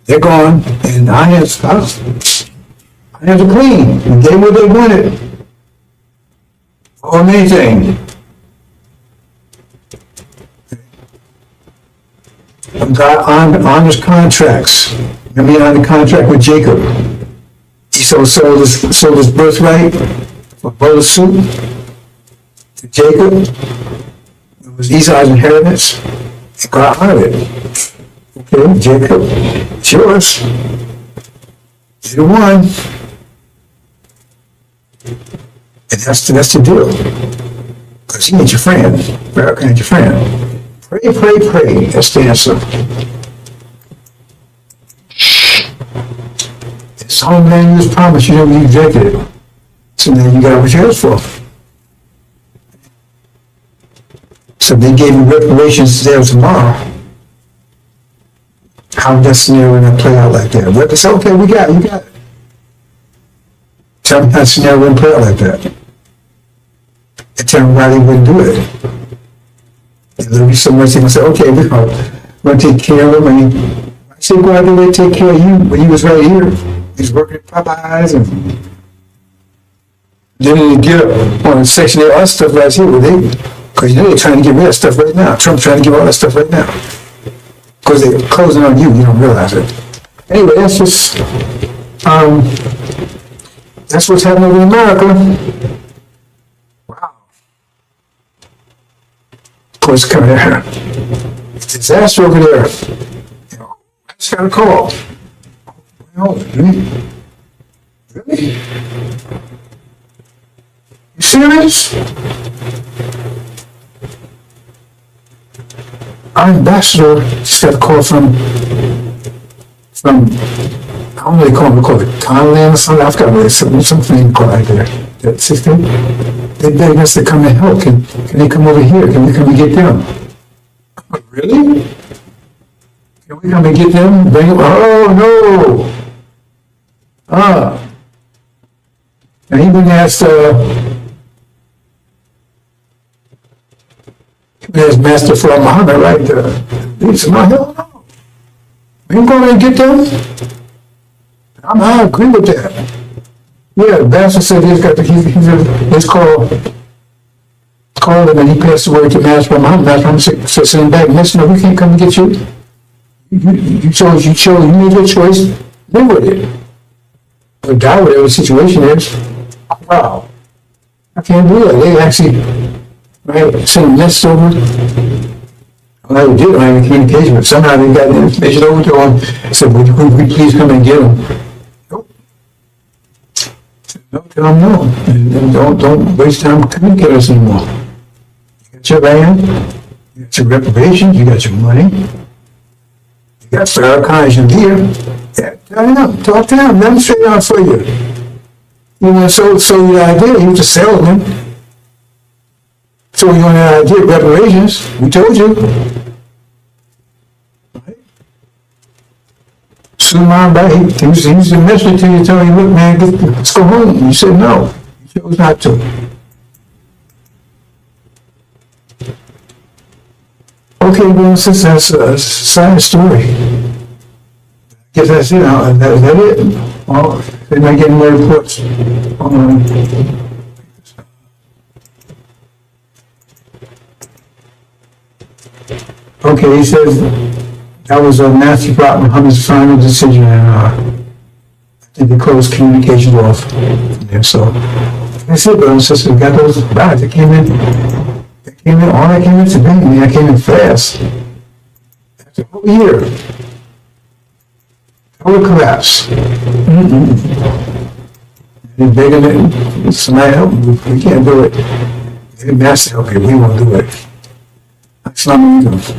they're gone. And I have to clean. And they what they wanted. Or anything. God honors contracts. Remember he honored the contract with Jacob. He sold his birthright for a bowl of soup to Jacob. It was Esau's inheritance. And God honored it. Okay, Jacob, it's yours. You're the one. And that's the deal. Because he ain't your friend. Farracon ain't your friend. Pray, pray, pray. That's the answer. It's homeland you was promised, you never rejected it. So now you got what you asked for. So they gave you reparations today or tomorrow. How would that scenario not play out like that? What they say, okay, we got it, you got it. Tell me how the scenario wouldn't play out like that. And tell me why they wouldn't do it. There'll be so much they can say, okay, we're going to take care of him. I said, go out there and take care of you when he was right here. He's working at Popeyes and then they get up on the section of our stuff right here. Because you know they're trying to get rid of stuff right now. Trump's trying to get all that stuff right now. Because they're closing on you don't realize it. Anyway, that's just, that's what's happening in America. Of course, coming there. It's a disaster over there. You know, I just got a call. Really? You serious? Our ambassador just got a call from I don't know they call it Conland or something. I forgot what it's something called right there. That 16. They begged us to come and help. Can they come over here? Can we come and get them? Really? Can we come and get them? Bring them? Oh no! And he even asked Master Farracon Muhammad, right? He said, no, hell no. We ain't going to get them. I agree with that. Yeah, the pastor said he's called him and he passed the word to Master Muhammad. Master Muhammad said, send him back. Messenger, we can't come and get you. You chose, you made your choice, live with it. Or die, whatever the situation is. Wow. I can't do that. They actually, right, sent a message over. Well, they did, I have communication, but somehow they got the information over to him. Said, would you please come and get him? Don't tell them no. And don't waste time communicating us anymore. You got your land, you got your reputation, you got your money, you got Farracon as your leader. Yeah, tell them, talk to them, let them straighten out for you. You want to sell your idea, you just sell them. So you want an idea of reparations, we told you. Suleiman, he was a messenger to you, telling you, look, man, let's go home. You said no. You chose not to. Okay, Okay, well, since that's a side story. Guess that's it, is that it? Well, they're not getting more reports. Okay, he says that was a Matthew Muhammad's final decision, and I think they closed communications off. Yeah, so that's it, brothers and sisters. We got those guys that came in. All that came in today. I mean, I came in fast. After a whole year. Total collapse. They're begging it. Somebody help me. We can't do it. They didn't ask to help you. We won't do it. That's not what we do.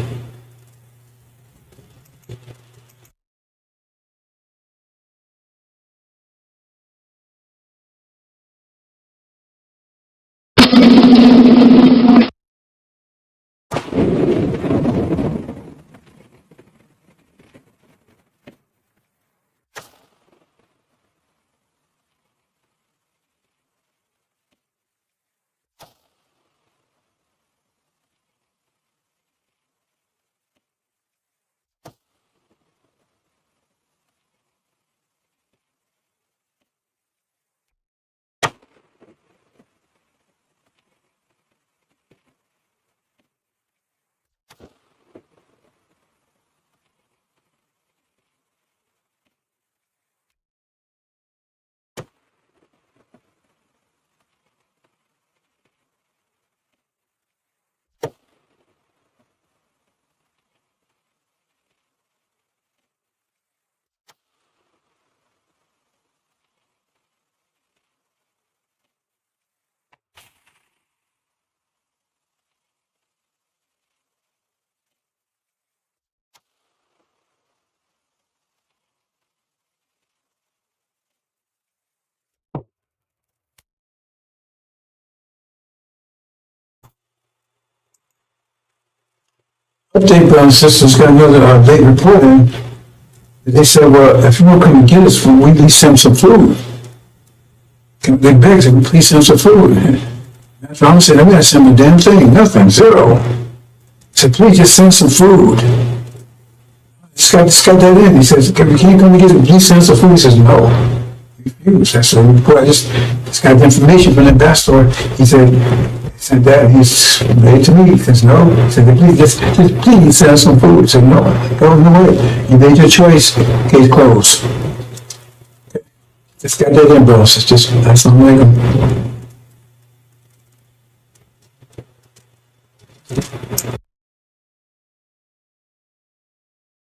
Update, brothers and sisters, got another late report in. They said, well, if you won't come and get us food, we at least send some food. They begged him, please send some food. That's what I'm saying, I'm gonna send a damn thing, nothing, zero. I said, please just send some food. This guy that in, he says, we can't come and get it, please send some food. He says, no. He refused. I said, I just got the information from the ambassador. He said that, and he's ready to meet. He says, no. He said, please, just please send us some food. He said, no, go no way. You made your choice, case closed. Just got that in, bros. It's just, that's not like him.